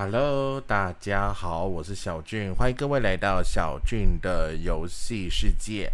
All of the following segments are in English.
Hello， 大家好，我是小俊，欢迎各位来到小俊的游戏世界。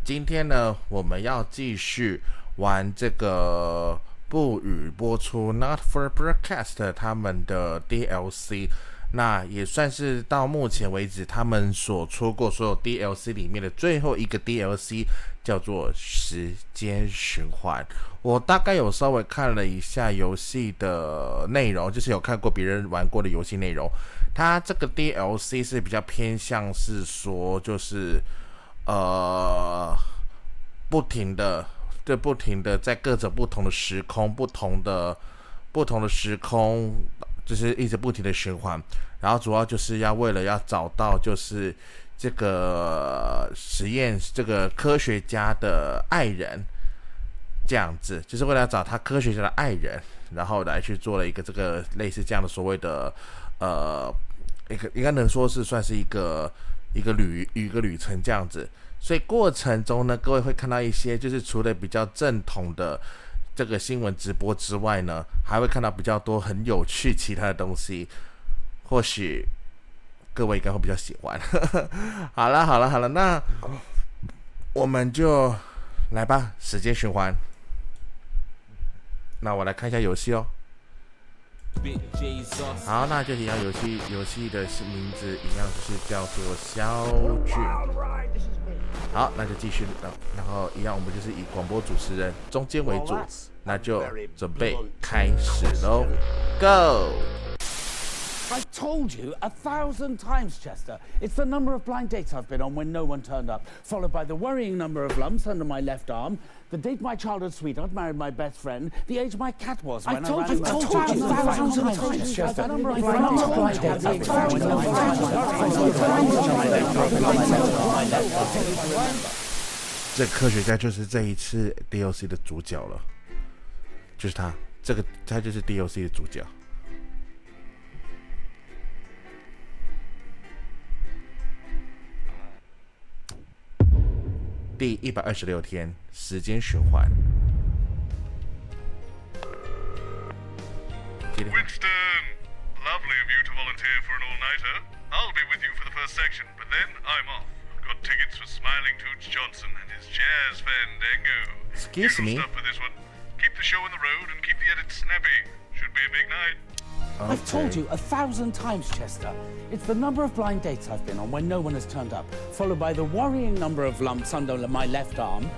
今天呢，我们要继续玩这个不予播出 Not for Broadcast 他们的 DLC， 那也算是到目前为止他们所出过所有 DLC 里面的最后一个 DLC， 叫做时间循环。我大概有稍微看了一下游戏的内容，就是有看过别人玩过的游戏内容。它这个 DLC 是比较偏向是说，就是不停的在各种不同的时空，不同的时空，就是一直不停的循环。然后主要就是为了要找到就是这个这个科学家的爱人。这样子就是为了找他科学家的爱人，然后来去做了一个这个类似这样的所谓的应该能说是算是一个旅程这样子。所以过程中呢，各位会看到一些就是除了比较正统的这个新闻直播之外呢，还会看到比较多很有趣其他的东西，或许各位应该会比较喜欢。好了，那我们就来吧，时间循环。那我来看一下游戏哦。好，那就一样，游戏的名字一样就是叫做XiaoJun。好，那就继续，然后一样，我们就是以广播主持人中间为主，那就准备开始喽 ，Go！I've told you 1,000 times, Chester. It's the number of blind dates I've been on when no one turned up, followed by the worrying number of lumps under my left arm, the date my childhood sweetheart married my best friend, the age my cat was when I told you 1,000 times, Chester. The number of blind dates I've been on when no one turned up, followed by the worrying number of lumps under my left arm. 这科学家就是这一次 DLC 的主角了，就是他，他就是 DLC 的主角。第126天，时间循环。Winston, lovely of you to volunteer for an all-nighter. I'll be with you for the first section, but then I'm off. Got tickets for Smiling Toots Johnson and his jazz fandango. Excuse me. Stuff for this one. Keep the show on the road and keep the edit snappy. Should be a big night. Okay. I've told you 1,000 times, Chester. It's the number of blind dates I've been on when no one has turned up, followed by the worrying number of lumps under my left arm,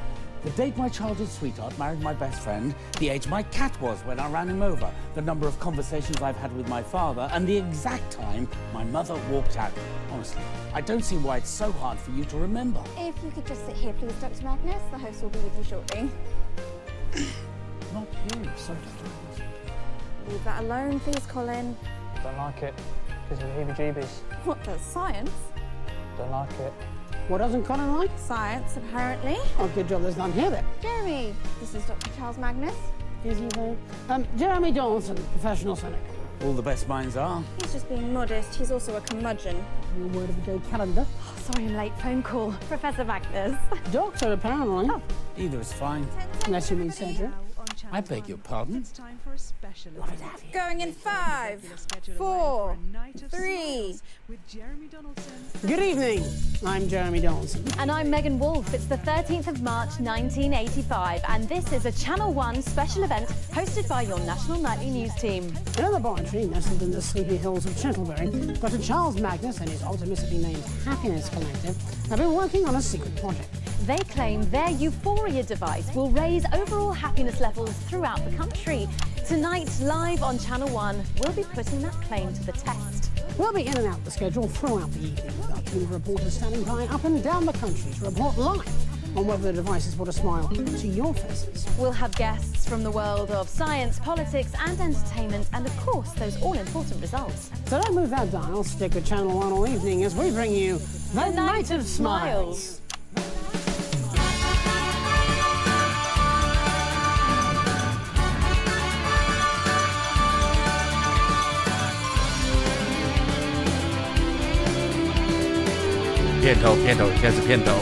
the date my childhood sweetheart married my best friend, the age my cat was when I ran him over, the number of conversations I've had with my father, and the exact time my mother walked out. Honestly, I don't see why it's so hard for you to remember. If you could just sit here, please, Dr. Magnus. The host will be with you shortly. Not you, so Dr. Magnus. Leave that alone, please, Colin. Don't like it. Gives me heebie-jeebies. What does science? Don't like it. What doesn't Colin like? Science, apparently. Oh, good job there's none here then. Jeremy, this is Dr. Charles Magnus. Is he there? Jeremy Dawson, professional cynic. All the best minds are. He's just being modest. He's also a curmudgeon. Your word of the day calendar. Oh, sorry, I'm late. Phone call. Professor Magnus. Doctor, apparently. Oh. Either is fine. Unless you mean surgery. I beg your pardon? Lovely to have you. Going in 5, 4, 3. Good evening. I'm Jeremy Dawson. And I'm Megan Wolfe. It's the 13th of March 1985, and this is a Channel 1 special event hosted by your national nightly news team. In a laboratory nestled in the sleepy hills of Chantlebury, Dr. Charles Magnus and his optimistically named Happiness Collective have been working on a secret project. They claim their Euphoria device will raise overall happiness levels throughout the country. Tonight, live on Channel 1, we'll be putting that claim to the test. We'll be in and out the schedule throughout the evening, with our team of reporters standing by up and down the country to report live on whether the device has brought a smile to your faces. We'll have guests from the world of science, politics and entertainment, and of course, those all-important results. So don't move that dial, stick with Channel 1 all evening as we bring you The Night of Smiles.片头，现在是片头。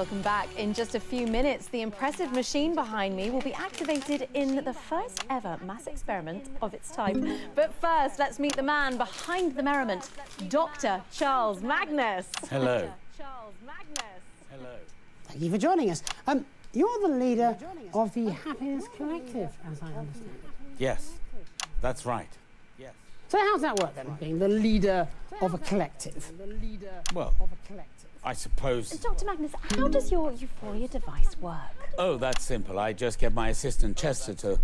Welcome back. In just a few minutes, the impressive machine behind me will be activated in the first ever mass experiment of its type. But first, let's meet the man behind the merriment, Dr. Charles Magnus. Hello. Charles Magnus. Hello. Thank you for joining us. You're the leader of the Happiness Collective, as I understand. Yes, that's right. Yes. So how's that work then, being the leader of a collective? Well, I suppose... Dr. Magnus, how does your Euphoria device work? Oh, that's simple. I just get my assistant Chester to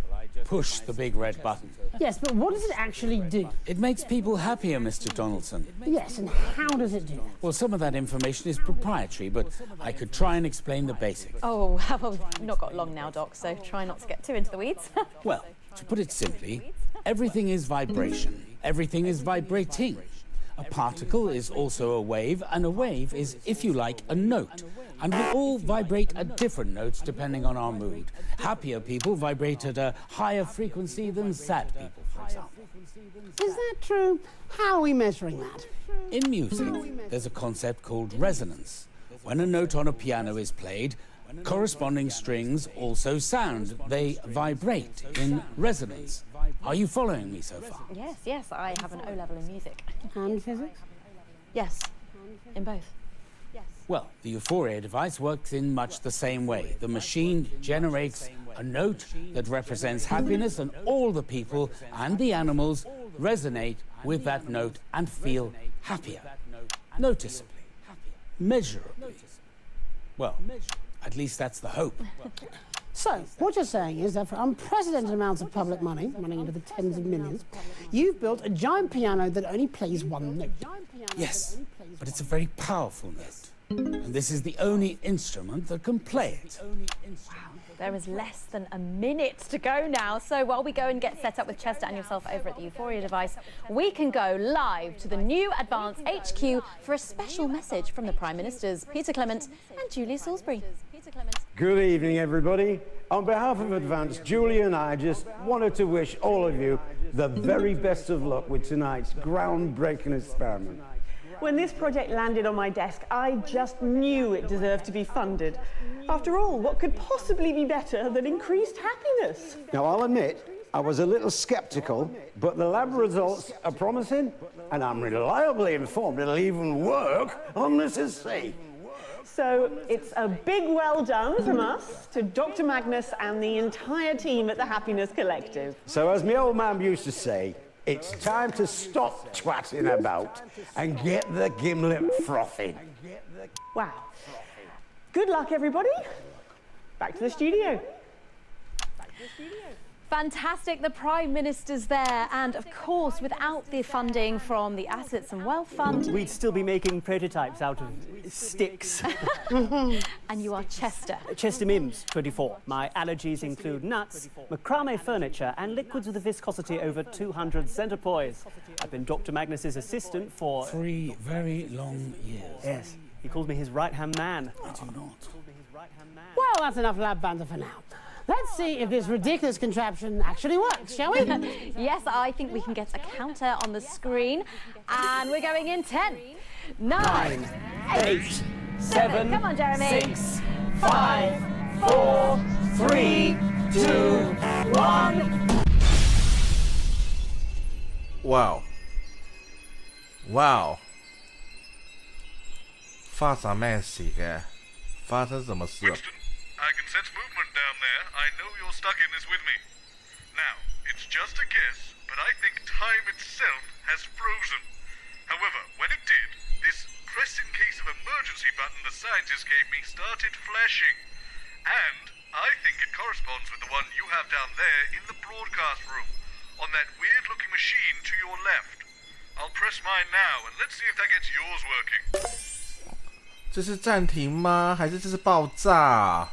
push the big red button. Yes, but what does it actually do? It makes people happier, Mr. Donaldson. Yes, and how does it do that? Well, some of that information is proprietary, but I could try and explain the basics. Oh, well, we've not got long now, Doc, so try not to get too into the weeds. Well, to put it simply, everything is vibration. Everything is vibrating. A particle is also a wave, and a wave is, if you like, a note. And we all vibrate at different notes depending on our mood. Happier people vibrate at a higher frequency than sad people, for example. Is that true? How are we measuring that? In music, there's a concept called resonance. When a note on a piano is played, corresponding strings also sound. They vibrate in resonance. Are you following me so far? Yes, I have an O-level in music. And physics? Yes, in both. Well, the Euphoria device works in much the same way. The machine generates a note that represents happiness, and all the people and the animals resonate with that note and feel happier. Noticeably. Measurably. Well, at least that's the hope. So, what you're saying is that for unprecedented amounts of public money, running into the tens of millions, you've built a giant piano that only plays one note. Yes, but it's a very powerful note. And this is the only instrument that can play it. There is less than a minute to go now, so while we go and get set up with Chester and yourself over at the Euphoria device, we can go live to the new Advance HQ for a special message from the Prime Ministers, Peter Clement and Julia Salisbury. Good evening, everybody. On behalf of Advance, Julie and I just wanted to wish all of you the very best of luck with tonight's groundbreaking experiment. When this project landed on my desk, I just knew it deserved to be funded. After all, what could possibly be better than increased happiness? Now, I'll admit, I was a little skeptical, but the lab results are promising, and I'm reliably informed it'll even work on Mrs. C. So it's a big well done from us to Dr. Magnus and the entire team at the Happiness Collective. So as my old man used to say, it's time to stop twatting about and get the gimlet frothing. Wow. Good luck, everybody. Back to the studio. Fantastic, the Prime Minister's there, and of course, without the funding from the Assets and Wealth Fund... We'd still be making prototypes out of sticks. And you are Chester. Chester Mims, 24. My allergies include nuts, macrame furniture, and liquids with a viscosity over 200 centipoise. I've been Dr. Magnus's assistant for... 3 very long years. Yes, he calls me his right-hand man. I do not. Well, that's enough lab banter for now. Let's see if this ridiculous contraption actually works, shall we? Yes, I think we can get a counter on the screen. And we're going in 10, 9, 8, 7, come on, Jeremy. 6, 5, 4, 3, 2, 1. Wow. Wow. 发啥咩事嘅？发生什么事？ I can sense movement down there. I know you're stuck in this with me. Now, it's just a guess, but I think time itself has frozen. However, when it did, this press in case of emergency button the scientist gave me started flashing. And I think it corresponds with the one you have down there in the broadcast room, on that weird-looking machine to your left. I'll press mine now, and let's see if that gets yours working. 这是暂停吗？还是这是爆炸？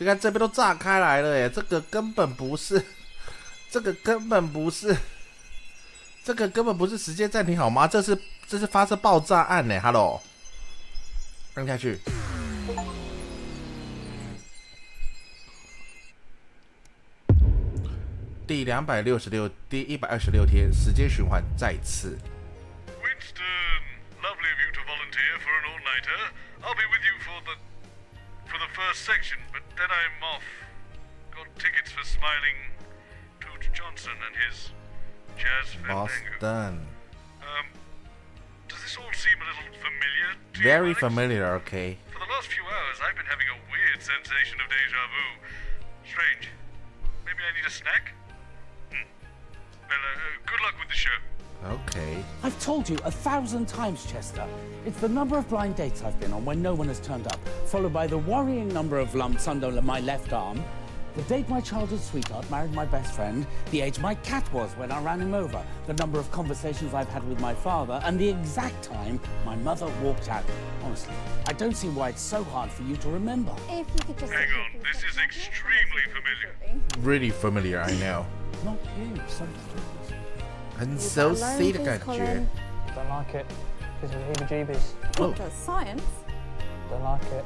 你看这边都炸开来了耶！这个根本不是，这个根本不是时间暂停好吗？这是发射爆炸案呢 ！Hello， 按下去。第226天，时间循环再次。Winston, lovely of you to volunteer for an all-nighter. I'll be with you for the... got tickets for smiling Toots Johnson and his jazz fandango. Boston. Does this all seem a little familiar to Very you, Alex? familiar, okay. For the last few hours, I've been having a weird sensation of deja vu. Strange. Maybe I need a snack? Well, good luck with the show. Okay. I've told you 1,000 times, Chester. It's the number of blind dates I've been on when no one has turned up, followed by the worrying number of lumps under my left arm, the date my childhood sweetheart married my best friend, the age my cat was when I ran him over, the number of conversations I've had with my father, and the exact time my mother walked out. Honestly, I don't see why it's so hard for you to remember. If you could just... Hang on, this is extremely familiar. Really familiar, I know. Not you, so... 很熟悉的感觉。 Don't like it. Gives me heebie-jeebies. Oh. Does science? Don't like it.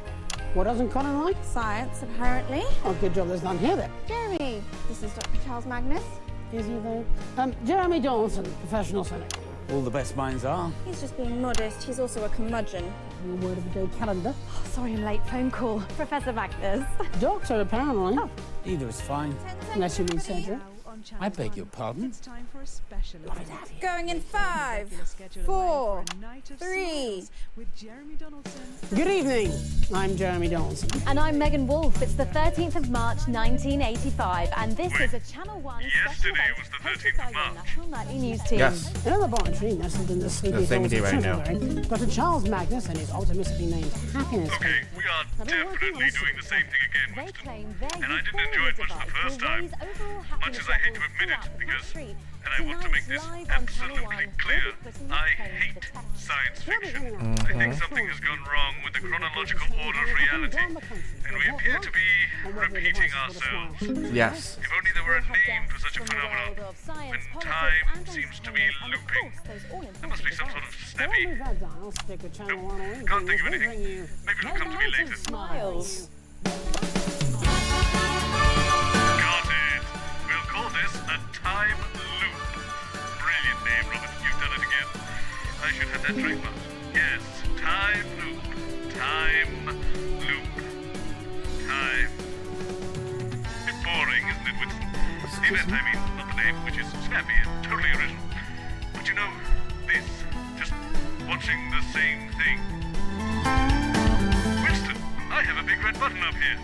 What doesn't Colin like? Science, apparently. Oh, good job there's none here then. Jeremy, this is Dr. Charles Magnus. Is he though? Jeremy Dawson, professional senator. All the best minds are. He's just being modest. He's also a curmudgeon. Your word of the day calendar. Oh, sorry, I'm late. Phone call. Professor Magnus. Doctor, apparently. Oh. Either is fine. Unless you mean surgery. I beg your pardon? Going in 5, 4, 3. Good evening. I'm Jeremy Dawson. And I'm Megan Wolf. It's the 13th of March, 1985, and this is a Channel 1 special Yesterday event was the hosted 13th by of your March. National Nightly News team. Yes. In a laboratory nestled in the sleepy same halls day of right now. Chuntvtw, Dr. Charles Magnus and his optimistically named happiness. Okay, we are definitely doing the same thing again, They Winston. claim their And I didn't enjoy it much the device first will time, raise overall much as I hate to happiness admit it, levels because, throughout the and I want to make this Tonight's live on Channel absolutely 1 clear, will be putting I the claim hate to the test. science fiction. I think something has gone wrong with the chronological order of reality, and we appear to be repeating ourselves. Yes. If only there were a name for such a phenomenon, when time seems to be looping. There must be some sort of snappy. Move that dial, stick with Channel 1 or anything. Can't think of We'll anything. bring you Maybe it'll come to me later. smiles. Got it. We'll call this a time loop. Brilliant name, Robert. You've done it again. I should have that trademark. Yes, time loop. Time loop. Time. Bit boring, isn't it, Winston? The event, I mean, not the name, which is snappy and totally original. But you know, this, just watching the same thing. Winston, I have a big red button up here.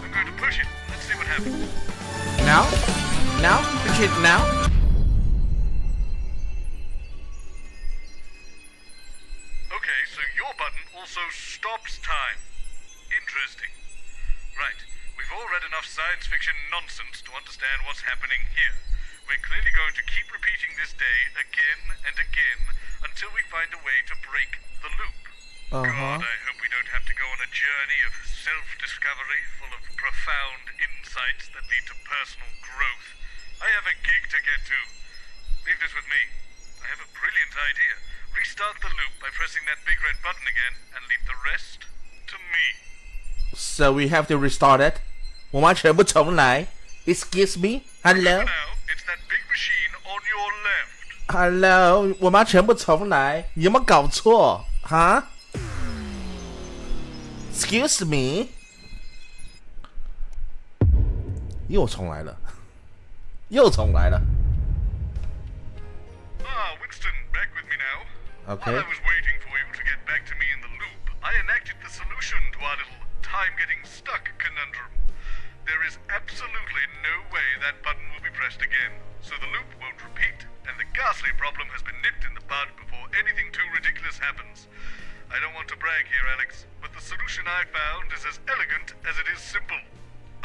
I'm going to push it. Let's see what happens. Now? Now? Push it now? Okay, so your button also stops time. Interesting. Right, we've all read enough science fiction nonsense to understand what's happening here. We're clearly going to keep repeating this day again and again until we find a way to break the loop. God, I hope we don't have to go on a journey of self-discovery full of profound insights that lead to personal growth. I have a gig to get to. Leave this with me. I have a brilliant idea. Restart the loop by pressing that big red button again and leave the rest to me. So we have to restart it. 我们要全部重来. Excuse me? Hello? Now, it's that big machine on your left. Hello? 我们要全部重来. 有没有搞错? Huh? Excuse me? 又重来了. 又重来了. Ah, Winston, back with me now. Okay. While I was waiting for you to get back to me in the loop, I enacted the solution to our little time-getting-stuck conundrum. There is absolutely no way that button will be pressed again, so the loop won't repeat, and the ghastly problem has been nipped in the bud before anything too ridiculous happens. I don't want to brag here, Alex, but the solution I found is as elegant as it is simple.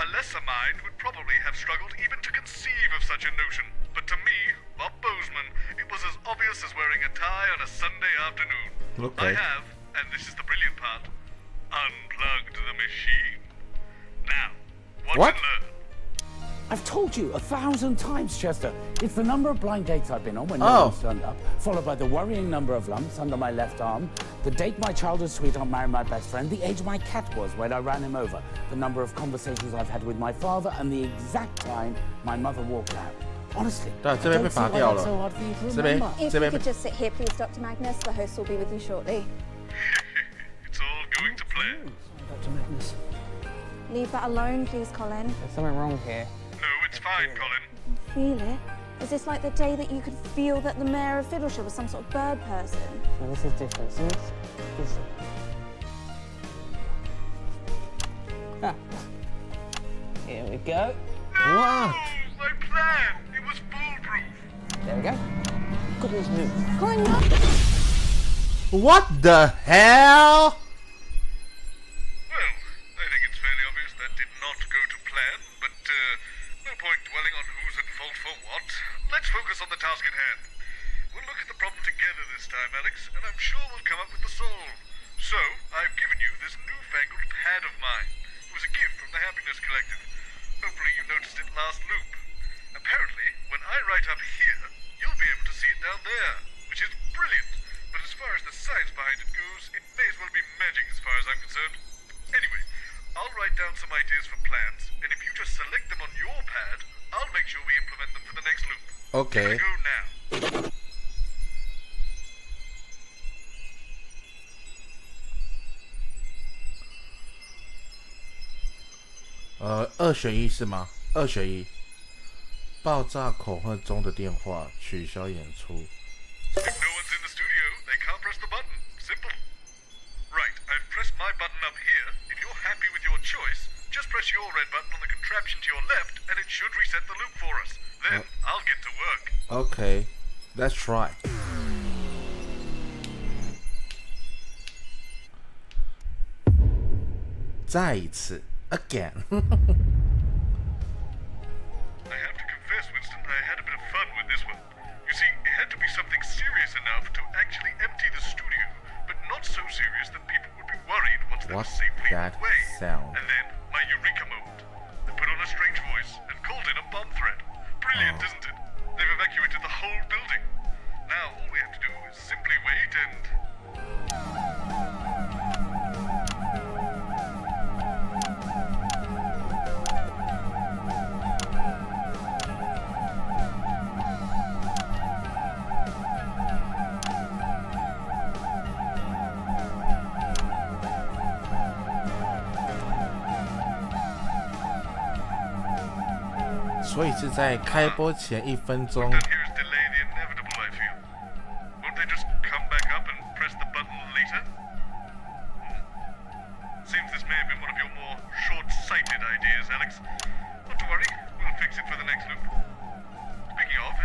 A lesser mind would probably have struggled even to conceive of such a notion, but to me, Bob Bozeman, it was as obvious as wearing a tie on a Sunday afternoon. Okay. I have, and this is the brilliant part, unplugged the machine. Now, watch What? and learn. I've told you 1,000 times, Chester. It's the number of blind dates I've been on when no Oh. one's turned up, followed by the worrying number of lumps under my left arm, the date my childhood sweetheart married my best friend, the age my cat was when I ran him over, the number of conversations I've had with my father, and the exact time my mother walked out. Honestly, 对， I 这边 don't 被 see 罚 why 掉 that's 了。 so hard for you to 这边 remember. If 这 you 边 could just sit here, please, Dr. Magnus. The host will be with you shortly. It's all going to plan. Dr. Magnus. Leave that alone, please, Colin. There's something wrong here. No, it's fine, Colin. Feel it? Is this like the day that you could feel that the mayor of Fiddleshire was some sort of bird person? No, this is different. This. Ah. Here we go. What? My plan! It was foolproof. There we go. Goodness me. Colin, no! What the hell? Well, I think it's fairly obvious that did not go to plan, but no point dwelling on who's at fault for what. Let's focus on the task at hand. We'll look at the problem together this time, Alex, and I'm sure we'll come up with the solve. So, I've given you this newfangled pad of mine. It was a gift from the Happiness Collective. Hopefully you noticed it last loop. Apparently, when I write up here, you'll be able to see it down there, which is brilliant. But as far as the science behind it goes, it may as well be magic as far as I'm concerned. Anyway, I'll write down some ideas for plans, and if you just select them on your pad, I'll make sure we implement them for the next loop. Okay. Here we go now. 2选1是吗？2选1。爆炸恐吓中的电话，取消演出。If no one's in the studio, they can't press the button. Simple. Right, I've pressed my button up here. If you're happy with your choice, just press your red button on the contraption to your left, and it should reset the loop for us. Then I'll get to work. Okay, let's try. Again. I have to confess, Winston, I had a bit of fun with this one. You see, it had to be something serious enough to actually empty the studio, but not so serious that people would be worried once they were safely away. Sound? And then, my eureka moment. I put on a strange voice and called in a bomb threat. Brilliant, isn't it? They've evacuated the whole building. Now, all we have to do is simply wait and... So 所以是在开播前1分钟。 What done here is delay the inevitable, I feel. Won't they just come back up and press the button later? Seems this may have been one of your more short-sighted ideas, Alex. Not to worry, we'll fix it for the next loop. Speaking of,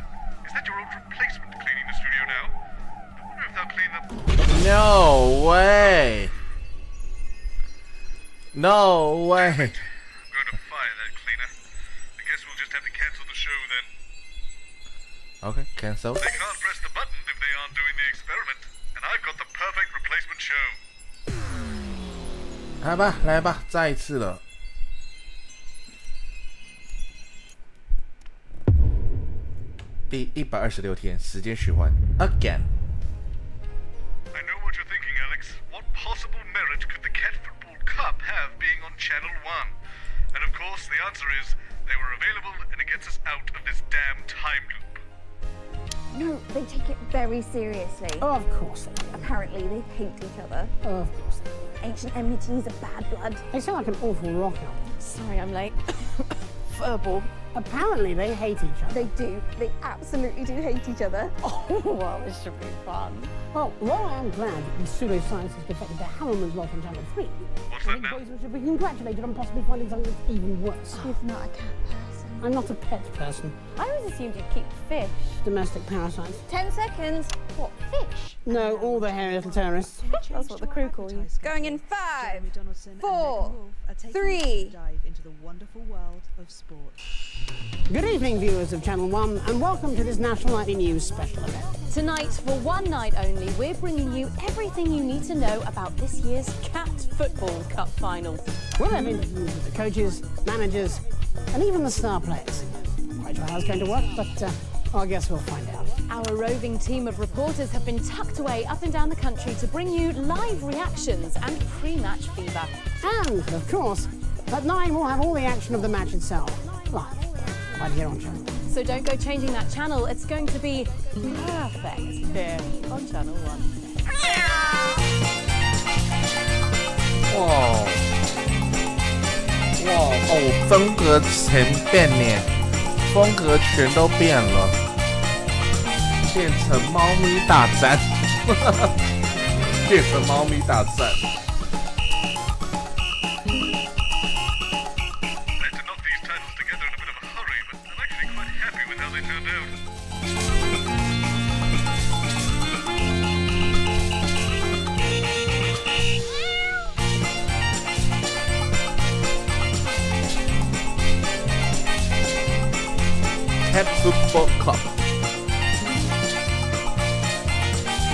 is that your old replacement cleaning the studio now? I wonder if they'll clean the... No way! No way! I'm going to fire that cleaner. I guess we'll just have to cancel the show then. Okay, cancel. They can't press the button if they aren't doing the experiment. And I've got the perfect replacement show. 来吧，来吧，再一次了。第126天，时间循环 again。 I know what you're thinking, Alex. What possible merit could the Cat Football Cup have being on Channel 1? And of course, the answer is they were available and it gets us out of this damn time loop. No, they take it very seriously. Oh, of course they do. Apparently, they hate each other. Oh, of course they do. Ancient enmities of bad blood. They sound like an awful rock album. Sorry, I'm late. Verbal. Apparently they hate each other. They do. They absolutely do hate each other. Oh, well, this should be fun. Well, while I am glad that these pseudoscientists defected to Hammerman's lot on Channel 3, What's I that think now? boys should be congratulated on possibly finding something that's even worse. She's not a cat person. I'm not a pet person. I always assumed you'd keep fish. Domestic parasites. 10 seconds. What, fish? No, all the hairy little terrorists. That's what the crew call you. Going in 5, 4, 3. Dive into the wonderful world of sport. Good evening, viewers of Channel 1, and welcome to this National Nightly News special event. Tonight, for one night only, we're bringing you everything you need to know about this year's Cat Football Cup final. We'll have interviews with the coaches, managers, and even the star players. Quite sure how it's going to work, but I guess we'll find out. Our roving team of reporters have been tucked away up and down the country to bring you live reactions and pre-match fever. And, of course, at 9 we'll have all the action of the match itself. Live, right here on Channel 1. So don't go changing that channel. It's going to be perfect here on Channel 1. Whoa. 哇哦，风格全变呢，风格全都变了，变成猫咪大战，变成猫咪大战。I had to knock these titles together in a bit of a hurry, but I'm actually quite happy with how they turned out. Cat Football Club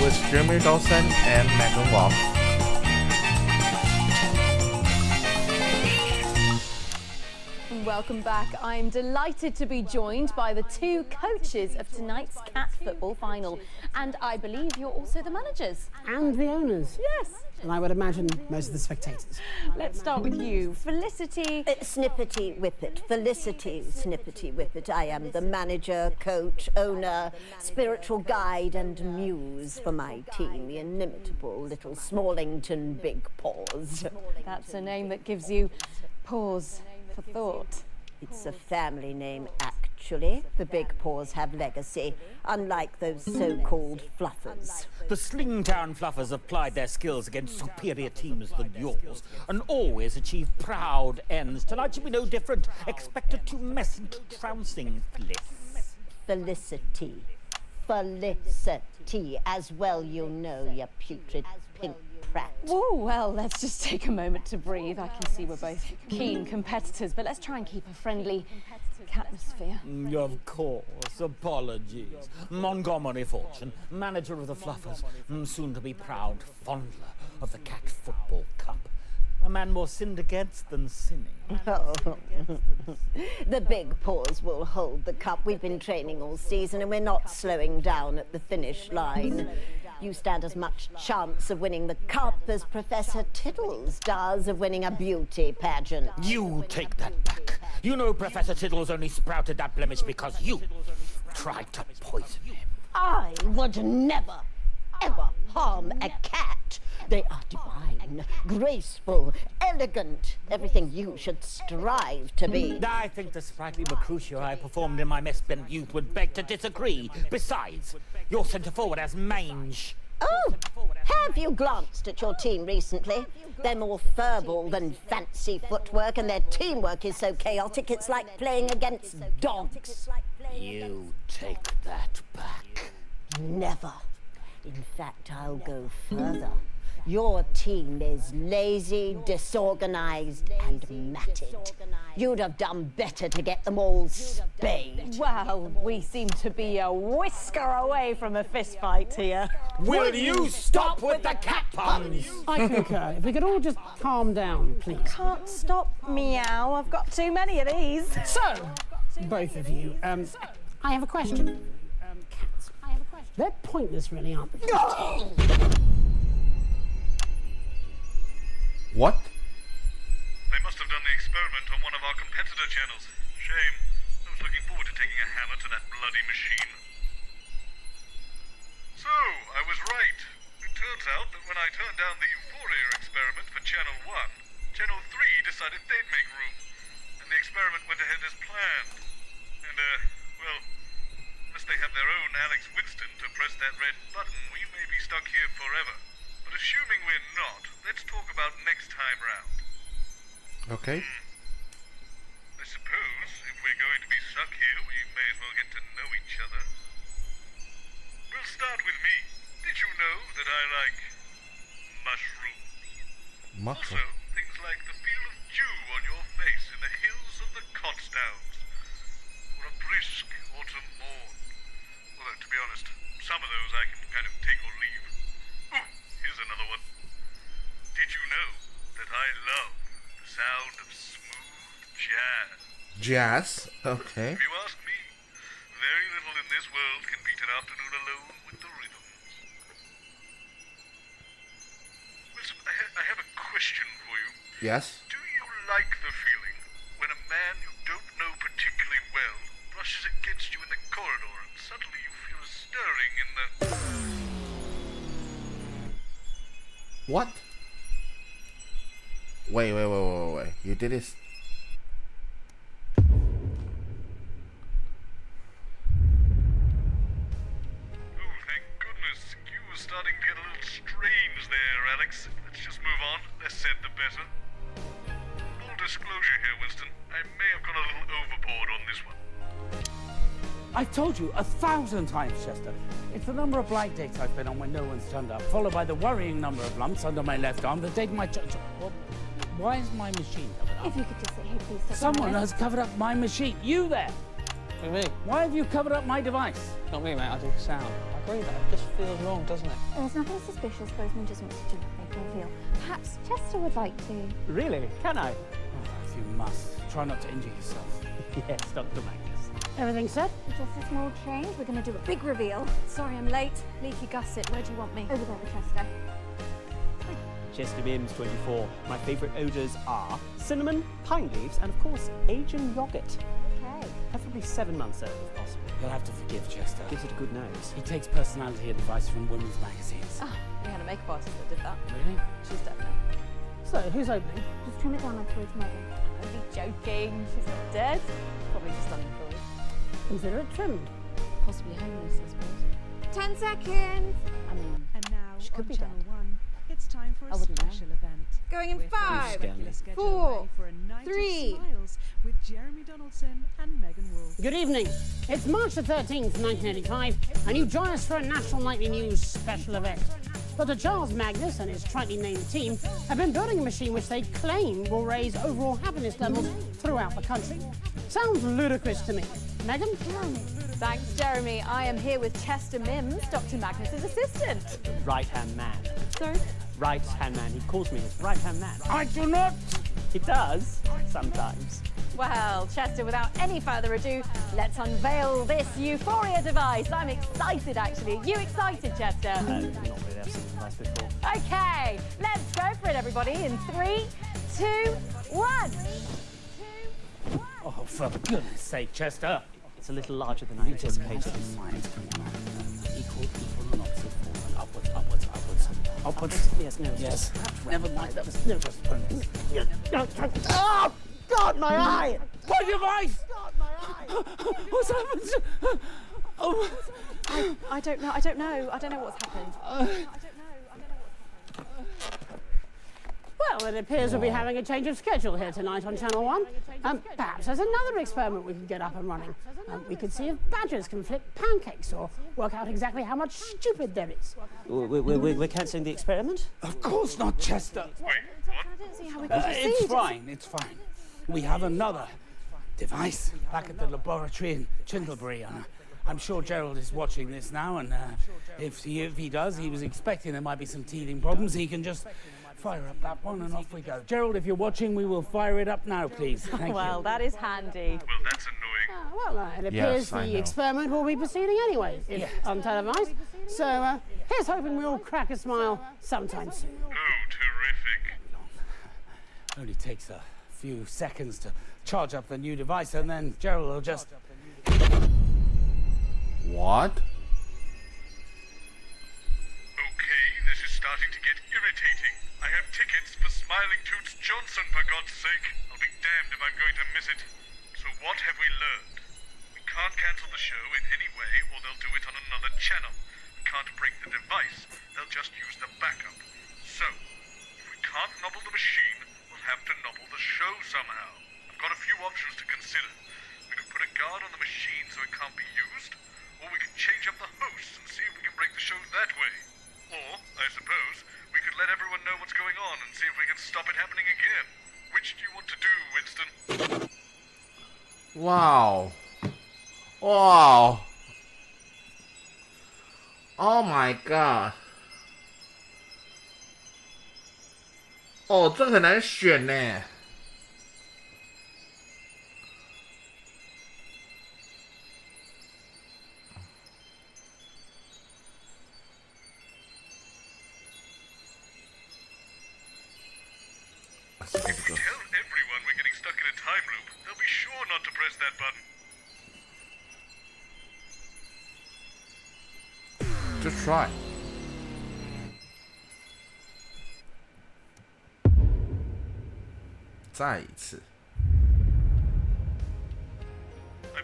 with Jeremy Dawson and Megan Wong. Welcome back. I'm delighted to be joined by the two coaches of tonight's cat football final. And I believe you're also the managers. And the owners. Yes. And I would imagine most of the spectators. Let's start with you. Felicity. Snippety Whippet. Felicity Snippety Whippet. I am the manager, coach, owner, spiritual guide and muse for my team, the inimitable little Smallington Big Paws. That's a name that gives you pause for thought. It's a family name, actually. The Big Paws have legacy, unlike those so-called fluffers. The Slingtown Fluffers have plied their skills against superior teams than yours and always achieve proud ends. Tonight should be no different. Expect a tumescent trouncing, Fliss. Felicity. Felicity. As well you know, you putrid pink brat. Oh, well, let's just take a moment to breathe. I can see we're both keen competitors, but let's try and keep a friendly atmosphere. Of course, apologies. Montgomery Fortune, manager of the Fluffers, soon to be proud fondler of the Cat Football Cup. A man more sinned against than sinning. Oh. The Big Paws will hold the cup. We've been training all season and we're not slowing down at the finish line. You stand as much chance of winning the cup as Professor Tiddles does of winning a beauty pageant. You take that back. You know Professor Tiddles only sprouted that blemish because you tried to poison him. I would never, ever harm a cat. They are divine, graceful, elegant, everything you should strive to be. I think the sprightly Mercutio I performed in my mess-bent youth would beg to disagree. Besides, your centre forward has mange. Oh, have you glanced at your team recently? They're more verbal than fancy footwork, and their teamwork is so chaotic it's like playing against dogs. You take that back. Never. In fact, I'll go further. Your team is lazy, disorganized, and matted. You'd have done better to get them all spayed. Well, we seem to be a whisker away from a fist fight here. Will you stop with the cat puns? I concur. If we could all just calm down, please. Can't stop, meow. I've got too many of these. So, both of you, I have a question. Cats, I have a question. They're pointless, really, aren't they? What? They must have done the experiment on one of our competitor channels. Shame. I was looking forward to taking a hammer to that bloody machine. So, I was right. It turns out that when I turned down the Euphoria experiment for Channel 1, Channel 3 decided they'd make room. And the experiment went ahead as planned. And, well, unless they have their own Alex Winston to press that red button, we may be stuck here forever. But assuming we're not, let's talk about next time round. Okay. I suppose if we're going to be stuck here, we may as well get to know each other. We'll start with me. Did you know that I like mushrooms? Mushroom. Also, things like the feel of dew on your face in the hills of the Cotsdowns, or a brisk autumn morn. Although, to be honest, some of those I can kind of take or leave. Ooh, here's another one. Did you know that I love the sound of smooth jazz? Jazz? Okay. If you ask me, very little in this world can beat an afternoon alone with the rhythm. Listen, I have a question for you. Yes? Do you like the feeling when a man you don't know particularly well brushes against you in the corridor and suddenly you feel a stirring in the... What? Wait. You did this. Alex. Let's just move on. Less said, the better. Full disclosure here, Winston. I may have gone a little overboard on this one. I've told you 1,000 times, Chester. It's the number of blind dates I've been on when no one's turned up, followed by the worrying number of lumps under my left arm, the date my why is my machine covered up? If you could just sit here, please. Someone has covered up my machine. You there? What do you mean? Why have you covered up my device? Not me, mate. I do sound. I agree, though. It just feels wrong, doesn't it? There's nothing suspicious. Bozeman just wants to do a big reveal. Perhaps Chester would like to. Really? Can I? Oh, if you must. Try not to injure yourself. Yes, Dr. Magnus. Everything set? Just a small change. We're going to do a big reveal. Sorry, I'm late. Leaky gusset. Where do you want me? Over there with Chester. Chester Mims, 24. My favourite odours are cinnamon, pine leaves, and of course, Asian yogurt. Okay. Preferably 7 months old, if possible. You'll have to forgive Chester. Gives it a good nose. He takes personality advice from women's magazines. Oh, we had a makeup artist that did that. Really? She's dead now. So, who's opening? Just trim it down like towards Megan. I'm only joking. She's not dead. Probably just unemployed. Consider it trimmed. Possibly homeless, I suppose. 10 seconds. I mean, And now She could on be Channel dead. 1, it's time for I a wouldn't know. special event. Going in We're throwing 5, a regular schedule 4, away for a night 3. of smiles with Jeremy Donaldson and Megan Wolf. Good evening. It's March the 13th, 1985, and you join us for a National Nightly News special event. Dr. Charles Magnus and his tritely named team have been building a machine which they claim will raise overall happiness levels throughout the country. Sounds ludicrous to me. Megan? thanks, Jeremy. I am here with Chester Mims, Dr. Magnus's assistant. Right-hand man. Sorry? Right-hand man. He calls me his right-hand man. I do not! He does, sometimes. Well, Chester, without any further ado, let's unveil this Euphoria device. I'm excited, actually. Are you excited, Chester? Not really, I've seen the device before. Okay, let's go for it, everybody. In 3, 2, 1. Oh, for goodness sake, Chester. It's a little larger than I anticipated. Minds, come on. Equal and opposite forward. Upwards. Upwards. Yes, no. Yes. Never mind. That was just Oh, God, my eye! What device? God, my eye! What's happened? Oh. I don't know. I don't know what's happened. Well, it appears we'll be having a change of schedule here tonight on Channel 1. Perhaps there's another experiment we could get up and running. We could see if badgers can flip pancakes or work out exactly how much stupid there is. We're cancelling the experiment? Of course not, Chester. Wait, what? I don't see how we can proceed. It's fine. We have another device back at the laboratory in Chindlebury. I'm sure Gerald is watching this now, and if he does, he was expecting there might be some teething problems. He can just fire up that one and off we go. Gerald, if you're watching, we will fire it up now, please. Thank Well, you. that is handy. Well, that's annoying. It appears Yes, I the know. experiment will be proceeding anyway, if untelevised. So here's hoping we all crack a smile sometime soon. Oh, terrific. Only takes a few seconds to charge up the new device, and then Gerald will just... What? Okay, this is starting to get irritating. I have tickets for Smiling Toots Johnson, for God's sake. I'll be damned if I'm going to miss it. So what have we learned? We can't cancel the show in any way, or they'll do it on another channel. We can't break the device. They'll just use the backup. So, if we can't nobble the machine, we'll have to nobble the show somehow. I've got a few options to consider. We can put a guard on the machine so it can't be used, or we can change up the hosts and see if we can break the show that way. Or, I suppose, we could let everyone know what's going on and see if we can stop it happening again. Which do you want to do, Winston? Wow. Wow. Oh my god. 哦，这很难选呢。If we tell everyone we're getting stuck in a time loop, they'll be sure not to press that button. Just try. I've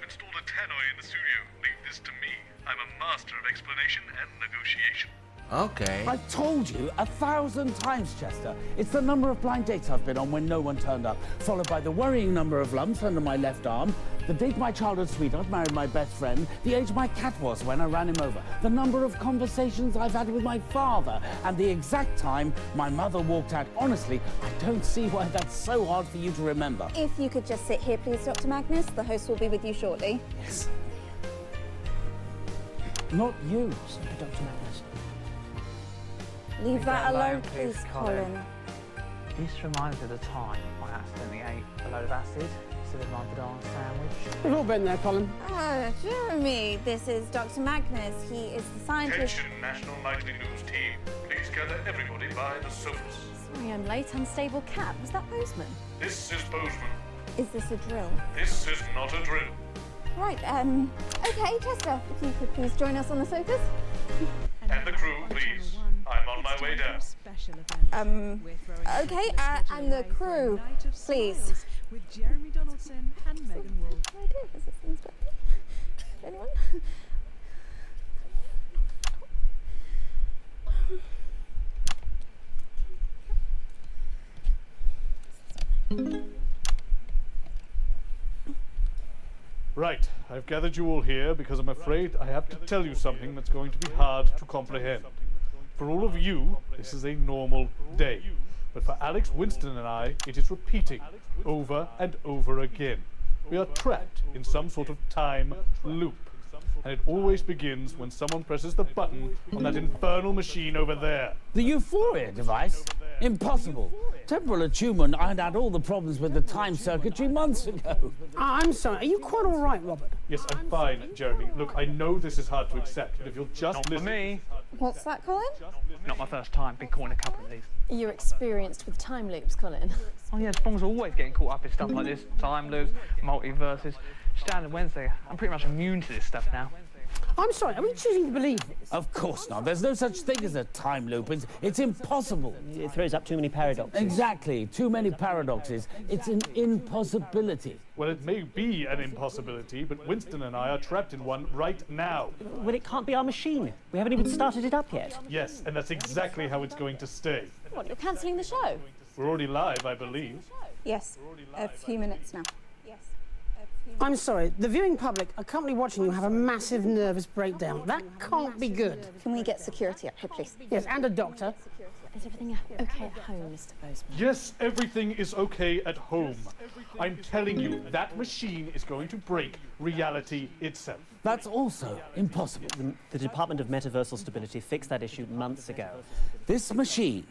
installed a tannoy in the studio. Leave this to me. I'm a master of explanation and negotiation. Okay. I've told you 1,000 times, Chester. It's the number of blind dates I've been on when no one turned up, followed by the worrying number of lumps under my left arm, the date my childhood sweetheart married my best friend, the age my cat was when I ran him over, the number of conversations I've had with my father, and the exact time my mother walked out. Honestly, I don't see why that's so hard for you to remember. If you could just sit here, please, Dr. Magnus. The host will be with you shortly. Yes. Not you, Dr. Magnus. Leave that alone, please, Colin. This reminds me of the time I accidentally ate a load of acid instead of my banana sandwich. We've all been there, Colin. Jeremy, this is Dr. Magnus. He is the scientist. Attention, National Nightly News team. Please gather everybody by the sofas. Sorry, I'm late. Unstable cat. Was that Bozeman? This is Bozeman. Is this a drill? This is not a drill. Right, okay, Chester, if you could please join us on the sofas. And the crew, please. I'm on my way down. Okay, and the crew, please. With Jeremy Donaldson and Megan Wolf. Is this inspector? Anyone? Right, I've gathered you all here because I'm afraid I have to tell you something that's going to be hard to comprehend. For all of you, this is a normal day. But for Alex, Winston and I, it is repeating over and over again. We are trapped in some sort of time loop. And it always begins when someone presses the button on that infernal machine over there. The Euphoria device? Impossible. Temporal attunement ironed out all the problems with the time circuitry months ago. I'm sorry, are you quite all right, Robert? Yes, I'm fine, Jeremy. Look, I know this is hard to accept, but if you'll just listen... For me. What's that, Colin? Not my first time. Been caught in a couple of these. You're experienced with time loops, Colin. Oh yeah, Spong's always getting caught up in stuff like this. Time loops, multiverses. Standard Wednesday. I'm pretty much immune to this stuff now. I'm sorry, are we choosing to believe this? Of course not. There's no such thing as a time loop. It's impossible. It throws up too many paradoxes. Exactly. Too many paradoxes. It's an impossibility. Well, it may be an impossibility, but Winston and I are trapped in one right now. Well, it can't be our machine. We haven't even started it up yet. Yes, and that's exactly how it's going to stay. What, you're cancelling the show? We're already live, I believe. Yes, a few minutes now. I'm sorry, the viewing public are currently watching you have a massive nervous breakdown. That can't be good. Can we get security up here, please? Yes, and a doctor. Is everything okay at home, Mr. Bozeman? Yes, everything is okay at home. I'm telling you, that machine is going to break reality itself. That's also impossible. The Department of Metaversal Stability fixed that issue months ago. This machine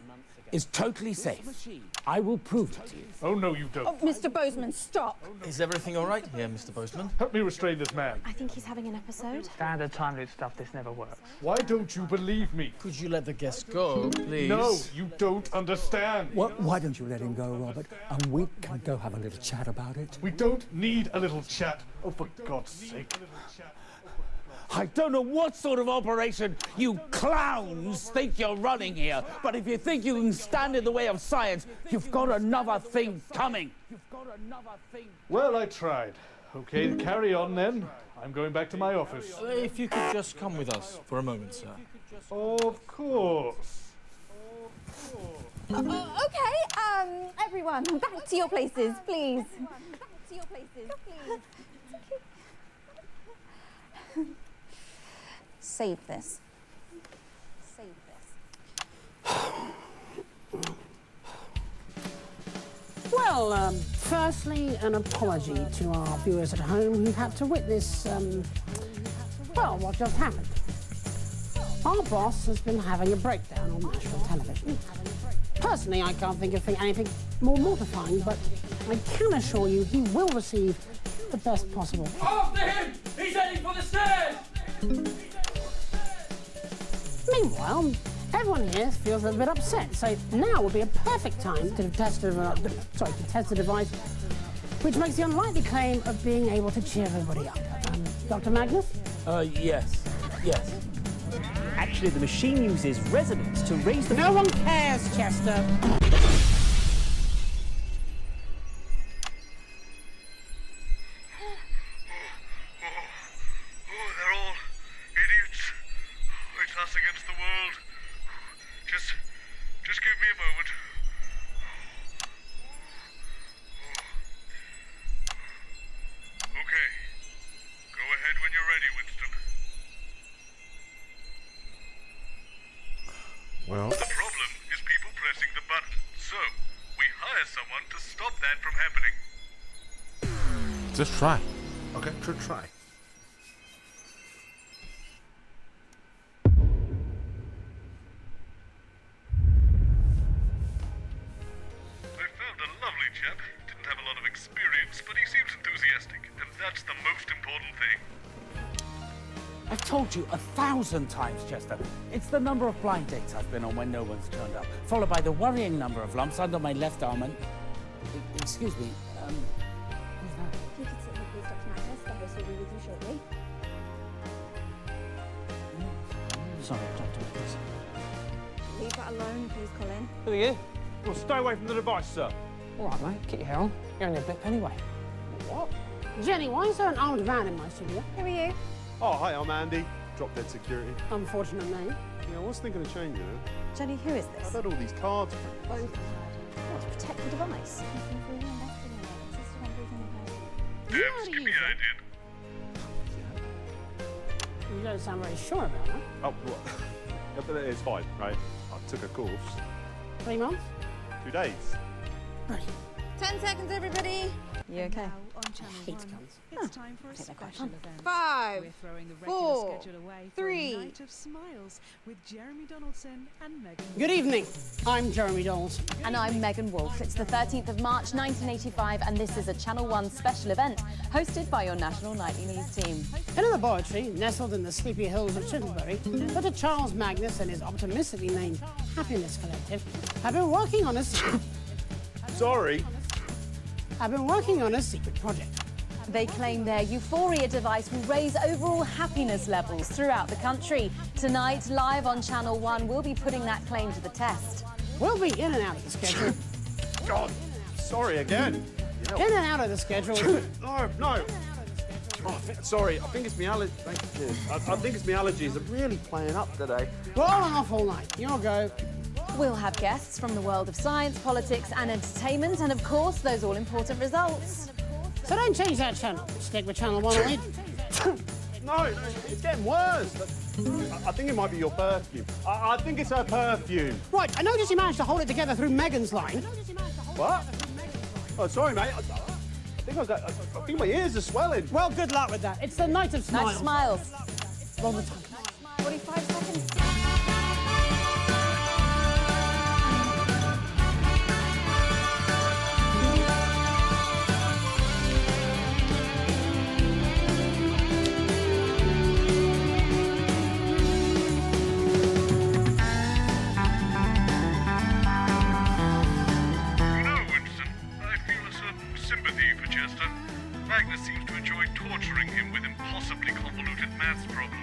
is totally safe. I will prove it to you. Oh, no, you don't. Oh, Mr. Bozeman, stop. Is everything all right here, Mr. Bozeman? Help me restrain this man. I think he's having an episode. Standard time loop stuff, this never works. Why don't you believe me? Could you let the guest go, please? No, you don't understand. Well, why don't you let him go, Robert, and we can go have a little chat about it? We don't need a little chat. Oh, for God's sake. I don't know what sort of operation you clowns think you're running here, but if you think you can stand in the way of science, you've got another thing coming. Well, I tried. Okay, carry on then. I'm going back to my office. If you could just come with us for a moment, sir. Of course. Okay, everyone, back to your places, please. Back to your places, please. Save this. Save this. Well, firstly, an apology to our viewers at home who've had to witness, well, what just happened. Our boss has been having a breakdown on national television. Personally, I can't think of anything more mortifying, but I can assure you he will receive the best possible. After him! He's heading for the stairs! Meanwhile, everyone here feels a little bit upset, so now would be a perfect time to test the device, which makes the unlikely claim of being able to cheer everybody up. Dr. Magnus? Yes. Actually, the machine uses resonance to raise the... No one cares, Chester. They're all idiots. It's us against the world. Well. The problem is people pressing the button, so we hire someone to stop that from happening. Just try. Okay, try. I found a lovely chap. Didn't have a lot of experience, but he seems enthusiastic, and that's the most important thing. I've told you 1,000 times, Chester. It's the number of blind dates I've been on when no one's turned up, followed by the worrying number of lumps under my left arm and... Excuse me, who's that? If you could sit here, please, Dr. Magnus. The host will be with you shortly. Sorry, Dr. Magnus. Leave that alone, please, Colin. Who are you? Well, stay away from the device, sir. All right, mate, keep your hair on. You're only a blip anyway. What? Jenny, why is there an armed man in my studio? Who are you? Oh, hi, I'm Andy. Drop Dead Security. Unfortunate name. Yeah, I was thinking of changing it. Jenny, who is this? I've had all these cards. Both. To protect the device. Damn skippy I did. You don't sound very sure about that. Oh, what? Yeah, but it's fine, right? I took a course. 3 months? 2 days. Brilliant. 10 seconds, everybody. You okay? Now on Channel 1, it's time for a special event. 5, We're throwing the 4, regular schedule away for 3. a night of smiles with Jeremy Donaldson and Megan. Good evening. I'm Jeremy Donaldson. And I'm Megan Wolfe. It's the 13th of March 1985 and this is a Channel 1 special event hosted by your National Nightly News team. In a laboratory nestled in the sleepy hills of Chitterbury, Dr. Charles Magnus and his optimistically named Happiness Collective have been working on a Sorry. I've been working on a secret project. They claim their Euphoria device will raise overall happiness levels throughout the country. Tonight, live on Channel 1, we'll be putting that claim to the test. We'll be in and out of the schedule. God, sorry again. In and out of the schedule. No. Oh, sorry, I think it's my allergies. I think it's my allergies. I'm really playing up today. We're on and off all night. Your go. We'll have guests from the world of science, politics and entertainment, and of course, those all-important results. So don't change that channel. Stick with Channel 1. No, it's getting worse. I think it might be your perfume. I think it's her perfume. Right, I noticed you managed to hold it together through Megan's line. What? Oh, sorry, mate. I think my ears are swelling. Well, good luck with that. It's the night of smiles. Night of smiles. Roll the time. 45 seconds. Magnus seems to enjoy torturing him with impossibly convoluted maths problems.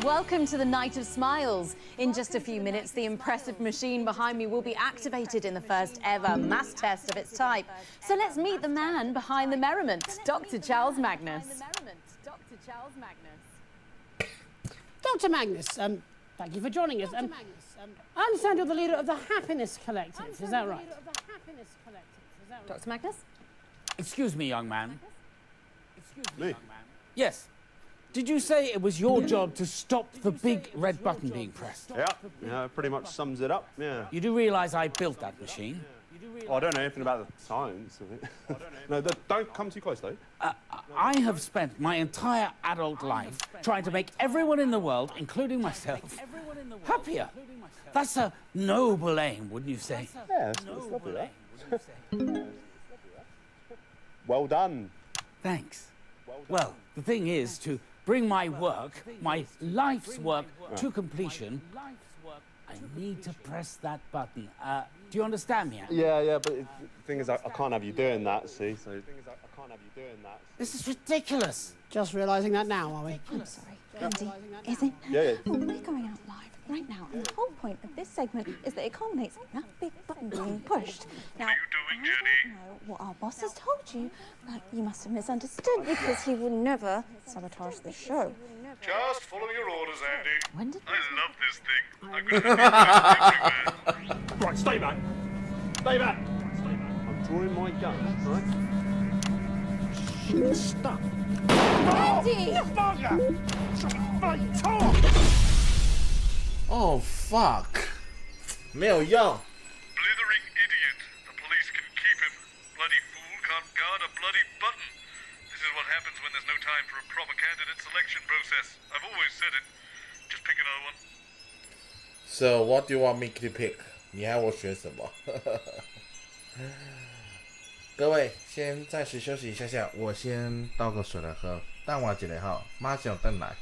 Welcome to the Night of Smiles. In just a few minutes, the impressive machine behind me will be activated in the first ever mass test of its type. So let's meet the man behind the merriment, Dr. Charles Magnus. Dr. Magnus, thank you for joining us. I understand you're the leader of the Happiness Collective, is that right? Dr. Magnus? Excuse me, young man. Me? Yes. Did you say it was your job to stop the big red button being pressed? Yeah, pretty much sums it up, yeah. You do realise I built that machine? Oh, I don't know anything about the science of it. No, don't come too close, though. I have spent my entire adult life trying to make everyone in the world, including myself, happier. That's a noble aim, wouldn't you say? Yeah, that's lovely, that. Well done. Thanks. Well, the thing is, to bring my work, my life's work, to completion, I need to press that button. Do you understand me? Yeah, but the thing is, I can't have you doing that, see? So. This is ridiculous. Just realising that now, are we? I'm sorry, Andy. Is it? Yeah. Oh, we're going out live right now, and the whole point of this segment is that it culminates in that big button being pushed. Now, What are you doing, Jenny? I don't know what our boss has told you, but you must have misunderstood because he would never sabotage the show. Just follow your orders, Andy. When did I love this thing. I'm gonna have you Right, stay back. Stay back. I'm drawing my gun, right? Shit stuck. Andy! Oh, bugger! Bloody talk! Oh fuck， 没有用。 Blithering idiot. The police can keep him. Bloody fool can't guard a bloody button. This is what happens when there's no time for a proper candidate selection process. I've always said it. Just pick another one. So what do you want me to pick？ 你要我选什么？各位先暂时休息一下下，我先倒个水来喝。等我一下吼，马上回来。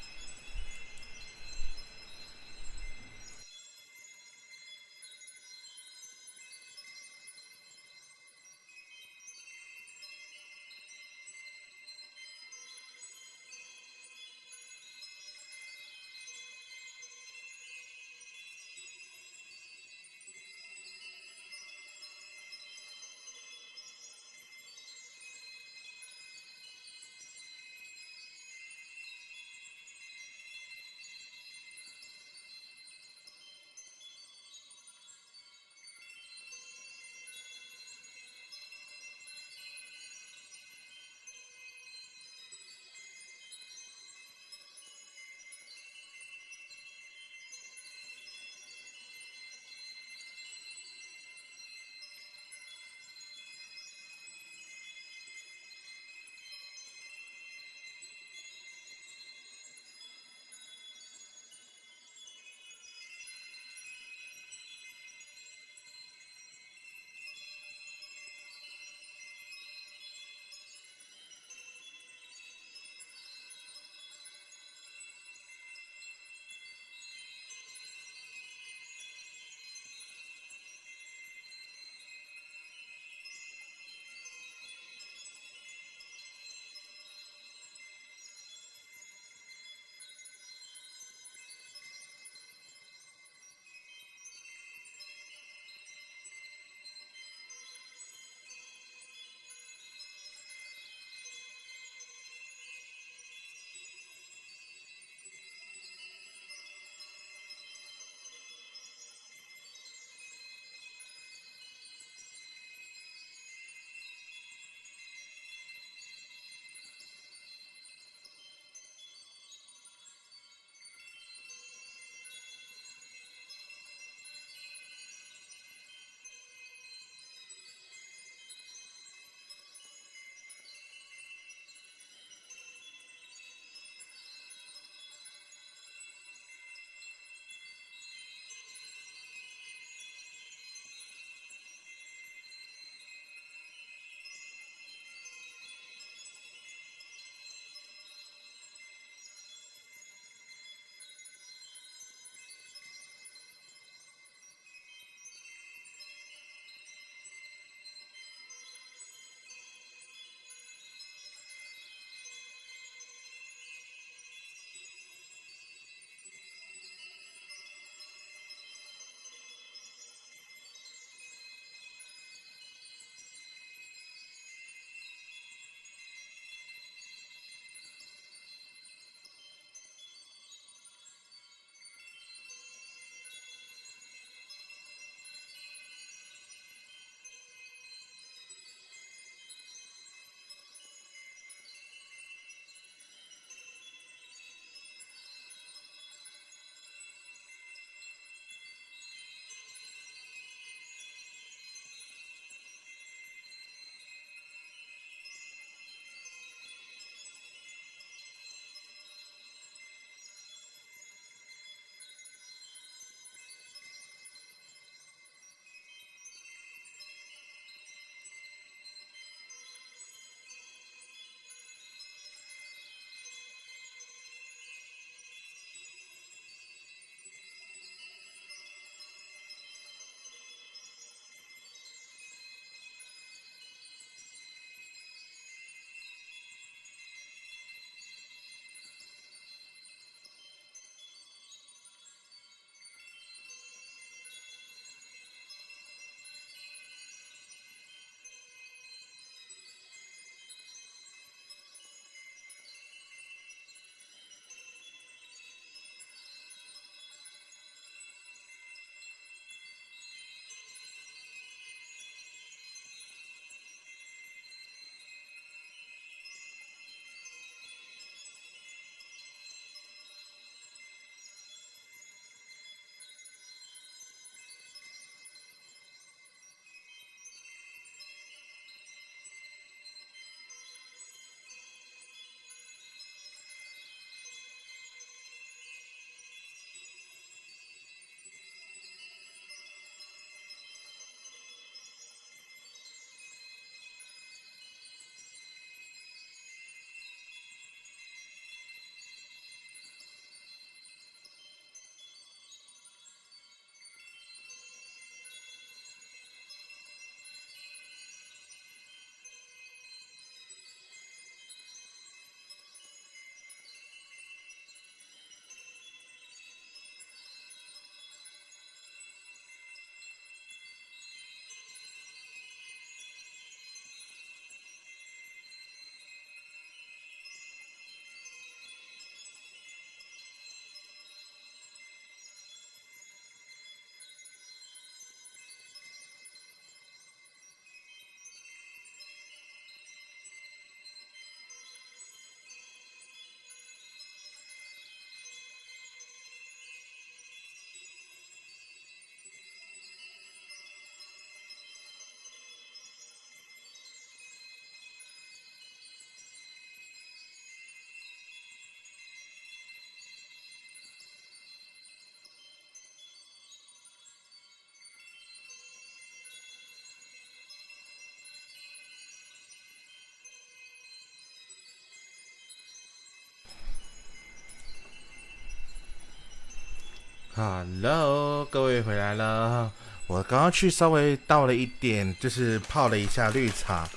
Hello， 各位回来了。我刚刚去稍微倒了一点，就是泡了一下绿茶，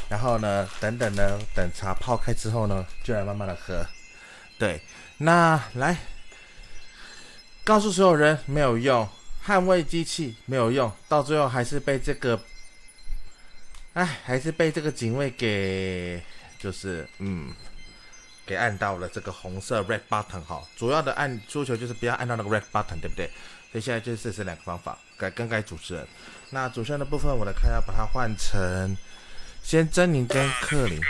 然后呢，等茶泡开之后呢，就来慢慢的喝。对，那来告诉所有人没有用，捍卫机器没有用，到最后还是被这个，还是被这个警卫给，就是给按到了这个红色 red button 哈，主要的诉求就是不要按到那个 red button， 对不对？所以现在就试试两个方法，更改主持人。那主持人的部分，我来看要把它换成先珍妮跟克林。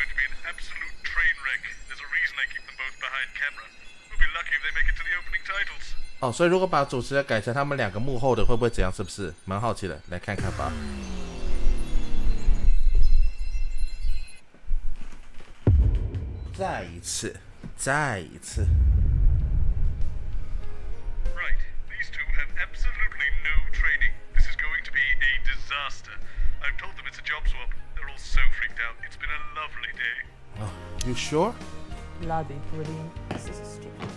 哦，所以如果把主持人改成他们两个幕后的，会不会怎样？是不是？蛮好奇的，来看看吧。再一次。Right, these two have absolutely no training. This is going to be a disaster. I've told them it's a job swap. They're all so freaked out. It's been a lovely day. Oh, you sure? Bloody brilliant. This is stupid.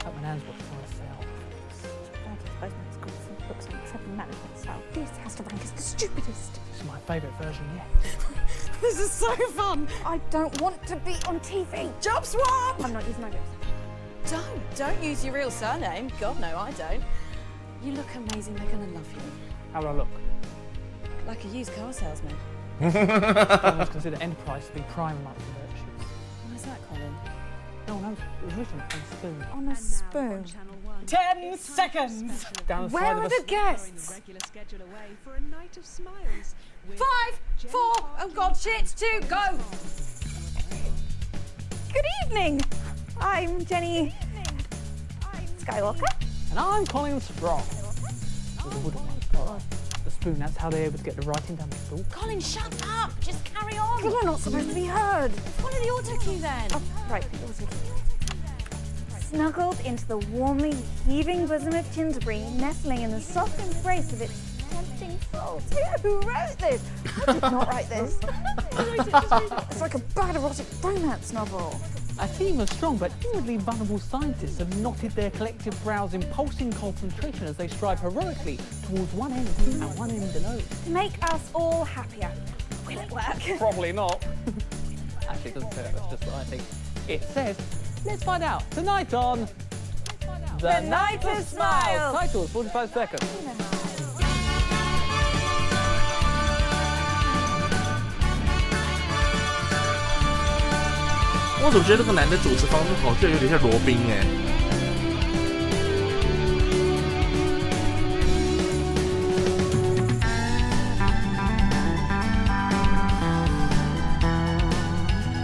Hope my nan's watching myself. Looks like Trevor management style. This has to rank as the stupidest. This is my favourite version yet. This is so fun. I don't want to be on TV. Job swap. I'm not using my real surname. Don't use your real surname. God, no, I don't. You look amazing. They're going to love you. How do I look? Like a used car salesman. Almost consider enterprise to be prime amongst the virtues. Where's that, Colin? No, it was written on a spoon. On a spoon. 10 seconds. Down the Where side are of the guests? Regular schedule away for a night of smiles. 5, 4, oh God, shit, 2, go. Good evening. I'm Jenny Skywalker. And I'm Colin Sprong. With a wooden one. The spoon, that's how they're able to get the writing down the spool. Colin, shut up. Just carry on. You're not supposed to be heard. Follow the auto cue then. Oh, right, the auto cue. Snuggled into the warmly heaving bosom of Canterbury, nestling in the soft embrace of its tempting soul. Who wrote this? I did not write this. It's like a bad erotic romance novel. A team of strong but inwardly vulnerable scientists have knotted their collective brows in pulsing concentration as they strive heroically towards one end and one end alone. To make us all happier. Will it work? Probably not. Actually, it doesn't say that, that's just what I think. It says, let's find out tonight on The Night of Smiles. Titles, 45 seconds.我总觉得这个男的主持方式好像有点像罗宾哎。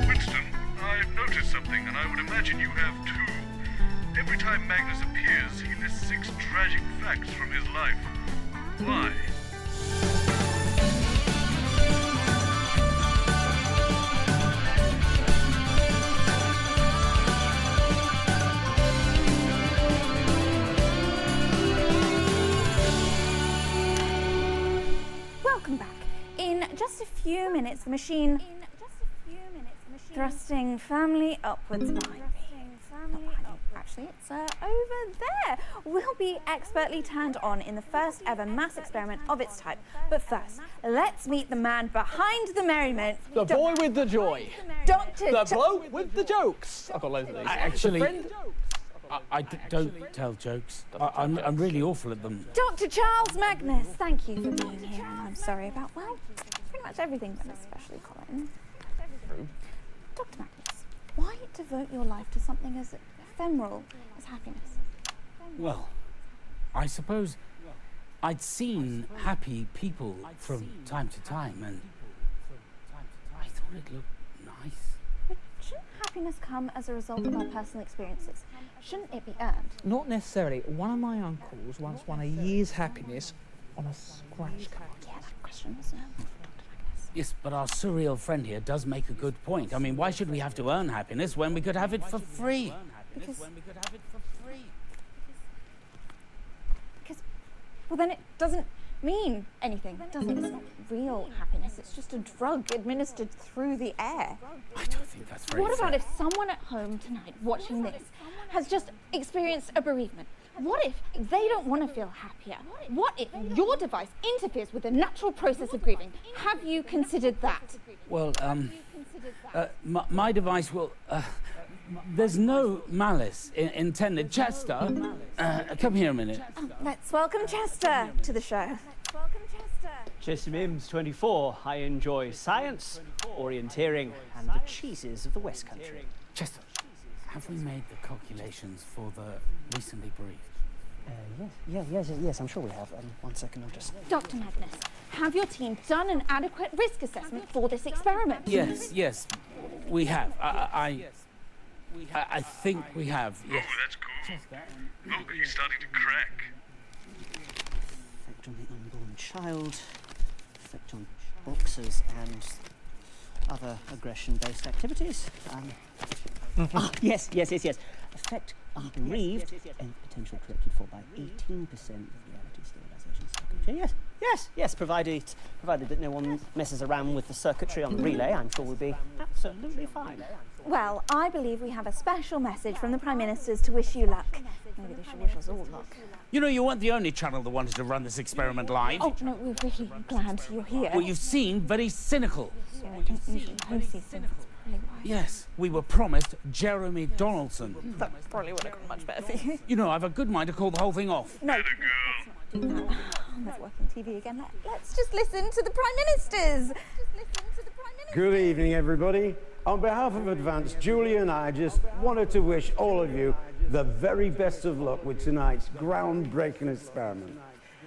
Winston, I've noticed something, and I would imagine you have too. Every time Magnus appears, he lists 6 tragic facts from his life. Why? Welcome back. In just a few minutes, the machine thrusting firmly upwards behind me. Actually, it's over there. Will be expertly turned on in the first ever mass experiment of its type. But first, let's meet the man behind the merriment. The boy with the joy. Dr. The bloke with the jokes. I've got loads of these. Actually, I don't tell jokes. I'm really awful at them. Dr. Charles Magnus, thank you for being here. And I'm sorry about, well, pretty much everything, but especially Colin. Dr. Magnus, why devote your life to something as ephemeral as happiness? Well, I suppose I'd seen happy people from time to time, and I thought it looked nice. But shouldn't happiness come as a result of our personal experiences? Shouldn't it be earned? Not necessarily. One of my uncles once won a year's happiness on a scratch card. Yeah, that question was for Dr. Magnus. Yes, but our surreal friend here does make a good point. I mean, why should we have to earn happiness when we could have it for free? Because, well, then it doesn't mean anything, does it? It's not real happiness. It's just a drug administered through the air. I don't think that's very What about fair. if someone at home tonight watching this has just experienced a bereavement? What if they don't want to feel happier? What if your device interferes with the natural process of grieving? Have you considered that? Well, my device will. There's no malice intended. Chester, come here a minute. Let's welcome Chester to the show. Welcome, Chester. Chester Mims, 24. I enjoy science, orienteering, and the cheeses of the West Country. Chester, have we made the calculations for the recently briefed? Yes, I'm sure we have. 1 second, I'll just... Dr. Magnus, have your team done an adequate risk assessment for this experiment? Yes, we have. I think we have, yes. Oh, that's cool. Look, he's starting to crack. Effect on the unborn child, effect on boxers and other aggression-based activities. Yes. Effect on bereaved and potential corrected for by 18% of reality stabilization circuitry. Yes. Provided that no one messes around with the circuitry on the relay, I'm sure we'll be absolutely fine. Well, I believe we have a special message from the Prime Ministers to wish you luck. Maybe they should wish us all luck. You know, you weren't the only channel that wanted to run this experiment live. Oh, no, we're really glad you're here. Well, you seem very cynical. Sorry, I don't usually host these things. That's probably why. Yes, we were promised Jeremy Donaldson. That probably would have gone much better for you. You know, I've a good mind to call the whole thing off. No, let's not do that. I'm never working TV again. Let's just listen to the Prime Ministers. Good evening, everybody. On behalf of Advance, Julie and I just wanted to wish all of you the very best of luck with tonight's groundbreaking experiment.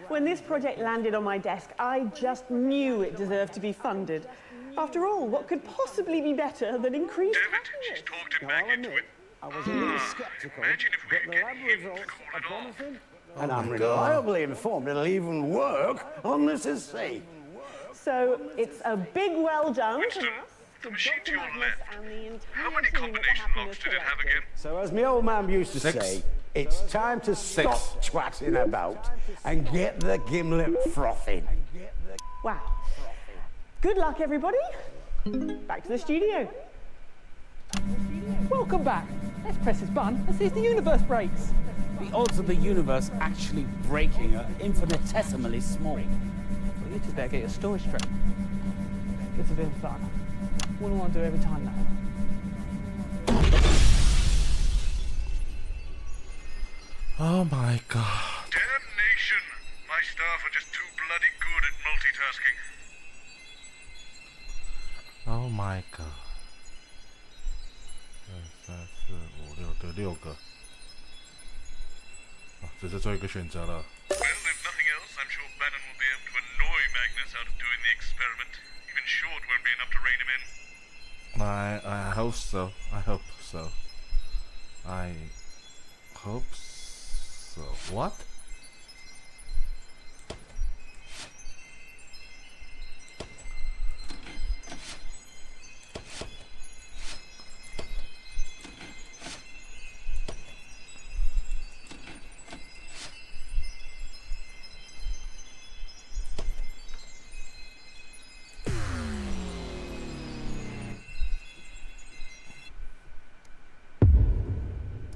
When this project landed on my desk, I just knew it deserved to be funded. After all, what could possibly be better than increased David, she's talked him back into it. I was a little skeptical, Imagine if we but could the get lab him to results call are it off. promising, and I'm reliably informed it'll even work on this estate. So it's a big well done. Winston, the machine to your left. How many combination locks did it have again? So as my old man used to say, it's time to stop twatting about and get the gimlet frothing. Wow. Good luck, everybody. Back to the studio. Welcome back. Let's press this button and see if the universe breaks. The odds of the universe actually breaking are infinitesimally small. Well, you two better get your story straight. It's a bit of fun. What do I want to do every time now? Oh my god. Damnation! My staff are just too bloody good at multitasking. Oh my god. 2、3、4、5、6，对，6个。这是最后一个选择了。 Well, if nothing else, I'm sure Bannon will be able to annoy Magnus out of doing the experiment. Even short won't be enough to rein him in. I hope so. I hope so. I hope so. What?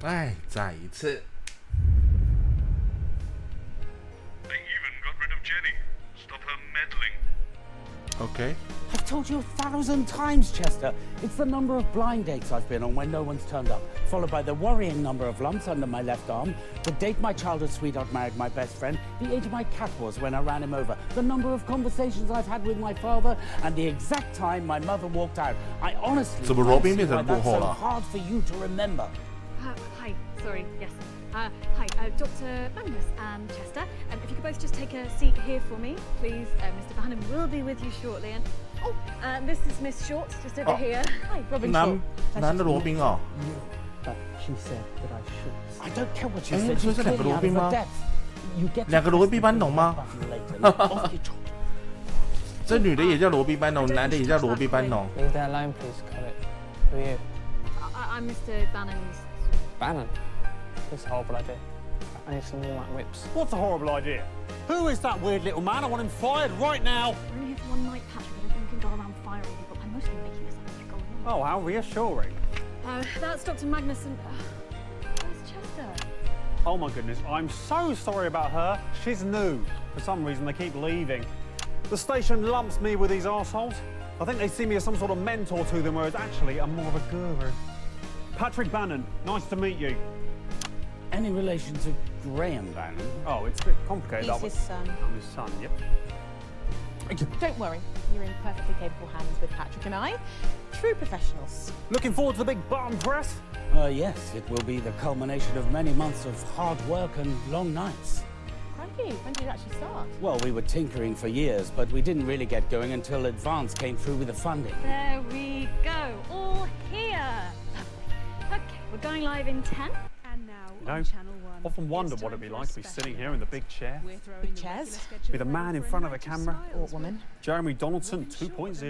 Ay, 再一次。 They even got rid of Jenny. Stop her meddling. Okay. I've told you 1,000 times, Chester. It's the number of blind dates I've been on when no one's turned up, followed by the worrying number of lumps under my left arm, the date my childhood sweetheart married my best friend, the age my cat was when I ran him over, the number of conversations I've had with my father, and the exact time my mother walked out. I honestly怎么 can't Robin see 变成 why 幕 that's 后 so 了？ hard for you to remember. Hi, sorry, yes. Hi, Dr. Magnus and Chester. If you could both just take a seat here for me, please. Mr. Bannon will be with you shortly. And this is Miss Short, just over here. Hi, Robin Short. 男的罗宾哦。 But she said that I should. I don't care what she 哎， said. 所以 She's 是两个 clearly 罗 out 宾 of her 吗 depth. You get 两个罗宾班农吗？ Off you talk. 这女的也叫罗宾班农，男的也叫罗宾班农。 Leave that alone, please, Colette. Who are you? I'm Mr. Bannon's. Bannon. This is a horrible idea. I need some more like whips. What's a horrible idea? Who is that weird little man? I want him fired right now. We're only here for one night, Patrick. I don't think we can go around firing people. I'm mostly making this up as you go along. Oh, how reassuring. That's Dr. Magnus and... where's Chester? Oh my goodness, I'm so sorry about her. She's new. For some reason, they keep leaving. The station lumps me with these arseholes. I think they see me as some sort of mentor to them, whereas actually I'm more of a guru. Patrick Bannon, nice to meet you. Any relation to Graham Bannon? Oh, it's a bit complicated. He's his son. I'm his son, yep. Don't worry, you're in perfectly capable hands with Patrick and I. True professionals. Looking forward to the big button press? Yes, it will be the culmination of many months of hard work and long nights. Crikey, when did you actually start? Well, we were tinkering for years, but we didn't really get going until Advance came through with the funding. There we go, all here. Lovely. Okay, we're going live in 10. And now You know, on Channel 1. often wondered what it'd be like to be sitting here in the big chair. Big chairs? With a man in front of a camera. Or woman. Jeremy Donaldson 2.0.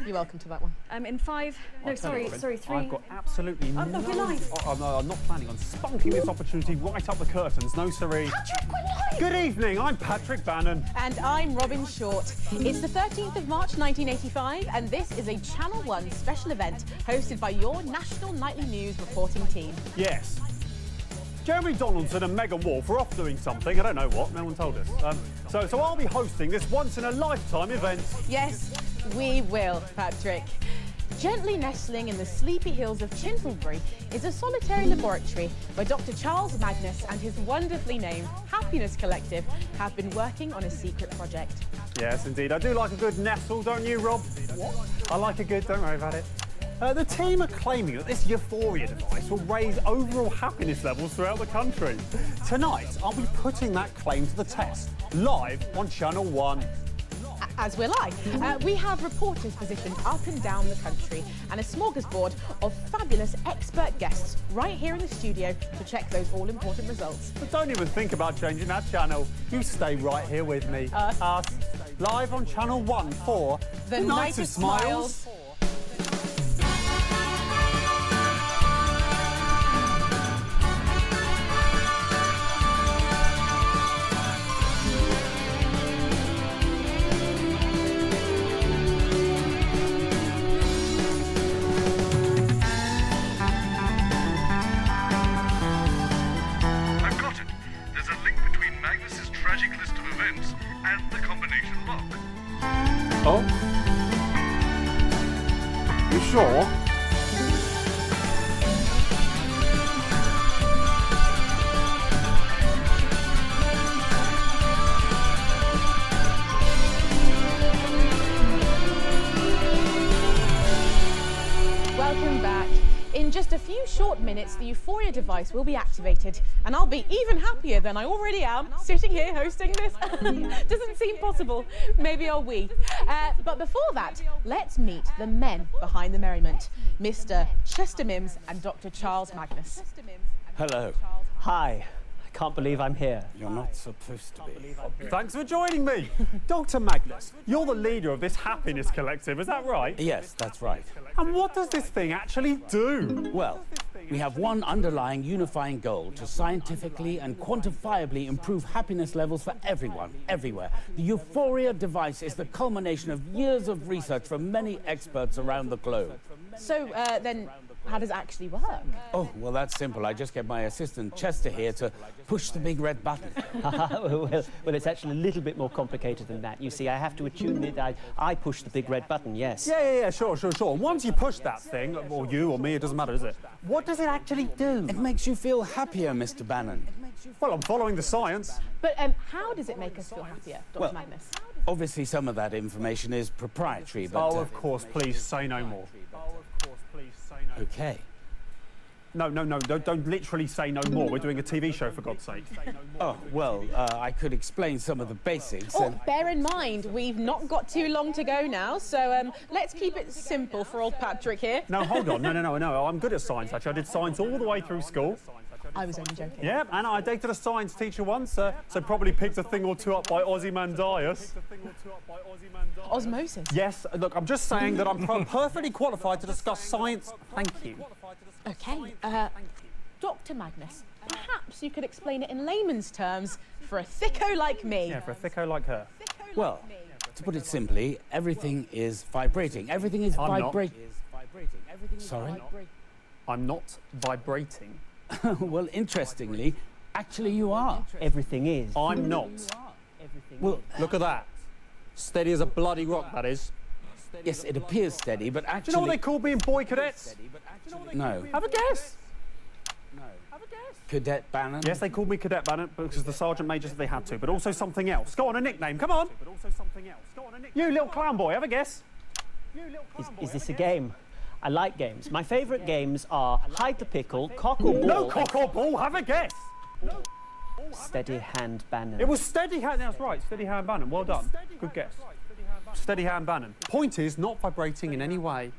You're welcome to that one. In 5. No, sorry, 3. I've got absolutely Oh, no, we're live. no, I'm not planning on spunking this opportunity right up the curtains. No, siree. Patrick, we're live! Good evening, I'm Patrick Bannon. And I'm Robin Short. It's the 13th of March 1985, and this is a Channel 1 special event hosted by your national nightly news reporting team. Yes. Jeremy Donaldson and Megan Wolf are off doing something. I don't know what. No one told us. So I'll be hosting this once-in-a-lifetime event. Yes, we will, Patrick. Gently nestling in the sleepy hills of Chuntvtw is a solitary laboratory where Dr. Charles Magnus and his wonderfully named Happiness Collective have been working on a secret project. Yes, indeed. I do like a good nestle, don't you, Rob? What? I like a good, don't worry about it. The team are claiming that this Euphoria device will raise overall happiness levels throughout the country. Tonight, I'll be putting that claim to the test, live on Channel 1. As will I. We have reporters positioned up and down the country and a smorgasbord of fabulous expert guests right here in the studio to check those all-important results. But don't even think about changing that channel. You stay right here with me. Us. Live on Channel 1 for The Night of Smiles. I've got it. There's a link between Magnus's tragic list of events and the combination lock. Oh? You sure? Welcome back. In just a few short minutes, the Euphoria device will be activated, and I'll be even happier than I already am sitting here hosting this. Doesn't seem possible. Maybe I'll we. But before that, let's meet the men behind the merriment, Mr. Chester Mims and Dr. Charles Magnus. Hello. Hi. I can't believe I'm here. You're not supposed to be. Thanks for joining me. Dr. Magnus, you're the leader of this Happiness Collective, is that right? Yes, that's right. And what does this thing actually do? Well, we have one underlying unifying goal to scientifically and quantifiably improve happiness levels for everyone, everywhere. The Euphoria device is the culmination of years of research from many experts around the globe. So, then, how does it actually work? Oh, well, that's simple. I just get my assistant Chester here to push the big red button. well, it's actually a little bit more complicated than that. You see, I have to attune it. I push the big red button, yes. Yeah, sure. And once you push that thing, or you or me, it doesn't matter, does it? What does it actually do? It makes you feel happier, Mr. Bannon. Well, I'm following the science. But how does it make us feel happier, Dr. Magnus? Obviously, some of that information is proprietary, but... Oh, of course, please say no more. Okay. No, don't literally say no more. We're doing a TV show, for God's sake. Oh, well, I could explain some of the basics. Oh, bear in mind, we've not got too long to go now, so let's keep it simple for old Patrick here. No, hold on. No. I'm good at science, actually. I did science all the way through school. I was only joking. Yeah, and I dated a science teacher once, so probably picked a thing or two up by Ozymandias. Osmosis? Yes, look, I'm just saying that I'm perfectly qualified to discuss science. Thank you. Okay, Dr. Magnus, perhaps you could explain it in layman's terms for a thicko like me. Yeah, for a thicko like her. Well, to put it simply, everything is vibrating. Everything is vibrating. Sorry? I'm not vibrating. Well, interestingly, actually you are. Everything is. I'm not. Well, Look at that. Steady as a bloody rock, that is. yes, it appears steady, but Do actually... you know what they called me in boy cadets? No. Have a guess. Cadet Bannon? Yes, they called me Cadet Bannon because the sergeant major said they had to, but also something else. Go on, a nickname, come on. You little clown boy, have a guess. Is this a game? I like games. My favourite games are hide the pickle, cock or ball. No cock or ball, have a guess. Steady hand Bannon. It was steady hand, that's right, steady hand Bannon, well done. Good guess. Steady hand Bannon. Point is, not vibrating in any way.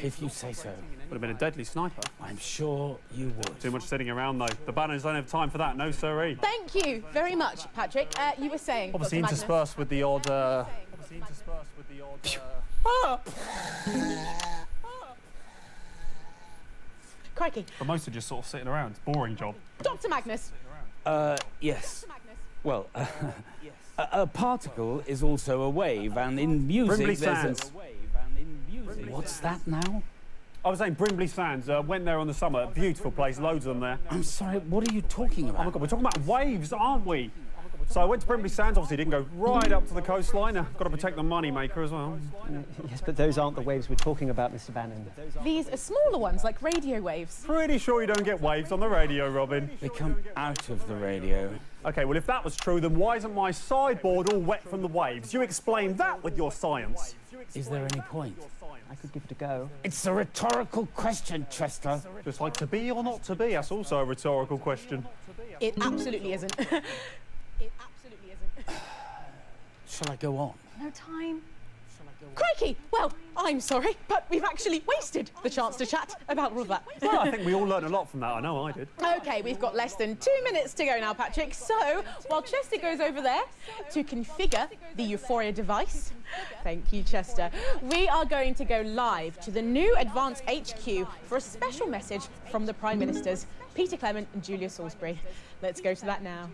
If you say so. Would have been a deadly sniper. I'm sure you would. Too much sitting around though. The Bannons don't have time for that, no siree. Thank you very much, Patrick. You were saying, Obviously Dr. Magnus. interspersed with the odd... Crikey. But most are just sort of sitting around. It's a boring job. Dr. Magnus. Yes. Well, a particle is also a wave, and in music Brimley there's Sands. What's that now? I was saying Brimley Sands. Went there on the summer. Beautiful place, loads of them there. I'm sorry, what are you talking about? Oh my God, we're talking about waves, aren't we? So I went to Brimley Sands, obviously didn't go right up to the coastline. Got to protect the money maker as well. Yes, but those aren't the waves we're talking about, Mr. Bannon. These are smaller ones, like radio waves. Pretty sure you don't get waves on the radio, Robin. They come out of the radio. Okay, well, if that was true, then why isn't my sideboard all wet from the waves? You explain that with your science. Is there any point? I could give it a go. It's a rhetorical question, Chester. Just like to be or not to be, that's also a rhetorical question. It absolutely isn't. It absolutely isn't. Shall I go on? No time. Crikey! Well, I'm sorry, but we've actually wasted the chance to chat about all of that. Well, I think we all learned a lot from that. I know I did. Okay, we've got less than 2 minutes to go now, Patrick. So, while Chester goes over there to configure the Euphoria device, thank you, Chester, we are going to go live to the new Advanced HQ for a special message from the Prime Ministers, Peter Clement and Julia Salisbury. Let's go to that now.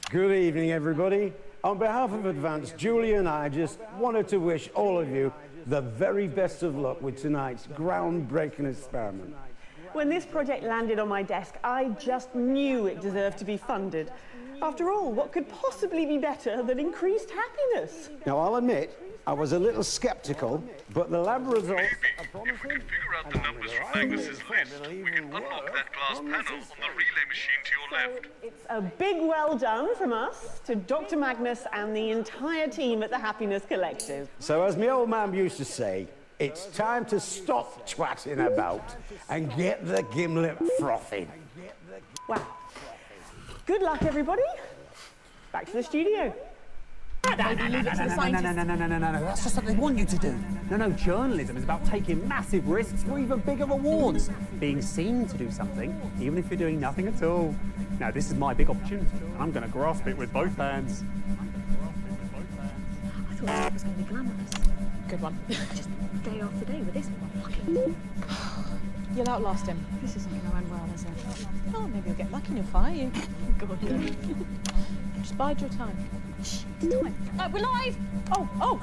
Good evening, everybody. On behalf of Advanced, Julia and I just wanted to wish all of you the very best of luck with tonight's groundbreaking experiment. When this project landed on my desk, I just knew it deserved to be funded. After all, what could possibly be better than increased happiness? Now, I'll admit, I was a little skeptical, but the lab results are promising. If we can figure out the numbers from Magnus's list, we can unlock that glass panel on the relay machine to your left. It's a big well done from us to Dr. Magnus and the entire team at the Happiness Collective. So, as my old man used to say, it's time to stop twatting about and get the gimlet frothing. Wow. Good luck, everybody. Back to the studio. No, that's just what they want you to do. No, journalism is about taking massive risks for even bigger rewards. Being seen to do something, even if you're doing nothing at all. Now, this is my big opportunity, and I'm going to grasp it with both hands. I thought it was going to be glamorous. Good one. Just day after day with this fucking... You'll outlast him. This isn't going to end well, is it? Oh, maybe you'll get lucky and he'll fire you. God, no. Just bide your time. Shh, it's time. We're live! Oh!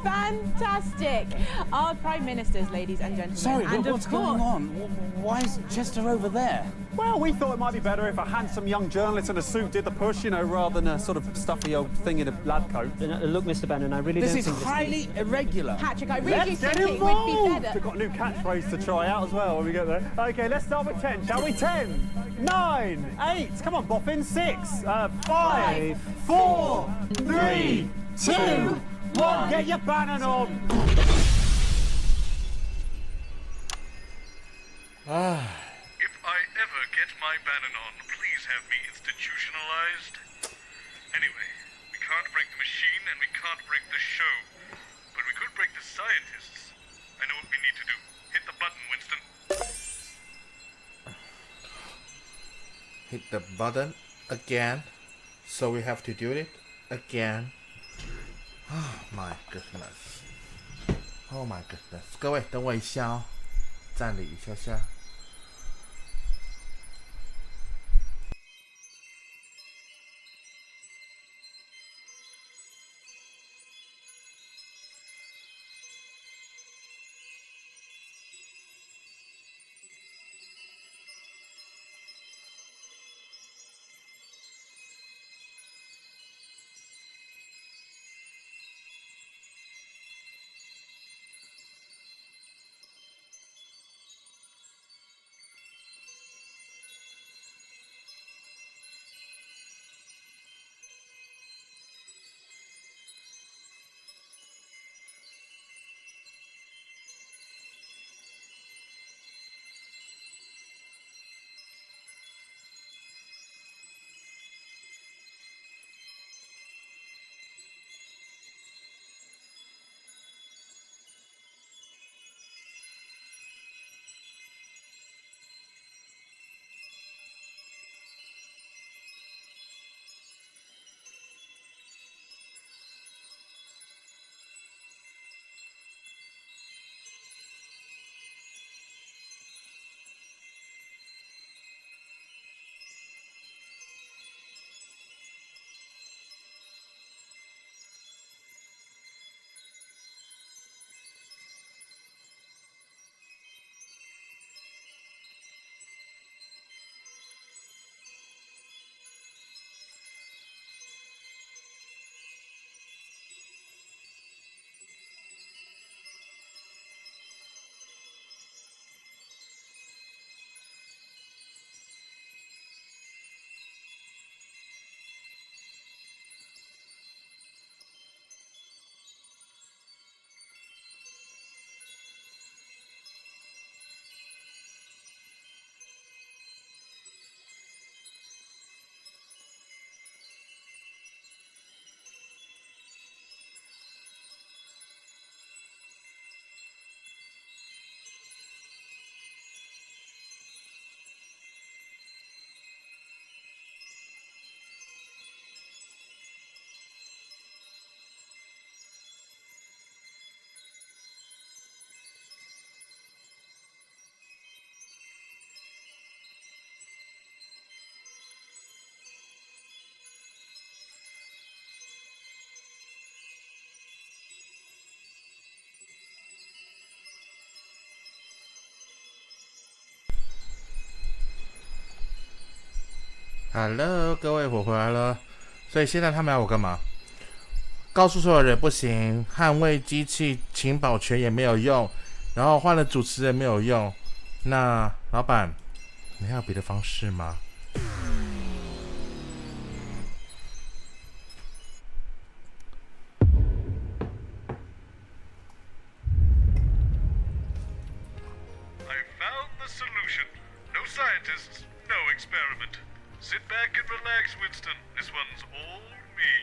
Fantastic! Our Prime Ministers, ladies and gentlemen. Sorry, and what's going on? Why is Chester over there? Well, we thought it might be better if a handsome young journalist in a suit did the push, you know, rather than a sort of stuffy old thing in a lab coat. Look, Mr. Bannon, I really This don't is think this highly irregular. Patrick, I really Let's think get it would be involved! better. We've got a new catchphrase to try out as well when we get there. Okay, let's start with 10, shall we? 10, 9, 8, come on, Boffin, 6, 5, 4, 3, 2, 1. Get your Bannon on! If I ever get my Bannon on, please have me institutionalized. Anyway, we can't break the machine and we can't break the show. But we could break the scientists. I know what we need to do. Hit the button, Winston. Hit the button again. So we have to do it again. Oh my goodness. Oh my goodness. 各位等我一下哦，站立一下下。Hello， 各位，我回来了。所以现在他们要我干嘛？告诉所有人不行，捍卫机器情保权也没有用，然后换了主持人没有用。那老板，你还有别的方式吗？Scientists, no experiment. Sit back and relax, Winston. This one's all me.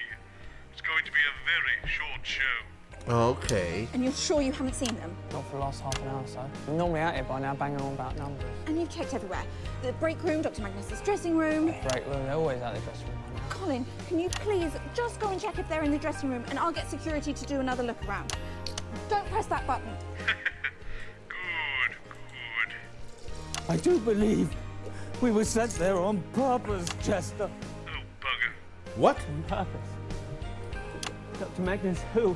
It's going to be a very short show. Okay. And you're sure you haven't seen them? Not for the last half an hour, so. I'm normally out here by now, banging on about numbers. And you've checked everywhere. The break room, Dr. Magnus's dressing room. Break room, they're always out of the dressing room by now. Colin, can you please just go and check if they're in the dressing room and I'll get security to do another look around. Don't press that button. I do believe we were sent there on purpose, Chester. Oh, bugger. What? On purpose? Dr. Magnus, who?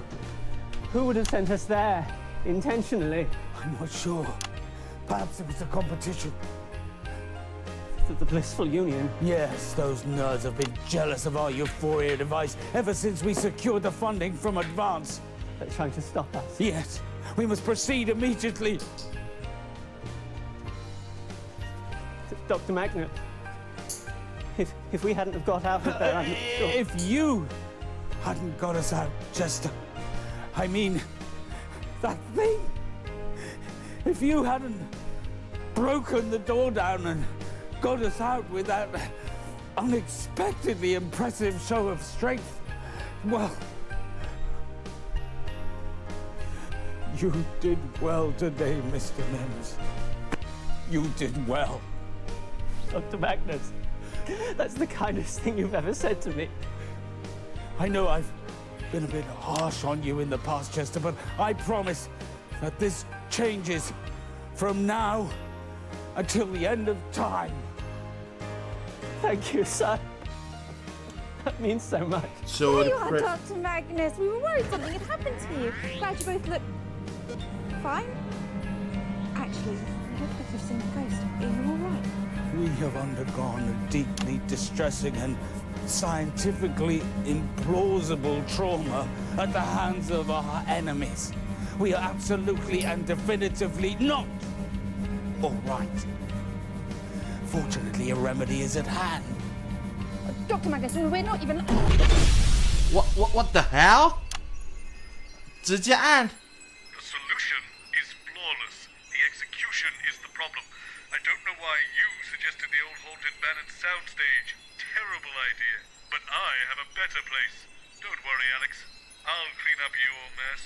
Who would have sent us there? Intentionally? I'm not sure. Perhaps it was a competition. The Blissful Union? Yes, those nerds have been jealous of our Euphoria device ever since we secured the funding from Advance. They're trying to stop us? Yes. We must proceed immediately. Dr. Magnus, if we hadn't have got out of there, I'm not sure. If you hadn't got us out, Chester, I mean, that thing. If you hadn't broken the door down and got us out with that unexpectedly impressive show of strength, well, you did well today, Mr. Mims. You did well. Dr. Magnus, that's the kindest thing you've ever said to me. I know I've been a bit harsh on you in the past, Chester, but I promise that this changes from now until the end of time. Thank you, sir. That means so much. So there you are, Dr. Magnus. We were worried something had happened to you. Glad you both look fine. Actually, I look like you've seen a ghost. Are you all right? We have undergone a deeply distressing and scientifically implausible trauma at the hands of our enemies. We are absolutely and definitively not all right. Fortunately, a remedy is at hand. Dr. Magnus, we're not even... What the hell? 直接按 The solution is flawless. The execution is the problem. I don't know why you suggested the old haunted Bannon soundstage. Terrible idea. But I have a better place. Don't worry, Alex. I'll clean up your mess.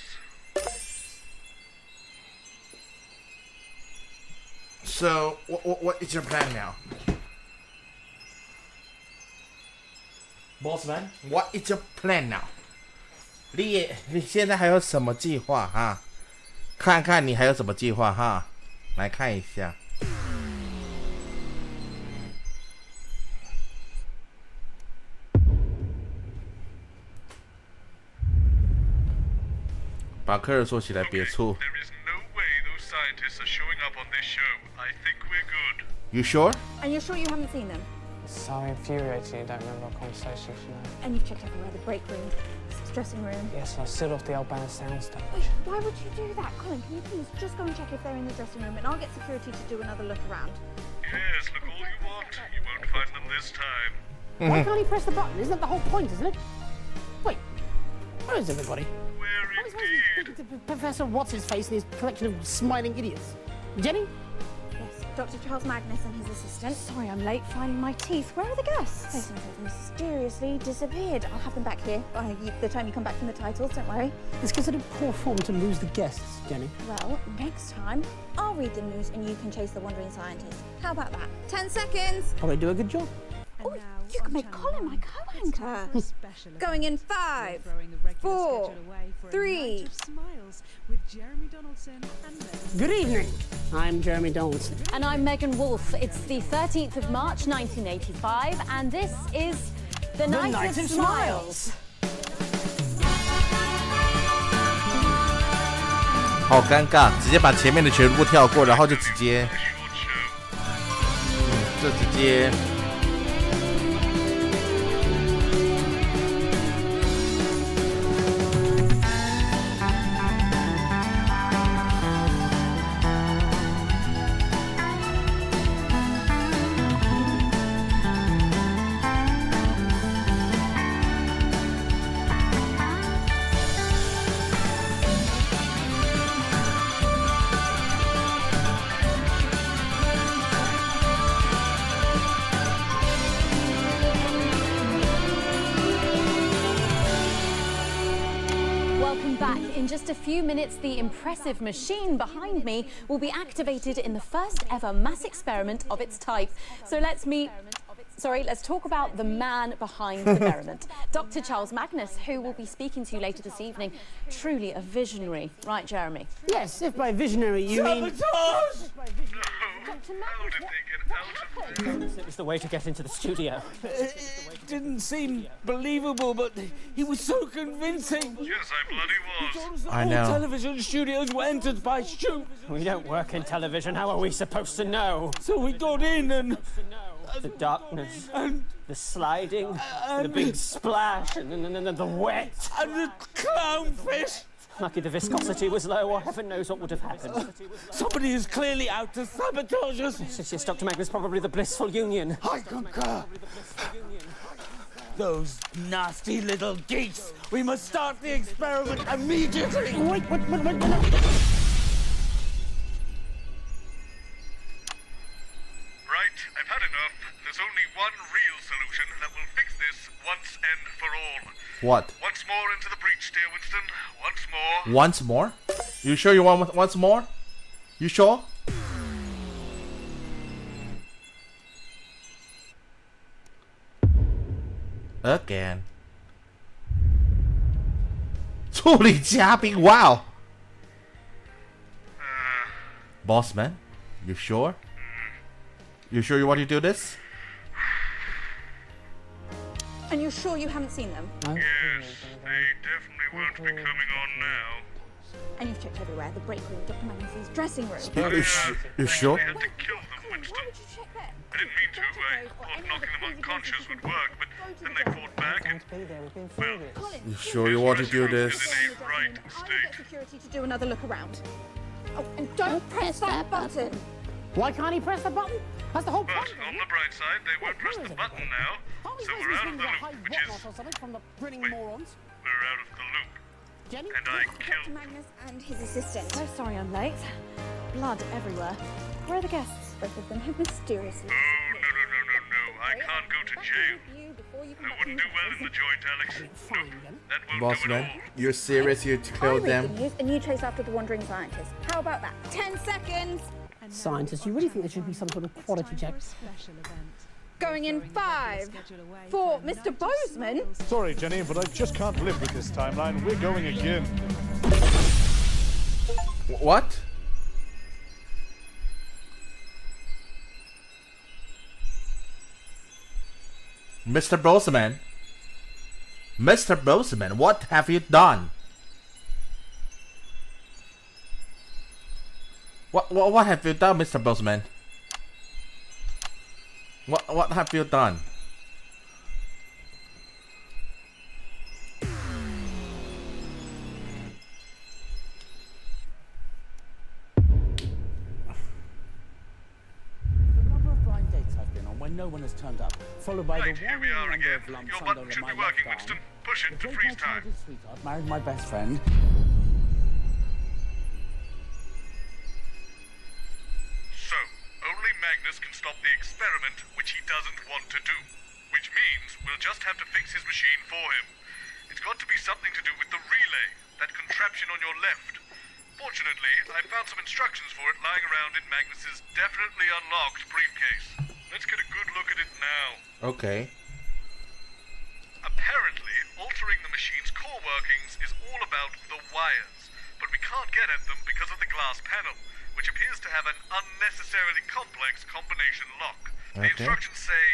So, what is your plan now? Boss man, what is your plan now? 你现在还有什么计划哈？看看你还有什么计划哈？来看一下。把科尔说起来，别处。There is no way those scientists are showing up on this show. I think we're good. You sure? And you're sure you haven't seen them? It's so infuriating you don't remember our conversation, you know. And you've checked everywhere, the break room, the dressing room. Yes, I sealed off the old Banner soundstage. Wait, why would you do that? Colin, can you please just go and check if they're in the dressing room and I'll get security to do another look around. Yes, look all you want. You won't find them this time. Why can't he press the button? Isn't that the whole point, isn't it? Wait, where is everybody? Where indeed? Professor What's-His-Face and his collection of smiling idiots. Jenny? Yes, Dr. Charles Magnus and his assistant. Sorry, I'm late finding my teeth. Where are the guests? They seem to have mysteriously disappeared. I'll have them back here by the time you come back from the titles, don't worry. It's considered poor form to lose the guests, Jenny. Well, next time, I'll read the news and you can chase the wandering scientist. How about that? 10 seconds! Probably do a good job. Oh, you can make Colin my co-anchor. Going in 5, 4, 3. Good evening. I'm Jeremy Donaldson. And I'm Megan Wolfe. It's the 13th of March, 1985, and this is The Night of Smiles. 好尴尬，直接把前面的全部跳过，然后就直接，就直接。In just a few minutes, the impressive machine behind me will be activated in the first ever mass experiment of its type. So let's talk about the man behind the merriment. Dr. Charles Magnus, who will be speaking to you later this evening. Truly a visionary. Right, Jeremy? Yes, if by visionary you mean... Sabotage! Dr. Magnus, It was the way to get into the studio. It didn't seem believable, but he was so convincing. Yes, I bloody was. I know. All television studios were entered by stupid. We don't work in television. How are we supposed to know? So we got in and... The darkness, the sliding, the big splash, and the wet. And the clownfish. Lucky the viscosity was low, or heaven knows what would have happened. Somebody is clearly out to sabotage us. Yes, Dr. Magnus, probably the blissful union. I concur. Those nasty little geeks. We must start the experiment immediately. Wait. Right, I've had enough. There's only one real solution that will fix this once and for all. What? Once more into the breach, dear Winston. Once more. Once more? You sure you want once more? You sure? Again. 助理嘉宾, wow. Boss man, you sure? You sure you want to do this? And you're sure you haven't seen them? Yes, they definitely won't be coming on now. And you've checked everywhere. The break room, Dr. Magnus's dressing room. You sure? I had to kill them, Winston. I didn't mean to. I thought knocking them unconscious would work, but then they fought back and... Well, You sure you want to do this? is in a right I'll state. get security to do another look around. Oh, and don't press that button. Why can't he press the button? That's the whole But point. on the bright side, they won't press the button now, so we're out of the loop, which is... From the grinning morons. We're out of the loop. Jenny? And I Dr. killed... Magnus and his assistant. so sorry I'm late. Blood everywhere. Where are the guests? Both of them have mysteriously Oh, no. I can't go to jail. I wouldn't do well in the joint, Alex. Nope, that won't Boss do at man, all. you're serious? You killed them? News, and you chase after the wandering scientist. How about that? 10 seconds. Scientists, you really think there should be some sort of quality check? Going in 5, 4, Mr. Bozeman. Sorry, Jenny, but I just can't live with this timeline. We're going again. What? Mr. Bozeman? Mr. Bozeman, what have you done? What have you done, Mr. Bozeman? What have you done? When no one has turned up, followed by Right, the here we are number again. of lumps Your under button should my be working, left Winston. arm. Push it The to date freeze my time. childhood sweetheart married my best friend. So, only Magnus can stop the experiment, which he doesn't want to do. Which means we'll just have to fix his machine for him. It's got to be something to do with the relay, that contraption on your left. Fortunately, I found some instructions for it lying around in Magnus's definitely unlocked briefcase. Let's get a good look at it now. Okay. Apparently, altering the machine's core workings is all about the wires, but we can't get at them because of the glass panel, which appears to have an unnecessarily complex combination lock. The Okay. instructions say,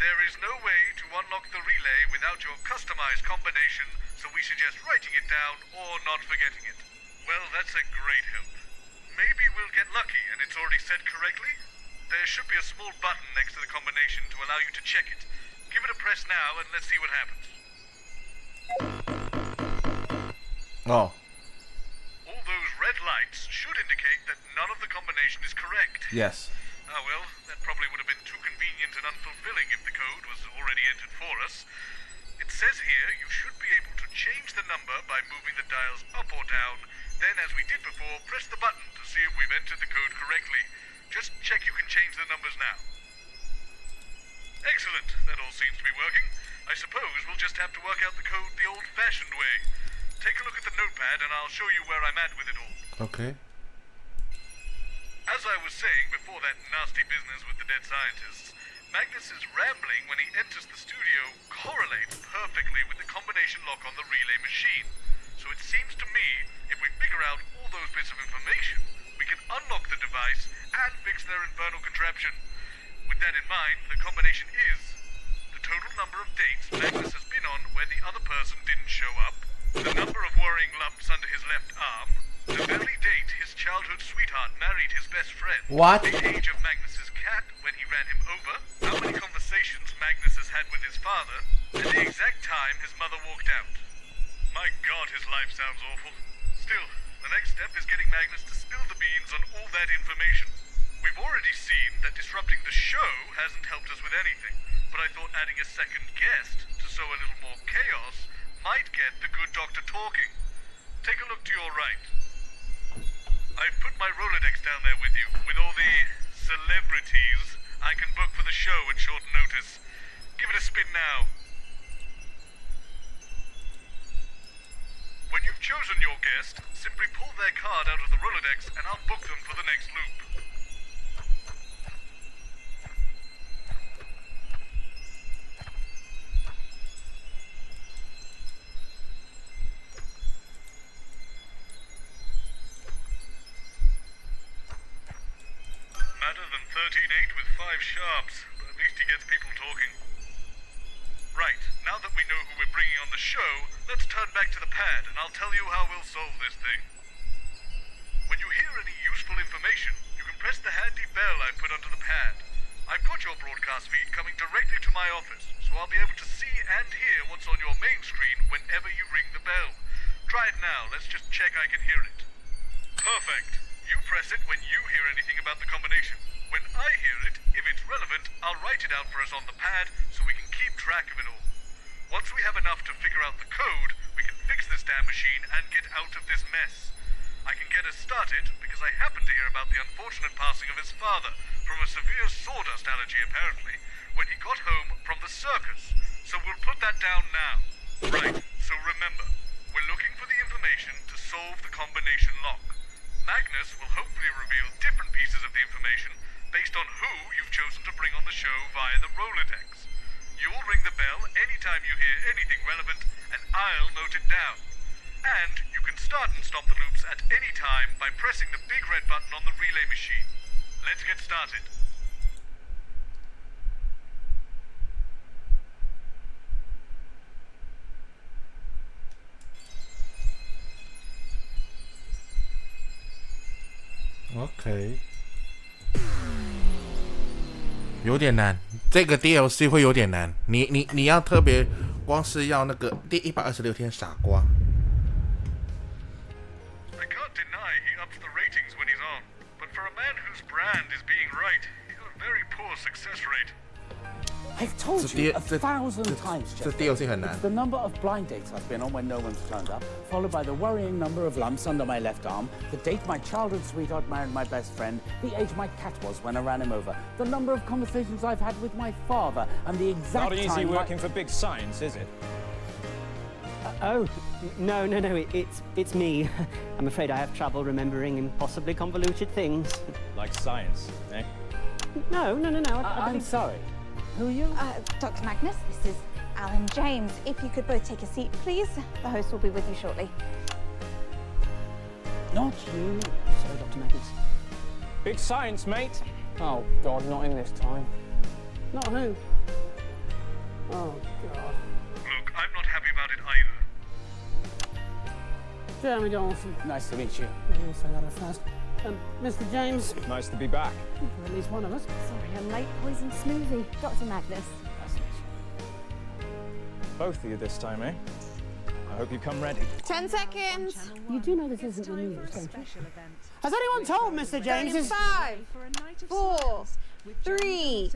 there is no way to unlock the relay without your customized combination, so we suggest writing it down or not forgetting it. Well, that's a great help. Maybe we'll get lucky and it's already set correctly? There should be a small button next to the combination to allow you to check it. Give it a press now and let's see what happens. Oh. All those red lights should indicate that none of the combination is correct. Yes. Ah well, that probably would have been too convenient and unfulfilling if the code was already entered for us. It says here you should be able to change the number by moving the dials up or down. Then, as we did before, press the button to see if we've entered the code correctly. Just check you can change the numbers now. Excellent. That all seems to be working. I suppose we'll just have to work out the code the old-fashioned way. take a look at the notepad and I'll show you where I'm at with it all. Okay. As I was saying before that nasty business with the dead scientists, Magnus's rambling when he enters the studio correlates perfectly with the combination lock on the relay machine. So it seems to me, if we figure out all those bits of information, we can unlock the device and fix their infernal contraption. With that in mind, the combination is the total number of dates Magnus has been on where the other person didn't show up, the number of worrying lumps under his left arm, the very date his childhood sweetheart married his best friend, What? the age of Magnus's cat when he ran him over, how many conversations Magnus has had with his father, and the exact time his mother walked out. My God, his life sounds awful. Still, the next step is getting Magnus to spill the beans on all that information. We've already seen that disrupting the show hasn't helped us with anything, but I thought adding a second guest to sow a little more chaos might get the good doctor talking. Take a look to your right. I've put my Rolodex down there with you, with all the celebrities I can book for the show at short notice. Give it a spin now. When you've chosen your guest, simply pull their card out of the Rolodex and I'll book them for the next loop. Madder than 13-8 with 5 sharps, but at least he gets people talking. Right, now that we know who we're bringing on the show, let's turn back to the pad and I'll tell you how we'll solve this thing. When you hear any useful information, you can press the handy bell I put under the pad. I've got your broadcast feed coming directly to my office, so I'll be able to see and hear what's on your main screen whenever you ring the bell. Try it now, let's just check I can hear it. Perfect. You press it when you hear anything about the combination. When I hear it, if it's relevant, I'll write it out for us on the pad so we can keep track of it all. Once we have enough to figure out the code, we can fix this damn machine and get out of this mess. I can get us started because I happen to hear about the unfortunate passing of his father from a severe sawdust allergy apparently when he got home from the circus. So we'll put that down now. Right, so remember, we're looking for the information to solve the combination lock. Magnus will hopefully reveal different pieces of the information based on who you've chosen to bring on the show via the Rolodex. You'll ring the bell anytime you hear anything relevant, and I'll note it down. And you can start and stop the loops at any time by pressing the big red button on the relay machine. Let's get started. OK， 有点难，这个 DLC 会有点难。你要特别，光是要那个第126天傻瓜。I can't deny he ups the ratings when he's on, but for a man whose brand is being right, he's got a very poor success rate. I've told you 1,000 times, Chester. DLC 很难。 It's the number of blind dates I've been on when no one's turned up, followed by the worrying number of lumps under my left arm, the date my childhood sweetheart married my best friend, the age my cat was when I ran him over, the number of conversations I've had with my father, and the exact time... Not easy working for big science, is it? No, it's me. I'm afraid I have trouble remembering impossibly convoluted things. Like science, eh? No. I'm sorry. Who are you? Dr. Magnus, this is Alan James. If you could both take a seat, please. The host will be with you shortly. Not you. Sorry, Dr. Magnus. Big science, mate. Oh, God, not in this time. Not who? Oh, God. Look, I'm not happy about it either. Jeremy Donaldson. Nice to meet you. I'm going to say that at first. Mr. James. Nice to be back. For at least one of us. Sorry, a late poison smoothie. Dr. Magnus. Both of you this time, eh? I hope you come ready. 10 seconds. You do know this isn't the news, don't you? Has anyone told Mr. James? 5, 4, 3,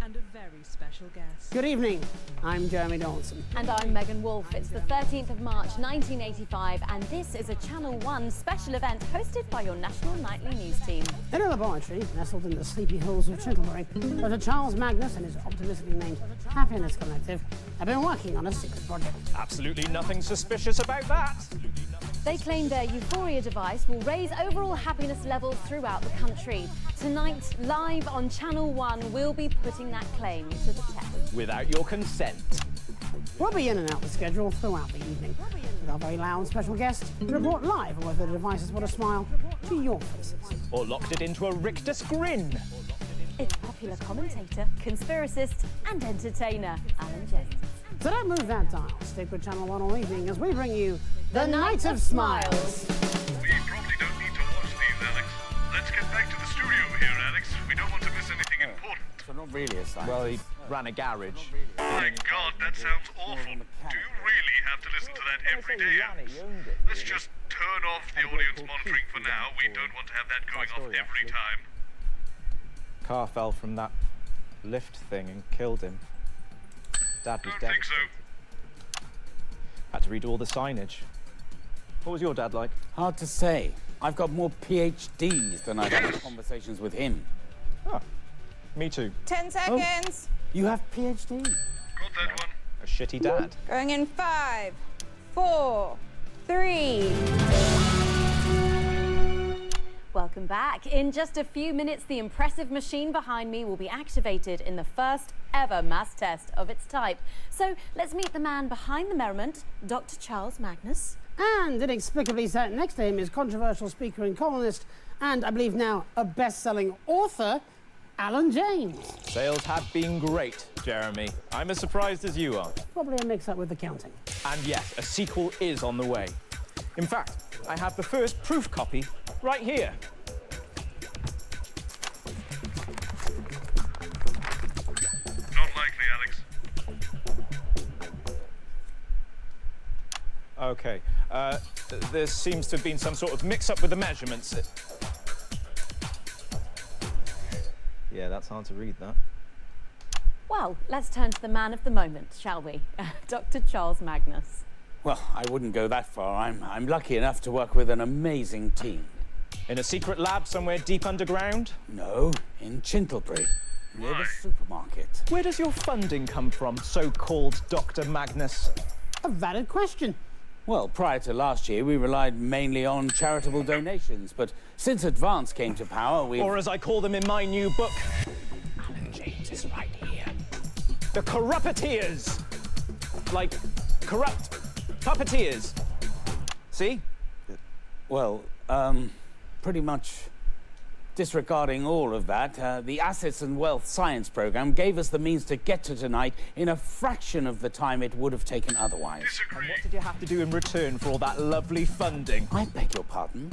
and a very special guest. Good evening. I'm Jeremy Donaldson. And I'm Megan Wolfe. It's the 13th of March 1985, and this is a Channel 1 special event hosted by your national nightly news team. In a laboratory nestled in the sleepy hills of Chintlebury, Dr. Charles Magnus and his optimistically named Happiness Collective have been working on a secret project. Absolutely nothing suspicious about that. They claim their Euphoria device will raise overall happiness levels throughout the country. Tonight, live on Channel 1, we'll be putting that claim to the test. Without your consent. We'll be in and out the schedule throughout the evening, with our very loud special guest to report live on whether the device has brought a smile to your faces. Or locked it into a rictus grin. It's popular commentator, conspiracist, and entertainer, Alan James. So don't move that dial. Stick with Channel 1 all evening as we bring you The Night of Smiles. We probably don't need to watch these, Alex. Let's get back to the studio here, Alex. We don't want to miss anything important. So not really a scientist. Well, he ran a garage. My God, that sounds awful. Do you really have to listen to that every day, Alex? Let's just turn off the audience monitoring for now. We don't want to have that going off every time. Car fell from that lift thing and killed him. Dad was Don't dead. think so. Had to read all the signage. What was your dad like? Hard to say. I've got more PhDs than I've had conversations with him. Oh, me too. 10 seconds. You have PhD? Got that one. A shitty dad. Going in 5, 4, 3. Welcome back. In just a few minutes, the impressive machine behind me will be activated in the first ever mass test of its type. So let's meet the man behind the merriment, Dr. Charles Magnus. And inexplicably sat next to him is controversial speaker and columnist, and I believe now a best-selling author, Alan James. Sales have been great, Jeremy. I'm as surprised as you are. Probably a mix-up with the counting. And yes, a sequel is on the way. In fact, I have the first proof copy right here. Not likely, Alex. Okay, there seems to have been some sort of mix-up with the measurements. Yeah, that's hard to read, that. Well, let's turn to the man of the moment, shall we? Dr. Charles Magnus. Well, I wouldn't go that far. I'm lucky enough to work with an amazing team. In a secret lab somewhere deep underground? No, in Chintlebury, near the supermarket. Where does your funding come from, so-called Dr. Magnus? A valid question. Well, prior to last year, we relied mainly on charitable donations, but since Advance came to power, we... Or as I call them in my new book, Alan James is right here. The corrupteers! Like, corrupt puppeteers. See? Well, pretty much disregarding all of that, the Assets and Wealth Science program gave us the means to get to tonight in a fraction of the time it would have taken otherwise. And what did you have to do in return for all that lovely funding? I beg your pardon?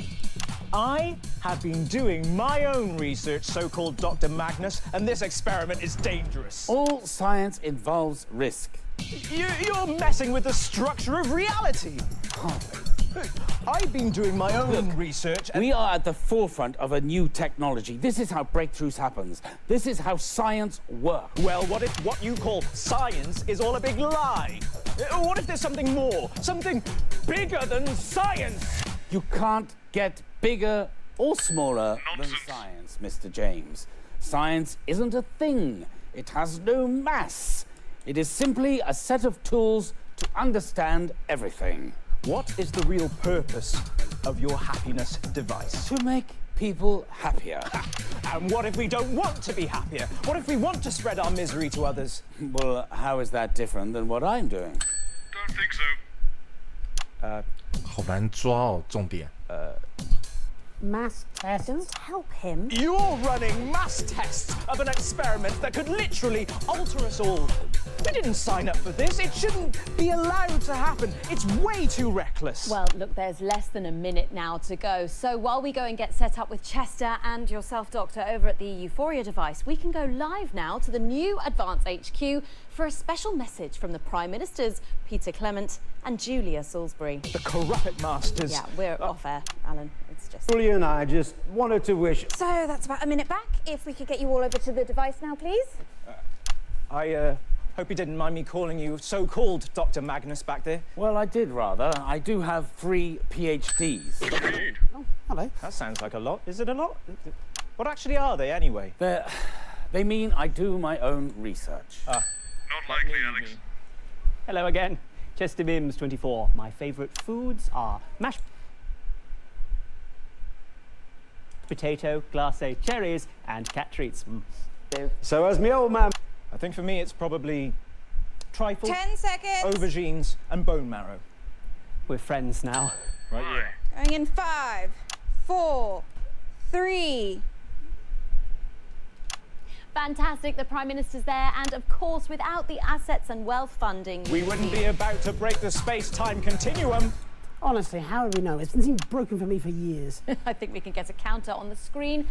I have been doing my own research, so-called Dr. Magnus, and this experiment is dangerous. All science involves risk. You're messing with the structure of reality. Hardly. I've been doing my own research. We are at the forefront of a new technology. This is how breakthroughs happen. This is how science works. Well, what if what you call science is all a big lie? What if there's something more? Something bigger than science? You can't get bigger or smaller than science, Mr. James. Science isn't a thing. It has no mass. It is simply a set of tools to understand everything. What is the real purpose of your happiness device? To make people happier. And what if we don't want to be happier? What if we want to spread our misery to others? Well, how is that different than what I'm doing? Don't think so. 好难抓哦，重点。 Mass tests? Don't help him. You're running mass tests of an experiment that could literally alter us all. We didn't sign up for this. It shouldn't be allowed to happen. It's way too reckless. Well, look, there's less than a minute now to go. So while we go and get set up with Chester and yourself, Doctor, over at the Euphoria device, we can go live now to the new Advance HQ for a special message from the Prime Ministers, Peter Clement and Julia Salisbury. The corrupt masters. Yeah, we're off air, Alan. It's just... Julia and I just wanted to wish... So that's about a minute back. If we could get you all over to the device now, please. I hope you didn't mind me calling you so-called Dr. Magnus back there. Well, I did rather. I do have 3 PhDs. Oh, hello. That sounds like a lot. Is it a lot? What actually are they, anyway? They mean I do my own research. Not likely, Alex. Hello again. Chester Mims, 24. My favourite foods are mashed potato, glacé cherries, and cat treats. So as me old man... I think for me it's probably trifle, 10 seconds. aubergines, and bone marrow. We're friends now. Right, yeah. Going in 5, 4, 3. Fantastic, the Prime Minister's there, and of course, without the assets and wealth funding... We wouldn't be about to break the space-time continuum. Honestly, how do we know? It's been broken for me for years. I think we can get a counter on the screen.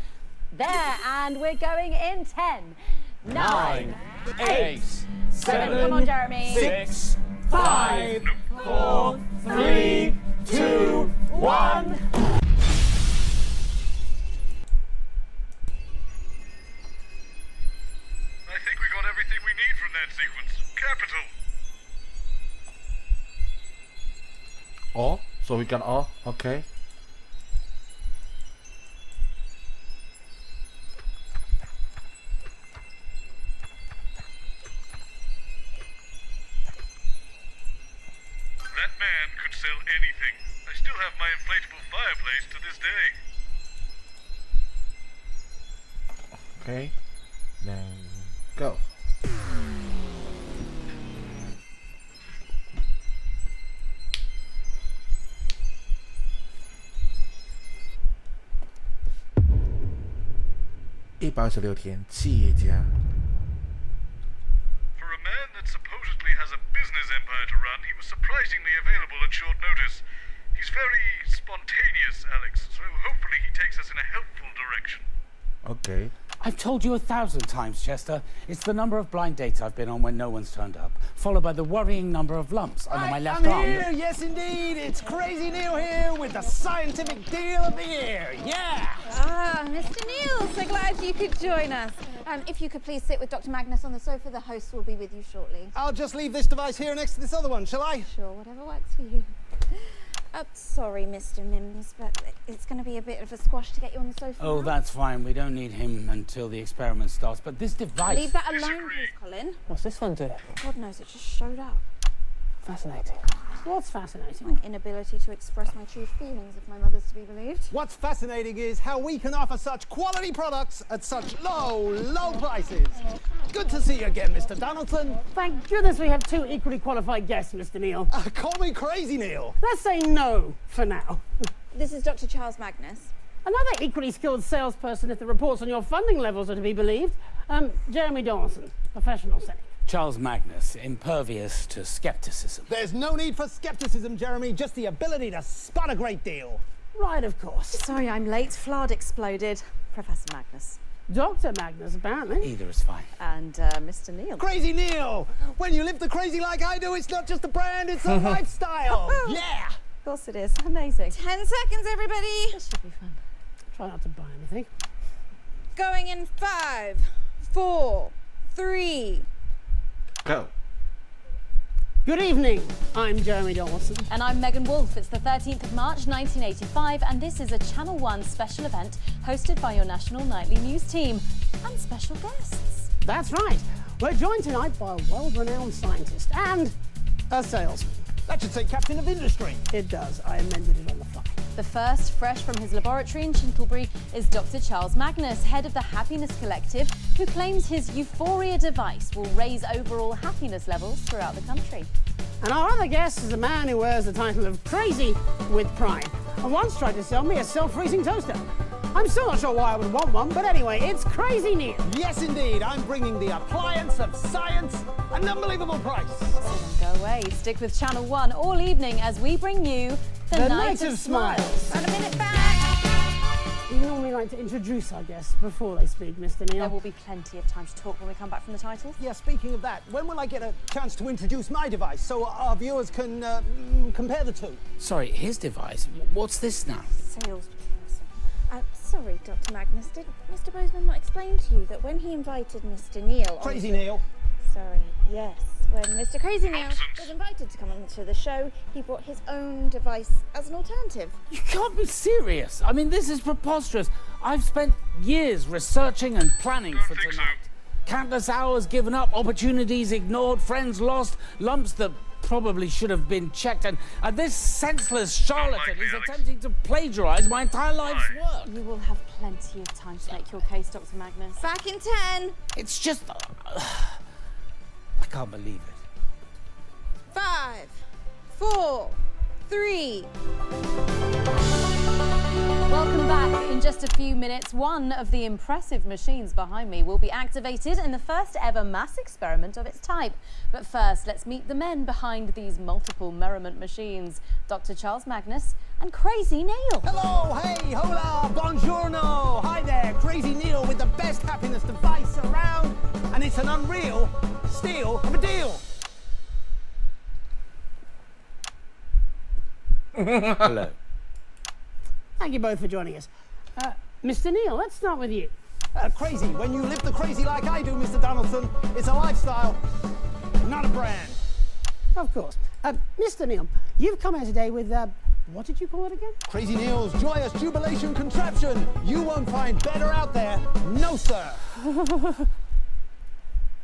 There, and we're going in 10, 9, 8, 7, come on, Jeremy. 6, 5, 4, 3, 2, 1. I think we got everything we need from that sequence. Capital. All? So we got all? Okay. That man could sell anything. I still have my inflatable fireplace to this day. Okay. Then go.126天企业家。 For a man that supposedly has a business empire to run, he was surprisingly available at short notice. He's very spontaneous, Alex, so hopefully he takes us in a helpful direction. Okay. I've told you 1,000 times, Chester. It's the number of blind dates I've been on when no one's turned up, followed by the worrying number of lumps under my left arm. I'm here, yes indeed. It's Crazy Neil here with the scientific deal of the year. Yeah! Ah, Mr. Neil, so glad you could join us. If you could please sit with Dr. Magnus on the sofa, the host will be with you shortly. I'll just leave this device here next to this other one, shall I? Sure, whatever works for you. Sorry, Mr. Mims, but it's going to be a bit of a squash to get you on the sofa. Oh, now. that's fine. We don't need him until the experiment starts. But this device... Leave that alone, please, Colin. What's this one do? God knows, it just showed up. Fascinating. What's fascinating? My inability to express my true feelings, if my mother's to be believed. What's fascinating is how we can offer such quality products at such low prices. Good to see you again, Mr. Donaldson. Thank goodness we have 2 equally qualified guests, Mr. Neil. Call me Crazy Neil. Let's say no for now. This is Dr. Charles Magnus. Another equally skilled salesperson, if the reports on your funding levels are to be believed. Jeremy Donaldson, professional setting. Charles Magnus, impervious to skepticism. There's no need for skepticism, Jeremy, just the ability to spot a great deal. Right, of course. Sorry, I'm late. Flard exploded. Professor Magnus. Dr. Magnus, apparently. Either is fine. And Mr. Neil. Crazy Neil! When you live the crazy like I do, it's not just a brand, it's a lifestyle. Yeah! Of course it is. Amazing. 10 seconds, everybody. This should be fun. Try not to buy anything. Going in 5, 4, 3. Go. Good evening. I'm Jeremy Donaldson. And I'm Megan Wolfe. It's the 13th of March, 1985, and this is a Channel 1 special event hosted by your national nightly news team and special guests. That's right. We're joined tonight by a world-renowned scientist and a salesman. That should say captain of industry. It does. I amended it on the fly. The first, fresh from his laboratory in Chintlebury, is Dr. Charles Magnus, head of the Happiness Collective, who claims his Euphoria device will raise overall happiness levels throughout the country. And our other guest is a man who wears the title of Crazy with Pride, and once tried to sell me a self-freezing toaster. I'm still not sure why I would want one, but anyway, it's Crazy Neil. Yes, indeed. I'm bringing the appliance of science at an unbelievable price. So don't go away. Stick with Channel 1 all evening as we bring you the Night of Smiles. About a minute back. We normally like to introduce our guests before they speak, Mr. Neil. There will be plenty of time to talk when we come back from the titles. Yeah, speaking of that, when will I get a chance to introduce my device so our viewers can compare the two? Sorry, his device? What's this now? Sales person. Sorry, Dr. Magnus, did Mr. Bozeman not explain to you that when he invited Mr. Neil... Crazy Neil. sorry. Yes. When Mr. Crazy Neil was invited to come onto the show, he brought his own device as an alternative. You can't be serious. I mean, this is preposterous. I've spent years researching and planning for tonight. Countless hours given up, opportunities ignored, friends lost, lumps that probably should have been checked, and this senseless charlatan is attempting to plagiarize my entire life's work. You will have plenty of time to make your case, Dr. Magnus. Back in 10. It's just... I can't believe it. 5, 4, 3. Welcome back. In just a few minutes, one of the impressive machines behind me will be activated in the first ever mass experiment of its type. But first, let's meet the men behind these multiple merriment machines, Dr. Charles Magnus and Crazy Neil. Hello, hey, hola, buongiorno. Hi there, Crazy Neil with the best happiness device around. And it's an unreal steal of a deal. Hello. Thank you both for joining us. Mr. Neil, let's start with you. Crazy. When you live the crazy like I do, Mr. Donaldson, it's a lifestyle, not a brand. Of course. Mr. Neil, you've come here today with, what did you call it again? Crazy Neil's joyous jubilation contraption. You won't find better out there. No, sir.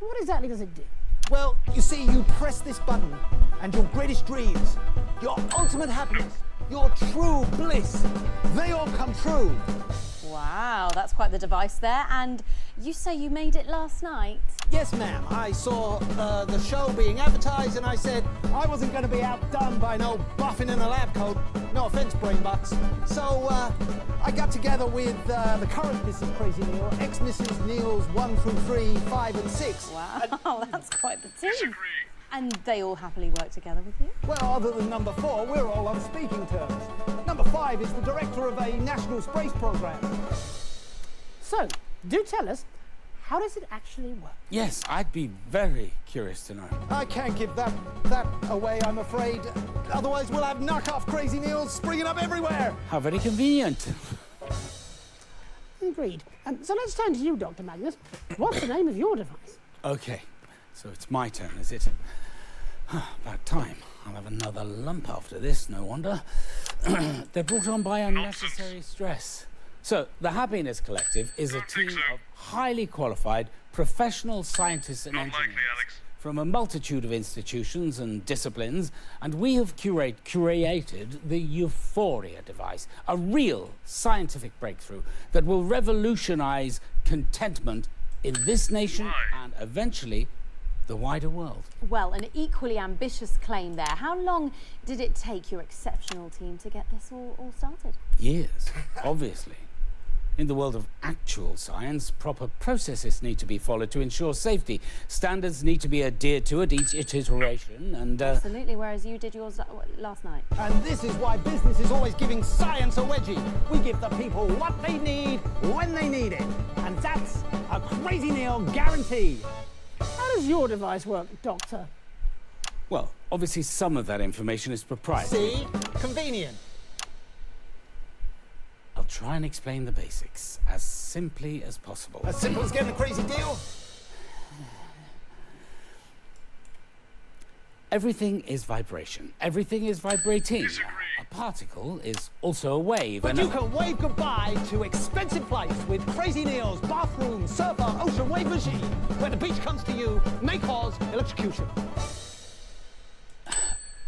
What exactly does it do? Well, you see, you press this button and your greatest dreams, your ultimate happiness, your true bliss, they all come true. Wow, that's quite the device there. And you say you made it last night? Yes, ma'am. I saw the show being advertised and I said I wasn't going to be outdone by no buffing in a lab coat. No offense, brainbucks. So I got together with the current Mrs. Crazy Neil, ex-Mrs. Neil's 1 through 3, 5 and 6. Wow, that's quite the team. And they all happily work together with you? Well, other than number 4, we're all on speaking terms. Number 5 is the director of a national space program. So, do tell us, how does it actually work? Yes, I'd be very curious to know. I can't give that away, I'm afraid. Otherwise, we'll have knockoff Crazy Neils springing up everywhere. How very convenient. Agreed. So let's turn to you, Dr. Magnus. What's the name of your device? Okay, so it's my turn, is it? About time. I'll have another lump after this, no wonder. They're brought on by unnecessary stress. So, the Happiness Collective is a team of highly qualified professional scientists and engineers from a multitude of institutions and disciplines, and we have created the Euphoria device, a real scientific breakthrough that will revolutionize contentment in this nation and eventually the wider world. Well, an equally ambitious claim there. How long did it take your exceptional team to get this all started? Years, obviously. In the world of actual science, proper processes need to be followed to ensure safety. Standards need to be adhered to at each iteration, and Absolutely, whereas you did yours last night. And this is why business is always giving science a wedgie. We give the people what they need when they need it. And that's a Crazy Neil guarantee. How does your device work, Doctor? well, obviously some of that information is proprietary. See? Convenient. I'll try and explain the basics as simply as possible. As simple as getting a crazy deal? Everything is vibration. Everything is vibrating. A particle is also a wave. But you can wave goodbye to expensive flights with Crazy Neil's bathroom, surfer, ocean wave machine, where the beach comes to you, may cause electrocution.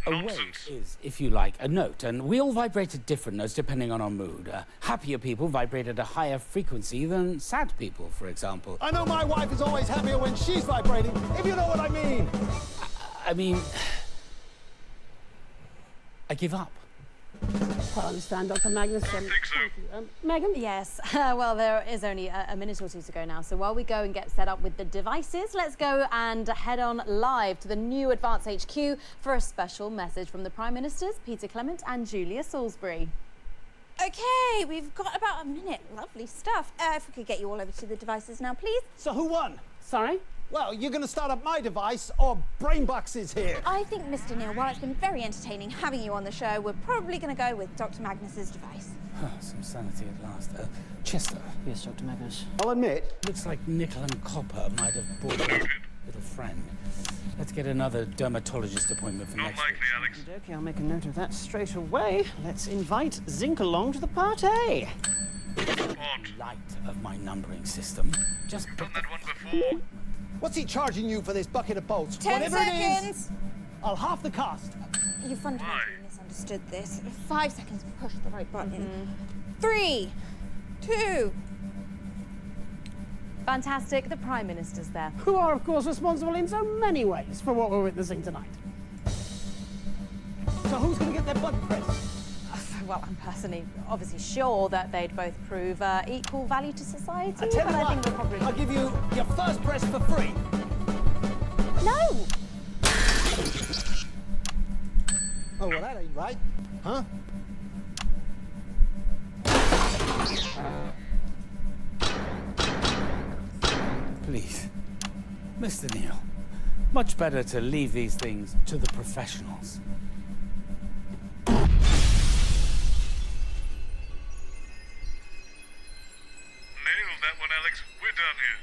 A wave is, if you like, a note, and we all vibrate at different notes depending on our mood. Happier people vibrate at a higher frequency than sad people, for example. I know my wife is always happier when she's vibrating, if you know what I mean. I mean, I give up. I understand, Dr. Magnus. Thank you. Megan? Yes. Well, there is only a minute or two to go now. So while we go and get set up with the devices, let's go and head on live to the new Advance HQ for a special message from the Prime Ministers, Peter Clement and Julia Salisbury. Okay, we've got about a minute. Lovely stuff. If we could get you all over to the devices now, please. So who won? Sorry? Well, you're going to start up my device, or Brainbucks is here. I think, Mr. Neil, while it's been very entertaining having you on the show, we're probably going to go with Dr. Magnus's device. Some sanity at last. Chester. Yes, Dr. Magnus. I'll admit. Looks like nickel and copper might have brought it. little friend. Let's get another dermatologist appointment for next week. Okay, I'll make a note of that straight away. Let's invite Zinc along to the party. Light of my numbering system. Just You've done that one before. What's he charging you for this bucket of bolts? 10 Whatever it is, seconds. I'll half the cost. You fundamentally misunderstood this. 5 seconds, push the right button. 3, 2. Fantastic, the Prime Minister's there. Who are, of course, responsible in so many ways for what we're witnessing tonight. So who's going to get their button pressed? Well, I'm personally obviously sure that they'd both prove equal value to society. I tell you but what, I think we'll probably... I'll give you your first press for free. No! Oh, well, that ain't right. Huh? Please, Mr. Neal, much better to leave these things to the professionals. Nailed that one, Alex. We're done here.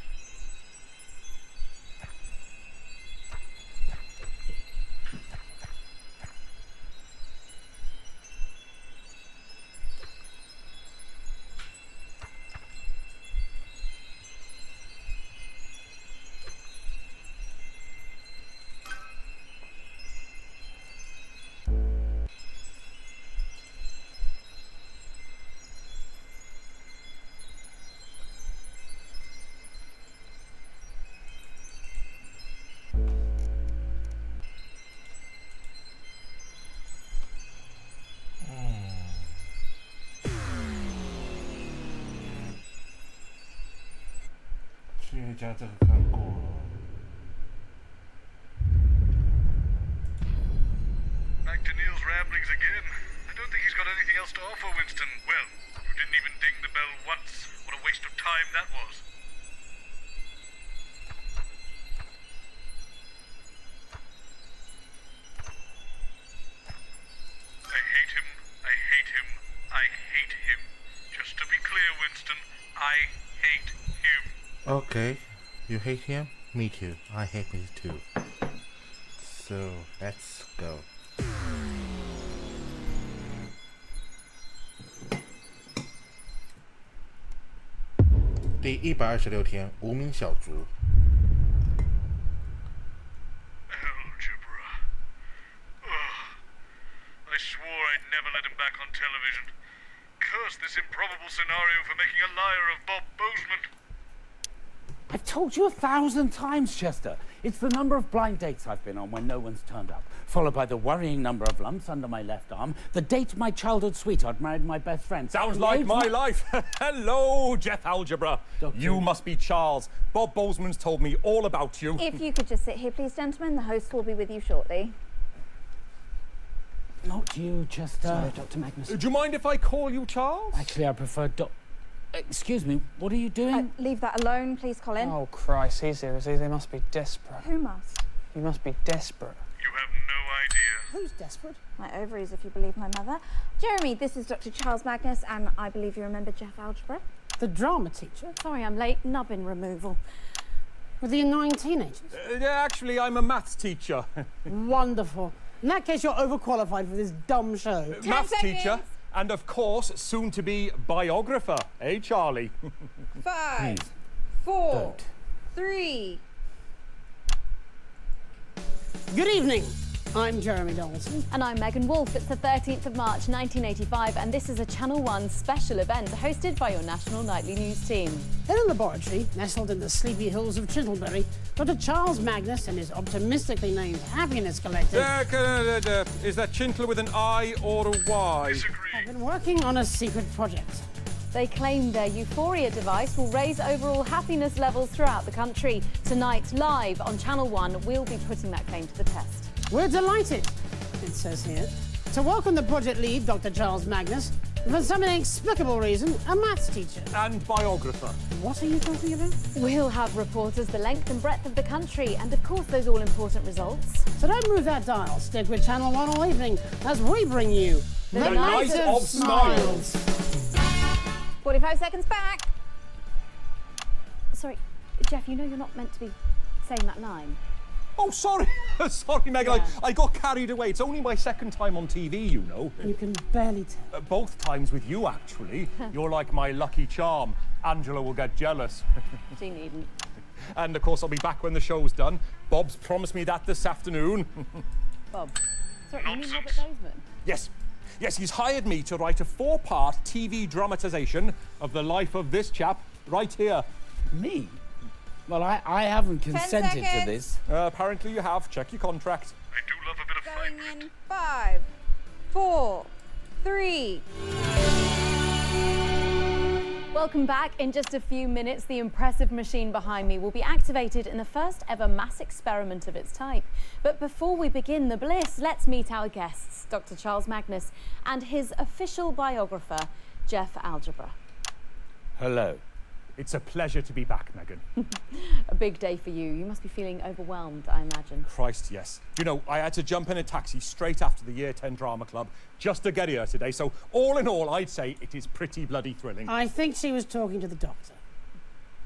家这个看过了。Back to Neil's ramblings again. I don't think he's got anything else to offer, Winston. Well, you didn't even ding the bell once. What a waste of time that was. I hate him. I hate him. I hate him. Just to be clear, Winston, I hate him. Okay, you hate him? Me too. I hate him too. So let's go. 第126天，无名小卒。Algebra. Ugh. I swore I'd never let him back on television. Curse this improbable scenario for making a liar of Bob Bozeman. I've told you 1,000 times, Chester. It's the number of blind dates I've been on when no one's turned up, followed by the worrying number of lumps under my left arm, the date my childhood sweetheart married my best friend. Sounds like my life. Hello, Jeff Algebra. You must be Charles. Bob Bozeman's told me all about you. If you could just sit here, please, gentlemen. The host will be with you shortly. Not you, Chester. Sorry, Dr. Magnus. Do you mind if I call you Charles? Actually, I prefer Excuse me, what are you doing? Leave that alone, please, Colin. Oh, Christ, he's here, is he? They must be desperate. Who must? He must be desperate. You have no idea. Who's desperate? My ovaries, if you believe my mother. Jeremy, this is Dr. Charles Magnus, and I believe you remember Jeff Algebra. The drama teacher? Sorry, I'm late. Nubbin removal. With the annoying teenagers? Yeah, actually, I'm a maths teacher. Wonderful. In that case, you're overqualified for this dumb show. Maths teacher. And of course, soon to be biographer, eh, Charlie? 5, 4, 3. Good evening. I'm Jeremy Donaldson. And I'm Megan Wolfe. It's the 13th of March 1985, and this is a Channel 1 special event hosted by your national nightly news team. In a laboratory nestled in the sleepy hills of Chintlebury, Dr. Charles Magnus and his optimistically named Happiness Collective Is that Chintle with an I or a Y? have been working on a secret project. They claim their Euphoria device will raise overall happiness levels throughout the country. Tonight, live on Channel 1, we'll be putting that claim to the test. We're delighted, it says here, to welcome the project lead, Dr. Charles Magnus, and for some inexplicable reason, a maths teacher. And biographer. What are you talking about? We'll have reporters the length and breadth of the country, and of course those all-important results. So don't move that dial. Stick with Channel 1 all evening as we bring you The Night of Smiles. 45 seconds back. Sorry, Jeff, you know you're not meant to be saying that line. Oh, sorry. Sorry, Megan. Yeah. I got carried away. It's only my second time on TV, you know. You can barely tell. Both times with you, actually. You're like my lucky charm. Angela will get jealous. She needn't. And, of course, I'll be back when the show's done. Bob's promised me that this afternoon. Bob. Sorry, you mean Robert Bozeman? Yes. Yes, he's hired me to write a 4-part TV dramatisation of the life of this chap right here. Me? Well, I haven't consented to this. Apparently you have. Check your contract. I do love a bit of fight. Going in 5, 4, 3. Welcome back. In just a few minutes, the impressive machine behind me will be activated in the first ever mass experiment of its type. But before we begin the bliss, let's meet our guests, Dr. Charles Magnus and his official biographer, Jeff Algebra. Hello. It's a pleasure to be back, Megan. A big day for you. You must be feeling overwhelmed, I imagine. Christ, yes. You know, I had to jump in a taxi straight after the Year 10 Drama Club just to get here today. So all in all, I'd say it is pretty bloody thrilling. I think she was talking to the doctor.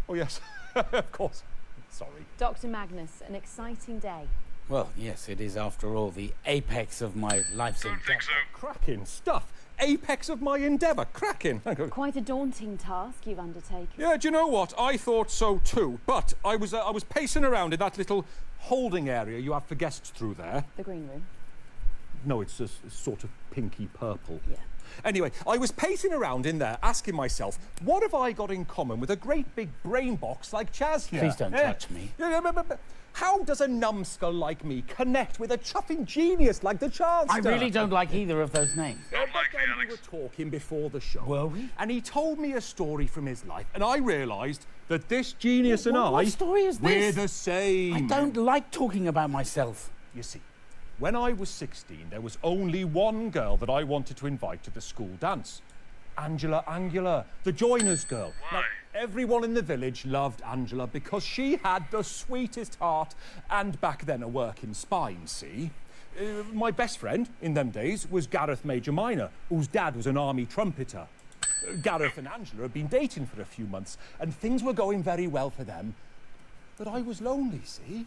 Oh, yes. Of course. Sorry. Dr. Magnus, an exciting day. Well, yes, it is after all the apex of my life's endeavour. Cracking stuff. Apex of my endeavour. Cracking. Quite a daunting task you've undertaken. Yeah, do you know what? I thought so too. But I was pacing around in that little holding area you have for guests through there. The green room. No, it's a sort of pinky purple. Yeah. Anyway, I was pacing around in there asking myself, what have I got in common with a great big brain box like Chaz here? Please don't touch me. But how does a numbskull like me connect with a chuffing genius like the Chancellor? I really don't like either of those names. We were talking before the show. Were we? And he told me a story from his life, and I realised that this genius and What story is we're this? the same. I don't like talking about myself. You see, when I was 16, there was only one girl that I wanted to invite to the school dance. Angela, the joiner's girl. Why? Now, everyone in the village loved Angela because she had the sweetest heart and back then a working spine, see? My best friend in them days was Gareth Major Minor, whose dad was an army trumpeter. Gareth and Angela had been dating for a few months and things were going very well for them. But I was lonely, see?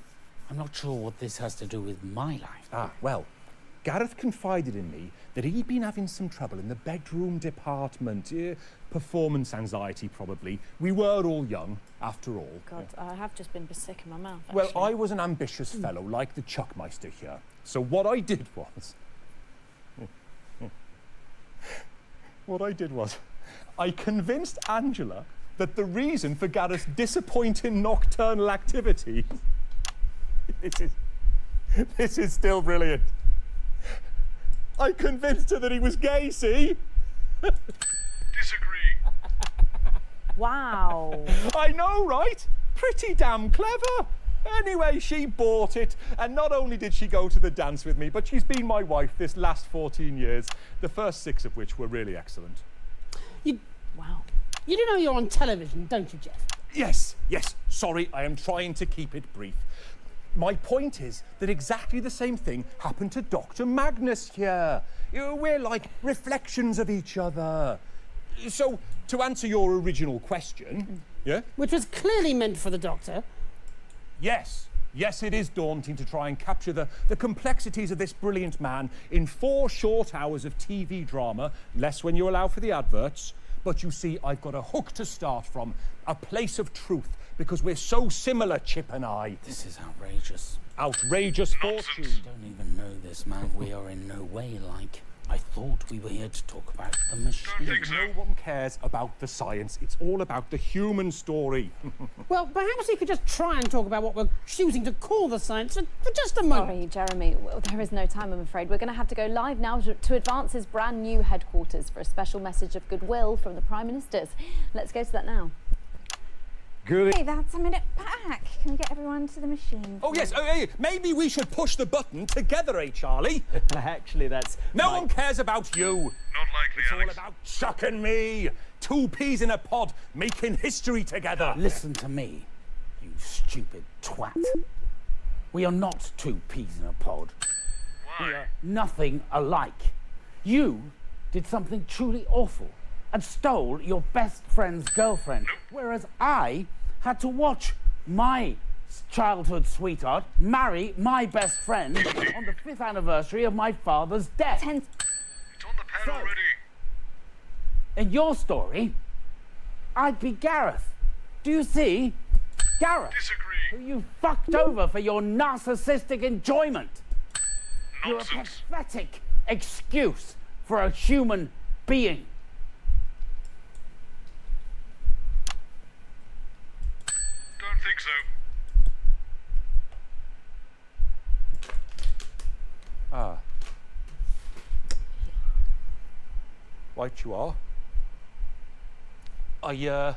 I'm not sure what this has to do with my life. Ah, well, Gareth confided in me that he'd been having some trouble in the bedroom department. Performance anxiety, probably. We were all young, after all. God, I have just been sick in my mouth, Well, actually. I was an ambitious fellow, like the Chuckmeister here. So what I did was... I convinced Angela that the reason for Gareth's disappointing nocturnal activity... This is still brilliant. I convinced her that he was gay, see? Disagree. Wow. I know, right? Pretty damn clever. Anyway, she bought it, and not only did she go to the dance with me, but she's been my wife this last 14 years, the first 6 of which were really excellent. Wow. You do know you're on television, don't you, Jeff? Yes. Sorry, I am trying to keep it brief. My point is that exactly the same thing happened to Dr. Magnus here. We're like reflections of each other. So, to answer your original question, yeah? Which was clearly meant for the doctor. Yes, it is daunting to try and capture the complexities of this brilliant man in 4 short hours of TV drama, less when you allow for the adverts. But you see, I've got a hook to start from, a place of truth, because we're so similar, Chip and I. This is outrageous. Outrageous fortune. I don't even know this man. We are in no way like. I thought we were here to talk about the machine. No one cares about the science. It's all about the human story. Well, perhaps you could just try and talk about what we're choosing to call the science for just a moment. Sorry, Jeremy. Well, there is no time, I'm afraid. We're going to have to go live now to Advance's brand new headquarters for a special message of goodwill from the Prime Ministers. Let's go to that now. Hey, that's a minute back. Can we get everyone to the machine? Oh, yes. Hey, maybe we should push the button together, Charlie? Actually, that's... No one cares about you. Not likely, It's Alex. all about Chuck and me. 2 peas in a pod, making history together. Listen to me, you stupid twat. We are not 2 peas in a pod. Why? We are nothing alike. You did something truly awful and stole your best friend's girlfriend, whereas I had to watch my childhood sweetheart marry my best friend on the 5th anniversary of my father's death? It's on the pad already. In your story, I'd be Gareth. Do you see? Gareth, who you fucked over for your narcissistic enjoyment. Nonsense. You're a pathetic excuse for a human being. Don't think so. Ah. Right you are. Not likely, I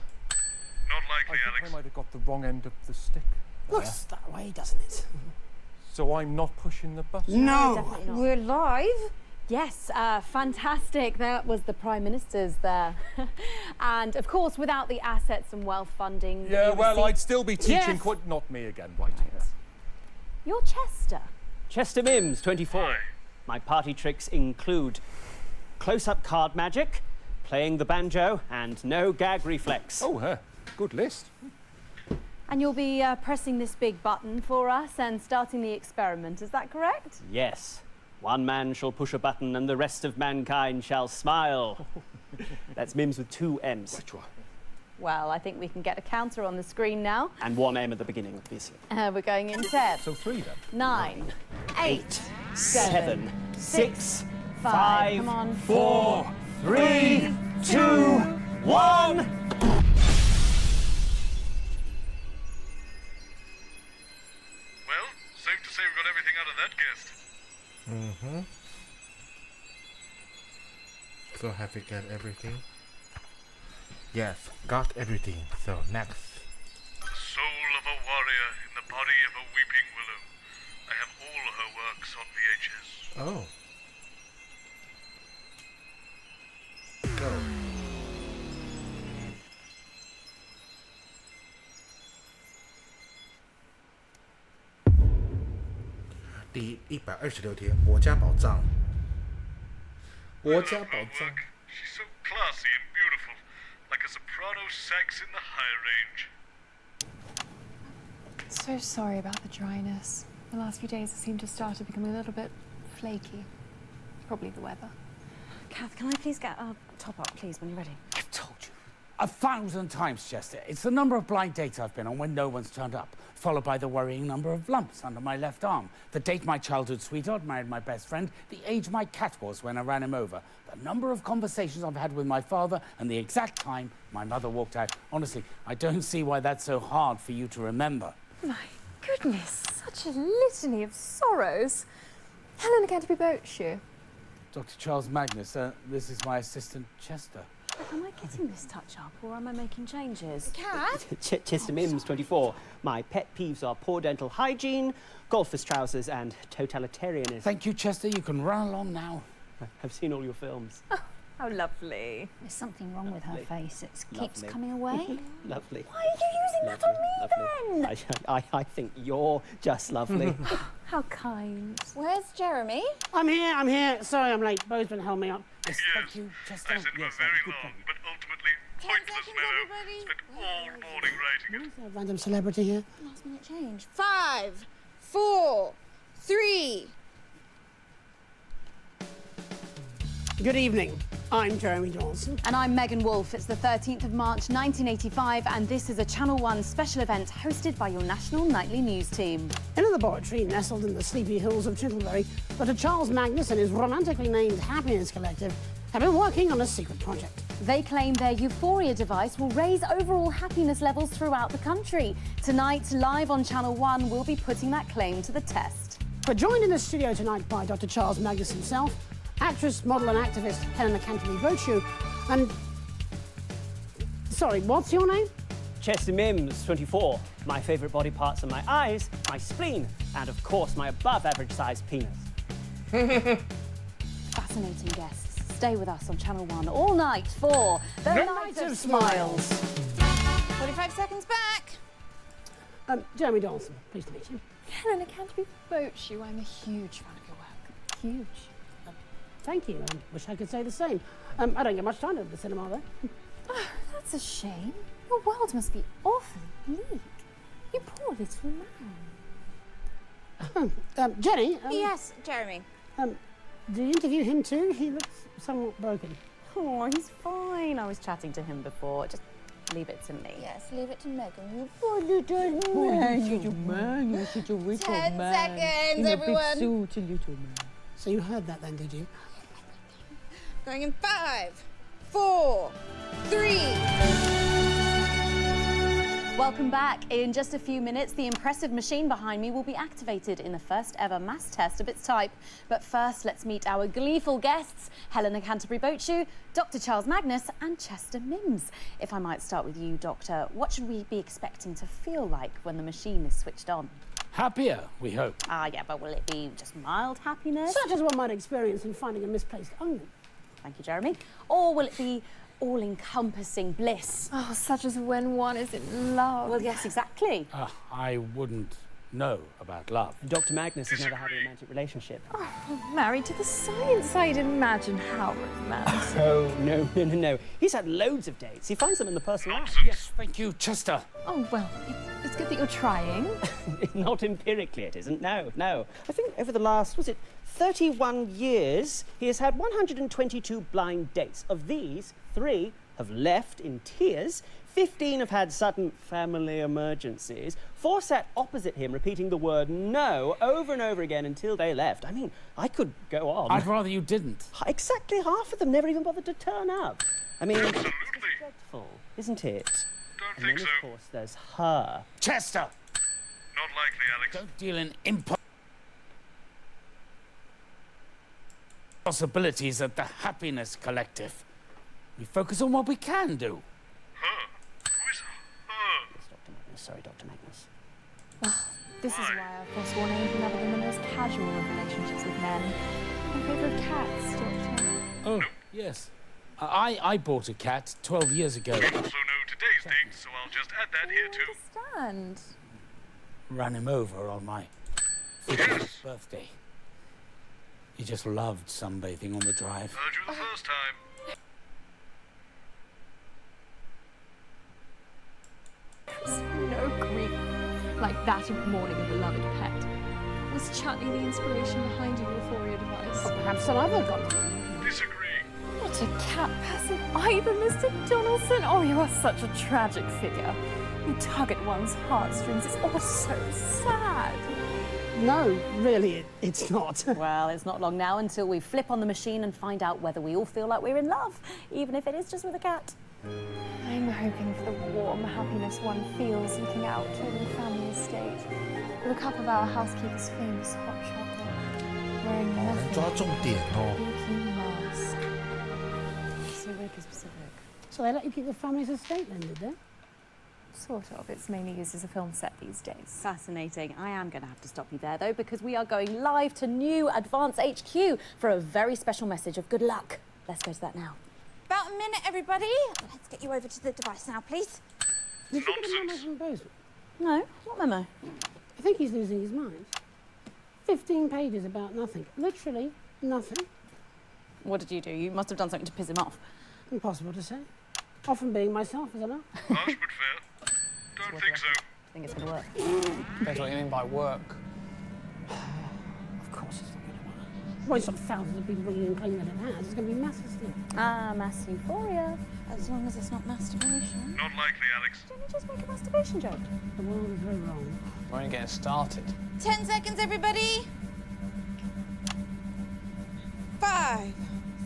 think Alex. I might have got the wrong end of the stick. Looks that way, doesn't it? So I'm not pushing the button? Definitely not. We're live. Yes, fantastic. That was the Prime Minister's there. And of course, without the assets and wealth funding. Yeah, well, received... I'd still be teaching Yes. not me again, right? You're Chester. Chester Mims, 24. My party tricks include close-up card magic, playing the banjo, and no gag reflex. Oh, good list. And you'll be pressing this big button for us and starting the experiment, is that correct? Yes. One man shall push a button and the rest of mankind shall smile. That's Mims with 2 M's. Well, I think we can get a counter on the screen now. And 1 M at the beginning, obviously. We're going in 10. So 3 then. 9, 8, 7, 6, 5, 5, come on. 4, 3, 2, 1. Well, safe to say we got everything out of that guest. Mm-hmm. So have we got everything? Yes, got everything. So next. The soul of a warrior in the body of a weeping willow. I have all her works on VHS. Oh. Go.第126天，国家宝藏。国家宝藏。 She's so classy and beautiful, like a soprano sax in the high range. So sorry about the dryness. The last few days it seemed to have started becoming a little bit flaky. Probably the weather. Kath, can I please get a top up, please, when you're ready? I've told you 1,000 times, Chester. It's the number of blind dates I've been on when no one's turned up, followed by the worrying number of lumps under my left arm, the date my childhood sweetheart married my best friend, the age my cat was when I ran him over, the number of conversations I've had with my father, and the exact time my mother walked out. Honestly, I don't see why that's so hard for you to remember. My goodness, such a litany of sorrows. Helena Canterbury Boat Shoe. Dr. Charles Magnus, this is my assistant, Chester. Am I getting this touch up or am I making changes? Cat? Chester Mims, 24. My pet peeves are poor dental hygiene, golfer's trousers, and totalitarianism. Thank you, Chester. You can run along now. I've seen all your films. How lovely. There's something wrong with her face. It keeps Lovely. coming away. Lovely. Why are you using that on me then? I think you're just lovely. How kind. Where's Jeremy? I'm here. Sorry I'm late. Bozeman held me up. Yes, thank you, Chester. I sent him a very long, but ultimately pointless memo. Spent all morning writing it. Is there a random celebrity here? Last minute change. 5, 4, 3. Good evening. I'm Jeremy Dawson. And I'm Megan Wolfe. It's the 13th of March 1985 and this is a Channel 1 special event hosted by your national nightly news team. In a laboratory nestled in the sleepy hills of Chintlebury, Dr. Charles Magnus and his romantically named Happiness Collective have been working on a secret project. They claim their Euphoria device will raise overall happiness levels throughout the country. Tonight, live on Channel 1, we'll be putting that claim to the test. We're joined in the studio tonight by Dr. Charles Magnus himself, actress, model and activist Helena Canterbury Boat Shoe, and... Sorry, what's your name? Chester Mims, 24. My favourite body parts are my eyes, my spleen, and of course my above-average-sized penis. Fascinating guests. Stay with us on Channel 1 all night for The Night of Smiles. 45 seconds back. Jeremy Dawson, pleased to meet you. Helena Canterbury Boat Shoe. I'm a huge fan of your work. Huge. Thank you. Wish I could say the same. I don't get much time at the cinema, though. Oh, that's a shame. Your world must be awfully bleak. You poor little man. Jenny? Yes, Jeremy. Do you interview him too? He looks somewhat broken. Oh, he's fine. I was chatting to him before. Just leave it to me. Yes, leave it to Megan. You poor little man. You're man. You're such a little 10 man. seconds, In a everyone. big suit, a little man. So you heard that then, did you? Going in 5, 4, 3. Welcome back. In just a few minutes, the impressive machine behind me will be activated in the first ever mass test of its type. But first, let's meet our gleeful guests, Helena Canterbury-Bochu, Dr. Charles Magnus, and Chester Mims. If I might start with you, Doctor, what should we be expecting to feel like when the machine is switched on? Happier, we hope. Yeah, but will it be just mild happiness? Such as one might experience in finding a misplaced onion. Thank you, Jeremy. Or will it be all-encompassing bliss? Oh, such as when one is in love. Well, yes, exactly. I wouldn't know about love. Dr. Magnus has never had a romantic relationship. Oh, married to the science, I'd imagine how romantic. Oh, no. He's had loads of dates. He finds them in the personal life. Yes, thank you, Chester. Oh, well, it's good that you're trying. Not empirically, it isn't. No. I think over the last, 31 years, he has had 122 blind dates. Of these, 3 have left in tears, 15 have had sudden family emergencies, 4 sat opposite him repeating the word no over and over again until they left. I mean, I could go on. I'd rather you didn't. Exactly half of them never even bothered to turn up. I mean, it's dreadful, isn't it? Don't think then, so. Of course, there's her. Chester! Not likely, Alex. Don't deal in possibilities at the Happiness Collective. We focus on what we can do. Her? Who is her? Yes, Dr. Magnus. Sorry, Dr. Magnus. Well, this is why I've forsworn anything other than the most casual of relationships with men. In favour of cats, Doctor. Oh, yes. I bought a cat 12 years ago. Also know today's date, so I'll just add that here too. Understand. Ran him over on my 50th birthday. He just loved sunbathing on the drive. Heard you the first time. No grief like that of mourning a beloved pet. Was chutney the inspiration behind your euphoria device? Or perhaps some other compliment. Disagree. Not a cat person either, Mr. Donaldson. Oh, you are such a tragic figure. You tug at one's heartstrings. It's all so sad. No, really, it's not. Well, it's not long now until we flip on the machine and find out whether we all feel like we're in love, even if it is just with a cat. I'm hoping for the warm happiness one feels looking out over the family estate, with a cup of our housekeeper's famous hot chocolate, wearing nothing but a pinky mask. So very specific. So they let you keep the family's estate then, did they? Sort of. It's mainly used as a film set these days. Fascinating. I am going to have to stop you there, though, because we are going live to new Advance HQ for a very special message of good luck. Let's go to that now. About a minute, everybody. Let's get you over to the device now, please. Did you get a memo from Bozeman? No, what memo? I think he's losing his mind. 15 pages about nothing. Literally nothing. What did you do? You must have done something to piss him off. Impossible to say. Often being myself, is I know. Harsh but fair. Don't think so. I think it's going to work. Depends what you mean by work. Of course it's not going to work. Well, it's not thousands of people ringing and claiming that it has. It's going to be massive still. Mass euphoria. As long as it's not masturbation. Not likely, Alex. Didn't you just make a masturbation joke? The world is very wrong. We're only getting started. 10 seconds, everybody. 5,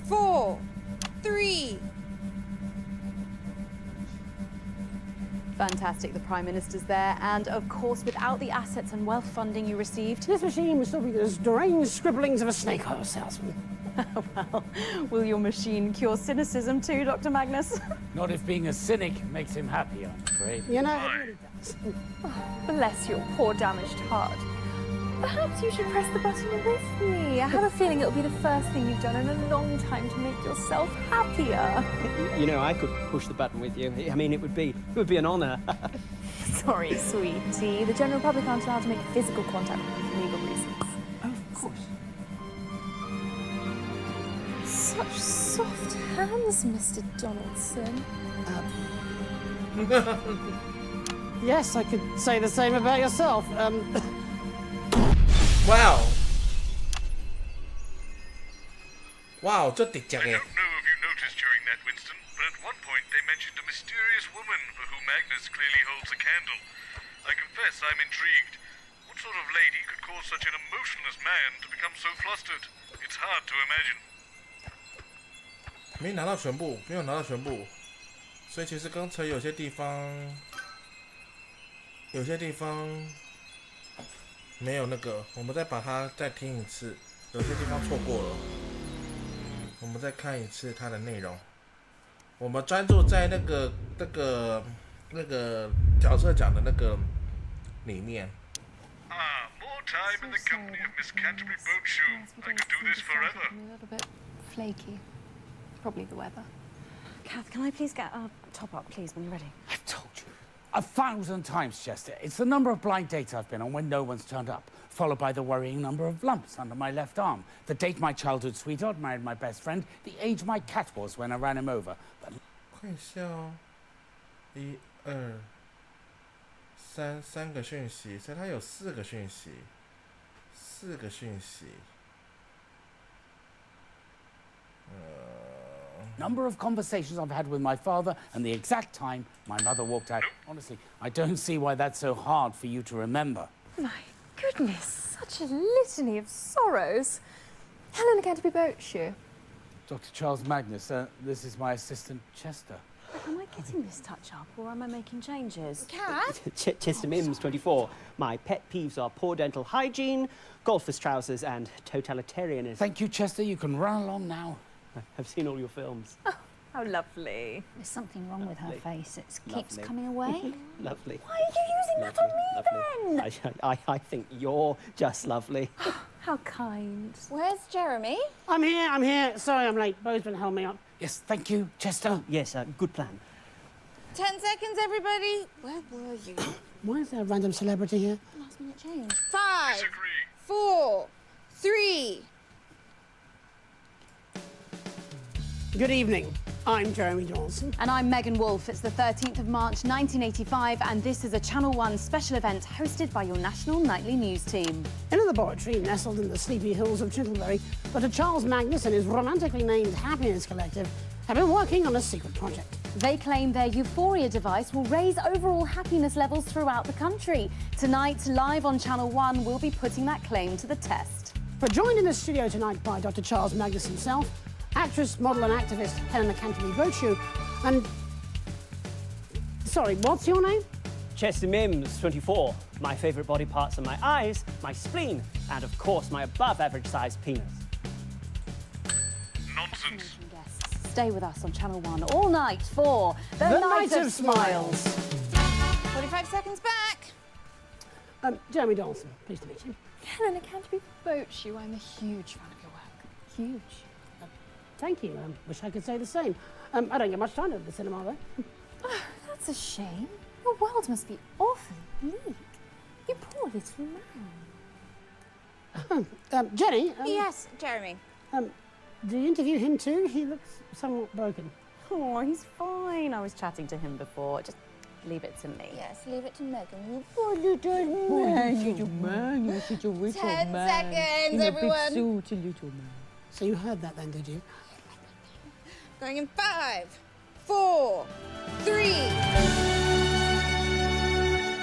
4, 3. Fantastic. The Prime Minister's there. And, of course, without the assets and wealth funding you received... This machine will still be the deranged scribblings of a snake oil salesman. Well, will your machine cure cynicism too, Dr. Magnus? Not if being a cynic makes him happy, I'm afraid. You know, it really does. Bless your poor damaged heart. Perhaps you should press the button with me. I have a feeling it'll be the first thing you've done in a long time to make yourself happier. You know, I could push the button with you. I mean, it would be an honour. Sorry, sweetie. The general public aren't allowed to make physical contact with you for legal reasons. Oh, of course. Such soft hands, Mr. Donaldson. Yes, I could say the same about yourself. Wow. Wow, 这直接 I don't know if you noticed during that, Winston, but at one point they mentioned a mysterious woman for whom Magnus clearly holds a candle. I confess I'm intrigued. What sort of lady could cause such an emotionless man to become so flustered? It's hard to imagine. 没拿到全部，没有拿到全部，所以其实刚才有些地方没有那个，我们再把它再听一次，有些地方错过了，我们再看一次它的内容。我们专注在那个角色讲的那个里面。More time in the company of Miss Canterbury Boatshoe. I could do this forever. A little bit flaky. Probably the weather. Kath, can I please get our top up, please, when you're ready? I've told you 1,000 times, Chester. It's the number of blind dates I've been on when no one's turned up, followed by the worrying number of lumps under my left arm, the date my childhood sweetheart married my best friend, the age my cat was when I ran him over. 看一下哦，1、2、3个讯息，所以它有4个讯息。Number of conversations I've had with my father and the exact time my mother walked out. Honestly, I don't see why that's so hard for you to remember. My goodness, such a litany of sorrows. Helena Canterbury Boatshoe. Dr. Charles Magnus, this is my assistant, Chester. Am I getting this touch up or am I making changes? Cat? Chester Mims, 24. My pet peeves are poor dental hygiene, golfer's trousers, and totalitarianism. Thank you, Chester. You can run along now. I've seen all your films. Oh, how lovely. There's something wrong with her face. It keeps Lovely. coming away. Lovely. Why are you using that on me then? I think you're just lovely. How kind. Where's Jeremy? I'm here. Sorry I'm late. Bozeman held me up. Yes, thank you, Chester. Yes, good plan. 10 seconds, everybody. Where were you? Why is there a random celebrity here? Last minute change. 5, 4, 3. Good evening. I'm Jeremy Dawson. And I'm Megan Wolfe. It's the 13th of March 1985 and this is a Channel 1 special event hosted by your national nightly news team. In a laboratory nestled in the sleepy hills of Chintlebury, Dr. Charles Magnus and his romantically named Happiness Collective have been working on a secret project. They claim their Euphoria device will raise overall happiness levels throughout the country. Tonight, live on Channel 1, we'll be putting that claim to the test. We're joined in the studio tonight by Dr. Charles Magnus himself, actress, model and activist Helena Canterbury Boatshoe, and... Sorry, what's your name? Chester Mims, 24. My favourite body parts are my eyes, my spleen, and of course my above-average-sized penis. Nonsense. Guests, stay with us on Channel 1 all night for The Night of Smiles. 45 seconds back. Jeremy Dawson, pleased to meet you. Helena Canterbury Boatshoe. I'm a huge fan of your work. Huge. Thank you. Wish I could say the same. I don't get much time at the cinema, though. Oh, that's a shame. Your world must be awfully bleak. You poor little man. Jenny? Yes, Jeremy. Do you interview him too? He looks somewhat broken. Oh, he's fine. I was chatting to him before. Just leave it to me. Yes, leave it to Megan. You poor little man. You're man. You're such a little 10 man. seconds, In a everyone. big suit, a little man. So you heard that then, did you? Going in 5, 4, 3.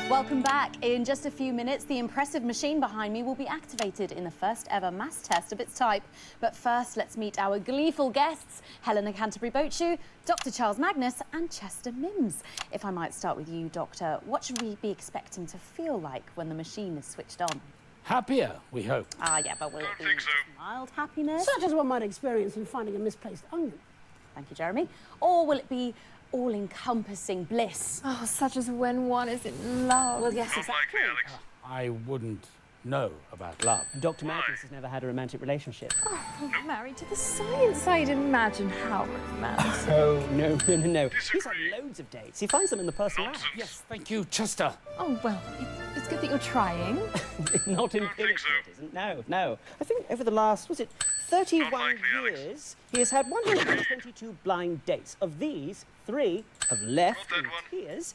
Welcome back. In just a few minutes, the impressive machine behind me will be activated in the first ever mass test of its type. But first, let's meet our gleeful guests, Helena Canterbury Boatshoe, Dr. Charles Magnus, and Chester Mims. If I might start with you, Doctor, what should we be expecting to feel like when the machine is switched on? Happier, we hope. Yeah, but will it be mild happiness? Such as one might experience in finding a misplaced onion. Thank you, Jeremy. Or will it be all-encompassing bliss? Oh, such as when one is in love. Well, yes, exactly. I wouldn't know about love. Dr. Magnus has never had a romantic relationship. Oh, married to the science. I'd imagine how romantic. Oh, no. He's had loads of dates. He finds them in the personal life. Yes, thank you, Chester. Oh, well, it's good that you're trying. Not empirically, it isn't. No. I think over the last, 31 years, he has had 122 blind dates. Of these, 3 have left in tears.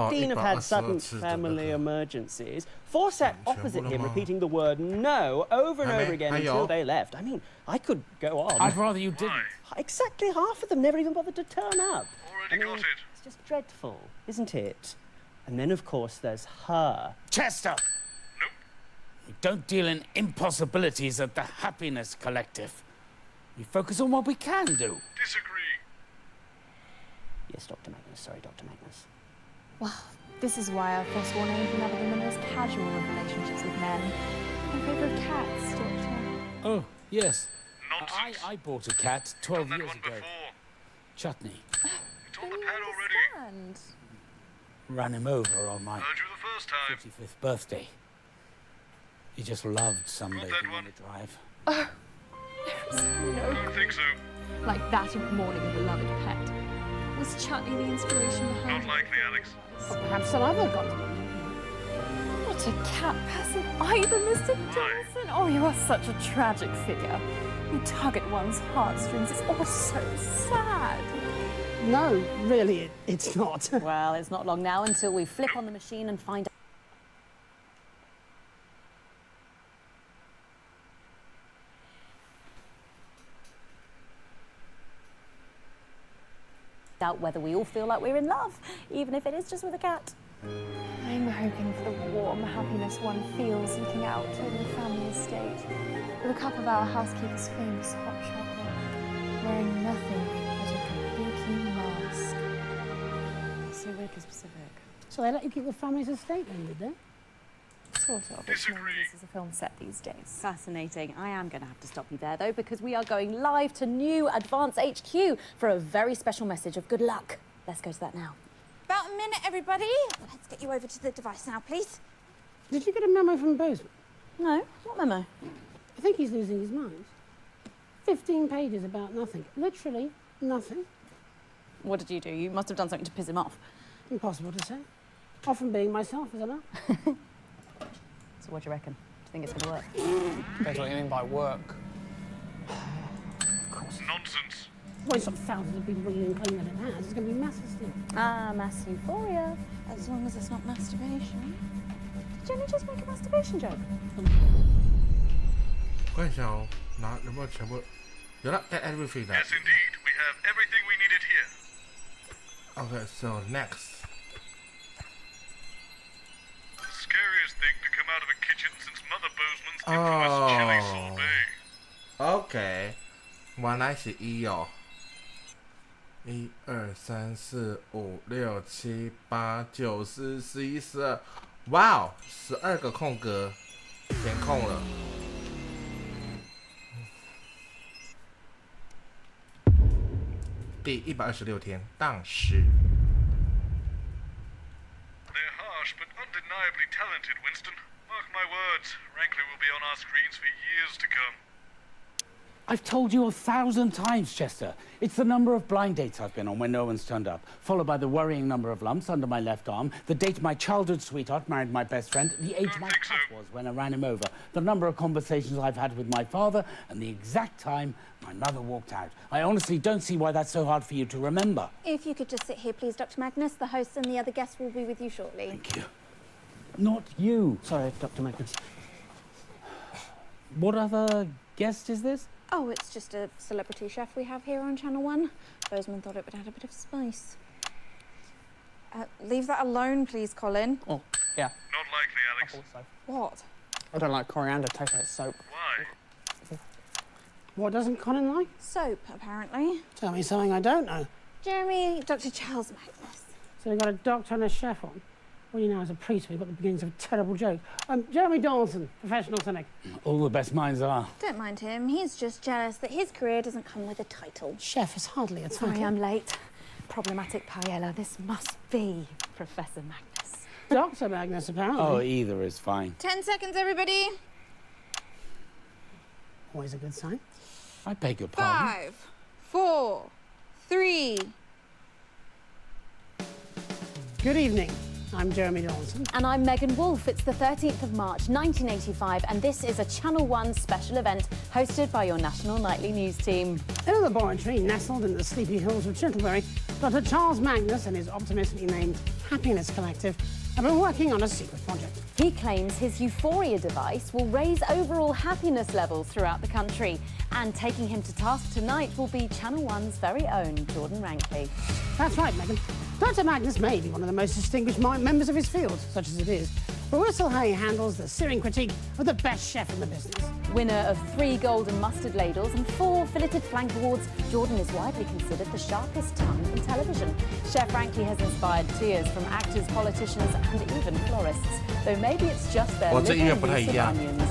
Dean have had sudden family emergencies. Four sat opposite him, repeating the word no over and over again until they left. I mean, I could go on. I'd rather you didn't. Exactly half of them never even bothered to turn up. It's just dreadful, isn't it? And then, of course, there's her. Chester! Nope. We don't deal in impossibilities at the Happiness Collective. We focus on what we can do. Disagree. Yes, Dr. Magnus. Sorry, Dr. Magnus. Well, this is why I've forsworn anything other than the most casual of relationships with men. In favour of cats, Doctor. Oh, yes. Nonsense. I bought a cat 12 years ago. Before. Chutney. It's on the pad already. Ran him over on my Heard you the first time. 55th birthday. He just loved sunbathing on the drive. Oh, no. Don't think so. Like that of mourning a beloved pet. Was Chutney the inspiration behind Not likely, Alex. Or perhaps some other continent. What a cat person either, Mr. Johnson. Oh, you are such a tragic figure. You tug at one's heartstrings. It's all so sad. No, really, it's not. Well, it's not long now until we flip on the machine and find out whether we all feel like we're in love, even if it is just with a cat. I'm hoping for the warm happiness one feels looking out over the family estate, with a cup of our housekeeper's famous hot chocolate, wearing nothing but a kabuki mask. So weirdly specific. So they let you keep the family's estate then, did they? Sort of. It's more used as a film set these days. Fascinating. I am going to have to stop you there, though, because we are going live to new Advance HQ for a very special message of good luck. Let's go to that now. About a minute, everybody. Let's get you over to the device now, please. Did you get a memo from Bozeman? No. What memo? I think he's losing his mind. 15 pages about nothing. Literally nothing. What did you do? You must have done something to piss him off. Impossible to say. Often being myself, isn't it? So what do you reckon? Do you think it's going to work? Depends what you mean by work. Of course. Nonsense. Well, it's not thousands of people reading and claiming that it has. It's going to be mass hysteria. Ah, mass euphoria. As long as it's not masturbation. Did Jenny just make a masturbation joke? 看一下哦，拿有没有全部？有了 ，get everything. Yes, indeed. We have everything we needed here. Okay, so next. The scariest thing to come out of a kitchen since Mother Bozeman's infamous chili sorbet. OK， 原来是一哦。1、2、3、4、5、6、7、8、9、10、11、12，哇哦，12个空格填空了。第126天，当时。They're harsh, but undeniably talented, Winston. Mark my words, Rankly will be on our screens for years to come. I've told you 1,000 times, Chester. It's the number of blind dates I've been on when no one's turned up, followed by the worrying number of lumps under my left arm, the date my childhood sweetheart married my best friend, the age my cat was when I ran him over, the number of conversations I've had with my father, and the exact time my mother walked out. I honestly don't see why that's so hard for you to remember. If you could just sit here, please, Dr. Magnus. The host and the other guests will be with you shortly. Thank you. Not you. Sorry, Dr. Magnus. What other guest is this? Oh, it's just a celebrity chef we have here on Channel 1. Bozeman thought it would add a bit of spice. Leave that alone, please, Colin. Oh, yeah. Not likely, Alex. I thought so. What? I don't like coriander. Tastes like soap. Why? What doesn't Colin like? Soap, apparently. Tell me something I don't know. Jeremy, Dr. Charles Magnus. So they've got a doctor and a chef on. All you know as a priest, we've got the beginnings of a terrible joke. Jeremy Donaldson, professional cynic. All the best minds are. Don't mind him. He's just jealous that his career doesn't come with a title. Chef is hardly a title. Sorry, I'm late. Problematic paella. This must be Professor Magnus. Dr. Magnus, apparently. Oh, either is fine. 10 seconds, everybody. Always a good sign. I beg your pardon. 5, 4, 3. Good evening. I'm Jeremy Donaldson. And I'm Megan Wolfe. It's the 13th of March, 1985, and this is a Channel 1 special event hosted by your national nightly news team. In a laboratory nestled in the sleepy hills of Chintlebury, Dr. Charles Magnus and his optimistically named Happiness Collective have been working on a secret project. He claims his Euphoria device will raise overall happiness levels throughout the country. And taking him to task tonight will be Channel 1's very own Jordan Rankley. That's right, Megan. Dr. Magnus may be one of the most distinguished members of his field, such as it is, but we'll still how he handles the searing critique of the best chef in the business. Winner of 3 golden mustard ladles and 4 filleted flank awards, Jordan is widely considered the sharpest tongue in television. Chef Rankley has inspired tears from actors, politicians, and even florists, though maybe it's just their living use of onions.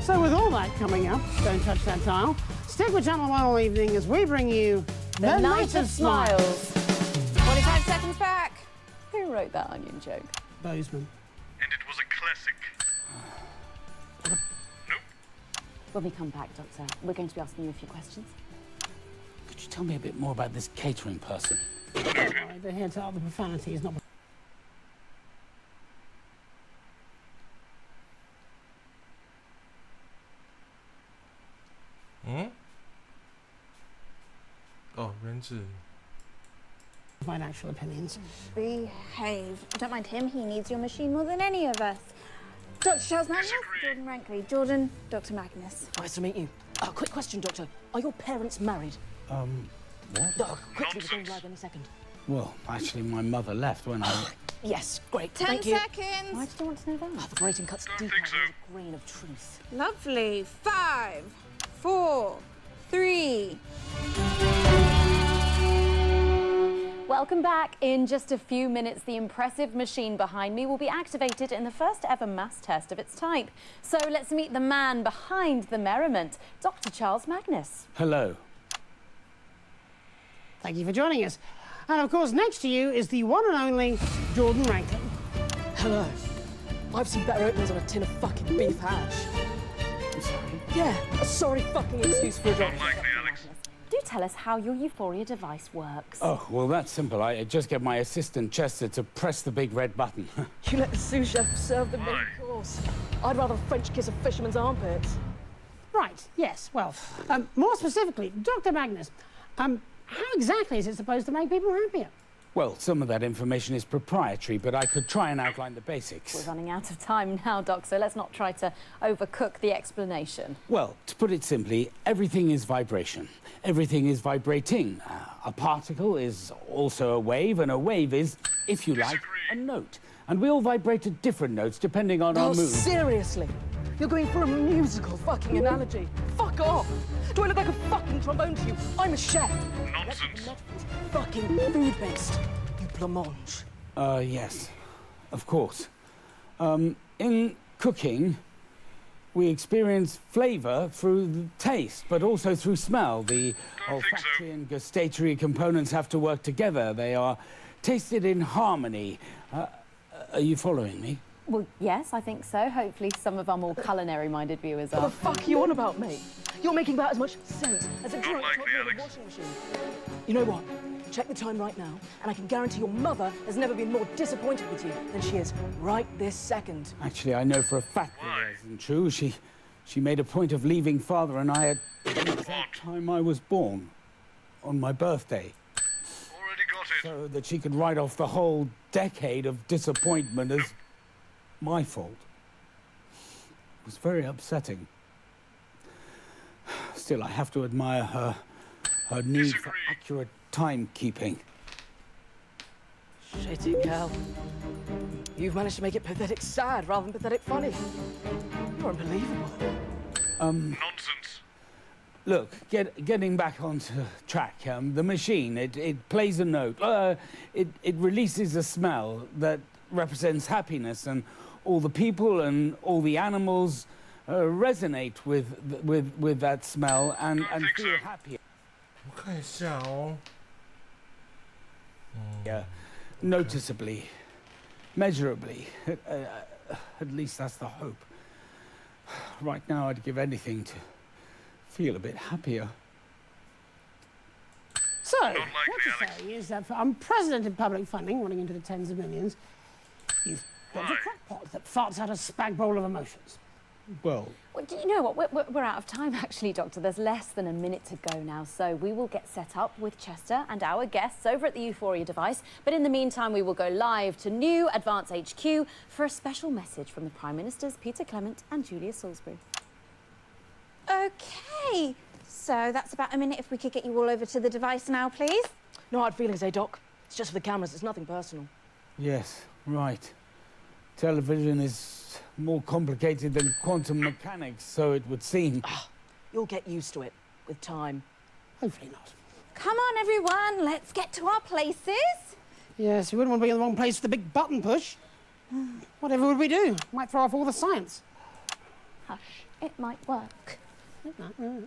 So with all that coming up, don't touch that dial. Stick with Channel 1 all evening as we bring you The Night of Smiles. 45 seconds back. Who wrote that onion joke? Bozeman. And it was a classic. When we come back, Doctor, we're going to be asking you a few questions. Could you tell me a bit more about this catering person? All right, they're here to utter the profanity is not... Oh, 原子. Find actual opinions. Behave. Don't mind him, he needs your machine more than any of us. Dr. Charles Magnus, Jordan Rankley. Jordan, Dr. Magnus. Nice to meet you. Quick question, Doctor. Are your parents married? What? Quickly, we're going to arrive any second. Well, actually, my mother left when I... Yes, great. 10 Thank you. seconds. Why did you want to know that? The rating cuts deep into a grain of truth. Lovely. 5, 4, 3. Welcome back. In just a few minutes, the impressive machine behind me will be activated in the first ever mass test of its type. So let's meet the man behind the merriment, Dr. Charles Magnus. Hello. Thank you for joining us. And of course, next to you is the one and only Jordan Rankley. Hello. I've seen better openers on a tin of fucking beef hash. I'm sorry. Yeah, a sorry fucking excuse for a job. Do tell us how your Euphoria device works. Oh, well, that's simple. I just get my assistant, Chester, to press the big red button. You let the sous chef serve the main course. I'd rather French kiss a fisherman's armpits. Right, yes. Well, more specifically, Dr. Magnus, how exactly is it supposed to make people happier? Well, some of that information is proprietary, but I could try and outline the basics. We're running out of time now, Doc, so let's not try to overcook the explanation. Well, to put it simply, everything is vibration. Everything is vibrating. A particle is also a wave, and a wave is, if you like, a note. And we all vibrate at different notes depending on our mood. Seriously? You're going for a musical fucking analogy? Fuck off! Do I look like a fucking trombone to you? I'm a chef. Nonsense. Fucking food-based. You blancmange. Yes, of course. In cooking, we experience flavour through the taste, but also through smell. The olfactory and gustatory components have to work together. They are tasted in harmony. Are you following me? Well, yes, I think so. Hopefully some of our more culinary-minded viewers are. What the fuck are you on about, mate? You're making about as much sense as a drunk top of a washing machine. You know what? Check the time right now, and I can guarantee your mother has never been more disappointed with you than she is right this second. Actually, I know for a fact that isn't true. She made a point of leaving Father and I at the exact time I was born, on my birthday. Already got it. So that she could write off the whole decade of disappointment as my fault. It was very upsetting. Still, I have to admire her need for accurate timekeeping. Shitty girl. You've managed to make it pathetic sad rather than pathetic funny. You're unbelievable. Nonsense. Look, getting back onto track, the machine, it plays a note. It releases a smell that represents happiness, and all the people and all the animals resonate with that smell and feel happy. 我看一下哦。Yeah, noticeably, measurably. At least that's the hope. Right now, I'd give anything to feel a bit happier. So, what you're saying is that for unprecedented public funding running into the tens of millions, you've got a crackpot that farts out a spag bowl of emotions. Well, you know what? We're out of time, actually, Doctor. There's less than a minute to go now, so we will get set up with Chester and our guests over at the Euphoria device. But in the meantime, we will go live to New Advance HQ for a special message from the Prime Ministers Peter Clement and Julia Salisbury. Okay, so that's about a minute. If we could get you all over to the device now, please. No hard feelings, eh, Doc? It's just for the cameras. It's nothing personal. Yes, right. Television is more complicated than quantum mechanics, so it would seem. You'll get used to it with time. Hopefully not. Come on, everyone, let's get to our places. Yes, we wouldn't want to be in the wrong place for the big button push. Whatever would we do? Might throw off all the science. Hush, it might work. Lovely,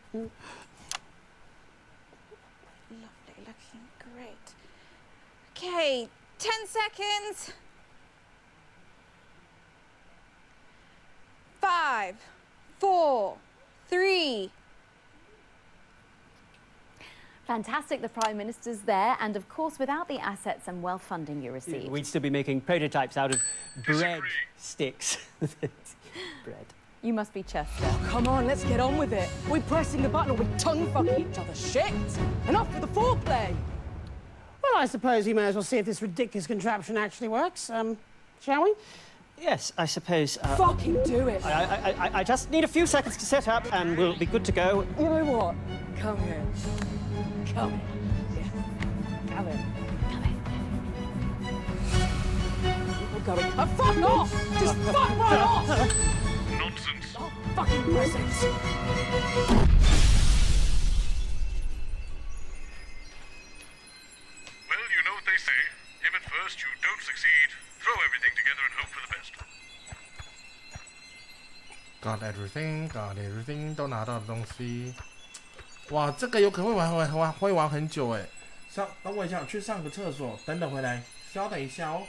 looking great. Okay, 10 seconds. 5, 4, 3. Fantastic, the Prime Minister's there, and of course, without the assets and wealth funding you received. We'd still be making prototypes out of bread sticks. Bread. You must be Chester. Oh, come on, let's get on with it. We're pressing the button or we're tongue-fucking each other. Shit! Enough with the foreplay! Well, I suppose we may as well see if this ridiculous contraption actually works. Shall we? Yes, I suppose. Fucking do it! I just need a few seconds to set up and we'll be good to go. You know what? Come here. Come here. Yeah. Come here. Come here. We're going. Oh, fuck off! Just fuck right off! Nonsense. Oh, fucking presents. Well, you know what they say. If at first you don't succeed, throw everything together and hope for the best. Got everything 都拿到的东西。哇，这个有可能会玩很久哎。等我一下，去上个厕所，等回来，稍等一下哦。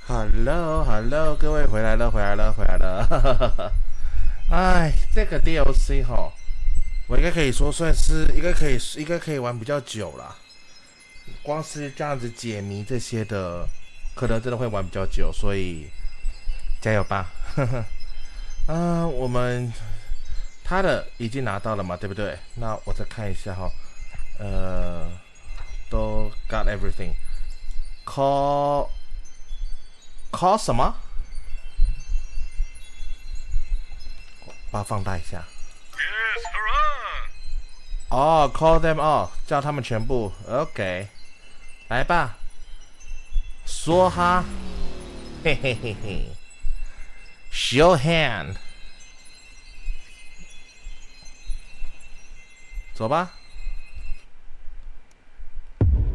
Hello， 各位回来了。哎，这个 DLC 哈，我应该可以说算是应该可以玩比较久啦。光是这样子解谜这些的，可能真的会玩比较久，所以加油吧。我们他的已经拿到了嘛，对不对？那我再看一下哈，都 got everything。call 什么？把它放大一下。Yes, hurrah! 哦 ，call them all， 叫他们全部。OK， 来吧，说哈，嘿嘿嘿嘿 ，show hand， 走吧。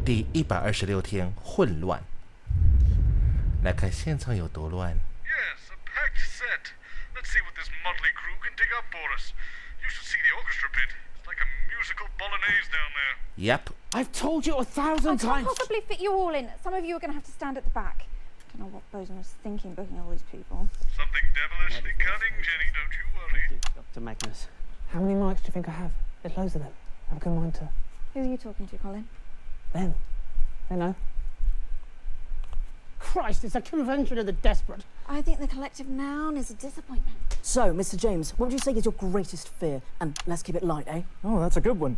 第126天混乱，来看现场有多乱。 Yes, a packed set. Let's see what this motley crew can dig up for us. You should see the orchestra pit. It's like a musical bolognese down there. Yep. I've told you 1,000 I times. can't possibly fit you all in. Some of you are going to have to stand at the back. I don't know what Bosun was thinking booking all these people. Something devilishly cunning, Jenny, don't you worry. Dr. Magnus. How many mics do you think I have? There's loads of them. I have a good mind to. Who are you talking to, Colin? Them. They know. Christ, it's a convention of the desperate. I think the collective noun is a disappointment. So, Mr. James, what would you say is your greatest fear? And let's keep it light, eh? Oh, that's a good one.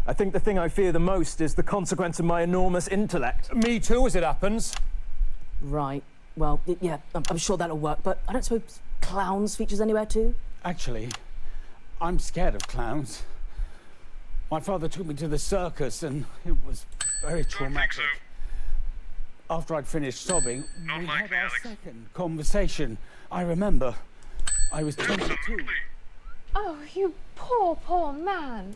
I think the thing I fear the most is the consequence of my enormous intellect. Me too, as it happens. Right. Well, yeah, I'm sure that'll work, but I don't suppose clowns features anywhere too? Actually, I'm scared of clowns. My father took me to the circus and it was very traumatic. After I'd finished sobbing, we had our second conversation. I remember I was 22. Oh, you poor, poor man.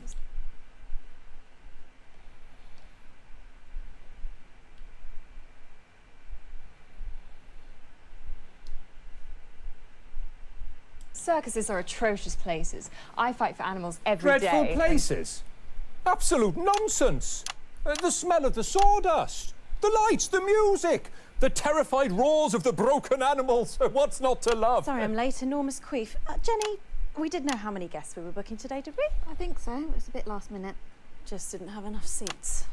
Circuses are atrocious places. I fight for animals every day. Dreadful places? Absolute nonsense. The smell of the sawdust, the lights, the music, the terrified roars of the broken animals. What's not to love? Sorry, I'm late. Enormous queef. Jenny, we did know how many guests we were booking today, did we? I think so. It was a bit last minute. Just didn't have enough seats.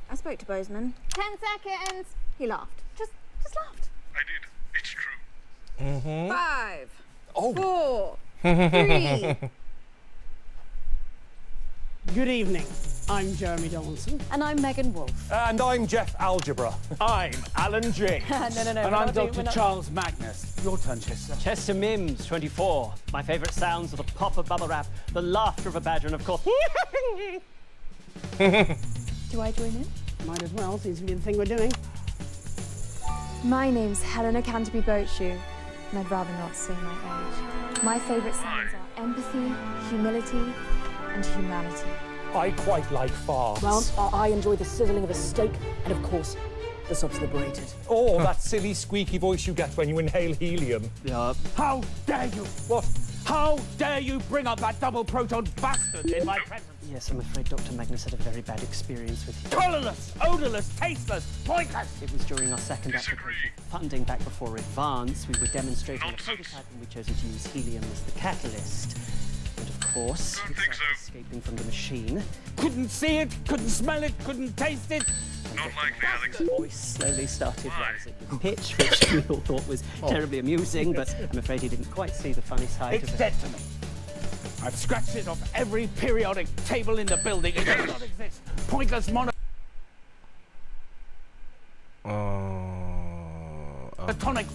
I spoke to Bozeman. 10 seconds. He laughed. Just laughed. I did. It's true. 5, Oh. 4, 3. Good evening. I'm Jeremy Donaldson. And I'm Megan Wolfe. And I'm Jeff Algebra. I'm Alan J. No. And I'm Dr. Charles Magnus. Your turn, Chester. Chester Mims, 24. My favourite sounds are the pop of bubble wrap, the laughter of a badger, and of course. Do I join in? Might as well, seems to be the thing we're doing. My name's Helena Canterbury Boatshoe, and I'd rather not say my age. My favourite sounds are empathy, humility, and humanity. I quite like farts. Well, I enjoy the sizzling of a steak and, of course, the subs liberated. Oh, that silly squeaky voice you get when you inhale helium. How dare you? What? How dare you bring up that double proton bastard in my presence? Yes, I'm afraid Dr. Magnus had a very bad experience with him. Colourless, odourless, tasteless, pointless. It was during our second application funding back before Advance. We were demonstrating a prototype and we chose to use helium as the catalyst. But of course, it started escaping from the machine. Couldn't see it, couldn't smell it, couldn't taste it. Not likely, Alex. His voice slowly started rising in pitch, which we all thought was terribly amusing, but I'm afraid he didn't quite see the funny side It's of it. dead to me. I've scratched it off every periodic table in the building. It does not exist. Pointless monotonic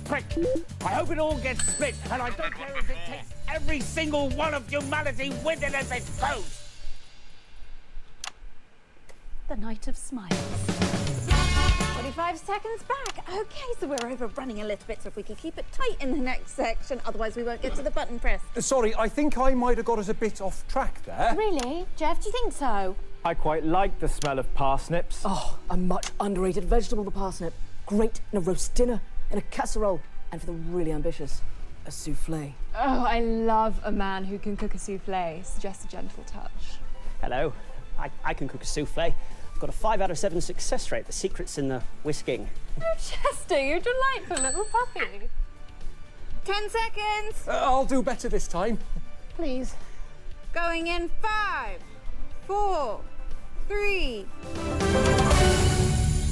prick. I hope it all gets split, and I don't care if it takes every single one of humanity with it as it goes. The Night of Smiles. 45 seconds back. Okay, so we're overrunning a little bit, so if we could keep it tight in the next section, otherwise we won't get to the button press. Sorry, I think I might have got us a bit off track there. Really? Jeff, do you think so? I quite like the smell of parsnips. Oh, a much underrated vegetable, the parsnip. Great in a roast dinner, in a casserole, and for the really ambitious, a souffle. Oh, I love a man who can cook a souffle. Suggest a gentle touch. Hello, I can cook a souffle. Got a 5 out of 7 success rate. The secret's in the whisking. Oh, Chester, you're a delightful little puppy. 10 seconds. I'll do better this time. Please. Going in 5, 4, 3.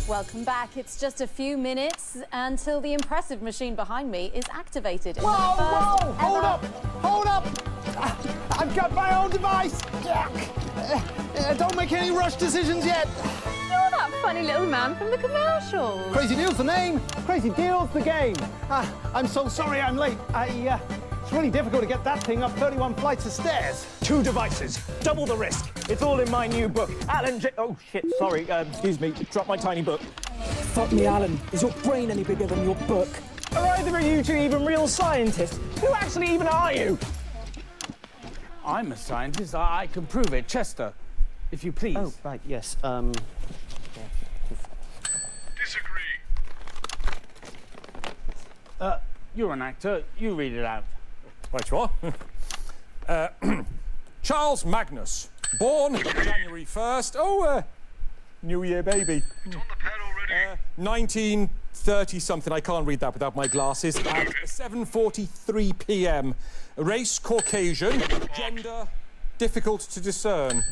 Welcome back. It's just a few minutes until the impressive machine behind me is activated. Whoa, whoa! Hold up! Hold up! I've got my own device! Don't make any rush decisions yet! You're that funny little man from the commercial. Crazy Deal's the name, Crazy Deal's the game. I'm so sorry I'm late. It's really difficult to get that thing up 31 flights of stairs. 2 devices, double the risk. It's all in my new book. Oh shit, sorry, excuse me, dropped my tiny book. Fuck me, Alan. Is your brain any bigger than your book? Are either of you two even real scientists? Who actually even are you? I'm a scientist. I can prove it. Chester, if you please. Oh, right, yes, Disagree. You're an actor. You read it out. Right you are. Charles Magnus, born January 1st. New Year baby. It's on the pad already. 1930 something. I can't read that without my glasses. At 7:43 p.m. Race Caucasian. Gender difficult to discern.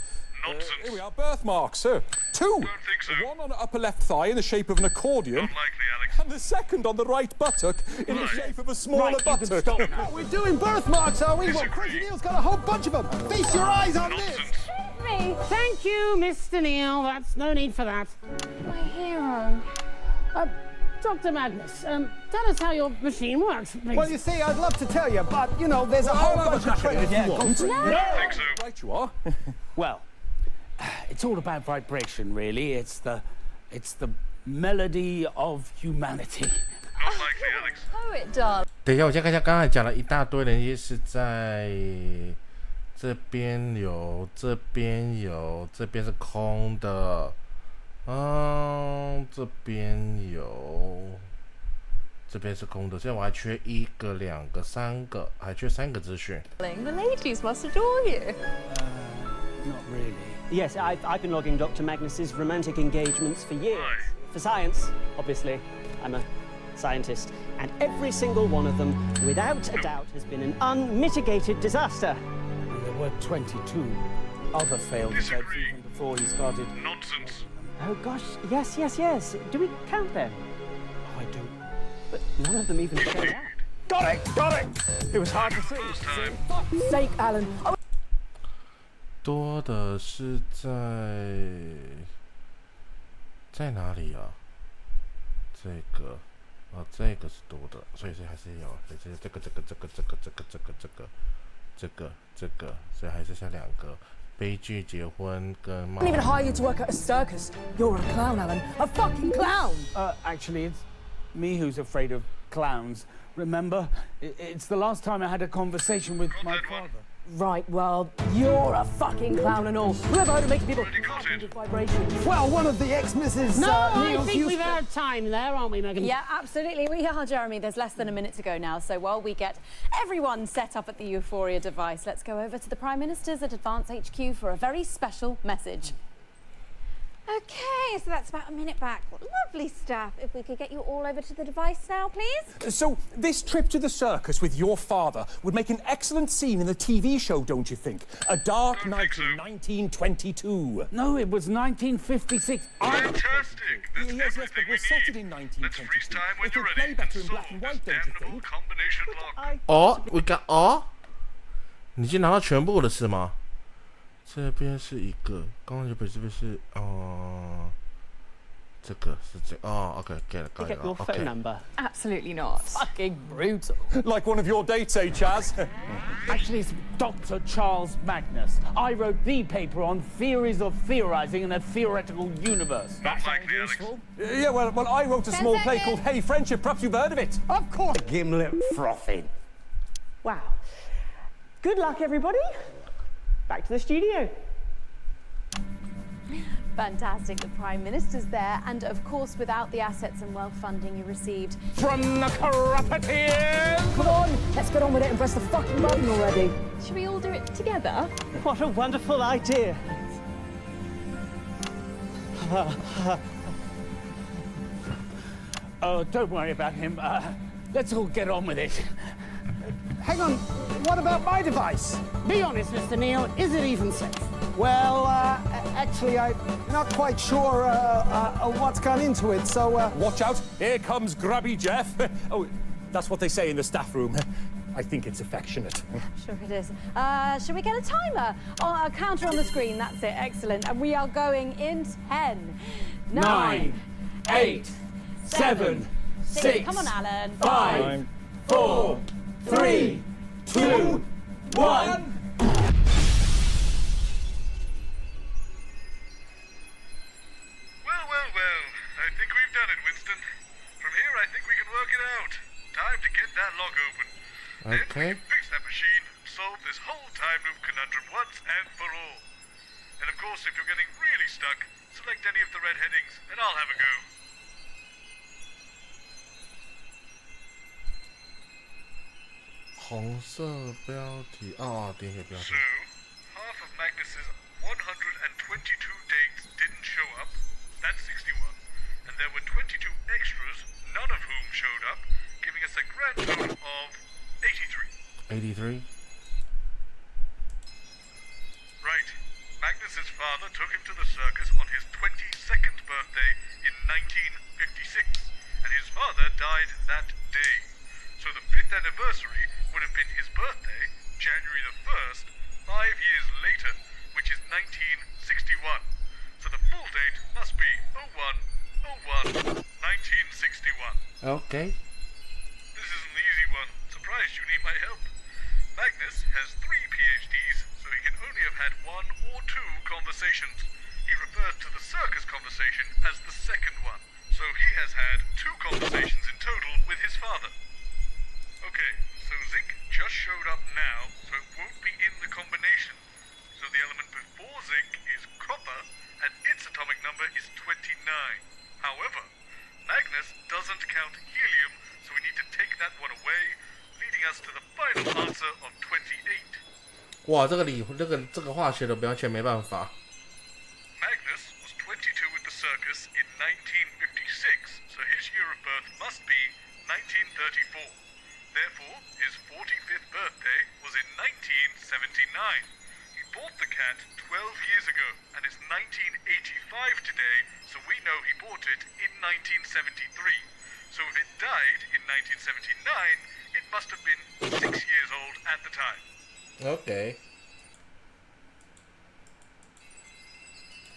Nonsense. Here we are. Birthmarks. 2. Don't think so. One on the upper left thigh in the shape of an accordion. Unlikely, Alex. And the second on the right buttock in the shape of a smaller buttock. Stop now. We're doing birthmarks, are we? Well, Crazy Deal's got a whole bunch of them. Feast your eyes on this. Me. Thank you, Mr. Neil. That's no need for that. My hero. Dr. Magnus, tell us how your machine works, please. Well, you see, I'd love to tell you, but, you know, there's a whole bunch of tricks. Yeah, go for it. Think so. Right you are. Well, it's all about vibration, really. It's the melody of humanity. Not likely, Alex. Poet doll. 等一下，我先看一下，刚才讲了一大堆人，也是在这边有，这边有，这边是空的，这边有，这边是空的，现在我还缺1个、2个、3个，还缺3个资讯。The ladies must adore you. Not really. Yes, I've been logging Dr. Magnus's romantic engagements for years. For science, obviously. I'm a scientist. And every single one of them, without a doubt, has been an unmitigated disaster. And there were 22 other failed attempts even before he started. Nonsense. Oh gosh, yes. Do we count them? I do. But none of them even showed up. Got it! It was hard to see. Fuck's sake, Alan. 多的是在哪里啊？这个这个是多的，所以还是有，所以这个，所以还是剩2个。悲剧结婚跟 I didn't even hire you to work at a circus. You're a clown, Alan. A fucking clown. Actually, it's me who's afraid of clowns. Remember? It's the last time I had a conversation with my father. Right, well, you're a fucking clown and all. Whoever heard of making people happy with vibrations? Well, one of the ex-Mrs. No, I Neil's think used we've had time there, aren't we, Megan? Yeah, absolutely. We are, Jeremy. There's less than a minute to go now. So while we get everyone set up at the Euphoria device, let's go over to the Prime Ministers at Advance HQ for a very special message. Okay, so that's about a minute back. Lovely stuff. If we could get you all over to the device now, please. So, this trip to the circus with your father would make an excellent scene in the TV show, don't you think? A dark night in 1922. No, it was 1956. Fantastic. That's Yes, but everything we we'll set it need. in Let's freeze 1922. time when It you're will ready. play better in Solve black and white, this don't you damnable think? combination lock. we got 你已经拿到全部了是吗？这边是一个，刚刚这边是不是这个是这OK get it got Get your phone number. Absolutely not. Fucking brutal. Like one of your dates, Chaz? Actually, it's Dr. Charles Magnus. I wrote the paper on theories of theorizing in a theoretical universe. Not likely, Alex. Yeah, well, I wrote a small play called Hey Friendship. Perhaps you've heard of it. Of course. Gimlet frothing. Wow. Good luck, everybody. Back to the studio. Fantastic. The Prime Minister's there. And of course, without the assets and wealth funding you received From the corrupteers! Come on, let's get on with it and press the fucking button already. Should we all do it together? What a wonderful idea. Oh, don't worry about him. Let's all get on with it. Hang on, what about my device? Be honest, Mr. Neil, is it even safe? Well, actually, I'm not quite sure what's gone into it, so... Watch out, here comes Grubby Jeff. Oh, that's what they say in the staff room. I think it's affectionate. Sure it is. Should we get a timer? Oh, a counter on the screen, that's it, excellent. And we are going in 10, 9, 8, 7, 6, Come on, Alan. 5, 4, 3, 2, 1. Well, I think we've done it, Winston. From here, I think we can work it out. Time to get that lock open. Then we can fix that machine and solve this whole time loop conundrum once and for all. And of course, if you're getting really stuck, select any of the red headings and I'll have a go. 红色标题哦，点写标题。 So, half of Magnus's 122 dates didn't show up. That's 61. And there were 22 extras, none of whom showed up, giving us a grand total of 83. 83. Right. Magnus's father took him to the circus on his 22nd birthday in 1956, and his father died that day. So the 5th anniversary would have been his birthday, January the 1st, 5 years later, which is 1961. So the full date must be 01/01/1961. Okay. This is an easy one. Surprised you need my help. Magnus has 3 PhDs, so he can only have had 1 or 2 conversations. He refers to the circus conversation as the second one. So he has had 2 conversations in total with his father. Okay, so zinc just showed up now, so it won't be in the combination. So the element before zinc is copper, and its atomic number is 29. However, Magnus doesn't count helium, so we need to take that one away, leading us to the final answer of 28. 哇，这个化学的标签没办法。 Magnus was 22 with the circus in 1956, so his year of birth must be 1934. Therefore, his 45th birthday was in 1979. He bought the cat 12 years ago, and it's 1985 today, so we know he bought it in 1973. So if it died in 1979, it must have been 6 years old at the time. Okay.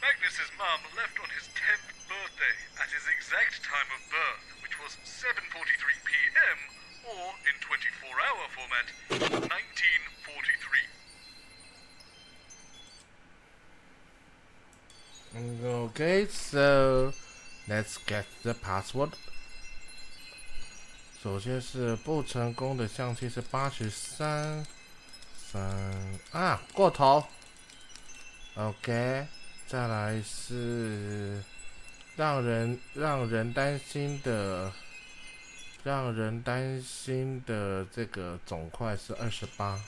Magnus's mum left on his 10th birthday at his exact time of birth, which was 7:43 p.m., or in 24-hour format, 1943. Okay, so let's get the password. 首先是不成功的相机是83 啊，过头。OK， 再来是让人担心的这个总块是28。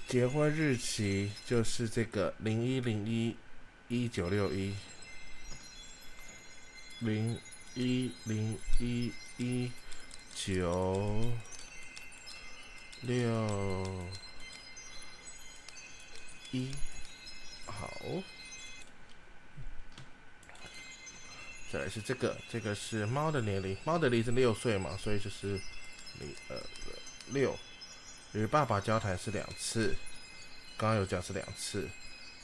结婚日期就是这个01/01/1961。01/01/1961。好，再来是这个是猫的年龄，猫的年龄是6岁嘛，所以就是6。与爸爸交谈是2次，刚刚有讲是2次。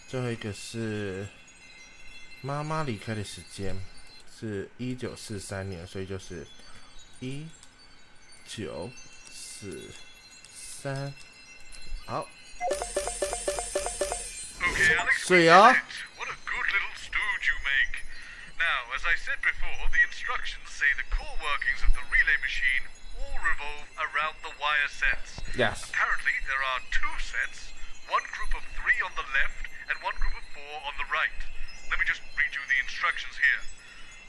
最后一个是妈妈离开的时间是1943年，所以就是1943。好。Okay, Alex, 水啊。 What a good little stooge you make. Now, as I said before, the instructions say the core workings of the relay machine all revolve around the wire sets. Yes. Apparently, there are 2 sets, one group of 3 on the left and one group of 4 on the right. Let me just read you the instructions here.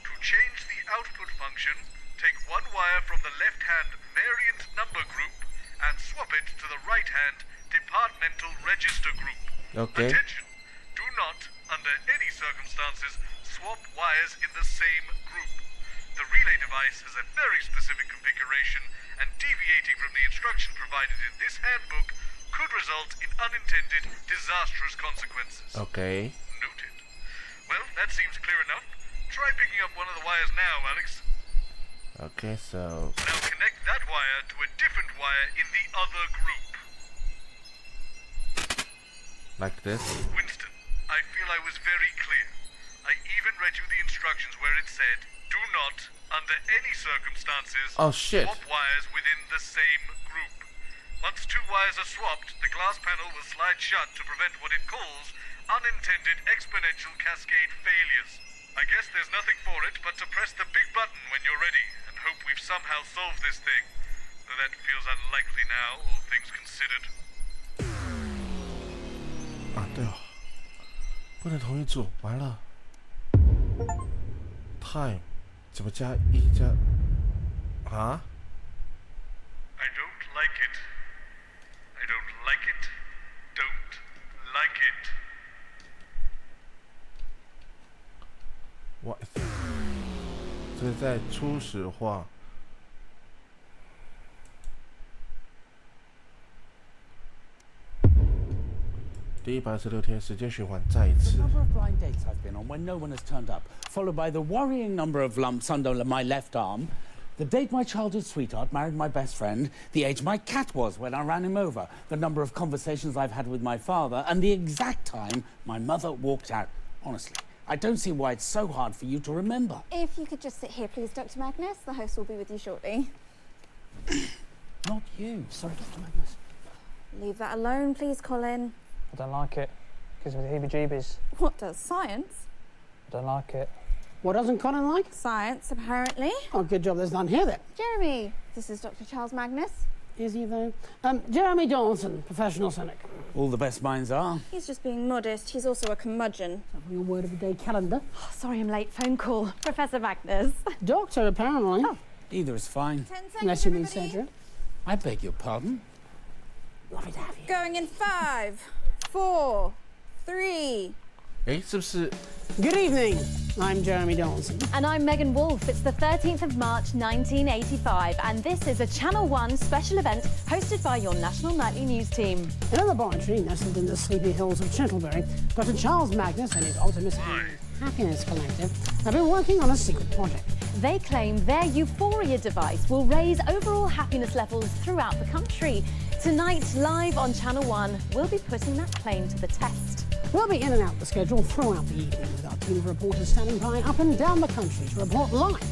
To change the output function, take one wire from the left-hand variant number group and swap it to the right-hand departmental register group. Okay. Attention! Do not, under any circumstances, swap wires in the same group. The relay device has a very specific configuration, and deviating from the instruction provided in this handbook could result result in unintended, disastrous consequences. Okay. Noted. Well, that seems clear enough. Try picking up one of the wires now, Alex. Okay, so... Now connect that wire to a different wire in the other group. Like this? Winston, I feel I was very clear. I even read you the instructions where it said, do not, under any circumstances, swap wires within the same group. Once two wires are swapped, the glass panel will slide shut to prevent what it calls unintended exponential cascade failures. I guess there's nothing for it but to press the big button when you're ready and hope we've somehow solved this thing. Though that feels unlikely now, all things considered. 啊，对哦，不能同一组，完了。Time 怎么加一加啊 I don't like it. I don't like it. Don't like it. 哇，这是在初始化。第126天，时间循环再一次。 The number of blind dates I've been on when no one has turned up, followed by the worrying number of lumps under my left arm, the date my childhood sweetheart married my best friend, the age my cat was when I ran him over, the number of conversations I've had with my father, and the exact time my mother walked out. Honestly, I don't see why it's so hard for you to remember. If you could just sit here, please, Dr. Magnus. The host will be with you shortly. Not you. Sorry, Dr. Magnus. Leave that alone, please, Colin. I don't like it. Gives me the heebie-jeebies. What does? Science? I don't like it. What doesn't Colin like? Science, apparently. Oh, good job there's none here then. Jeremy, this is Dr. Charles Magnus. Is he though? Jeremy Dawson, professional cynic. All the best minds are. He's just being modest. He's also a curmudgeon. Your word of the day calendar. Oh, sorry I'm late. Phone call. Professor Magnus. Doctor, apparently. Oh, either is fine. 10 seconds, Unless you mean everybody. surgery. I beg your pardon. Lovely to have you. Going in 5, 4, 3. 诶，是不是 Good evening. I'm Jeremy Dawson. And I'm Megan Wolf. It's the 13th of March 1985, and this is a Channel 1 special event hosted by your national nightly news team. In a laboratory nestled in the sleepy hills of Chantlebury, Dr. Charles Magnus and his Optimus Happiness Collective have been working on a secret project. They claim their Euphoria device will raise overall happiness levels throughout the country. Tonight, live on Channel 1, we'll be putting that claim to the test. We'll be in and out the schedule throughout the evening with our team of reporters standing by up and down the country to report live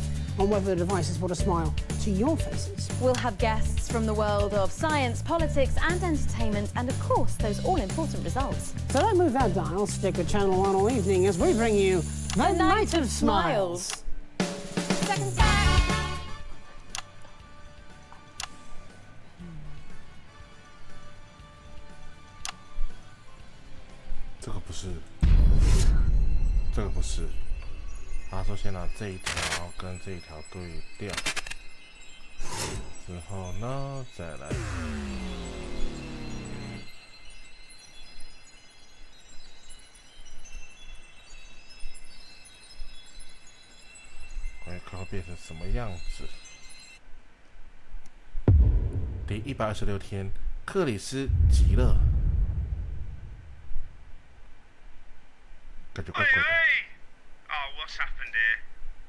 on whether the device has brought a smile to your faces. We'll have guests from the world of science, politics and entertainment, and of course those all-important results. So don't move that dial, stick with Channel 1 all evening as we bring you The Night of Smiles. Seconds back. 这个不是，这个不是。他说先拿这一条跟这一条对调，之后呢再来。看会变成什么样子？第126天，克里斯急了。 Oh, what's happened here?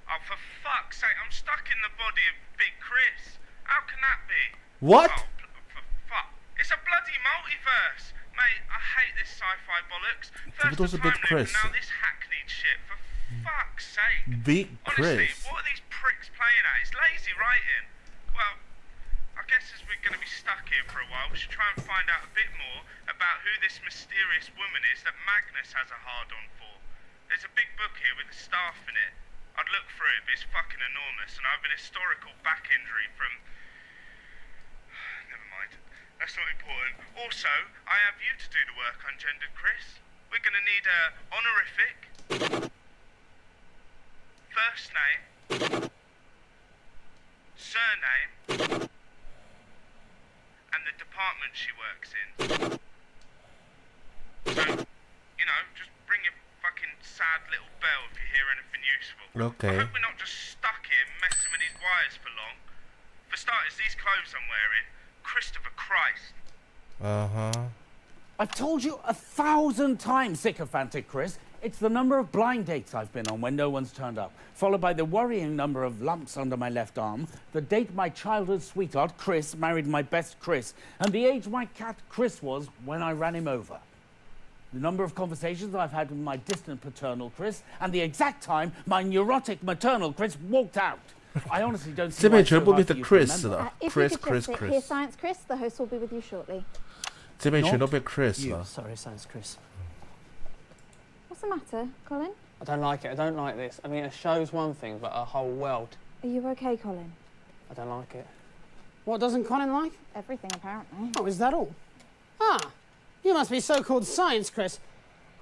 Oh, for fuck's sake, I'm stuck in the body of Big Chris. How can that be? What? Oh, for fuck. It's a bloody multiverse. Mate, I hate this sci-fi bollocks. First the time loop, now this hackneyed shit. For fuck's sake. Big Honestly, Chris. what are these pricks playing at? It's lazy writing. Well, I guess as we're going to be stuck here for a while, we should try and find out a bit more about who this mysterious woman is that Magnus has a hard-on for. There's a big book here with the staff in it. I'd look through it, but it's fucking enormous, and I have an historical back injury from... Never mind. That's not important. Also, I have you to do the work on Gendered Chris. We're going to need a honorific, first name, surname, and the department she works in. So, you know, just bring your fucking sad little bell if you hear anything useful. Okay. I hope we're not just stuck here messing with these wires for long. For starters, these clothes I'm wearing, Christopher Christ. Uh-huh. I've told you 1,000 times, sycophantic Chris. It's the number of blind dates I've been on when no one's turned up, followed by the worrying number of lumps under my left arm, the date my childhood sweetheart, Chris, married my best Chris, and the age my cat, Chris, was when I ran him over. The number of conversations I've had with my distant paternal Chris, and the exact time my neurotic maternal Chris walked out. I honestly don't see why it's so hard for you to remember. Here's Science Chris. The host will be with you shortly. 这边全都被 Chris 了。 Sorry, Science Chris. What's the matter, Colin? I don't like it. I don't like this. I mean, a show's one thing, but a whole world. Are you okay, Colin? I don't like it. What doesn't Colin like? Everything, apparently. Oh, is that all? Ah, you must be so-called Science Chris.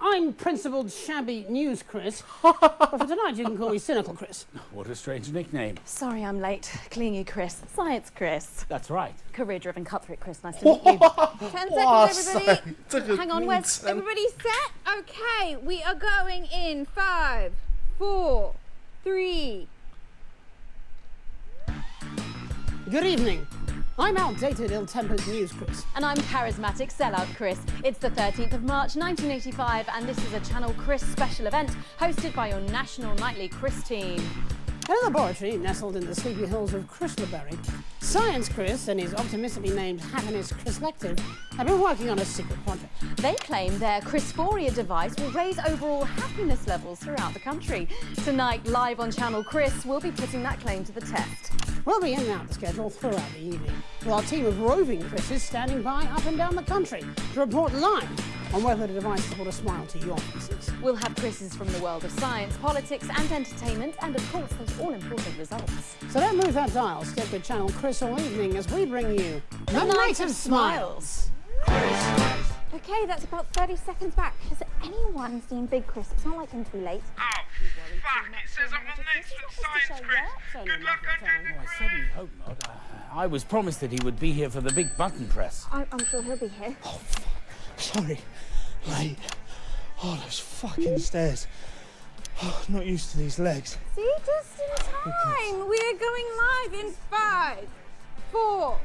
I'm Principled Shabby News Chris, but for tonight you can call me Cynical Chris. What a strange nickname. Sorry I'm late. Clingy Chris. Science Chris. That's right. Career-driven cutthroat Chris. Nice to meet you. 10 seconds, everybody. Hang on, where's everybody set? Okay, we are going in 5, 4, 3. Good evening. I'm outdated, ill-tempered News Chris. And I'm charismatic sellout Chris. It's the 13th of March 1985 and this is a Channel Chris special event hosted by your national nightly Chris team. In a laboratory nestled in the sleepy hills of Chryslerberry, Science Chris and his optimistically named Happiness Chris Lective have been working on a secret project. They claim their Chrisphoria device will raise overall happiness levels throughout the country. Tonight, live on Channel Chris, we'll be putting that claim to the test. We'll be in and out the schedule throughout the evening, with our team of roving Chris's standing by up and down the country to report live on whether the device has brought a smile to your faces. We'll have Chris's from the world of science, politics and entertainment, and of course those all-important results. So don't move that dial, stick with Channel Chris all evening as we bring you the Night of Smiles. Okay, that's about 30 seconds back. Has anyone seen Big Chris? It's not like him to be late. Oh, fuck! It says I'm on next for Science Chris. Good luck on Oh, I certainly hope not. I was promised that he would be here for the big button press. I'm sure he'll be here. Oh, fuck. Sorry. Late. Oh, those fucking stairs. Oh, not used to these legs. See, just in time. We're going live in 5, 4,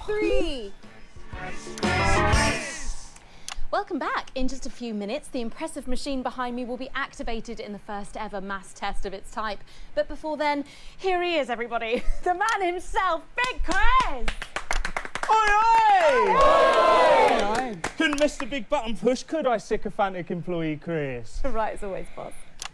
3. Welcome back. In just a few minutes, the impressive machine behind me will be activated in the first ever mass test of its type. But before then, here he is, everybody. The man himself, Big Chris! Oi! Couldn't miss the big button push, could I, sycophantic employee Chris? Right as always, boss.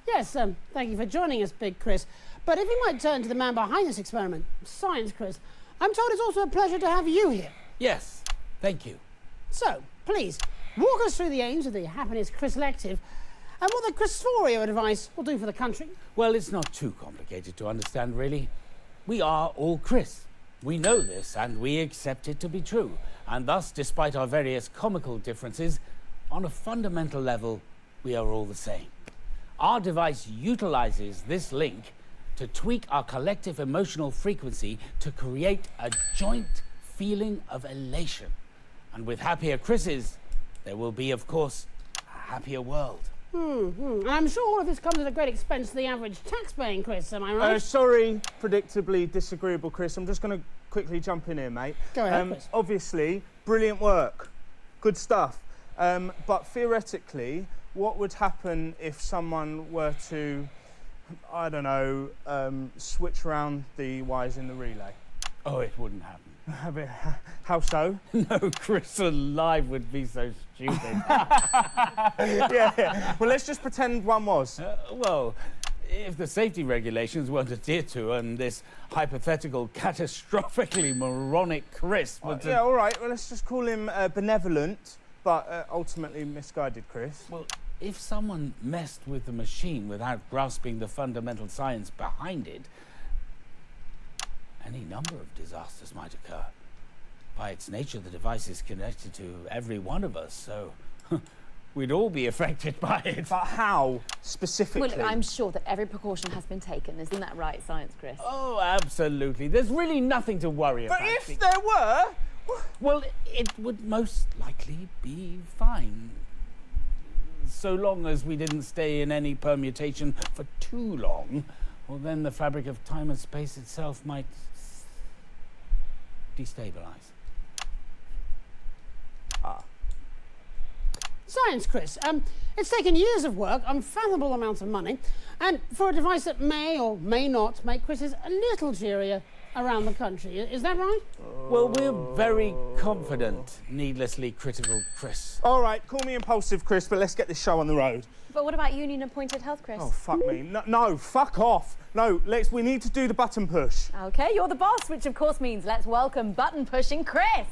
Yes, thank you for joining us, Big Chris. But if we might turn to the man behind this experiment, Science Chris, I'm told it's also a pleasure to have you here. Yes, thank you. So, please, walk us through the aims of the Happiness Chris Lective and what the Chrisphoria device will do for the country. Well, it's not too complicated to understand, really. We are all Chris. We know this and we accept it to be true. And thus, despite our various comical differences, on a fundamental level, we are all the same. Our device utilizes this link to tweak our collective emotional frequency to create a joint feeling of elation. And with happier Chris's, there will be, of course, a happier world. And I'm sure all of this comes at a great expense to the average tax-paying Chris, am I right? Sorry, predictably disagreeable Chris. I'm just going to quickly jump in here, mate. Go ahead, Chris. Obviously, brilliant work. Good stuff. But theoretically, what would happen if someone were to, I don't know, switch around the wires in the relay? Oh, it wouldn't happen. How so? No, Chris alive would be so stupid. Yeah. Well, let's just pretend one was. Well, if the safety regulations weren't adhered to and this hypothetical catastrophically moronic Chris would... Yeah, all right. Well, let's just call him benevolent, but ultimately misguided Chris. Well, if someone messed with the machine without grasping the fundamental science behind it, any number of disasters might occur. By its nature, the device is connected to every one of us, so we'd all be affected by it. But how, specifically? Well, I'm sure that every precaution has been taken. Isn't that right, Science Chris? Oh, absolutely. There's really nothing to worry about. But if there were... Well, it would most likely be fine. So long as we didn't stay in any permutation for too long, well, then the fabric of time and space itself might destabilize. science, Chris. It's taken years of work, unfathomable amounts of money, and for a device that may or may not make Chris's a little cheerier around the country. Is that right? Well, we're very confident, needlessly critical Chris. All right, call me impulsive, Chris, but let's get this show on the road. But what about union-appointed health, Chris? Oh, fuck me. No, fuck off. No, we need to do the button push. OK, you're the boss, which of course means let's welcome button-pushing Chris.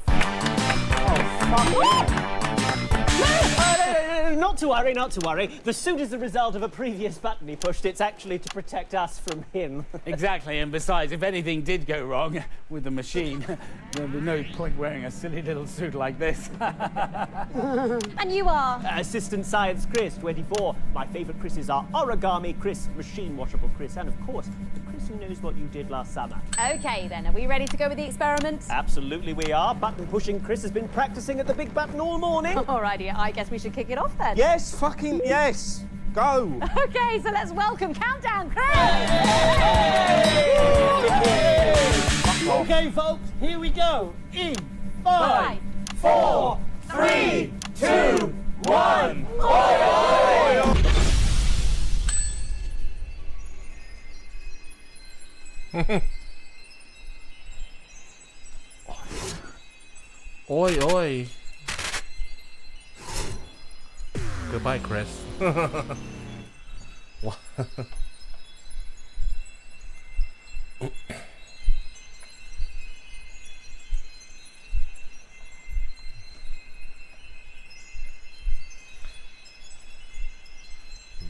Not to worry, not to worry. The suit is the result of a previous button he pushed. It's actually to protect us from him. Exactly, and besides, if anything did go wrong with the machine, there'd be no point wearing a silly little suit like this. And you are? Assistant Science Chris, 24. My favourite Chris's are Origami Chris, Machine Washable Chris, and of course, the Chris who knows what you did last summer. OK, then, are we ready to go with the experiment? Absolutely we are. Button-pushing Chris has been practising at the big button all morning. Alrighty, I guess we should kick it off then. Yes, fucking yes. Go. OK, so let's welcome Countdown Chris. OK, folks, here we go. In 5, 4, 3, 2, 1. Oi, oi. Goodbye, Chris. What?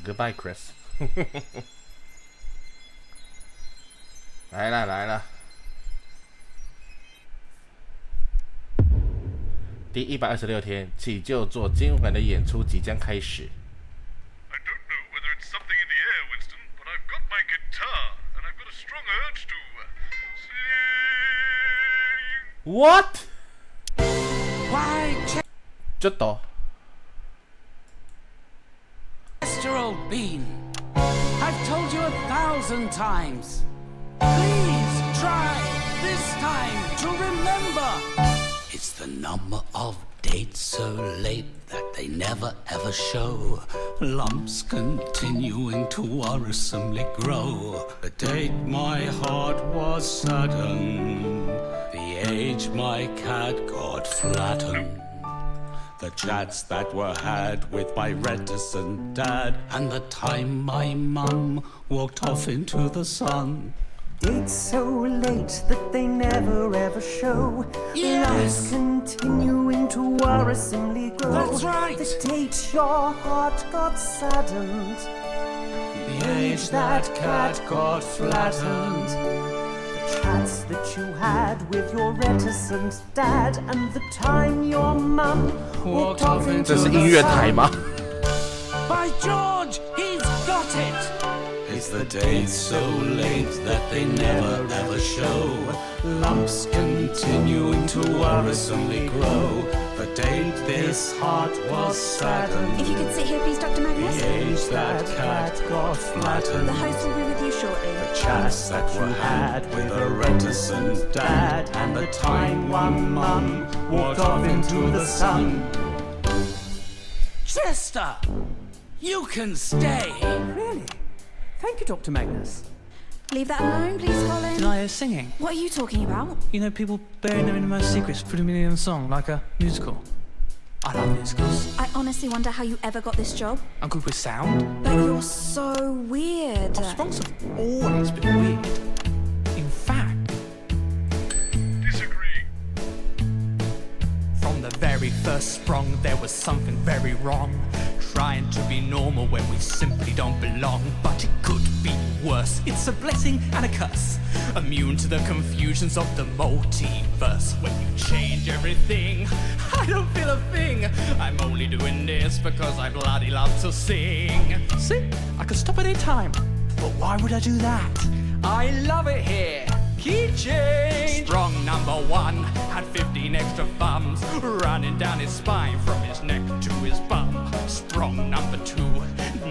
Goodbye, Chris. 来了来了，第126天，起就做今晚的演出即将开始。I don't know whether it's something in the air, Winston, but I've got my guitar, and I've got a strong urge to sing. What? Why, Chutto. Cholesterol bean. I've told you 1,000 times. Please try this time to remember. It's the number of dates so late that they never ever show. Lumps continuing to worrisomely grow. The date my heart was saddened. The age my cat got flattened. The chats that were had with my reticent dad. And the time my mum walked off into the sun. Dates so late that they never ever show. Yes. Lives continuing to worrisomely grow. That's right. The date your heart got saddened. The age that cat got flattened. The chats that you had with your reticent dad. And the time your mum walked off into the sun. 这是音乐台吗？ By George, he's got it. Is the date so late that they never ever show? Lumps continuing to worrisomely grow. The date this heart was saddened. If you could sit here, please, Dr. Magnus. The age that cat got flattened. The host will be with you shortly. The chats that were had with a reticent dad. And the time one mum walked off into the sun. Chester, you can stay. Really? Thank you, Dr. Magnus. Leave that alone, please, Colin. Did I hear singing? What are you talking about? You know, people burying their innermost secrets for a million song, like a musical. I love musicals. I honestly wonder how you ever got this job. I'm good with sound. But you're so weird. Sprungs have always been weird. In fact, Disagree. from the very first sprung, there was something very wrong. Trying to be normal when we simply don't belong. But it could be worse. It's a blessing and a curse. Immune to the confusions of the multiverse. When you change everything, I don't feel a thing. I'm only doing this because I bloody love to sing. See, I could stop at any time. But why would I do that? I love it here. Key change. Sprung number 1 had 15 extra thumbs running down his spine from his neck to his bum. Sprung number 2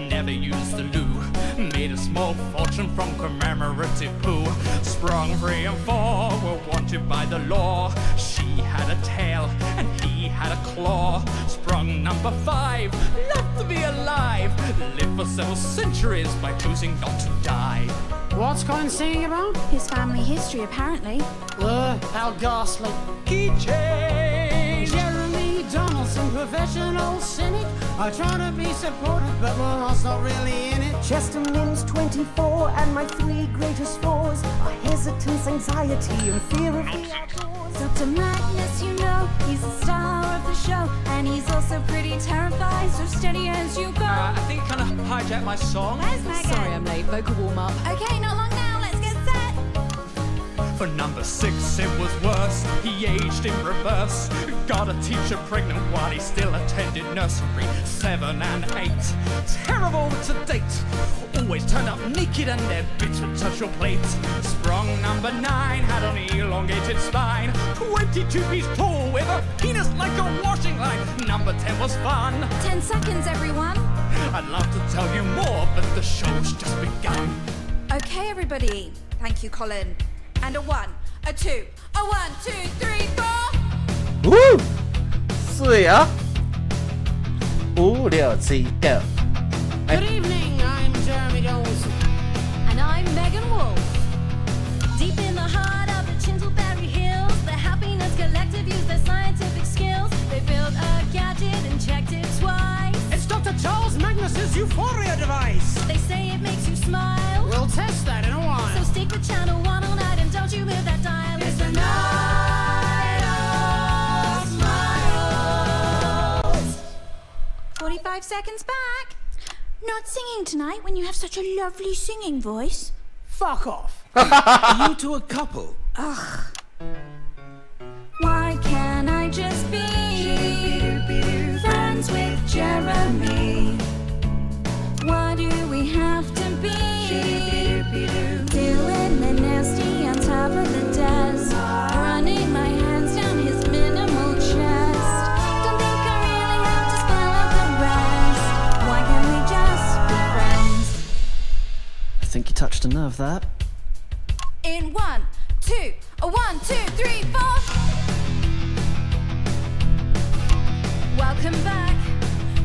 never used the loo. Made a small fortune from commemorative poo. Sprung 3 and 4 were wanted by the law. She had a tail and he had a claw. Sprung number number 5. Love to be alive. Live for several centuries by choosing not to die. What's Colin singing about? His family history, apparently. How ghastly. Keychain. Jeremy Donaldson, professional cynic. I try to be supportive, but my heart's not really in it. Chester Mims 24, and my 3 greatest flaws are hesitance, anxiety, and fear of the outdoors. Dr. Magnus, you know, he's the star of the show, and he's also pretty terrified, so steady as you go. I think you kind of hijacked my song. Where's Megan? Sorry, I'm late. Vocal warm-up. Okay, not long now, let's get set. For number 6, it was worse. He aged in reverse. Got a teacher pregnant while he still attended nursery. 7 and 8, terrible to date. Always turn up naked and their bits would touch your plate. Sprung number 9, had an elongated spine. 22 feet tall with a penis like a washing line. Number 10 was fun. 10 seconds, everyone. I'd love to tell you more, but the show's just begun. Okay, everybody. Thank you, Colin. And a 1, a 2, a 1, 2, 3, 4. Woo! 水啊！5、6、7、9。 Good evening, I'm Jeremy Donaldson. And I'm Megan Wolf. Deep in the heart of the Chintleberry Hills, the Happiness Collective use their scientific skills. They built a gadget and checked it twice. It's Dr. Charles Magnus's Euphoria device. They say it makes you smile. We'll test that in a while. So stick with channel 1 all night and don't you move that dial. It's the night of smiles. 45 seconds back. Not singing tonight when you have such a lovely singing voice. Fuck off. Are you two a couple? Ugh. Why can't I just be friends with Jeremy? Why do we have to be doing the nasty on top of the desk, running my hands down his minimal chest? Don't think I really have to spell out the rest. Why can't we just be friends? I think you touched a nerve there. In 1, 2, a 1, 2, 3, 4. Welcome back.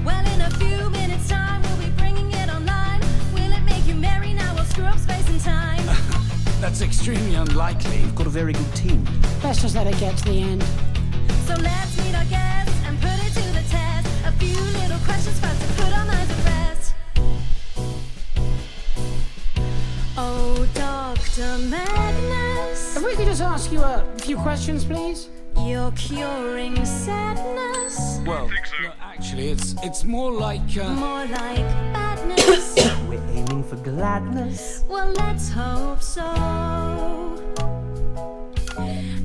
Well, in a few minutes' time, we'll be bringing it online. Will it make you merry now? We'll screw up space and time. That's extremely unlikely. You've got a very good team. Let's just let it get to the end. So let's meet our guests and put it to the test. A few little questions first to put our minds at rest. Oh, Dr. Magnus. If we could just ask you a few questions, please. You're curing sadness. Well, no, actually, it's more like... More like badness. We're aiming for gladness. Well, let's hope so.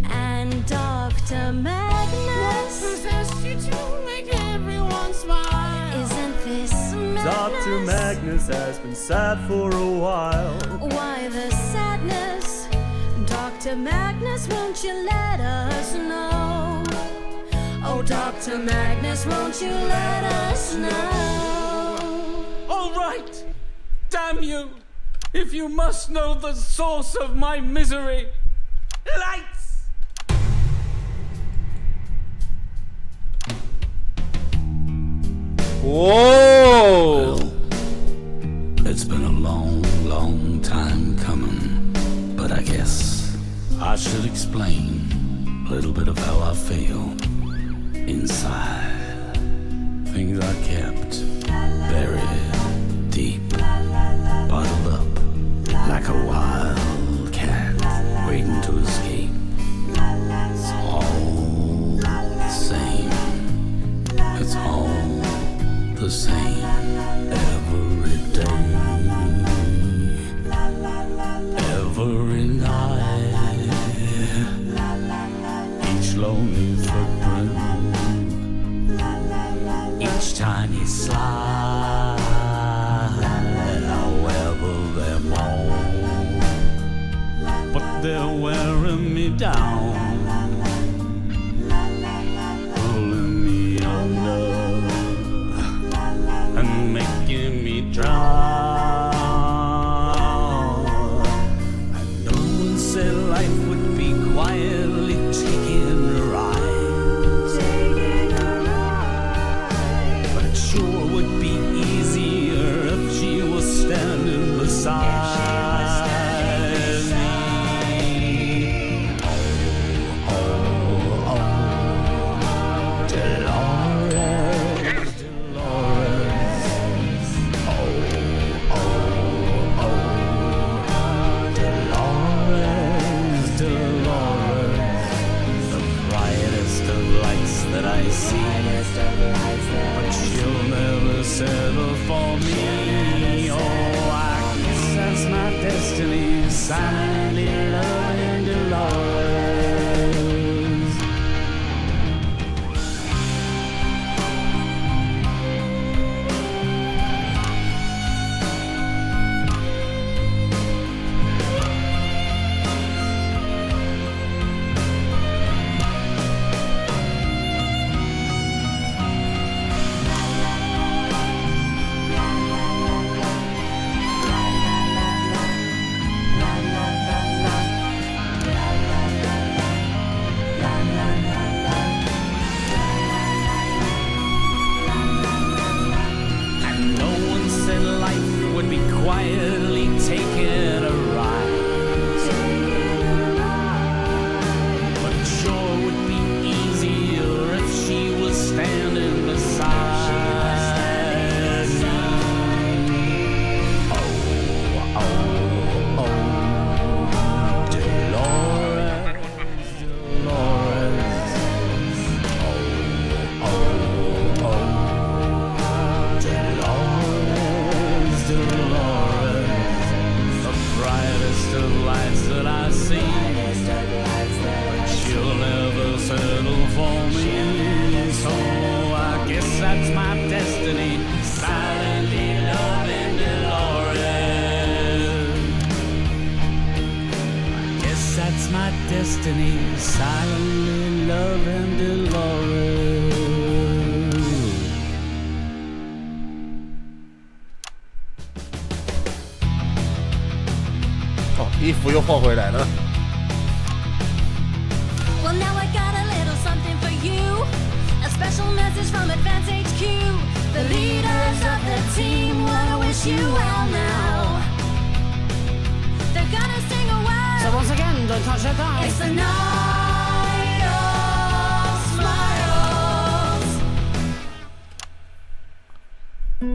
And Dr. Magnus possessed you to make everyone smile. Isn't this madness? Dr. Magnus has been sad for a while. Why the sadness? Dr. Magnus, won't you let us know? Oh, Dr. Magnus, won't you let us know? All right! Damn you! If you must know the source of my misery, lights! Whoa! Well, it's been a long, long time coming, but I guess I should explain a little bit of how I feel inside. Things I kept buried deep, bottled up like a wild cat waiting to escape. It's all the same. It's all the same every day, every night. Each lonely footprint, each tiny slide, however they're moan, but they're wearing me down, pulling me under and making me drown. And no one said life would be quietly taking a ride. sure would be easier if she was standing beside me. Oh, oh, oh, Dolores, Dolores. Oh, oh, oh, Dolores, Dolores. The brightest of lights that I see. But she'll never settle for me. Oh, I guess that's my destiny. Silently loving Dolores. And no one said life would be quietly taking a ride. But it sure would be easier if she was standing beside me. Oh, oh, oh, Dolores, Dolores. Oh, oh, oh, Dolores, Dolores. The brightest of lights that I see. But she'll never settle for me. So I guess that's my destiny. Silently loving Dolores. I guess that's my destiny. Silently loving Dolores. 哦，衣服又换回来了。 Well, now I got a little something for you. A special message from Advance HQ. The leaders of the team wanna wish you well now. They're gonna sing a word. So once again, don't touch your thighs. It's the night of smiles.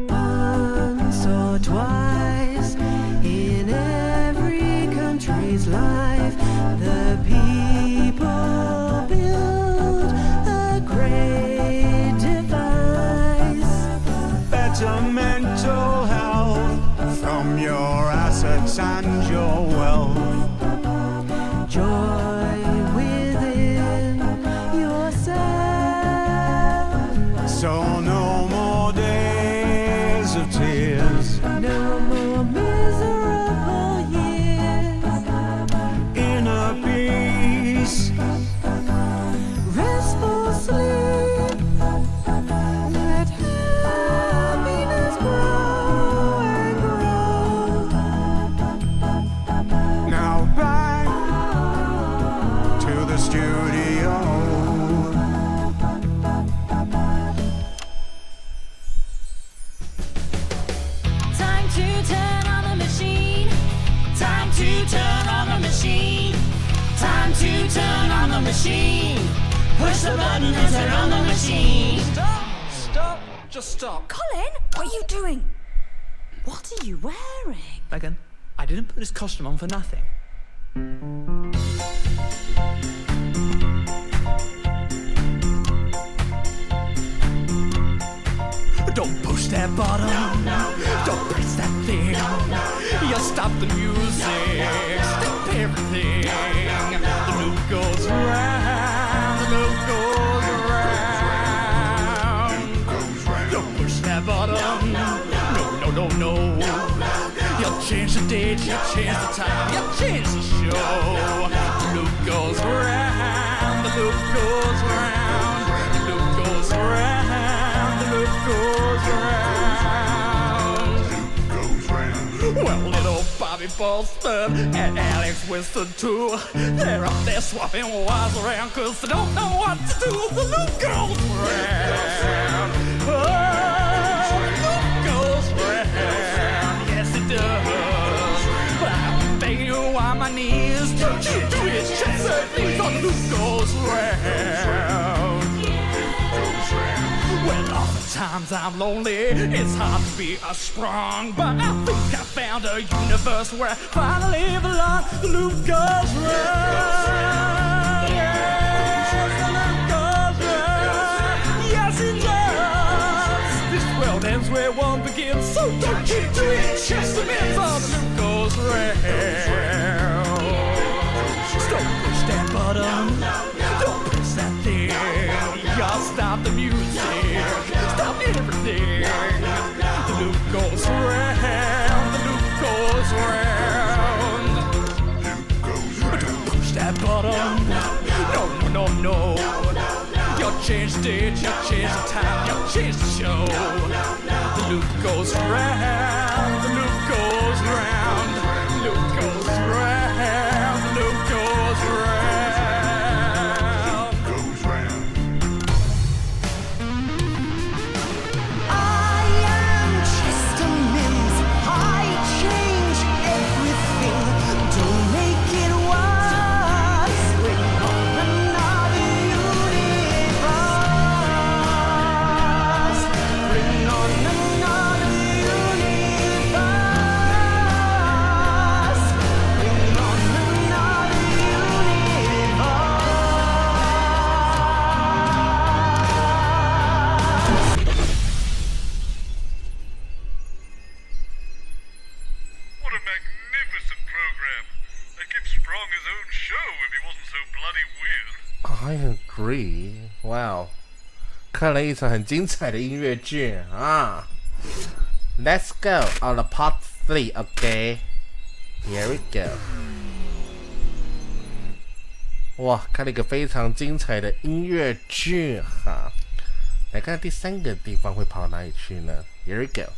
Once or twice in every country's life, the people build a great device. Better mental health from your assets and your wealth. Joy within yourself. So no more days of tears. No more miserable years. Inner peace. Restful sleep. Let happiness grow and grow. Now back to the studio. Time to turn on the machine. Time to turn on the machine. Time to turn on the machine. Push the button and turn on the machine. Stop! Just stop. Colin, what are you doing? What are you wearing? Megan, I didn't put this costume on for nothing. Don't push that button. Don't press that thing. You stop the music. Stop everything. The loop goes round. The loop goes round. Don't push that button. No. You change the date. You change the time. You change the show. The loop goes round. The loop goes round. The loop goes round. The loop goes round. Well, little Bobby Bolster and Alex Winston too. They're up there swapping wires around 'cause they don't know what to do. The loop goes round. Oh. Sometimes I'm lonely, it's hard to be strong, but I think I found a universe where I finally belong. The loop goes round, yes, the loop goes round, yes it does. This world ends where one begins, so don't keep doing Chester Men's. Oh, the loop goes round. Don't push that button, don't press that thing. Y'all stop the music, stop everything. The loop goes round, the loop goes round. Don't push that button, no, no, no, no. You change the date, you change the time, you change the show. The loop goes round, the loop goes round, the loop goes round, the loop goes round. I agree. Wow， 看了一场很精彩的音乐剧啊 ！Let's go on the part 3, okay? Here we go. 哇，看了一个非常精彩的音乐剧哈！来看第3个地方会跑到哪里去呢 ？Here we go.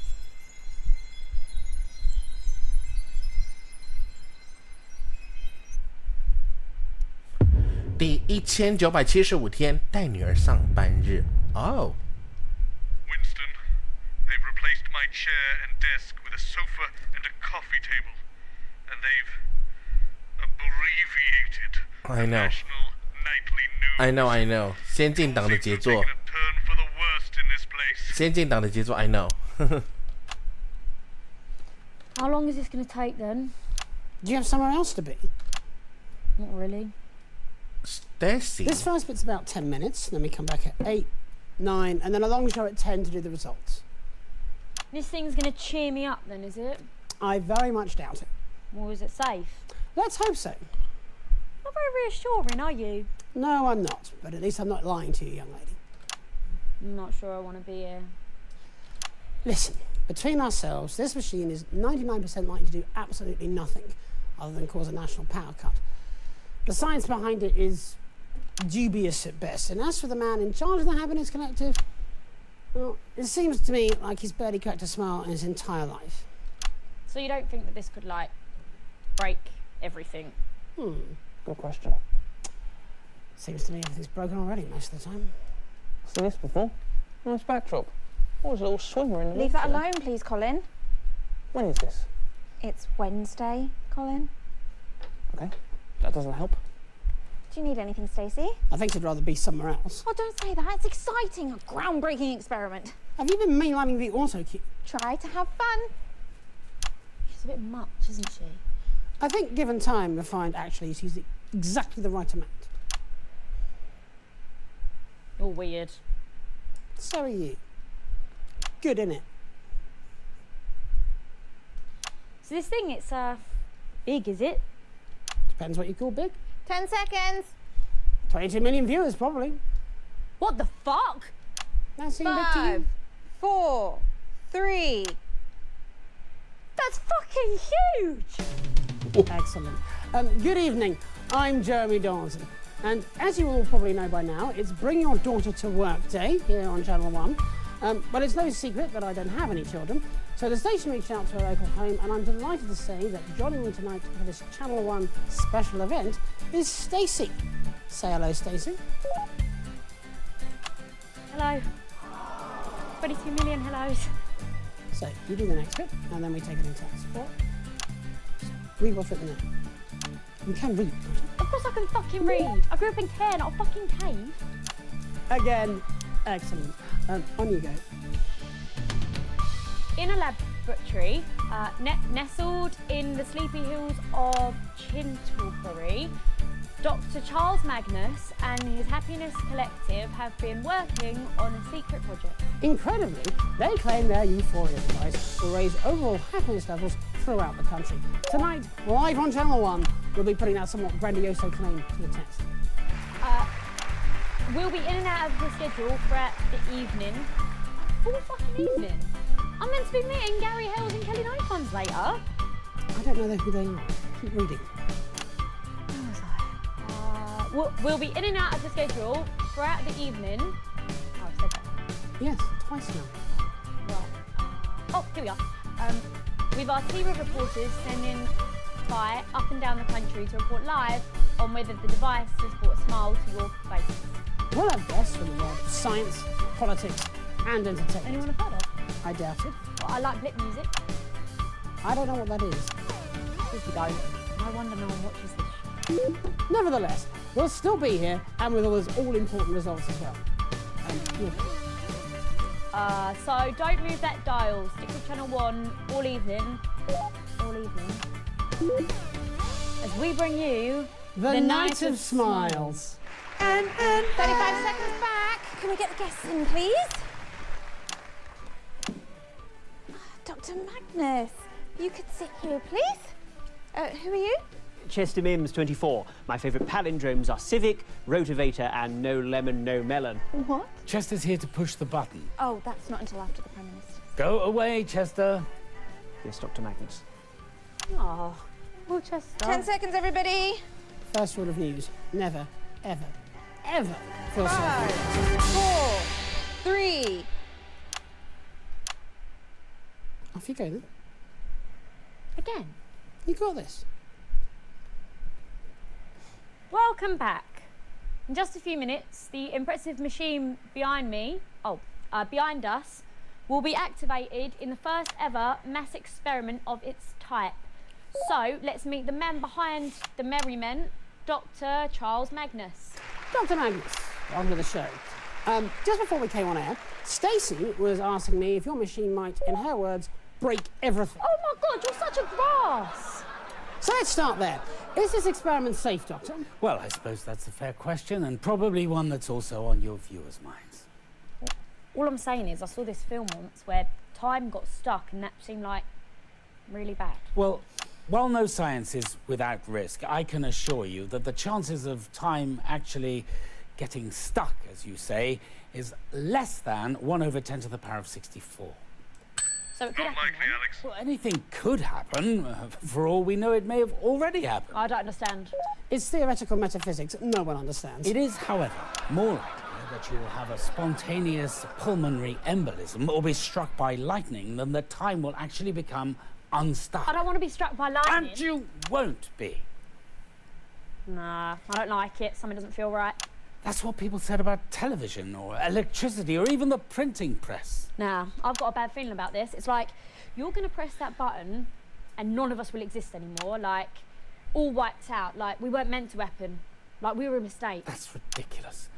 第1975天，带女儿上班日。Oh. Winston, they've replaced my chair and desk with a sofa and a coffee table, and they've abbreviated I know. national nightly news. I know. 先进党的杰作。先进党的杰作 I know. How long is this going to take then? Do you have somewhere else to be? Not really. Stacy. This first bit's about 10 minutes, then we come back at 8, 9, and then a long show at 10 to do the results. This thing's going to cheer me up then, is it? I very much doubt it. Well, is it safe? Let's hope so. Not very reassuring, are you? No, I'm not, but at least I'm not lying to you, young lady. I'm not sure I want to be here. Listen, between ourselves, this machine is 99% likely to do absolutely nothing other than cause a national power cut. The science behind it is dubious at best, and as for the man in charge of the Happiness Collective, well, it seems to me like he's barely cracked a smile in his entire life. So you don't think that this could, like, break everything? Good question. Seems to me everything's broken already most of the time. Seen this before? Nice backdrop. Oh, there's a little swimmer in the Leave that alone, please, Colin. When is this? It's Wednesday, Colin. Okay, that doesn't help. Do you need anything, Stacey? I think I'd rather be somewhere else. Oh, don't say that. It's exciting. A groundbreaking experiment. Have you been mainlining the auto cue? Try to have fun. She's a bit much, isn't she? I think given time, you'll find actually she's exactly the right amount. You're weird. So are you. Good, innit? So this thing, it's, big, is it? Depends what you call big. 10 seconds. 22 million viewers, probably. What the fuck? That seemed big to 5, you? 4, 3. That's fucking huge! Excellent. Good evening. I'm Jeremy Dawson. And as you all probably know by now, it's Bring Your Daughter to Work Day here on Channel 1. But it's no secret that I don't have any children. So the station reached out to a local home, and I'm delighted to say that joining me tonight for this Channel 1 special event is Stacey. Say hello, Stacey. Hello. 22 million hellos. So you do the next bit, and then we take it into support. Read what's written there. You can read, can't you? Of course I can fucking read. I grew up in care, not a fucking cave. Again, excellent. On you go. in a laboratory nestled in the sleepy hills of chuntvtw. Dr. Charles Magnus and his Happiness Collective have been working on a secret project. Incredibly, they claim their Euphoria device will raise overall happiness levels throughout the country. Tonight, live on Channel 1, we'll be putting that somewhat grandiose claim to the test. We'll be in and out of the schedule throughout the evening. All fucking evening? I'm meant to be meeting Gary Hales and Kelly Nightcombs later. I don't know who they are. Keep reading. We'll be in and out of the schedule throughout the evening. Oh, I've said that. Yes, twice now. Right. Oh, here we are. With our team of reporters sending by up and down the country to report live on whether the device has brought a smile to your face. We'll have guests from the world of science, politics, and entertainment. Anyone have heard of? I doubt it. Well, I like blip music. I don't know what that is. If you don't, I wonder no one watches this show. Nevertheless, we'll still be here, and with all those all-important results as well. So don't move that dial. Stick with Channel 1 all evening. As we bring you The Night of Smiles. And 35 seconds back. Can we get the guests in, please? Dr. Magnus, you could sit here, please. Who are you? Chester Mims, 24. My favourite palindromes are civic, rotivator, and no lemon, no melon. What? Chester's here to push the button. Oh, that's not until after the Prime Minister. Go away, Chester. Yes, Dr. Magnus. Oh, well, Chester. 10 seconds, everybody. First rule of news: never, ever, ever feel sorry. 5, 4, 3. Off you go then. Again. You got this. Welcome back. In just a few minutes, the impressive machine behind us, will be activated in the first ever mass experiment of its type. So let's meet the man behind the merriment, Dr. Charles Magnus. Dr. Magnus, welcome to the show. Just before we came on air, Stacey was asking me if your machine might, in her words, break everything. Oh my God, you're such a grass! So let's start there. Is this experiment safe, Doctor? Well, I suppose that's a fair question, and probably one that's also on your viewers' minds. All I'm saying is I saw this film once where time got stuck and that seemed like really bad. Well, while no science is without risk, I can assure you that the chances of time actually getting stuck, as you say, is less than 1/10 to the power of 64. So it could happen. Unlikely, Alex. Well, anything could happen. For all we know, it may have already happened. I don't understand. It's theoretical metaphysics. No one understands. It is, however, more likely that you will have a spontaneous pulmonary embolism or be struck by lightning than that time will actually become unstuck. I don't want to be struck by lightning. And you won't be. Nah, I don't like it. Something doesn't feel right. That's what people said about television or electricity or even the printing press. Nah, I've got a bad feeling about this. It's like, you're going to press that button and none of us will exist anymore. Like, all wiped out. Like, we weren't meant to happen. Like, we were a mistake. That's ridiculous.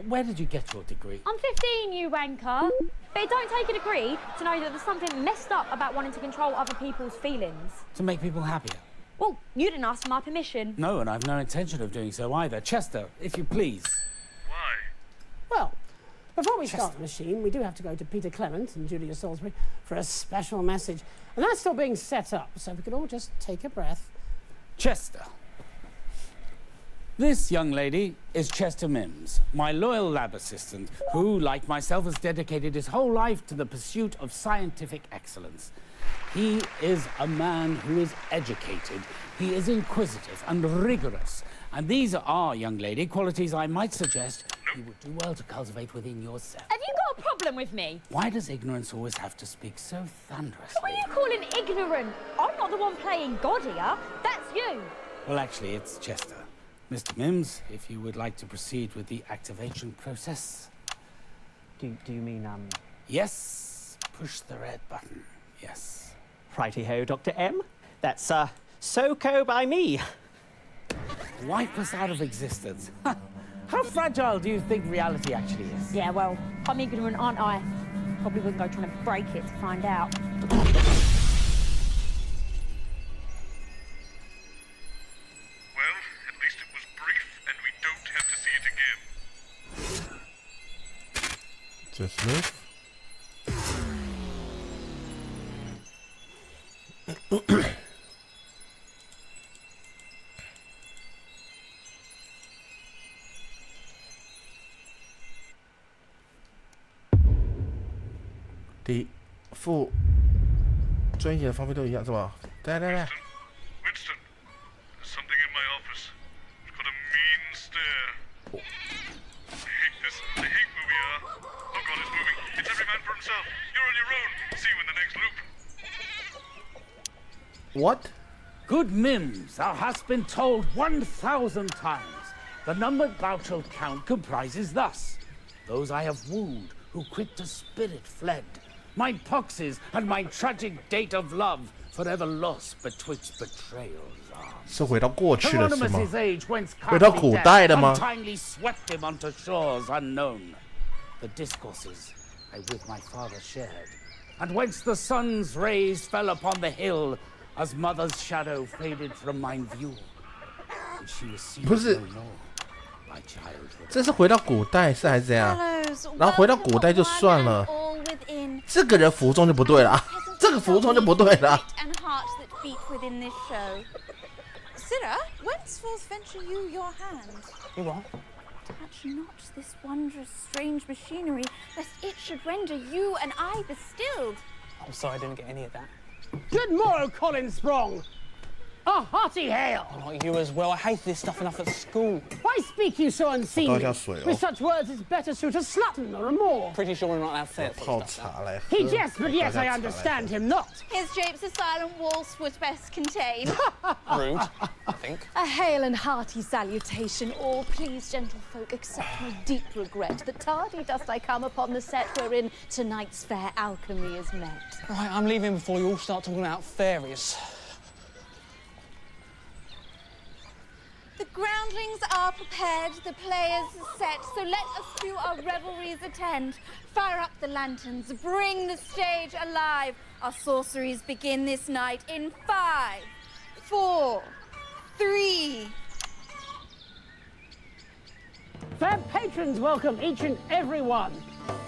Where did you get your degree? I'm 15, you wanker. But it don't take a degree to know that there's something messed up about wanting to control other people's feelings. To make people happier. Well, you didn't ask for my permission. No, and I've no intention of doing so either. Chester, if you please. Well, before we start the machine, we do have to go to Peter Clement and Julia Salisbury for a special message. And that's still being set up, so we could all just take a breath. Chester. This young lady is Chester Mims, my loyal lab assistant, who, like myself, has dedicated his whole life to the pursuit of scientific excellence. He is a man who is educated, he is inquisitive and rigorous, and these are, young lady, qualities I might suggest you would do well to cultivate within yourself. Have you got a problem with me? Why does ignorance always have to speak so thunderously? What are you calling ignorant? I'm not the one playing God here. That's you. Well, actually, it's Chester. Mr. Mims, if you would like to proceed with the activation process. Do you mean, Yes. Push the red button. Yes. Righty-ho, Dr. M. That's, so-co by me. Wipe us out of existence. How fragile do you think reality actually is? Yeah, well, I'm ignorant, aren't I? probably wouldn't go trying to break it to find out. Well, at least it was brief, and we don't have to see it again. Just move. The 副专业的方面都一样是吧？来来来。 Winston, there's something in my office. It's got a mean stare. I hate this. I hate where we are. Oh God, it's moving. It's every man for himself. You're on your own. See you in the next loop. What? Good Mims, thou hast been told 1,000 times. The number thou shalt count comprises thus: those I have wooed, who quick to spirit fled. My poxes and my tragic date of love, forever lost betwixt betrayals. 是回到过去了是吗？ Hieronymus' age whence 回到古代的吗？ untimely swept him onto shores unknown. The discourses I with my father shared, and whence the sun's rays fell upon the hill, as mother's shadow faded from mine view. And she was seen 不是 no more. My childhood. 这是回到古代是还是怎样？然后回到古代就算了，这个人服装就不对了，这个服装就不对了。 And hearts that beat within this show. Sirrah, whenceforth venture you your hand? You what? Touch not this wondrous, strange machinery, lest it should render you and I bestilled. I'm sorry I didn't get any of that. Good morrow, Colin Sprong. A hearty hail. Not you as well. I hate this stuff enough at school. Why speak you so unseemly? 倒一下水哦。 With such words, it's better suit a slutton or a moor. Pretty sure we're not allowed to say it. 泡茶来喝。 He jests, but yes, I understand him not. His japes a silent waltz would best contain. Rude, I think. A hail and hearty salutation, all please, gentlefolk, accept my deep regret that tardy dost I come upon the set wherein tonight's fair alchemy is met. Right, I'm leaving before you all start talking about fairies. The groundlings are prepared, the players are set, so let us to our revelries attend. Fire up the lanterns, bring the stage alive. Our sorceries begin this night in 5, 4, 3. Fair patrons welcome each and every one.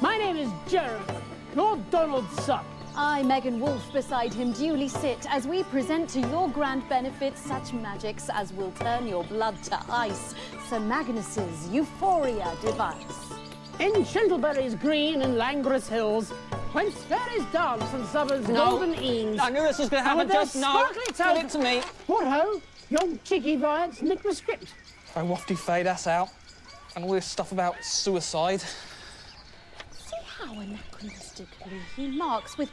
My name is Jeremy, Lord Donald's son. I, Megan Wolfe, beside him duly sit as we present to your grand benefit such magics as will turn your blood to ice. Sir Magnus's Euphoria device. In Chintleberry's green and languorous hills, whence fairies dance and suburbs golden eames. I knew this was going to happen. Just no. Give it to me. What ho? Young cheeky viands nick the script. Throw wafty fade us out. And all this stuff about suicide. See how anachronistically he marks with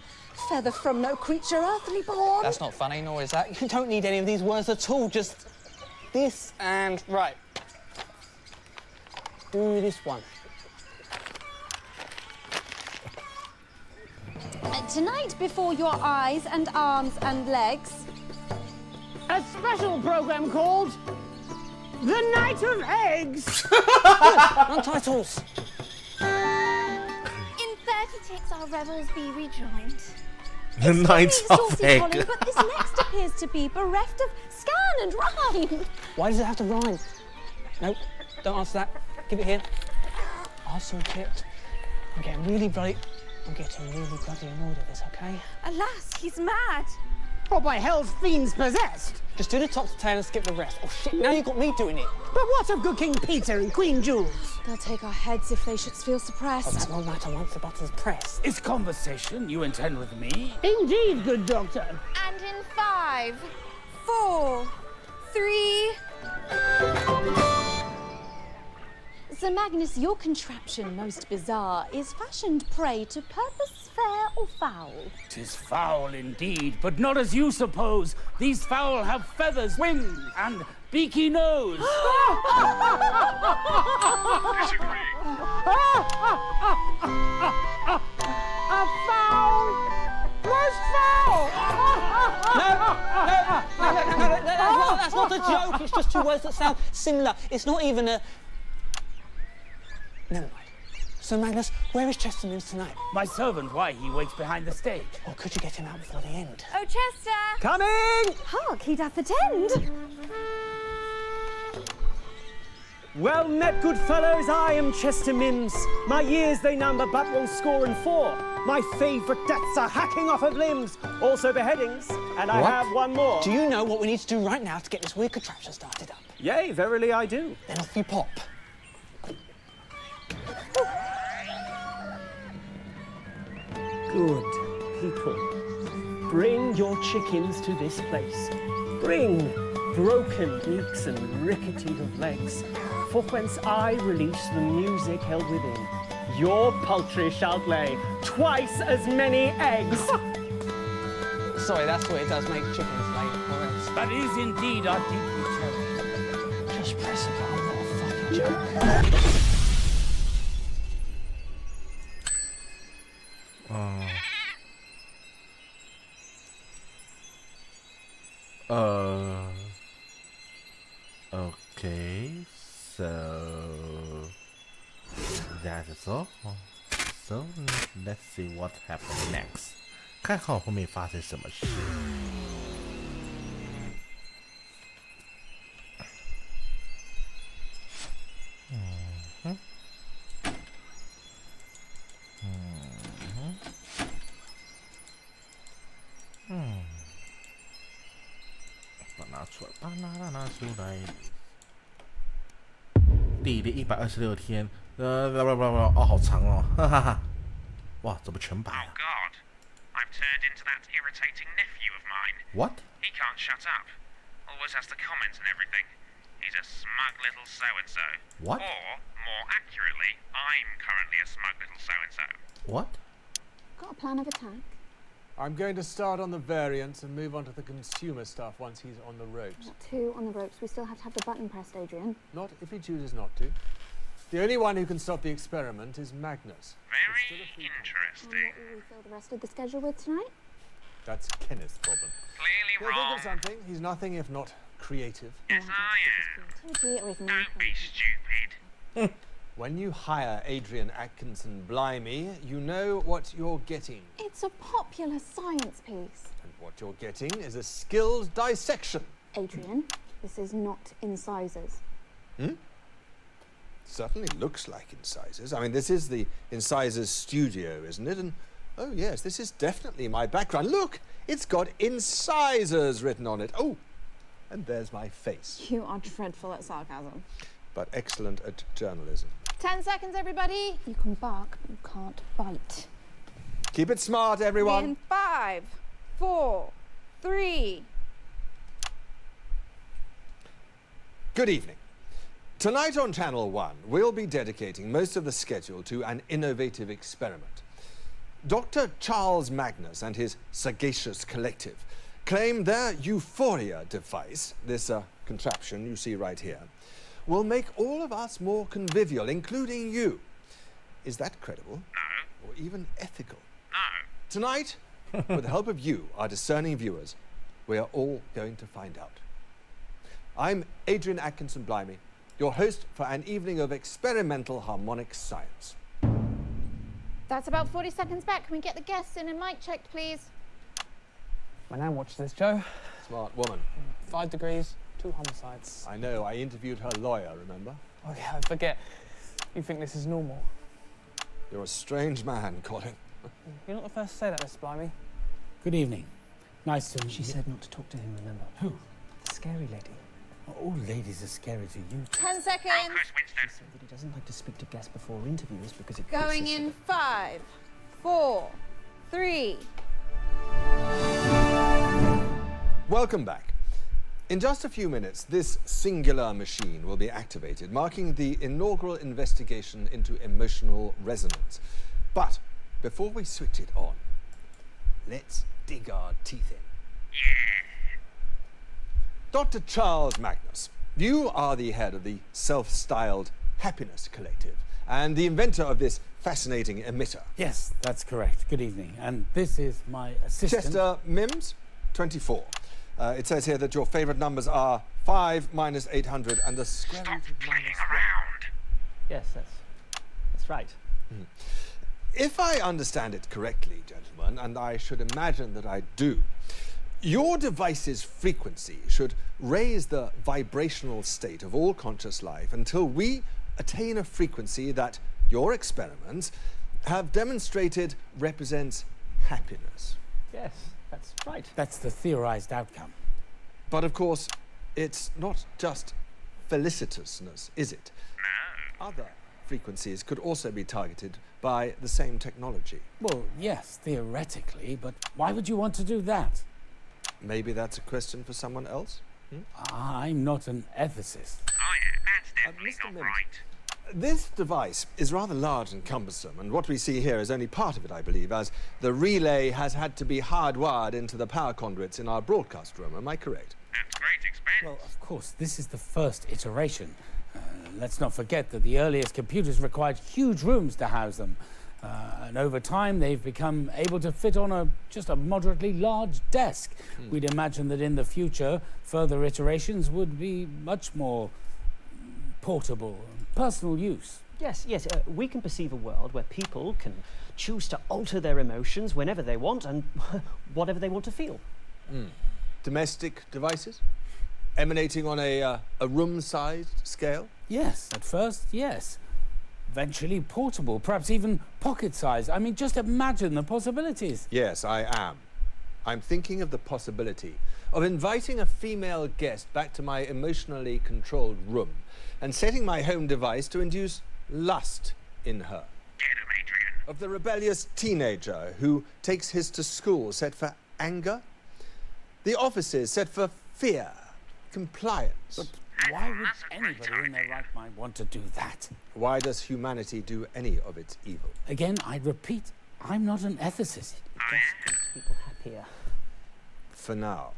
feather from no creature earthly born. That's not funny, nor is that. You don't need any of these words at all. Just this and right. Do this one. Tonight, before your eyes and arms and legs, a special program called The Night of Eggs. Untitles. In 30 ticks our revels be rejoined. The Night of Saucy Colin, Egg. but this next appears to be bereft of scan and rhyme. Why does it have to rhyme? No, don't answer that. Give it here. I'll sort it. I'm getting really bloody annoyed at this, okay? Alas, he's mad. Or by hell's fiends possessed. Just do the top to tail and skip the rest. Oh shit, now you've got me doing it. But what of good King Peter and Queen Jules? They'll take our heads if they should feel suppressed. Oh, that won't matter once the button's pressed. Is conversation you intend with me? Indeed, good doctor. And in 5, 4, 3. Sir Magnus, your contraption, most bizarre, is fashioned prey to purpose fair or foul. 'Tis foul indeed, but not as you suppose. These fowl have feathers, wings, and beaky nose. Disagree. A foul! Most foul! No, that's not a joke. It's just two words that sound similar. It's not even a... Never mind. So, Magnus, where is Chester Mims tonight? My servant, why? He waits behind the stage. Or could you get him out before the end? Oh, Chester! Coming! Hark, he doth attend. Well met, good fellows, I am Chester Mims. My years they number but 104. My favourite deaths are hacking off of limbs, also beheadings, and I have one more. Do you know what we need to do right now to get this weird contraption started up? Yea, verily I do. Then off you pop. Good people, bring your chickens to this place. Bring broken beaks and rickety of legs, for whence I release the music held within. Your poultry shall lay twice as many eggs. Sorry, that's what it does, make chickens lay eggs. That is indeed our deeply cherished. Just press a button, what a fucking joke. Okay, so that is all. So let's see what happens next. 看看后面发生什么事。拿出来。第126天，好长哦，哈哈哈。哇，怎么全白了 Oh God, I've turned into that irritating nephew of mine. What? He can't shut up. Always has to comment and everything. He's a smug little so-and-so. What? Or, more accurately, I'm currently a smug little so-and-so. What? Got a plan of attack? I'm going to start on the variants and move on to the consumer stuff once he's on the ropes. Got 2 on the ropes. We still have to have the button pressed, Adrian. Not if he chooses not to. The only one who can stop the experiment is Magnus. Very interesting. And what will we fill the rest of the schedule with tonight? That's Kenneth's problem. Clearly He'll wrong. think of something. He's nothing if not creative. Yes, I am. Don't be stupid. When you hire Adrian Atkinson Blimey, you know what you're getting. It's a popular science piece. And what you're getting is a skilled dissection. Adrian, this is not incisors. Certainly looks like incisors. I mean, this is the incisors studio, isn't it? And oh yes, this is definitely my background. Look, it's got incisors written on it. Oh, and there's my face. You are dreadful at sarcasm. But excellent at journalism. 10 seconds, everybody. You can bark, but you can't bite. Keep it smart, everyone. In 5, 4, 3. Good evening. Tonight on Channel 1, we'll be dedicating most of the schedule to an innovative experiment. Dr. Charles Magnus and his sagacious collective claim their Euphoria device, this contraption you see right here, will make all of us more convivial, including you. Is that credible? No. Or even ethical? No. Tonight, with the help of you, our discerning viewers, we are all going to find out. I'm Adrian Atkinson Blimey, your host for an evening of experimental harmonic science. That's about 40 seconds back. Can we get the guests in and mic checked, please? My nan watched this, Joe. Smart woman. 5 degrees, 2 homicides. I know, I interviewed her lawyer, remember? Oh yeah, I forget. You think this is normal? You're a strange man, Colin. You're not the first to say that, Miss Blimey. Good evening. Nice to meet you. She said not to talk to him, remember? Who? The scary lady. All ladies are scary to you. 10 seconds. She said that he doesn't like to speak to guests before interviews because it Going puts us in 5, 4, 3. Welcome back. In just a few minutes, this singular machine will be activated, marking the inaugural investigation into emotional resonance. But before we switch it on, let's dig our teeth in. Dr. Charles Magnus, you are the head of the self-styled Happiness Collective and the inventor of this fascinating emitter. Yes, that's correct. Good evening. And this is my assistant. Chester Mims, 24. It says here that your favorite numbers are 5 minus 800 and the square root of minus 1. Yes, that's right. If I understand it correctly, gentlemen, and I should imagine that I do, your device's frequency should raise the vibrational state of all conscious life until we attain a frequency that your experiments have demonstrated represents happiness. Yes, that's right. That's the theorized outcome. But of course, it's not just felicitousness, is it? No. Other frequencies could also be targeted by the same technology. Well, yes, theoretically, but why would you want to do that? Maybe that's a question for someone else? I'm not an ethicist. Oh yeah, that's definitely not right. This device is rather large and cumbersome, and what we see here is only part of it, I believe, as the relay has had to be hardwired into the power conduits in our broadcast room. Am I correct? That's great expense. Well, of course, this is the first iteration. Let's not forget that the earliest computers required huge rooms to house them. And over time, they've become able to fit on just a moderately large desk. We'd imagine that in the future, further iterations would be much more portable, personal use. Yes, we can perceive a world where people can choose to alter their emotions whenever they want and whatever they want to feel. Domestic devices? Emanating on a room-sized scale? Yes, at first, yes. Eventually portable, perhaps even pocket-sized. I mean, just imagine the possibilities. Yes, I am. I'm thinking of the possibility of inviting a female guest back to my emotionally controlled room and setting my home device to induce lust in her. Get him, Adrian. Of the rebellious teenager who takes his to school set for anger. The offices set for fear, compliance. But why would anybody in their right mind want to do that? Why does humanity do any of its evil? Again, I repeat, I'm not an ethicist. It does make people happier. For now.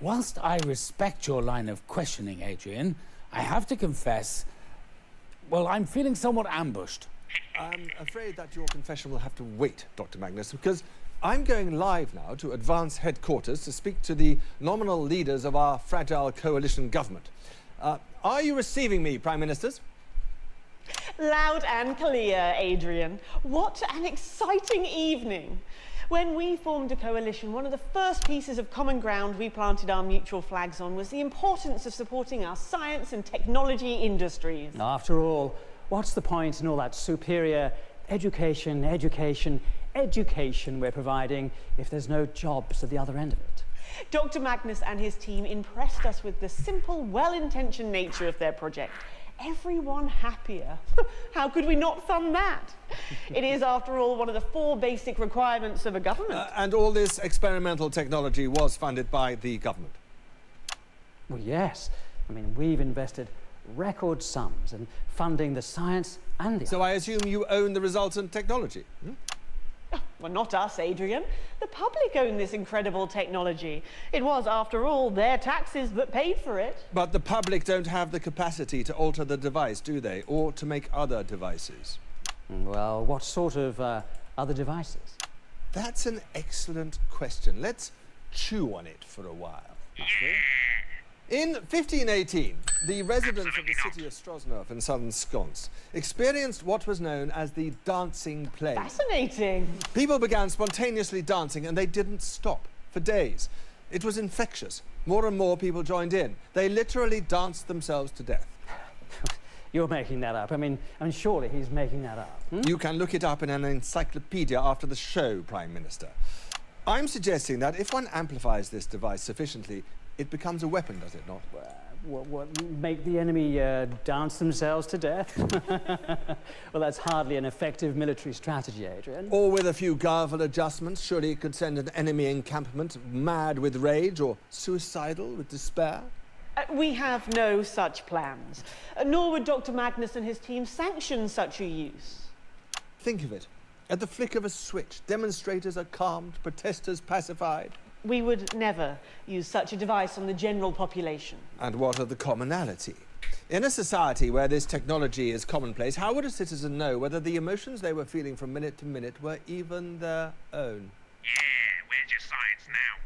Whilst I respect your line of questioning, Adrian, I have to confess, well, I'm feeling somewhat ambushed. I'm afraid that your confession will have to wait, Dr. Magnus, because I'm going live now to Advance Headquarters to speak to the nominal leaders of our fragile coalition government. Are you receiving me, Prime Ministers? Loud and clear, Adrian. What an exciting evening. When we formed a coalition, one of the first pieces of common ground we planted our mutual flags on was the importance of supporting our science and technology industries. After all, what's the point in all that superior education we're providing if there's no jobs at the other end of it? Dr. Magnus and his team impressed us with the simple, well-intentioned nature of their project. Everyone happier. How could we not fund that? It is, after all, one of the 4 basic requirements of a government. And all this experimental technology was funded by the government? Well, yes. I mean, we've invested record sums in funding the science and the... So I assume you own the resultant technology? Well, not us, Adrian. The public own this incredible technology. It was, after all, their taxes that paid for it. But the public don't have the capacity to alter the device, do they? Or to make other devices? Well, what sort of other devices? That's an excellent question. Let's chew on it for a while. In 1518, the residents of the city of Strosnov in southern Skonsk experienced what was known as the dancing plague. Fascinating. People began spontaneously dancing and they didn't stop for days. It was infectious. More and more people joined in. They literally danced themselves to death. You're making that up. I mean, surely he's making that up. You can look it up in an encyclopedia after the show, Prime Minister. I'm suggesting that if one amplifies this device sufficiently, it becomes a weapon, does it not? What, make the enemy dance themselves to death? Well, that's hardly an effective military strategy, Adrian. Or with a few garble adjustments, surely it could send an enemy encampment mad with rage or suicidal with despair? We have no such plans, nor would Dr. Magnus and his team sanction such a use. Think of it. At the flick of a switch, demonstrators are calmed, protesters pacified. We would never use such a device on the general population. And what of the commonality? In a society where this technology is commonplace, how would a citizen know whether the emotions they were feeling from minute to minute were even their own? Yeah, where's your science now,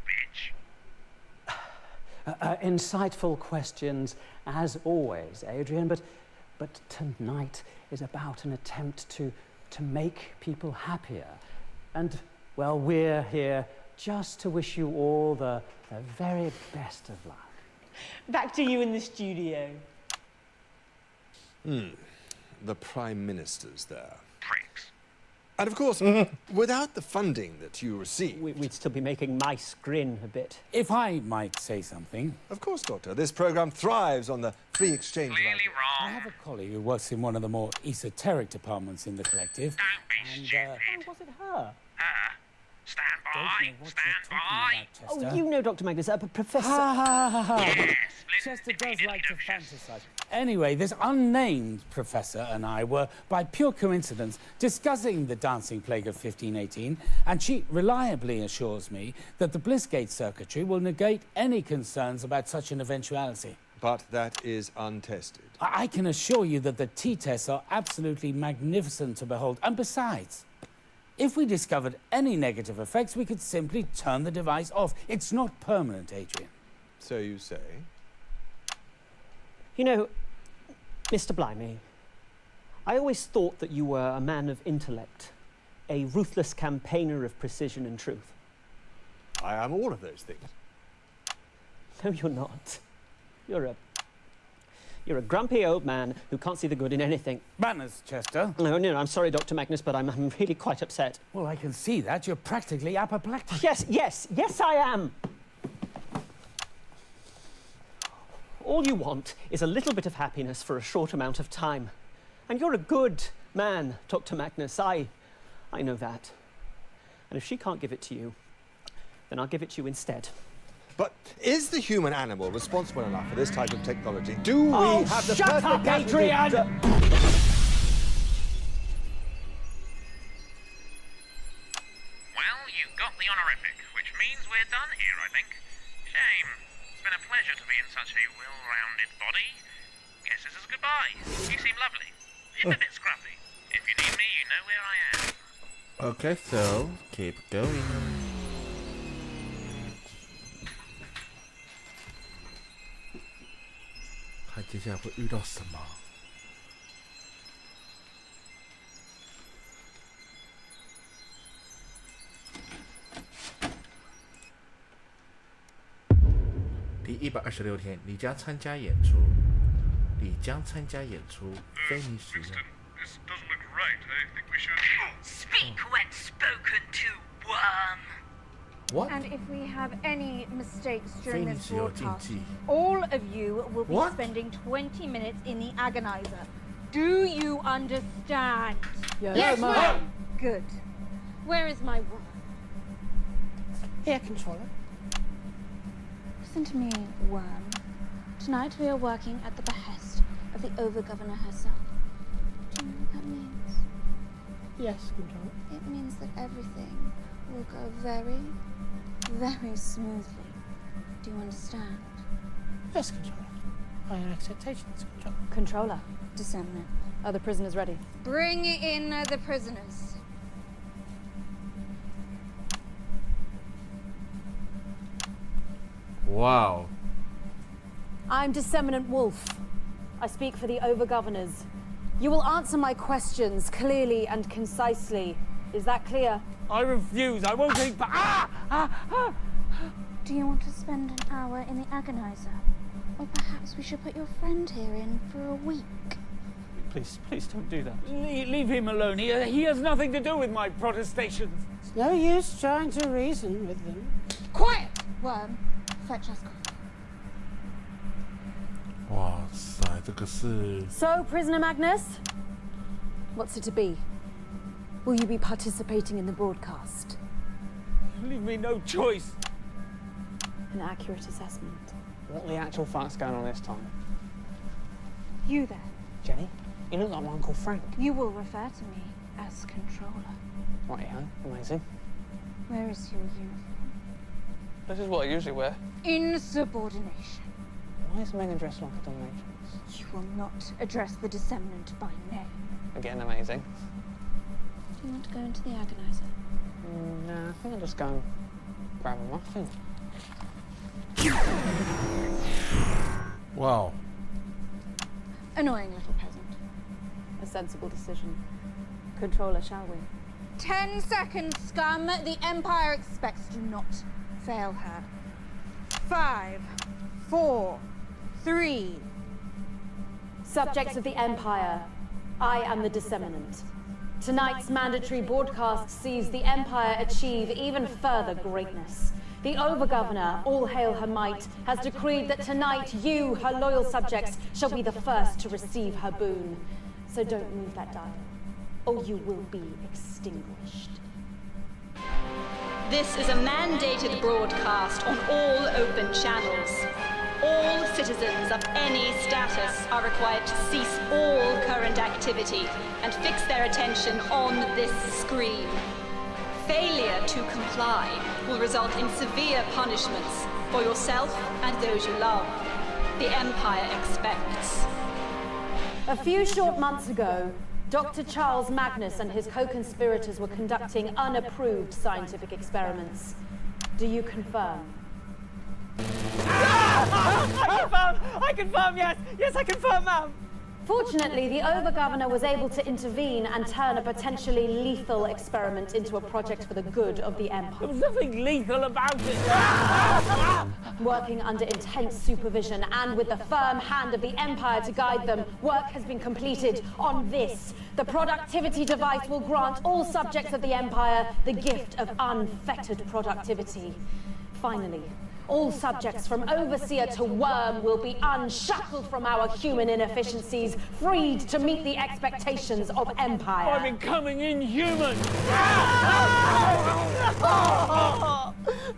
bitch? Insightful questions, as always, Adrian, but tonight is about an attempt to to make people happier. And, well, we're here just to wish you all the very best of luck. Back to you in the studio. The Prime Minister's there. Pricks. And of course, without the funding that you receive... We'd still be making mice grin a bit. If I might say something. Of course, Doctor. This program thrives on the free exchange of ideas. I have a colleague who works in one of the more esoteric departments in the collective. Don't be stupid. Was it her? Her? Stand by. Stand by. Oh, you know, Dr. Magnus, Professor... Yes, Chester does like to fantasize. Anyway, this unnamed professor and I were, by pure coincidence, discussing the dancing plague of 1518, and she reliably assures me that the Blissgate circuitry will negate any concerns about such an eventuality. But that is untested. I can assure you that the T-tests are absolutely magnificent to behold. And besides, if we discovered any negative effects, we could simply turn the device off. It's not permanent, Adrian. So you say? You know, Mr. Blimey, I always thought that you were a man of intellect, a ruthless campaigner of precision and truth. I am all of those things. No, you're not. You're a grumpy old man who can't see the good in anything. Manners, Chester. No, I'm sorry, Dr. Magnus, but I'm really quite upset. Well, I can see that. You're practically apoplectic. Yes, I am. All you want is a little bit of happiness for a short amount of time. And you're a good man, Dr. Magnus. I know that. And if she can't give it to you, then I'll give it to you instead. But is the human animal responsible enough for this type of technology? Do we have the shut up, Adrian! Well, you got the honorific, which means we're done here, I think. Shame. It's been a pleasure to be in such a well-rounded body. Guess this is goodbye. You seem lovely. If a bit scruffy. If you need me, you know where I am. Okay, so keep going. How 接下来会遇到什么？第126天，你将参加演出。非你使用。 This doesn't look right. I think we should... Speak when spoken to, worm. What? And if we have any mistakes during this 非你使用禁 broadcast, 忌。 all of you will be What? spending 20 minutes in the agonizer. Do you understand? Yes, ma'am. Good. Where is my worm? Here, controller. Listen to me, worm. Tonight we are working at the behest of the Over-Governor herself. Do you know what that means? Yes, controller. It means that everything will go very, very smoothly. Do you understand? Yes, controller. I have acceptations, controller. Controller. Disseminate. Are the prisoners ready? Bring in the prisoners. Wow. I'm Disseminant Wolf. I speak for the Over-Governors. You will answer my questions clearly and concisely. Is that clear? I refuse. I won't take back. Do you want to spend an hour in the agonizer? Or perhaps we should put your friend here in for a week. Please don't do that. Leave him alone. He has nothing to do with my protestations. It's no use trying to reason with them. Quiet! Worm, fetch us. 哇塞，这个是 So, Prisoner Magnus, what's it to be? Will you be participating in the broadcast? Leave me no choice. An accurate assessment. What the actual fuck's going on this time? You there. Jenny, you look like my Uncle Frank. You will refer to me as controller. Righty-ho, amazing. Where is your uniform? This is what I usually wear. Insubordination. Why is Megan dressed like a dominatrix? You will not address the disseminant by name. Again, amazing. Do you want to go into the agonizer? Nah, I think I'll just go and grab a muffin. Wow. Annoying little peasant. A sensible decision. Controller, shall we? 10 seconds, scum. The Empire expects. Do not fail her. 5, 4, 3. Subjects of the Empire, I am the disseminant. Tonight's mandatory broadcast sees the Empire achieve even further greatness. The Overgovernor, all hail her might, has decreed that tonight you, her loyal subjects, shall be the first to receive her boon. So don't move that dial, or you will be extinguished. This is a mandated broadcast on all open channels. All citizens of any status are required to cease all current activity and fix their attention on this screen. Failure to comply will result in severe punishments for yourself and those you love. The Empire expects. A few short months ago, Dr. Charles Magnus and his co-conspirators were conducting unapproved scientific experiments. Do you confirm? I confirm, yes! Yes, I confirm, ma'am! Fortunately, the Overgovernor was able to intervene and turn a potentially lethal experiment into a project for the good of the Empire. There was nothing lethal about it! Working under intense supervision and with the firm hand of the Empire to guide them, work has been completed on this. The productivity device will grant all subjects of the Empire the gift of unfettered productivity. Finally, all subjects from Overseer to Worm will be unshackled from our human inefficiencies, freed to meet the expectations of Empire. I'm becoming inhuman!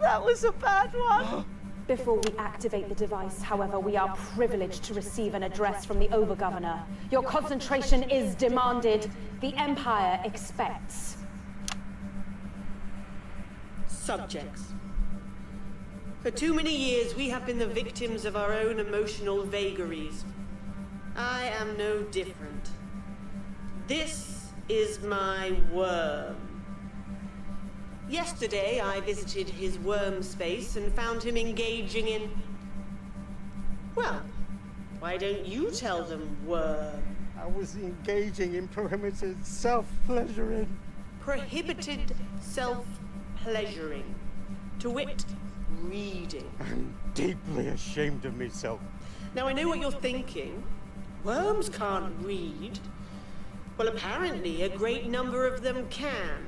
That was a bad one! Before we activate the device, however, we are privileged to receive an address from the Overgovernor. Your concentration is demanded. The Empire expects. Subjects. For too many years, we have been the victims of our own emotional vagaries. I am no different. This is my worm. Yesterday, I visited his worm space and found him engaging in... Well, why don't you tell them, worm? I was engaging in prohibited self-pleasuring. Prohibited self-pleasuring. To wit, reading. I'm deeply ashamed of myself. Now, I know what you're thinking. Worms can't read. Well, apparently, a great number of them can.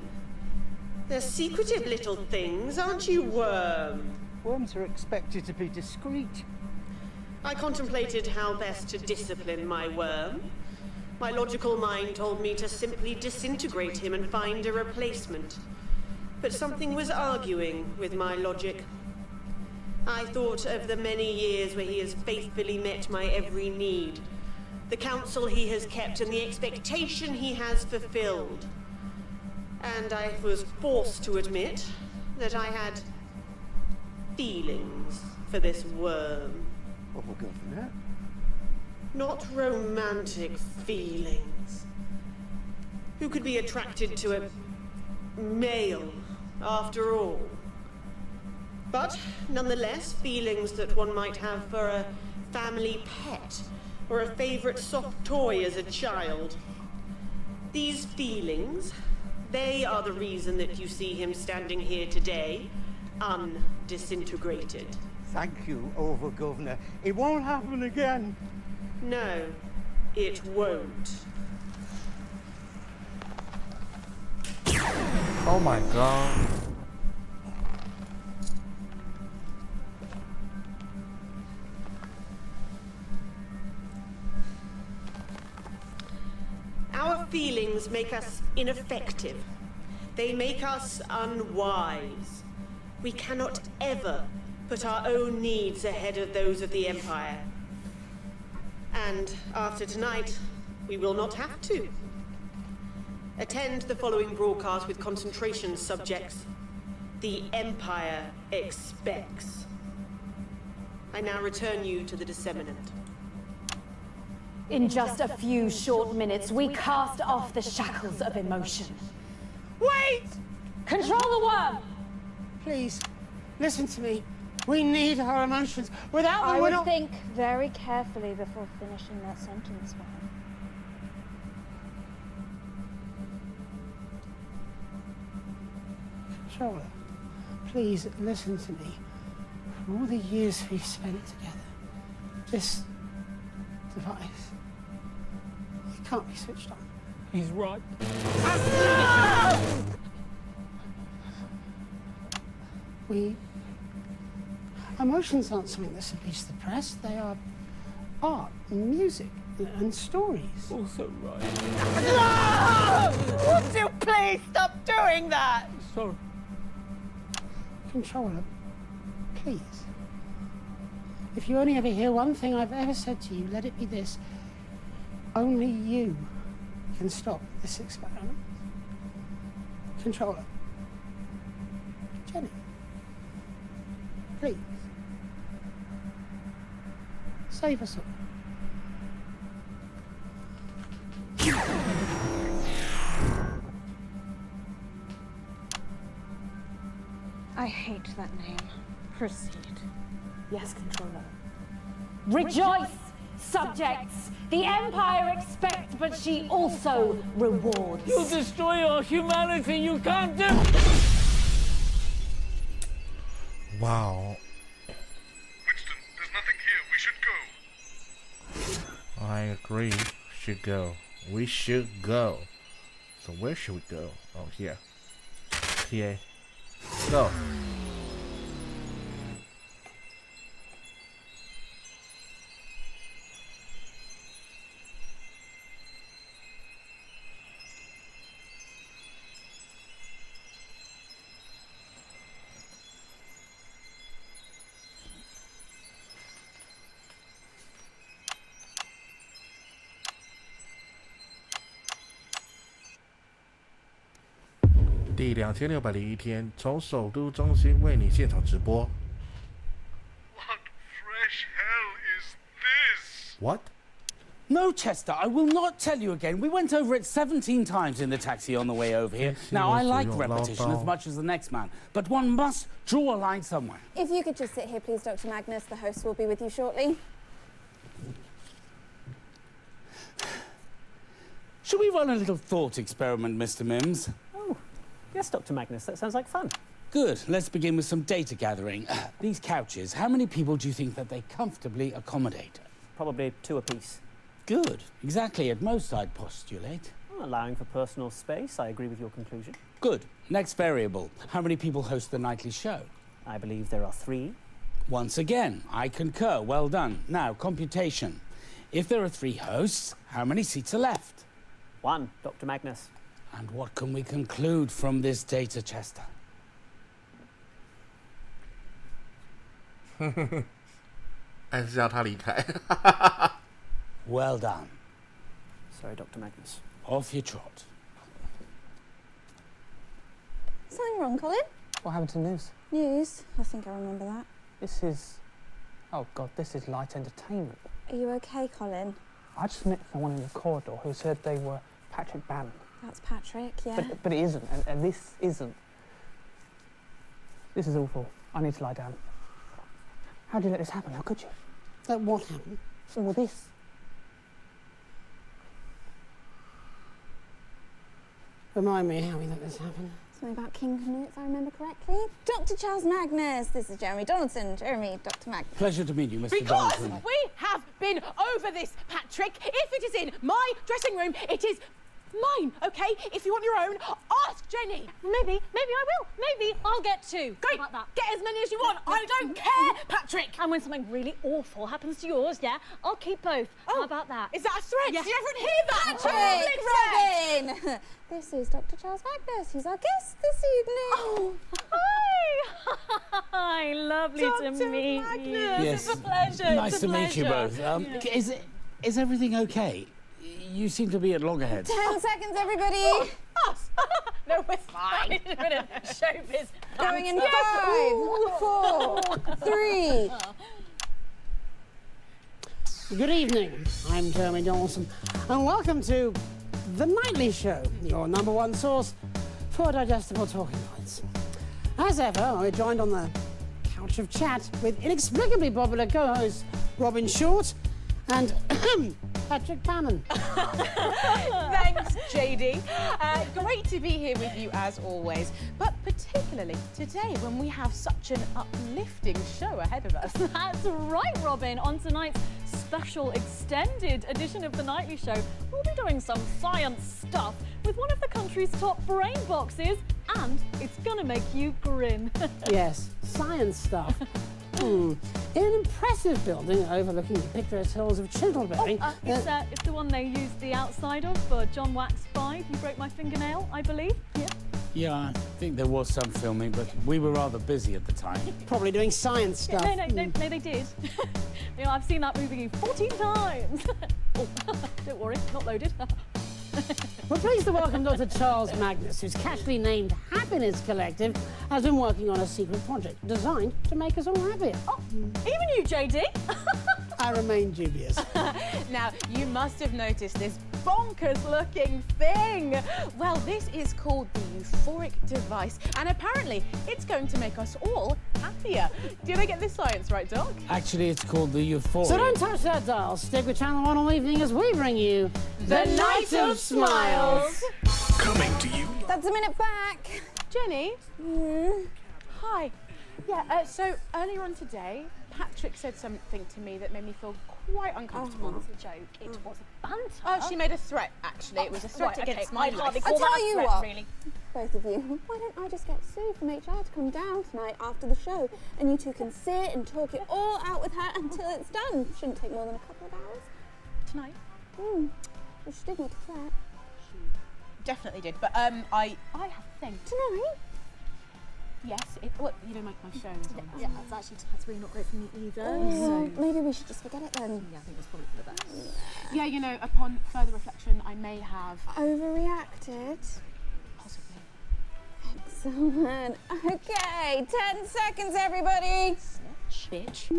They're secretive little things, aren't you, Worm? Worms are expected to be discreet. I contemplated how best to discipline my worm. My logical mind told me to simply disintegrate him and find a replacement. But something was arguing with my logic. I thought of the many years where he has faithfully met my every need, the counsel he has kept and the expectation he has fulfilled. And I was forced to admit that I had feelings for this worm. Overgovernor? Not romantic feelings. Who could be attracted to a male, after all? But nonetheless, feelings that one might have for a family pet or a favorite soft toy as a child. These feelings, they are the reason that you see him standing here today, undisintegrated. Thank you, Overgovernor. It won't happen again. No, it won't. Oh my god. Our feelings make us ineffective. They make us unwise. We cannot ever put our own needs ahead of those of the Empire. And after tonight, we will not have to. Attend the following broadcast with concentration, subjects. The Empire expects. I now return you to the disseminant. In just a few short minutes, we cast off the shackles of emotion. Wait! Control the worm! Please, listen to me. We need our emotions. Without them, I we're would not... think very carefully before finishing that sentence, ma'am. Controller, please listen to me. For all the years we've spent together, this device, it can't be switched on. He's right. Emotions aren't something that simply suppressed. They are art, and music, and stories. Also right. No! Would you please stop doing that? Sorry. Controller, please. If you only ever hear one thing I've ever said to you, let it be this. Only you can stop this experiment. Controller. Jenny. Please. Save us all. I hate that name. Proceed. Yes, Controller. Rejoice, subjects! The Empire expects, but she also rewards. You destroy our humanity, you can't do... Wow. Winston, there's nothing here. We should go. I agree. Should go. We should go. So where should we go? Oh, here. Here. Go.第2601天，从首都中心为你现场直播。 What fresh hell is this? What? No, Chester, I will not tell you again. We went over it 17 times in the taxi on the way over here. Now, I like repetition as much as the next man, but one must draw a line somewhere. If you could just sit here, please, Dr. Magnus. The host will be with you shortly. Should we run a little thought experiment, Mr. Mims? Oh, yes, Dr. Magnus. That sounds like fun. Good. Let's begin with some data gathering. These couches, how many people do you think that they comfortably accommodate? Probably 2 apiece. Good. Exactly. At most, I'd postulate. Allowing for personal space, I agree with your conclusion. Good. Next variable. How many people host the nightly show? I believe there are 3. Once again, I concur. Well done. Now, computation. If there are 3 hosts, how many seats are left? 1, Dr. Magnus. And what can we conclude from this data, Chester? 还是要他离开。 Well done. Sorry, Dr. Magnus. Off you trot. Something wrong, Colin? What happened to the news? News? I think I remember that. This is... Oh, God, this is light entertainment. Are you okay, Colin? I just met someone in the corridor who said they were Patrick Bannon. That's Patrick, yeah. But it isn't, and this isn't. This is awful. I need to lie down. How'd you let this happen? How could you? Let what happen? All this. Remind me how we let this happen. Something about King Canute, if I remember correctly. Dr. Charles Magnus. This is Jeremy Donaldson. Jeremy, Dr. Magnus. Pleasure to meet you, Mr. Because Donaldson. we have been over this, Patrick. If it is in my dressing room, it is mine, okay? If you want your own, ask Jenny. Maybe I will. Maybe I'll get 2. Great. How about that? Get as many as you want. I don't care, Patrick. And when something really awful happens to yours, yeah, I'll keep both. How about that? Is that a threat? Yeah. Did everyone hear that? Patrick! Robin! This is Dr. Charles Magnus. He's our guest this evening. Oh, hi! Hi, lovely to meet you. Yes. It's a pleasure. Nice It's a to meet you pleasure. both. Is everything okay? You seem to be at loggerheads. 10 seconds, everybody. Us? No, we're fine. A bit of showbiz. Going in 5, 4, 3. Good evening. I'm Jeremy Donaldson, and welcome to The Nightly Show, your #1 source for digestible talking points. As ever, we're joined on the couch of chat with inexplicably popular co-hosts Robin Short and Patrick Bannon. Thanks, JD. Great to be here with you as always, but particularly today when we have such an uplifting show ahead of us. That's right, Robin. On tonight's special extended edition of The Nightly Show, we'll be doing some science stuff with one of the country's top brain boxes, and it's gonna make you grin. Yes, science stuff. In an impressive building overlooking the picturesque hills of Chuntvtw. It's the one they used the outside of for John Wax 5. You broke my fingernail, I believe. Yeah. Yeah, I think there was some filming, but we were rather busy at the time. Probably doing science stuff. No, they did. You know, I've seen that movie 14 times. Oh, don't worry, not loaded. We're pleased to welcome Dr. Charles Magnus, whose casually named Happiness Collective has been working on a secret project designed to make us all happier. Oh, even you, JD? I remain dubious. Now, you must have noticed this bonkers-looking thing. Well, this is called the euphoric device, and apparently it's going to make us all happier. Did I get this science right, Doc? Actually, it's called the Euphoria. So don't touch that dial. Stick with Channel 1 all evening as we bring you The Night of Smiles. Coming to you. That's a minute back. Jenny? Hi. Yeah, so earlier on today, Patrick said something to me that made me feel quite uncomfortable. It's a joke. It was a banter. Oh, she made a threat, actually. It was a threat against my life. I tell you what, both of you, why don't I just get Sue from HR to come down tonight after the show, and you two can sit and talk it all out with her until it's done. Shouldn't take more than a couple of hours. Tonight? Well, she did make a threat. Definitely did, but I have a thing. Tonight? Yes, well, you know, my show is on. Yeah, that's really not great for me either. Oh, maybe we should just forget it then. Yeah, I think that's probably for the best. Yeah, you know, upon further reflection, I may have Overreacted? possibly. Excellent. Okay, 10 seconds, everybody. Bitch.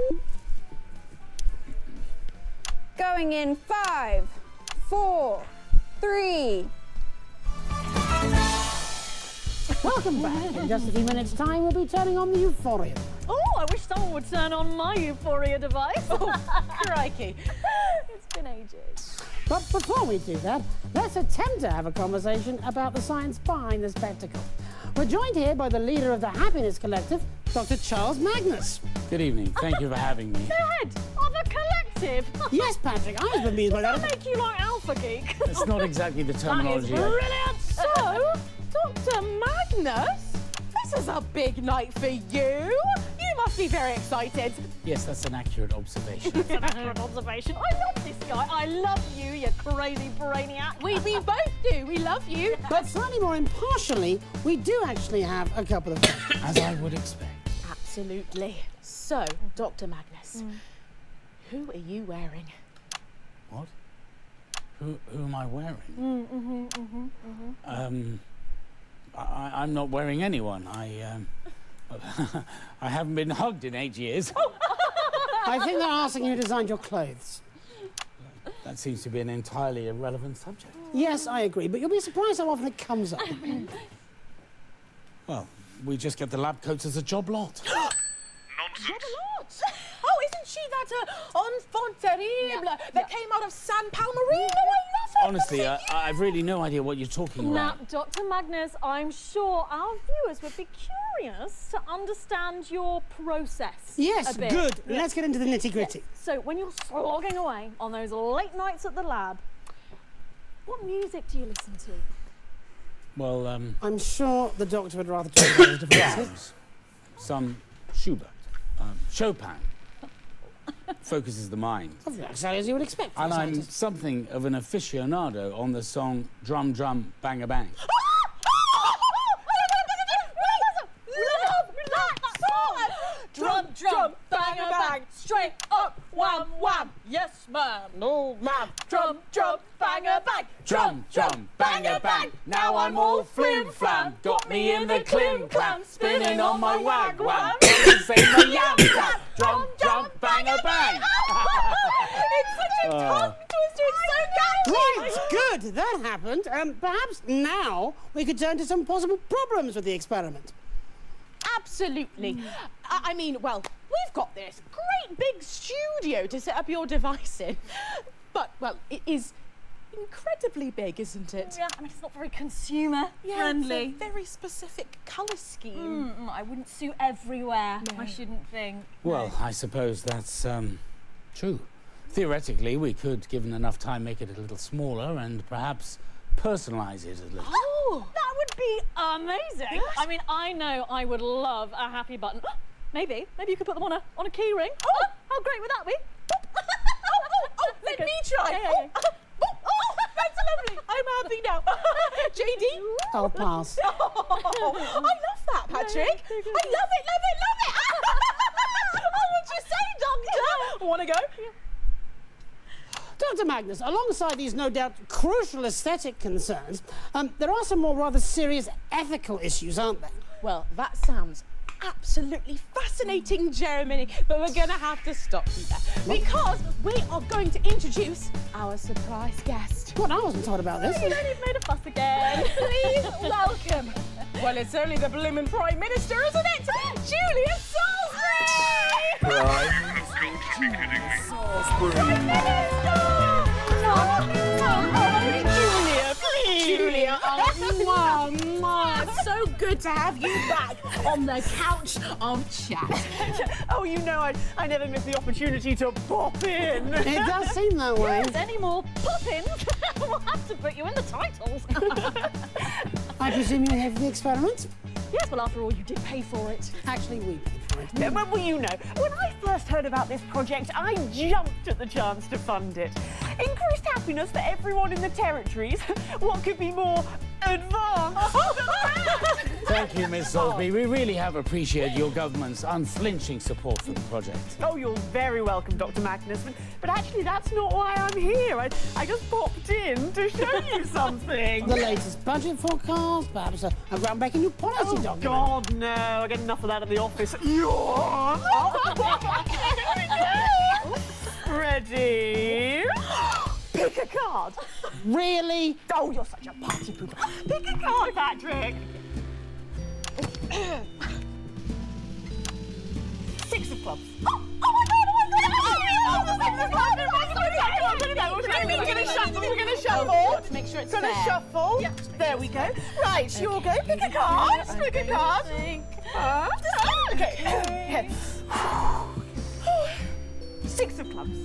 Going in 5, 4, 3. Welcome back. In just a few minutes' time, we'll be turning on the Euphoria. Oh, I wish someone would turn on my Euphoria device. Oh, crikey. It's been ages. But before we do that, let's attempt to have a conversation about the science behind the spectacle. We're joined here by the leader of the Happiness Collective, Dr. Charles Magnus. Good evening. Thank you for having me. The head of a collective. Yes, Patrick, I was bemused by Does that. that make you like Alpha Geek? It's not exactly the That is terminology. brilliant. So, Dr. Magnus, this is a big night for you. You must be very excited. Yes, that's an accurate observation. That's an accurate observation. I love this guy. I love you, you crazy brainiac. We both do. We love you. But slightly more impartially, we do actually have a couple of questions. As I would expect. Absolutely. So, Dr. Magnus, who are you wearing? What? Who am I wearing? I'm not wearing anyone. I haven't been hugged in 8 years. I think they're asking who designed your clothes. That seems to be an entirely irrelevant subject. Yes, I agree, but you'll be surprised how often it comes up. Well, we just get the lab coats as a job lot. Nonsense. Oh, isn't she that enfant terrible that came out of San Palmerino? I love her. Honestly, I've really no idea what you're talking Now, about. Dr. Magnus, I'm sure our viewers would be curious to understand your process. Yes, a bit. good. Let's get into the nitty-gritty. So, when you're slogging away on those late nights at the lab, what music do you listen to? Well, I'm sure the doctor would rather talk about his devices. Brahms, some Schubert, Chopin. Focuses the mind. Exactly as you would expect. And I'm something of an aficionado on the song Drum Drum Banga Bang. Love that song! Drum, drum, bang, bang, straight up, wham, wham. Yes, ma'am. No, ma'am. Drum, drum, bang, bang. Drum, drum, banga bang. Now I'm all flim flam. Got me in the clim clam. Spinning on my wag wham. Say my yam tap. Drum, drum, banga bang. It's such a tongue twister. It's so catchy. Right, good. That happened. Perhaps now we could turn to some possible problems with the experiment. Absolutely. I mean, well, we've got this great big studio to set up your device in. But But, well, it is incredibly big, isn't it? Yeah, I mean, it's not very consumer Yeah, friendly. it's a very specific colour scheme. I wouldn't suit everywhere, I shouldn't think. Well, I suppose that's true. Theoretically, we could, given enough time, make it a little smaller and perhaps personalise it a little. Oh, that would be amazing. Yes. I mean, I know I would love a happy button. Maybe you could put them on a key ring. Oh, how great would that be? Let me try. Yeah. Oh, that's lovely. I'm happy now. JD? I'll pass. Oh, I love that, Patrick. I love it. Oh, what'd you say, Doctor? Want to go? Dr. Magnus, alongside these no doubt crucial aesthetic concerns, there are some more rather serious ethical issues, aren't there? Well, that sounds absolutely fascinating, Jeremy, but we're going to have to stop you there because we are going to introduce our surprise guest. What? I wasn't told about this. You've made a fuss again. Please welcome. Well, it's only the bloomin' Prime Minister, isn't it? Julia Salisbury! Julia, please! Julia, it's so good to have you back on the couch of chat. Oh, you know, I never miss the opportunity to pop in. It does seem that way. Yes, any more pop-ins? We'll have to put you in the titles. I presume you're here for the experiment? Yes, well, after all, you did pay for it. Actually, we paid for it. Yeah, well, you know, when I first heard about this project, I jumped at the chance to fund it. Increased happiness for everyone in the territories. What could be more advanced than that? Thank you, Miss Salisbury. We really have appreciated your government's unflinching support for the project. Oh, you're very welcome, Dr. Magnus. But actually, that's not why I'm here. I just popped in to show you something. The latest budget forecast, perhaps a groundbreaking new policy document. God, no. I get enough of that at the office. Ready? Pick a card. Really? Oh, you're such a party pooper. Pick a card, Patrick. Six of clubs. Oh my God! We're gonna shuffle. To make sure it's Gonna fair. shuffle. Yep. There we go. Right, you'll go. Pick a card. Pick a card. Okay. Six of clubs.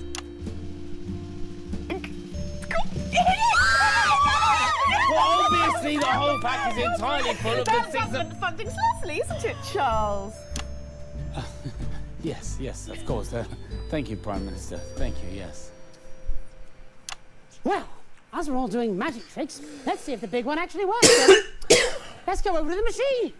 Well, obviously, the whole pack is entirely full of the That's six of... funding's lovely, isn't it, Charles? Yes, of course. Thank you, Prime Minister. Thank you, yes. Well, as we're all doing magic tricks, let's see if the big one actually works. Let's go over to the machine.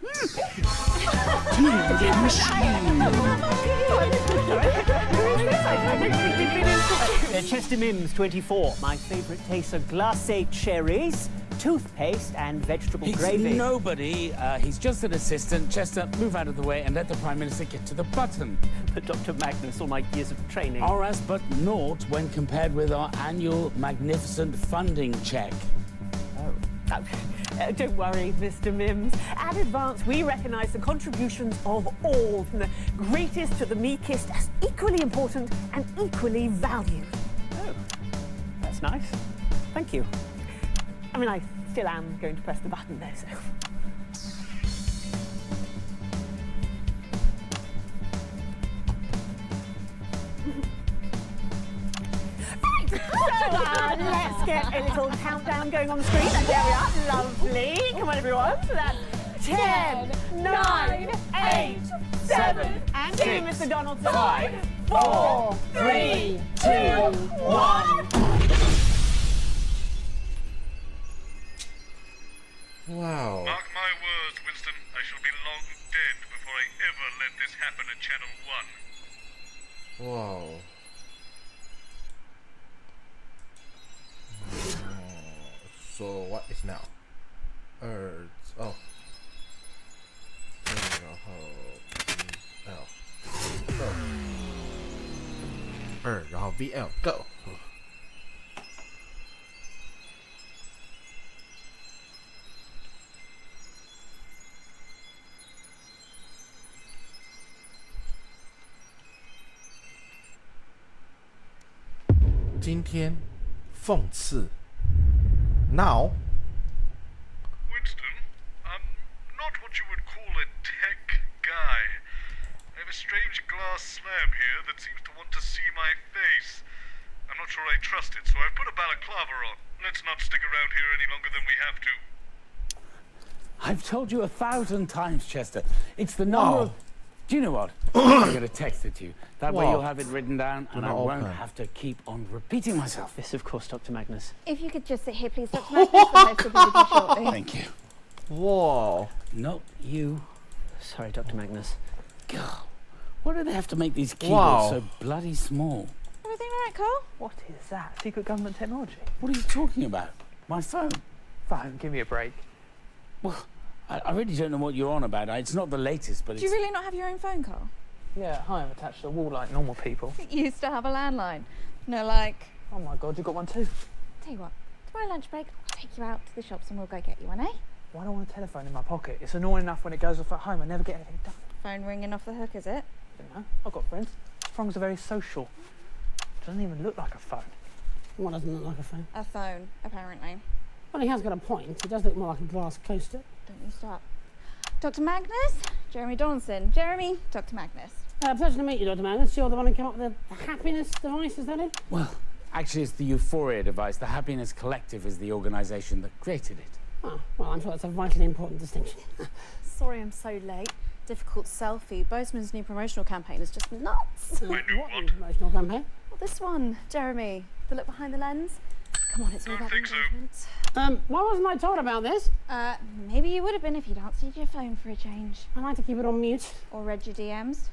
Chester Mims, 24. My favourite tastes are glacé cherries, toothpaste, and vegetable He's gravy. nobody. He's just an assistant. Chester, move out of the way and let the Prime Minister get to the button. But Dr. Magnus, all my years of training. Are as but naught when compared with our annual magnificent funding check. Don't worry, Mr. Mims. At Advance, we recognise the contributions of all, from the greatest to the meekest, as equally important and equally valued. Oh, that's nice. Thank you. I mean, I still am going to press the button, though, so... So, let's get a little countdown going on the screen. And there we are. Lovely. Come on, everyone. So that's 10, 9, 8, 7, and 2, Mr. Donaldson. 5, 4, 3, 2, 1. Wow. Mark my words, Winston. I shall be long dead before I ever let this happen at Channel 1. Wow. So what is now? Oh. 然后 L go 2然后 VL go 今天讽刺。Now. Winston, I'm not what you would call a tech guy. I have a strange glass slab here that seems to want to see my face. I'm not sure I trust it, so I've put a balaclava on. Let's not stick around here any longer than we have to. I've told you 1,000 times, Chester. It's the number of... Do you know what? I'm going to text it to you. That way you'll have it written down and I won't have to keep on repeating myself. Yes, of course, Dr. Magnus. If you could just sit here, please, Dr. Magnus. The host will be with you shortly. Thank you. Whoa. Not you. Sorry, Dr. Magnus. God, why do they have to make these keyboards so bloody small? Everything all right, Cole? What is that? Secret government technology? What are you talking about? My phone? Fine, give me a break. Well, I really don't know what you're on about. It's not the latest, but Do you really not have your own phone, Cole? Yeah, at home, attached to the wall like normal people. You used to have a landline. No, like... Oh my God, you got one too? Tell you what, tomorrow lunch break, I'll take you out to the shops and we'll go get you one, eh? Why do I want a telephone in my pocket? It's annoying enough when it goes off at home. I never get anything done. Phone ringing off the hook, is it? You know, I've got friends. Frongs are very social. It doesn't even look like a phone. What doesn't look like a phone? A phone, apparently. Well, he has got a point. It does look more like a glass coaster. Don't you stop. Dr. Magnus, Jeremy Donaldson. Jeremy, Dr. Magnus. Pleasure to meet you, Dr. Magnus. You're the one who came up with the happiness device, is that it? Well, actually, it's the Euphoria device. The Happiness Collective is the organisation that created it. Oh, well, I'm sure that's a vitally important distinction. Sorry I'm so late. Difficult selfie. Bozeman's new promotional campaign is just nuts. What new promotional campaign? Well, this one, Jeremy. The look behind the lens. Come on, it's all about engagement. Why wasn't I told about this? Maybe you would have been if you'd answered your phone for a change. I like to keep it on mute. Or read your DMs.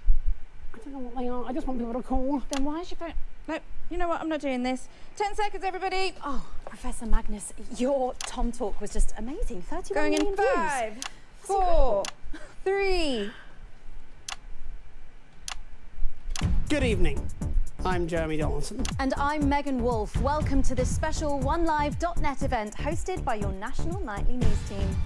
I don't know what they are. I just want people to call. Then why is your phone... No, you know what? I'm not doing this. 10 seconds, everybody. Oh, Professor Magnus, your Tom talk was just amazing. 31 Going million in 5, views. 4, 3... Good evening. I'm Jeremy Donaldson. And I'm Megan Wolfe. Welcome to this special OneLive.net event hosted by your national nightly news team.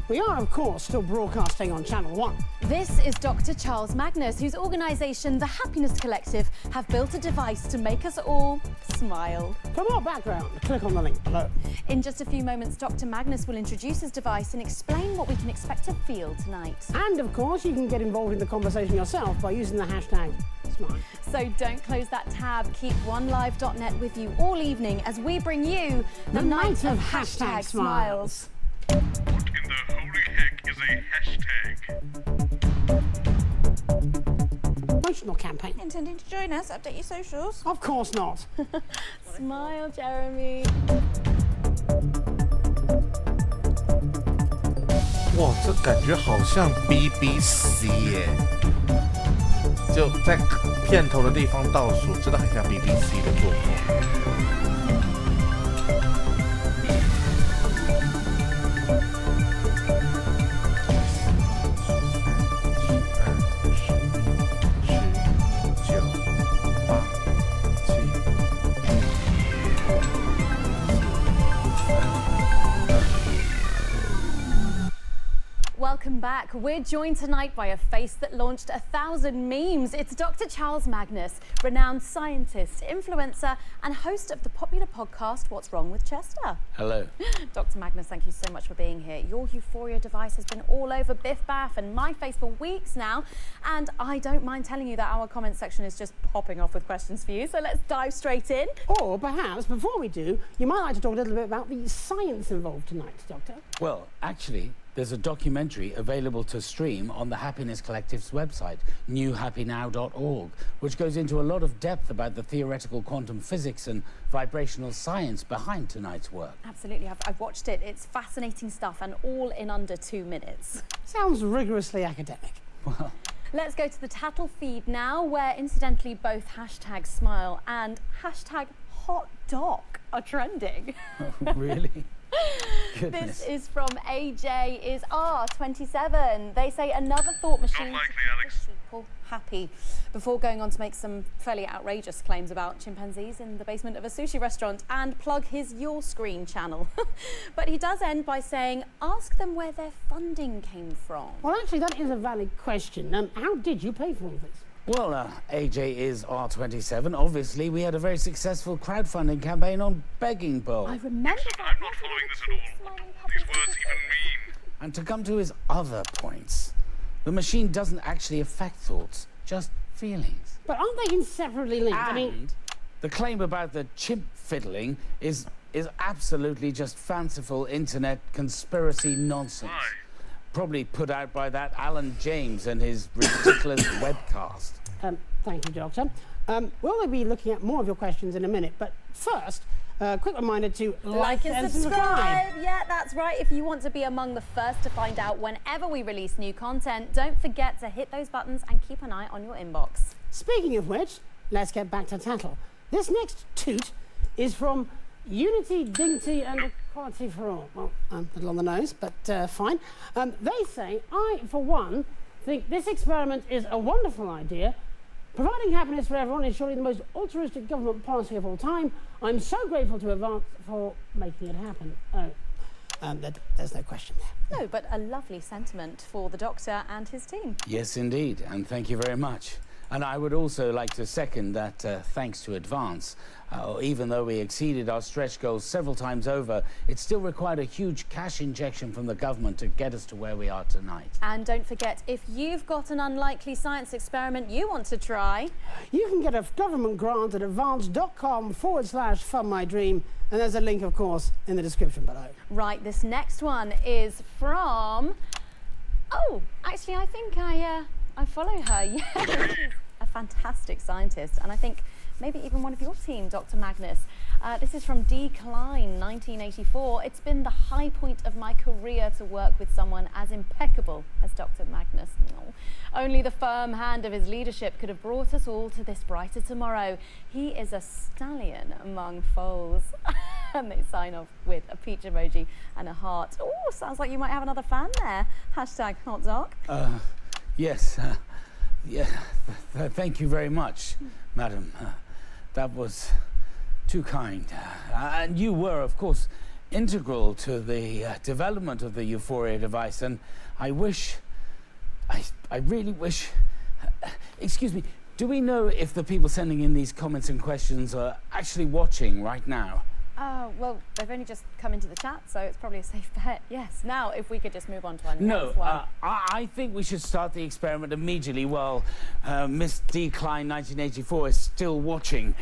We are, of course, still broadcasting on Channel 1. This is Dr. Charles Magnus, whose organisation, the Happiness Collective, have built a device to make us all smile. For more background, click on the link below. In just a few moments, Dr. Magnus will introduce his device and explain what we can expect to feel tonight. And, of course, you can get involved in the conversation yourself by using the hashtag Smile. So don't close that tab. Keep OneLive.net with you all evening as we bring you the night of hashtag smiles. What in the holy heck is a hashtag? Promotional campaign. Intending to join us? Update your socials? Of course not. Smile, Jeremy. 哇，这感觉好像 BBC 耶，就在片头的地方倒数，真的很像 BBC 的作风。Welcome back. We're joined tonight by a face that launched 1,000 memes. It's Dr. Charles Magnus, renowned scientist, influencer, and host of the popular podcast, What's Wrong with Chester? Hello. Dr. Magnus, thank you so much for being here. Your Euphoria device has been all over Biff Baff and my face for weeks now, and I don't mind telling you that our comment section is just popping off with questions for you, so let's dive straight in. Or perhaps, before we do, you might like to talk a little bit about the science involved tonight, Doctor. Well, actually, there's a documentary available to stream on the Happiness Collective's website, newhappynow.org, which goes into a lot of depth about the theoretical quantum physics and vibrational science behind tonight's work. Absolutely, I've watched it. It's fascinating stuff and all in under 2 minutes. Sounds rigorously academic. Well, let's go to the Tattle feed now, where incidentally both hashtag smile and hashtag hot doc are trending. Really? This is from AJ is R27. They say another thought machine Not likely, to Alex. keep people happy, before going on to make some fairly outrageous claims about chimpanzees in the basement of a sushi restaurant and plug his Your Screen channel. But he does end by saying, ask them where their funding came from. Well, actually, that is a valid question. How did you pay for all this? Well, AJ is R27. Obviously, we had a very successful crowdfunding campaign on Begging Bowl. I remember that. I'm not following this at all. What do these words even mean? And to come to his other points, the machine doesn't actually affect thoughts, just feelings. But aren't they inseparably linked? And I mean, the claim about the chimp fiddling is absolutely just fanciful internet conspiracy nonsense. Why? Probably put out by that Alan James and his ridiculous webcast. thank you, Doctor. We'll be looking at more of your questions in a minute, but first, quick reminder to Like and subscribe. Yeah, that's right. If you want to be among the first to find out whenever we release new content, don't forget to hit those buttons and keep an eye on your inbox. Speaking of which, let's get back to tattle. This next toot is from Unity, Dignity and Equality for All. Well, a little on the nose, but fine. They say, I, for one, think this experiment is a wonderful idea. Providing happiness for everyone is surely the most altruistic government policy of all time. I'm so grateful to Advance for making it happen. There's no question there. No, but a lovely sentiment for the Doctor and his team. Yes, indeed, and thank you very much. And I would also like to second that thanks to Advance. Even though we exceeded our stretch goals several times over, it still required a huge cash injection from the government to get us to where we are tonight. And don't forget, if you've got an unlikely science experiment you want to try, you can get a government grant at advance.com/fundmydream, and there's a link, of course, in the description below. Right, this next one is from... Oh, actually, I think I follow her. Yeah, she's a fantastic scientist, and I think maybe even one of your team, Dr. Magnus. This is from D. Klein, 1984. It's been the high point of my career to work with someone as impeccable as Dr. Magnus. No. Only the firm hand of his leadership could have brought us all to this brighter tomorrow. He is a stallion among foals. And they sign off with a peach emoji and a heart. Oh, sounds like you might have another fan there. Hashtag hot doc. Yes. Yeah. Thank you very much, madam. That was too kind. And you were, of course, integral to the development of the Euphoria device. And I really wish... excuse me, do we know if the people sending in these comments and questions are actually watching right now? Well, they've only just come into the chat, so it's probably a safe bet. Yes. Now, if we could just move on to our next one. I think we should start the experiment immediately while Miss D. Klein 1984 is still watching.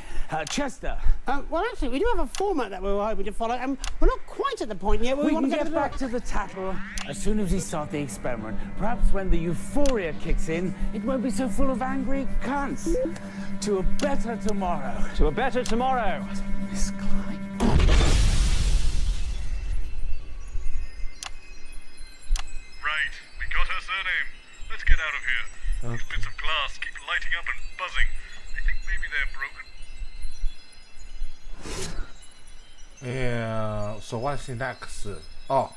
Chester. Well, actually, we do have a format that we were hoping to follow, and we're not quite at the point yet where we want to get back to the tattle as soon as we start the experiment. Perhaps when the euphoria kicks in, it won't be so full of angry cunts. To a better tomorrow. To a better tomorrow. Miss Klein. Right, we got her surname. Let's get out of here. These bits of glass keep lighting up and buzzing. I think maybe they're broken. 手腕性 X 哦，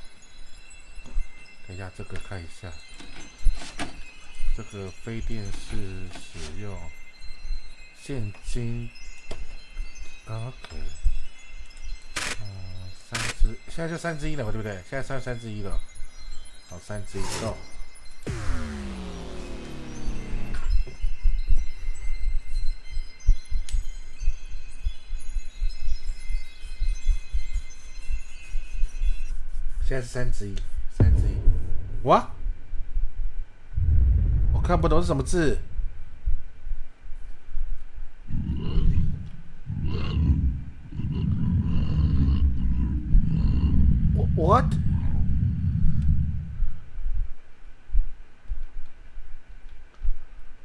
等一下，这个看一下，这个非电视使用现金 ，OK， 现在就3之1了嘛，对不对？现在3之1了，好，3之1 go。现在是3之1，哇！我看不懂是什么字。What?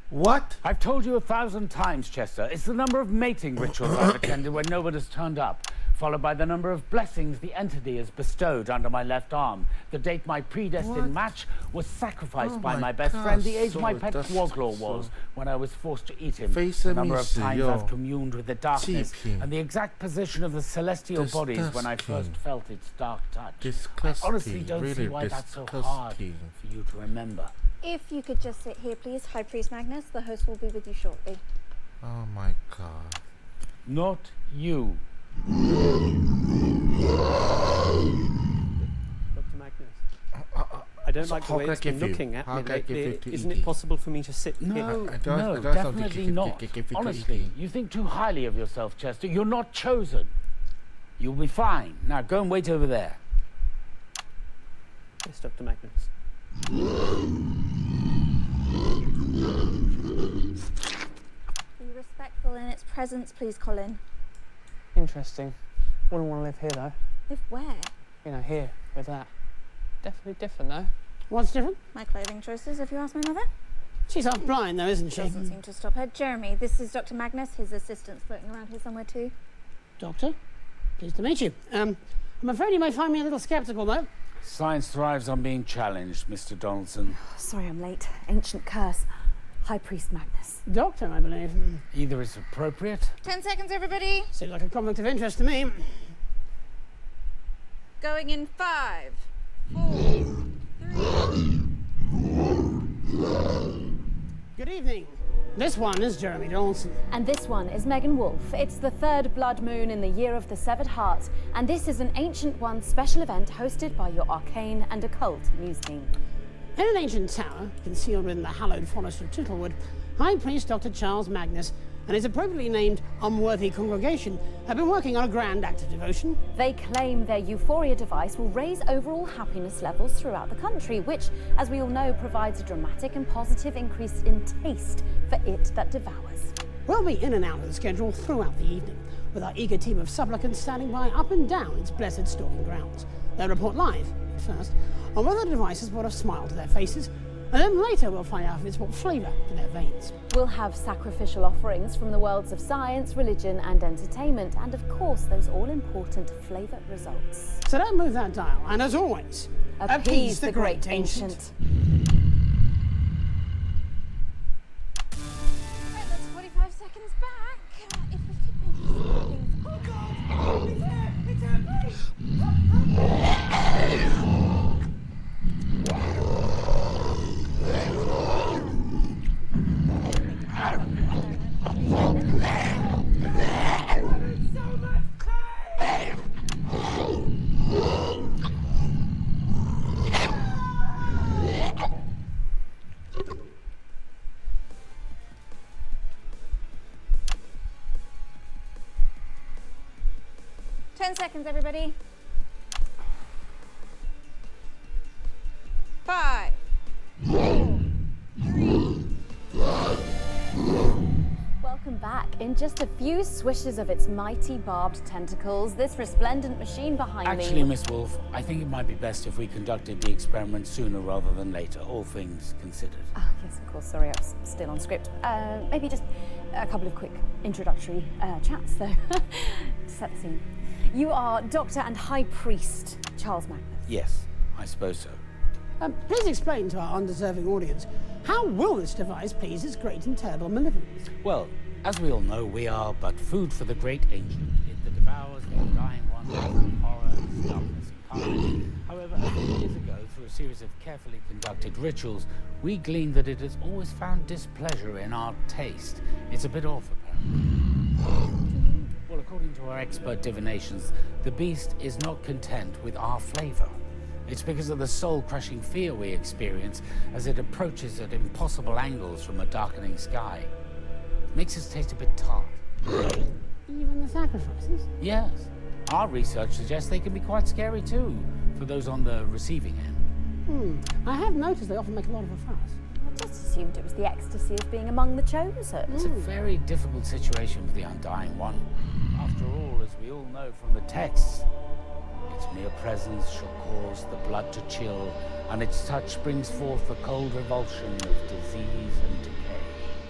What? I've told you 1,000 times, Chester. It's the number of mating rituals I've attended when no one has turned up, followed by the number of blessings the entity has bestowed under my left arm. The date my predestined match was sacrificed by my best friend, the age my pet Quaglaw was when I was forced to eat him. The number of times I've communed with the darkness, and the exact position of the celestial bodies when I first felt its dark touch. I honestly don't see why that's so hard for you to remember. If you could just sit here, please. High Priest Magnus, the host will be with you shortly. Oh my god. Not you. Dr. Magnus. I don't So like the how way can I it's been give you? looking at How me can I give lately. you to Isn't eat? it possible for me to sit here? No, I don't- no, I don't have to definitely give not. you to Honestly, eat. you think too highly of yourself, Chester. You're not chosen. You'll be fine. Now go and wait over there. Yes, Dr. Magnus. Be respectful in its presence, please, Colin. Interesting. Wouldn't want to live here, though. Live where? You know, here, with that. Definitely different, though. What's different? My clothing choices, if you ask my mother. She's half blind, though, isn't she? Doesn't seem to stop her. Jeremy, this is Dr. Magnus. His assistant's floating around here somewhere too. Doctor, pleased to meet you. I'm afraid you may find me a little sceptical, though. Science thrives on being challenged, Mr. Donaldson. Sorry I'm late. Ancient curse. High Priest Magnus. Doctor, I believe. Either is appropriate. 10 seconds, everybody. Seems like a conflict of interest to me. Going in 5, 4, 3. Good evening. This one is Jeremy Donaldson. And this one is Megan Wolf. It's the third blood moon in the year of the Severed Heart, and this is an Ancient One special event hosted by your arcane and occult news team. In an ancient tower, concealed within the hallowed forest of Tittlewood, High Priest Dr. Charles Magnus and his appropriately named unworthy congregation have been working on a grand act of devotion. They claim their Euphoria device will raise overall happiness levels throughout the country, which, as we all know, provides a dramatic and positive increase in taste for it that devours. We'll be in and out of the schedule throughout the evening, with our eager team of supplicants standing by up and down its blessed stalking grounds. They'll report live, first, on whether the device has brought a smile to their faces, and then later we'll find out if it's brought flavour to their veins. We'll have sacrificial offerings from the worlds of science, religion and entertainment, and of course those all-important flavour results. So don't move that dial, and as always, appease the great ancient. Right, that's 45 seconds back. If we could make things... Oh, God! It's there! It's there, Ten seconds, everybody. 5, 4, 3. Welcome back. In just a few swishes of its mighty barbed tentacles, this resplendent machine behind me... Actually, Miss Wolf, I think it might be best if we conducted the experiment sooner rather than later, all things considered. Oh, yes, of course. Sorry, I was still on script. Maybe just a couple of quick introductory chats, though. Set the scene. You are Doctor and High Priest Charles Magnus. Yes, I suppose so. Please explain to our undeserving audience, how will this device please its great and terrible malevolence? Well, as we all know, we are but food for the great ancient. It that devours the undying one with horror, darkness, and carnage. However, a few years ago, through a series of carefully conducted rituals, we gleaned that it has always found displeasure in our taste. It's a bit off, apparently. Well, according to our expert divinations, the beast is not content with our flavor. It's because of the soul-crushing fear we experience as it approaches at impossible angles from a darkening sky. Makes us taste a bit tart. Even the sacrifices? Yes. Our research suggests they can be quite scary too, for those on the receiving end. I have noticed they often make a lot of a fuss. I just assumed it was the ecstasy of being among the chosen. It's a very difficult situation for the Undying One. After all, as we all know from the texts, its mere presence shall cause the blood to chill, and its touch brings forth the cold revulsion of disease and decay.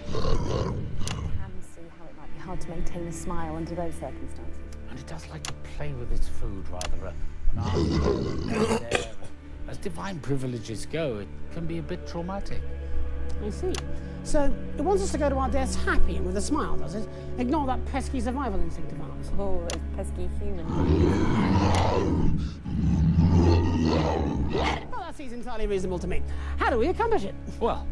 I can see how it might be hard to maintain a smile under those circumstances. And it does like to play with its food, rather. An arm there. As divine privileges go, it can be a bit traumatic. I see. So, it wants us to go to our deaths happy and with a smile, does it? Ignore that pesky survival instinct of ours. Oh, those pesky humans. Well, that seems entirely reasonable to me. How do we accomplish it? Well,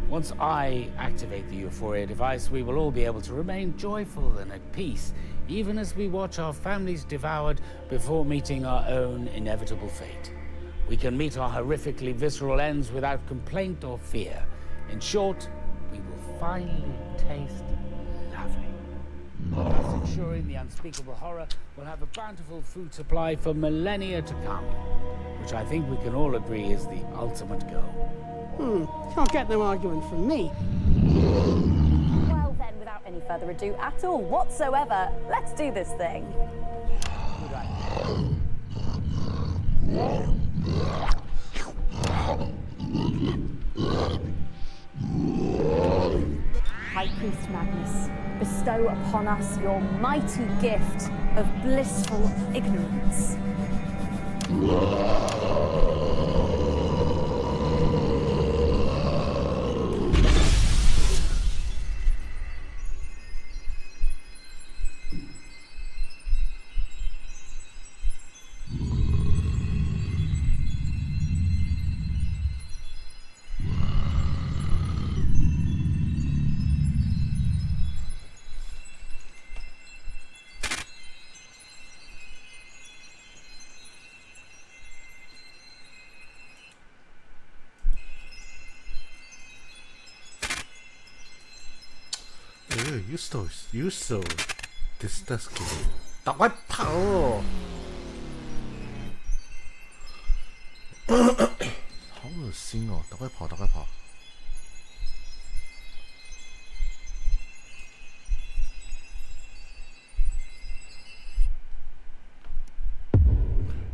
once I activate the Euphoria device, we will all be able to remain joyful and at peace, even as we watch our families devoured before meeting our own inevitable fate. We can meet our horrifically visceral ends without complaint or fear. In short, we will finally taste lovely. Thus ensuring the unspeakable horror will have a bountiful food supply for millennia to come, which I think we can all agree is the ultimate goal. Can't get no argument from me. Well then, without any further ado at all whatsoever, let's do this thing. High Priest Magnus, bestow upon us your mighty gift of blissful ignorance. You so disgusting. 赶快跑哦！好恶心哦！赶快跑，赶快跑！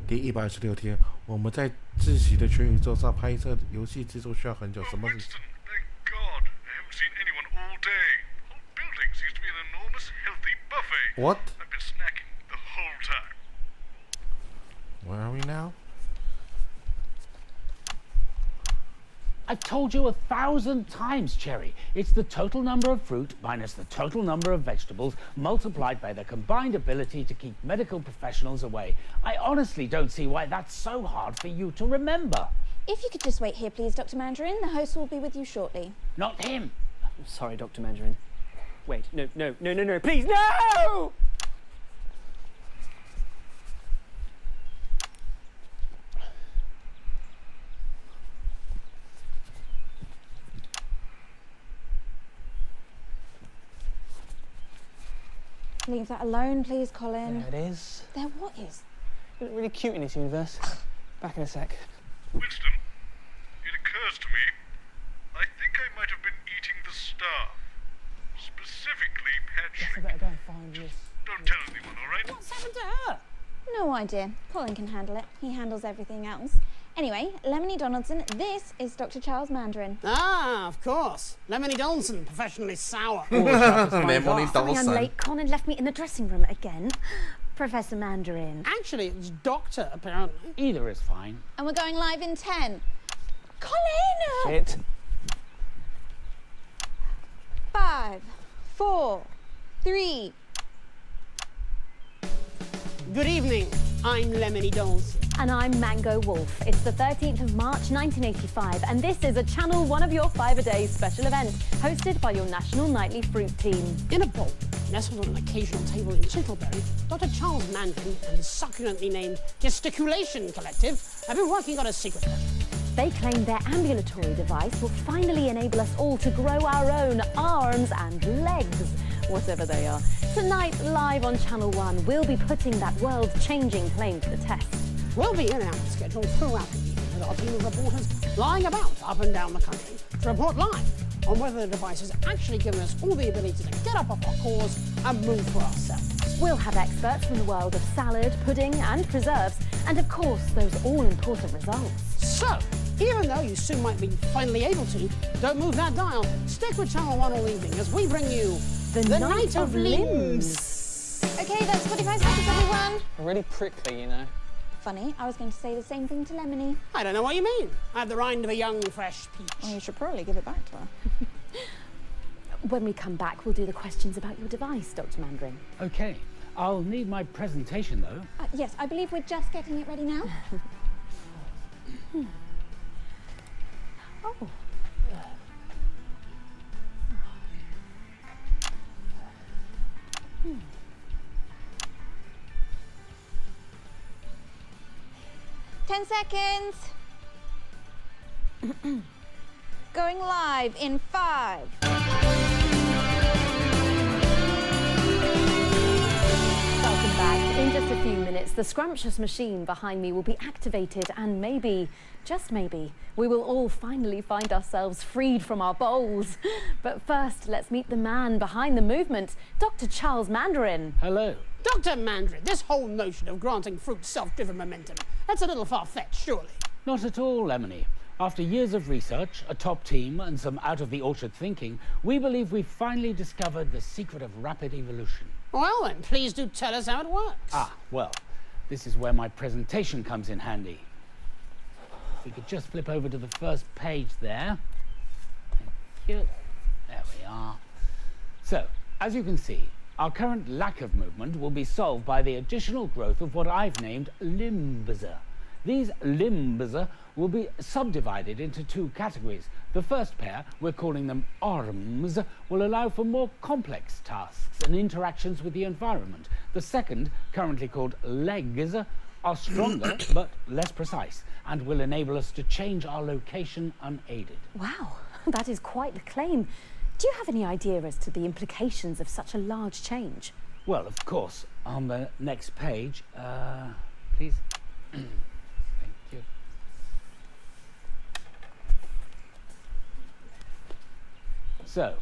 第126天，我们在自习的全宇宙上拍摄游戏制作需要很久，什么？ Thank God, I haven't seen anyone all day. The whole building seems to be an enormous, healthy buffet. What? I've been snacking the whole time. Where are we now? I've told you 1,000 times, Cherry. It's the total number of fruit minus the total number of vegetables multiplied by their combined ability to keep medical professionals away. I honestly don't see why that's so hard for you to remember. If you could just wait here, please, Dr. Mandarin. The host will be with you shortly. Not him. I'm sorry, Dr. Mandarin. Wait, no, please, no! Leave that alone, please, Colin. There it is. There what is? You look really cute in this universe. Back in a sec. Winston, it occurs to me, I think I might have been eating the staff. Specifically, Patrick. I better go and find this. Don't tell anyone, all right? What's happened to her? No idea. Colin can handle it. He handles everything else. Anyway, Lemony Donaldson, this is Dr. Charles Mandarin. Ah, of course. Lemony Donaldson, professionally sour. Lemony Sorry I'm late. Colin left me in the dressing room again. Professor Mandarin. Actually, it's Doctor, apparently. Either is fine. And we're going live in 10. Colin! Shit. 5, 4, 3. Good evening. I'm Lemony Donaldson. And I'm Mango Wolf. It's the 13th of March 1985, and this is a Channel One of Your 5-a-Day special event, hosted by your National Nightly Fruit team. In a bowl, nestled on an occasional table in Chittlebury, Dr. Charles Mandarin and his succulently named Gesticulation Collective have been working on a secret project. They claim their ambulatory device will finally enable us all to grow our own arms and legs, whatever they are. Tonight, live on Channel One, we'll be putting that world-changing claim to the test. We'll be in our schedule throughout the evening with our team of reporters lying about up and down the country to report live on whether the device has actually given us all the ability to get up off our cores and move for ourselves. We'll have experts from the world of salad, pudding and preserves, and of course those all-important results. So, even though you soon might be finally able to, don't move that dial. Stick with Channel 1 all evening as we bring you The Night of Limbs. Okay, that's 45 seconds, everyone. Really prickly, you know. Funny, I was going to say the same thing to Lemony. I don't know what you mean. I have the rind of a young, fresh peach. Well, you should probably give it back to her. When we come back, we'll do the questions about your device, Dr. Mandarin. Okay. I'll need my presentation, though. Yes, I believe we're just getting it ready now. Oh. 10 seconds. Going live in 5. Welcome back. In just a few minutes, the scrumptious machine behind me will be activated and maybe, just maybe, we will all finally find ourselves freed from our bowls. But first, let's meet the man behind the movement, Dr. Charles Mandarin. Hello. Dr. Mandarin, this whole notion of granting fruit self-driven momentum, that's a little far-fetched, surely. Not at all, Lemony. After years of research, a top team, and some out-of-the-orchard thinking, we believe we've finally discovered the secret of rapid evolution. Well then, please do tell us how it works. Well, this is where my presentation comes in handy. If we could just flip over to the first page there. Thank you. There we are. So, as you can see, our current lack of movement will be solved by the additional growth of what I've named limbs. These limbs will be subdivided into 2 categories. The first pair, we're calling them arms, will allow for more complex tasks and interactions with the environment. The second, currently called legs, are stronger but less precise and will enable us to change our location unaided. Wow, that is quite the claim. Do you have any idea as to the implications of such a large change? Well, of course, on the next page, please. Thank you. So,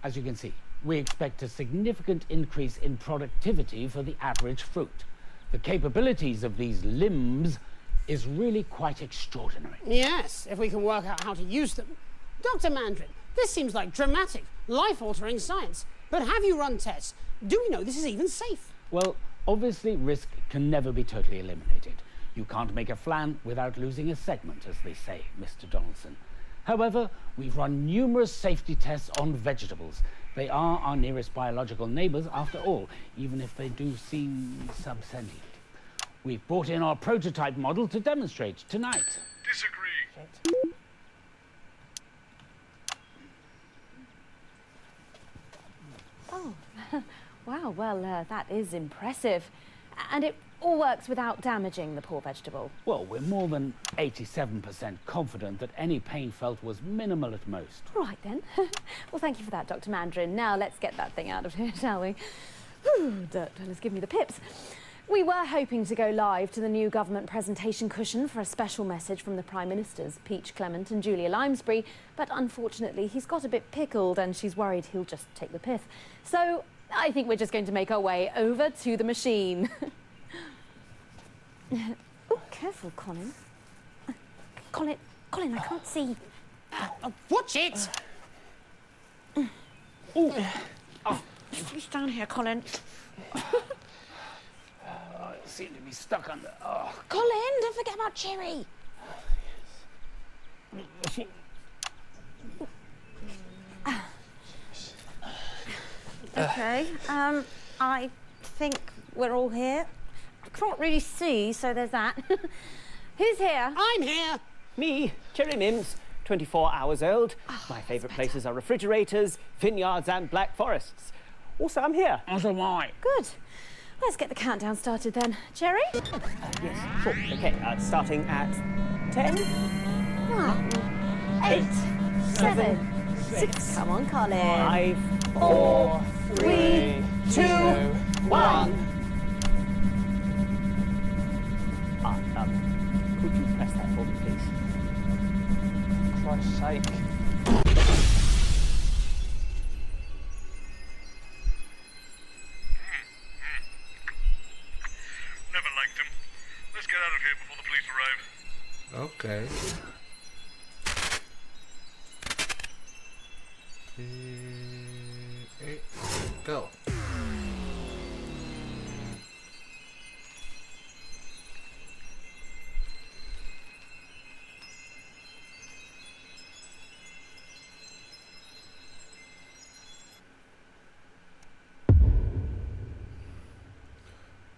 as you can see, we expect a significant increase in productivity for the average fruit. The capabilities of these limbs is really quite extraordinary. Yes, if we can work out how to use them. Dr. Mandarin, this seems like dramatic, life-altering science. But have you run tests? Do we know this is even safe? Well, obviously risk can never be totally eliminated. You can't make a flan without losing a segment, as they say, Mr. Donaldson. However, we've run numerous safety tests on vegetables. They are our nearest biological neighbors after all, even if they do seem subsentient. We've brought in our prototype model to demonstrate tonight. Disagree. Oh, wow, well, that is impressive. And it all works without damaging the poor vegetable. Well, we're more than 87% confident that any pain felt was minimal at most. Right then. Well, thank you for that, Dr. Mandarin. Now let's get that thing out of here, shall we? Whew, dirt, let's give me the pips. We were hoping to go live to the new government presentation cushion for a special message from the Prime Ministers, Peach Clement and Julia Limesbury, but unfortunately he's got a bit pickled and she's worried he'll just take the piss. So I think we're just going to make our way over to the machine. Oh, careful, Colin. Colin, I can't see. Watch it! Just down here, Colin. I seem to be stuck under. Oh. Colin, don't forget about Cherry. Okay, I think we're all here. I can't really see, so there's that. Who's here? I'm here. Me, Cherry Mims, 24 hours old. My favourite places are refrigerators, vineyards and black forests. Also, I'm here. As am I. Good. Let's get the countdown started then. Cherry? Yes, sure. Okay, starting at 10. 9, 8, 7, 6. Come on, Colin. 5, 4, 3, 2, 1. Could you press that for me, please? For Christ's sake. Never liked him. Let's get out of here before the police arrive. Okay. Go.1、2、3、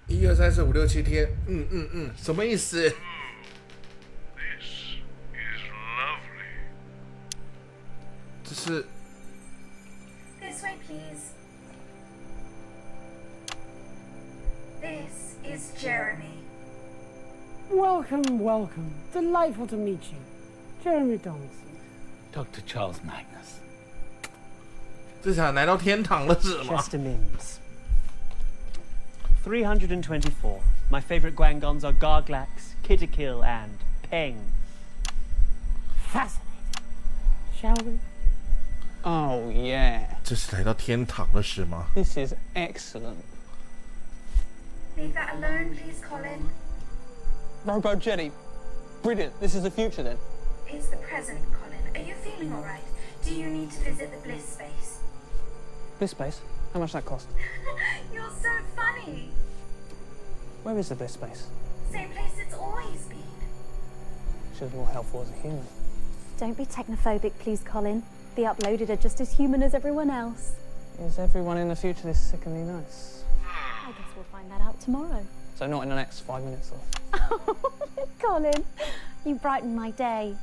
4、5、6、7天，什么意思？ This is lovely. 这是 This way, please. This is Jeremy. Welcome, welcome. Delightful to meet you. Jeremy Donaldson. Dr. Charles Magnus. 这想来到天堂了是吗 Chester Mims. 324. My favourite Guangons are Garglax, Kitterkill, and Peng. Fascinating. Shall we? Oh, yeah. 这是来到天堂了是吗 This is excellent. Leave that alone, please, Colin. Robo Jetty. Brilliant. This is the future then. It's the present, Colin. Are you feeling all right? Do you need to visit the bliss space? Bliss space? How much that cost? You're so funny. Where is the bliss space? Same place it's always been. She was more helpful as a human. Don't be technophobic, please, Colin. The uploaded are just as human as everyone else. Is everyone in the future this sickeningly nice? I guess we'll find that out tomorrow. So not in the next 5 minutes or... Colin, you brighten my day,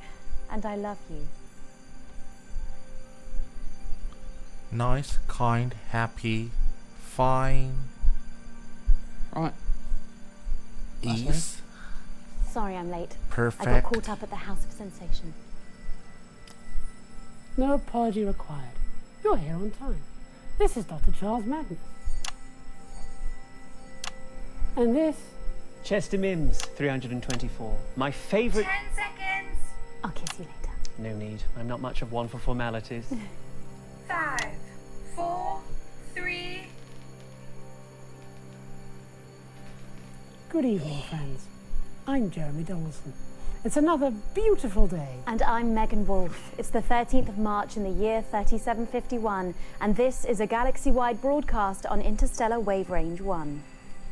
and I love you. Nice, kind, happy, fine. Right. Ease. Sorry I'm late. Perfect. I got caught up at the House of Sensation. No apology required. You're here on time. This is Dr. Charles Magnus. And this? Chester Mims, 324. My favourite... 10 seconds. I'll kiss you later. No need. I'm not much of one for formalities. 5, 4, 3. Good evening, friends. I'm Jeremy Donaldson. It's another beautiful day. And I'm Megan Wolfe. It's the 13th of March in the year 3751, and this is a galaxy-wide broadcast on Interstellar Wave Range 1.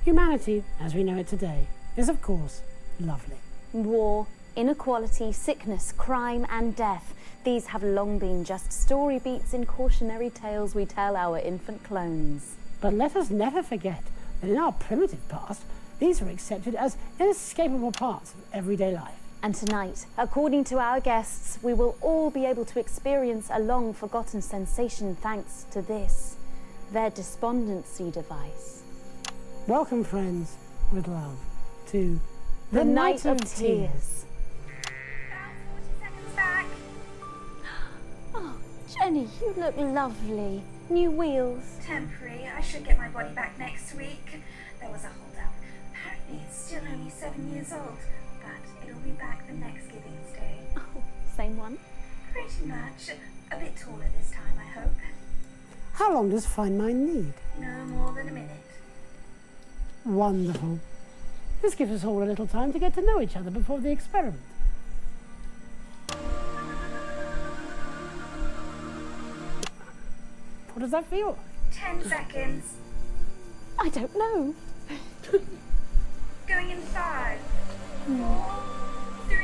Humanity, as we know it today, is of course lovely. War, inequality, sickness, crime, and death. These have long been just story beats in cautionary tales we tell our infant clones. But let us never forget that in our primitive past, these were accepted as inescapable parts of everyday life. And tonight, according to our guests, we will all be able to experience a long-forgotten sensation thanks to this, their despondency device. Welcome, friends, with love, to The Night of Tears. About 40 seconds back. Oh, Jenny, you look lovely. New wheels. Temporary. I should get my body back next week. There was a hold-up. Apparently it's still only 7 years old, but it'll be back the next Giving's Day. Oh, same one? Pretty much. A bit taller this time, I hope. How long does Find Mine need? No more than a minute. Wonderful. This gives us all a little time to get to know each other before the experiment. What does that feel like? 10 seconds. I don't know. Going in 5, 4, 3.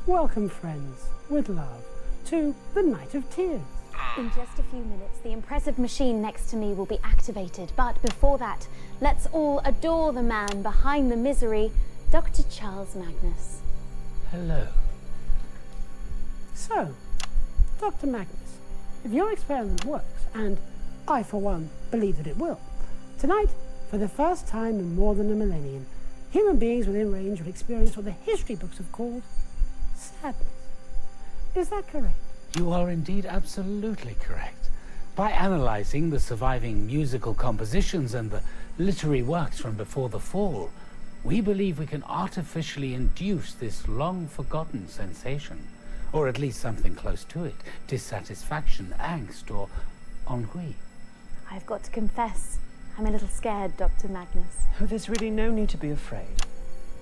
Welcome, friends, with love, to the Night of Tears. In just a few minutes, the impressive machine next to me will be activated. But before that, let's all adore the man behind the misery, Dr. Charles Magnus. Hello. So, Dr. Magnus, if your experiment works, and I, for one, believe that it will, tonight, for the first time in more than a millennium, human beings within range will experience what the history books have called sadness. Is that correct? You are indeed absolutely correct. By analysing the surviving musical compositions and the literary works from before the fall, we believe we can artificially induce this long-forgotten sensation, or at least something close to it, dissatisfaction, angst, or ennui. I've got to confess, I'm a little scared, Dr. Magnus. Oh, there's really no need to be afraid.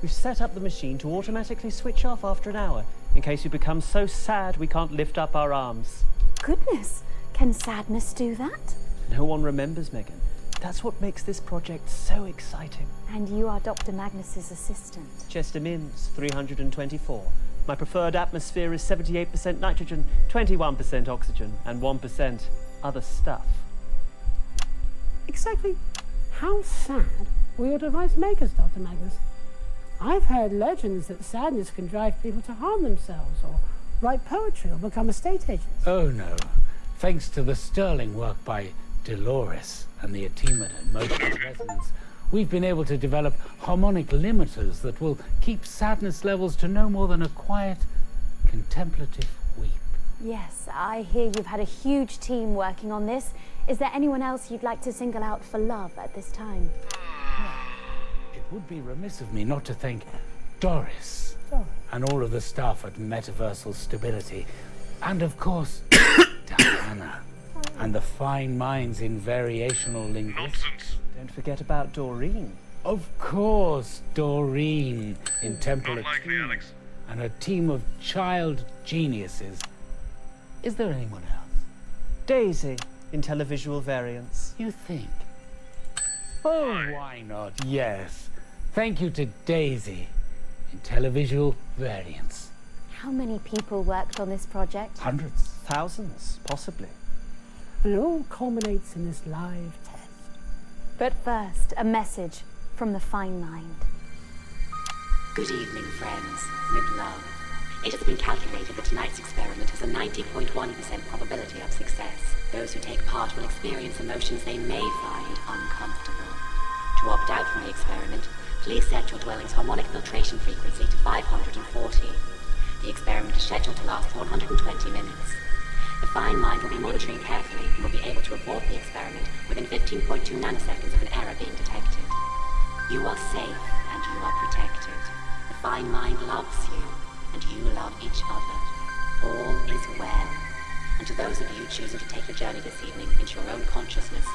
We've set up the machine to automatically switch off after an hour, in case we become so sad we can't lift up our arms. Goodness, can sadness do that? No one remembers, Megan. That's what makes this project so exciting. And you are Dr. Magnus's assistant. Chester Mims, 324. My preferred atmosphere is 78% nitrogen, 21% oxygen, and 1% other stuff. Exactly how sad will your device make us, Dr. Magnus? I've heard legends that sadness can drive people to harm themselves, or write poetry, or become estate agents. Oh no. Thanks to the sterling work by Dolores and the Ateman and Motion Resonance, we've been able to develop harmonic limiters that will keep sadness levels to no more than a quiet, contemplative weep. Yes, I hear you've had a huge team working on this. Is there anyone else you'd like to single out for love at this time? It would be remiss of me not to thank Doris and all of the staff at Metaversal Stability, and of course, Diana and the fine minds in variational linguistics. Nonsense. Don't forget about Doreen. Of course, Doreen in Temple Not likely, Athene, Alex. and a team of child geniuses. Is there anyone else? Daisy in televisual variants. You think? Oh, why not? Yes. Thank you to Daisy in televisual variants. How many people worked on this project? Hundreds. Thousands, possibly. And it all culminates in this live test. But first, a message from the fine mind. Good evening, friends. With love. It has been calculated that tonight's experiment has a 90.1% probability of success. Those who take part will experience emotions they may find uncomfortable. To opt out from the experiment, please set your dwelling's harmonic filtration frequency to 540. The experiment is scheduled to last 120 minutes. The fine mind will be monitoring carefully and will be able to abort the experiment within 15.2 nanoseconds of an error being detected. You are safe and you are protected. The fine mind loves you, and you love each other. All is well. And to those of you choosing to take the journey this evening into your own consciousness,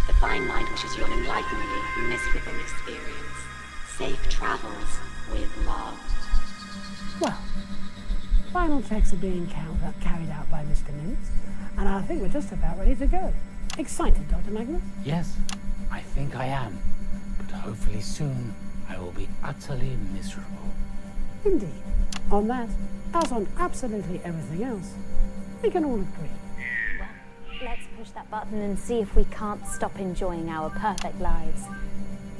the fine mind wishes you an enlighteningly miserable experience. Safe travels with love. Well, final checks are being carried out by Mr. Mintz, and I think we're just about ready to go. Excited, Dr. Magnus? Yes, I think I am. But hopefully soon I will be utterly miserable. Indeed. On that, as on absolutely everything else, we can all agree. Well, let's push that button and see if we can't stop enjoying our perfect lives.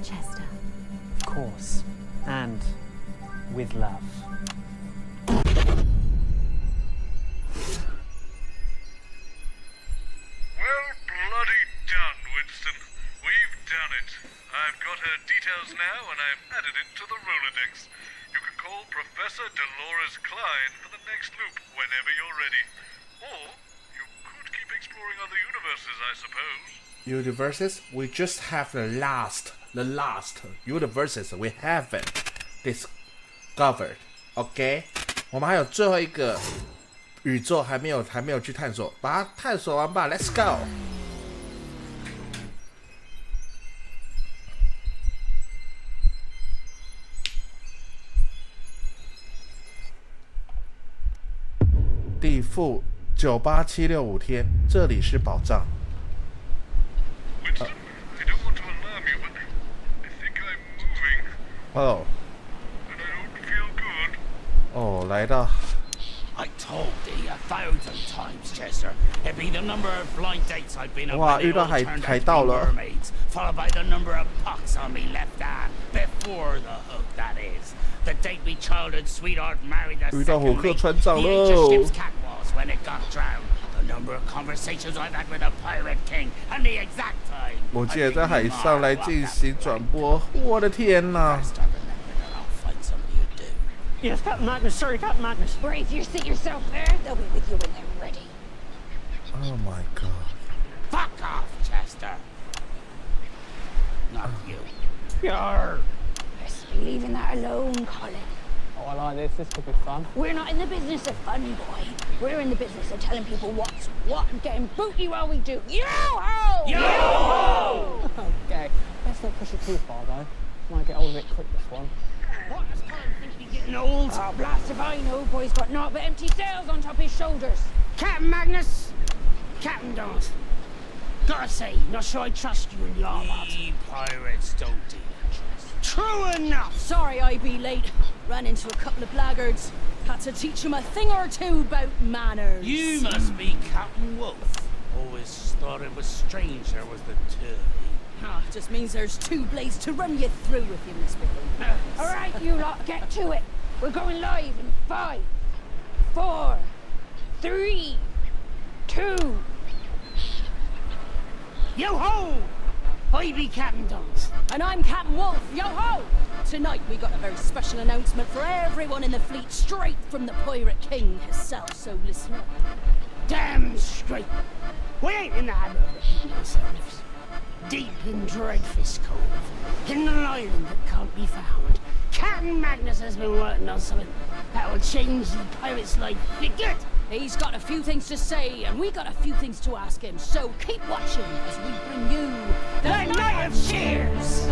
Chester. Of course. And with love. Well, bloody done, Winston. We've done it. I've got her details now, and I've added it to the Rolodex. You can call Professor Dolores Klein for the next loop whenever you're ready. Or you could keep exploring other universes, I suppose. Universes? We just have the last universes we haven't discovered. OK? 我们还有最后一个宇宙还没有去探索，把它探索完吧 Let's go! 地负98765天，这里是宝藏。哦，哦，来到。I told thee 1,000 times, Chester. It'd be the number of blind dates I've been on. 哇，遇到海盗了。 Mermaids, followed by the number of pucks on me left hand before the hook. That is the date me childhood sweetheart married. The 遇到虎克船长 the 喽 age of ship's cat was when it got drowned. The number of conversations I've had with the pirate king and the exact time. 我记得在海上来进行转播，我的天哪！ Yes, Captain Magnus. Sorry, Captain Magnus. Brace your seat yourself there. They'll be with you when they're ready. Oh my god. Fuck off, Chester. Not you. Yarr. Best be leaving that alone, Colin. Oh, I like this. This could be fun. We're not in the business of fun, boy. We're in the business of telling people what's what and getting booty while we do. Yo-ho! Yo-ho! Okay. Let's not push it too far, though. Might get old a bit quick, this one. What does Colin think he's getting old? Oh, blast if I know. Boy's got naught but empty sails on top his shoulders. Captain Magnus. Captain Dawes. Gotta say, not sure I trust you in your lot. We pirates don't deal in trust. True enough. Sorry I be late. Ran into a couple of blackguards. Had to teach them a thing or two about manners. You must be Captain Wolf. Always thought it was strange there was the two. Ah, just means there's two blades to run you through if you misbehave. All right, you lot, get to it. We're going live in 5, 4, 3, 2. Yo-ho! I be Captain Donald. And I'm Captain Wolf. Yo-ho! Tonight we got a very special announcement for everyone in the fleet, straight from the Pirate King himself, so listen up. Damn straight. We ain't in the habit of repeating ourselves. Deep in Dreadfist Cove, in an island that can't be found, Captain Magnus has been working on something that will change the pirate's life for good. He's got a few things to say, and we got a few things to ask him, so keep watching as we bring you the Night of Cheers!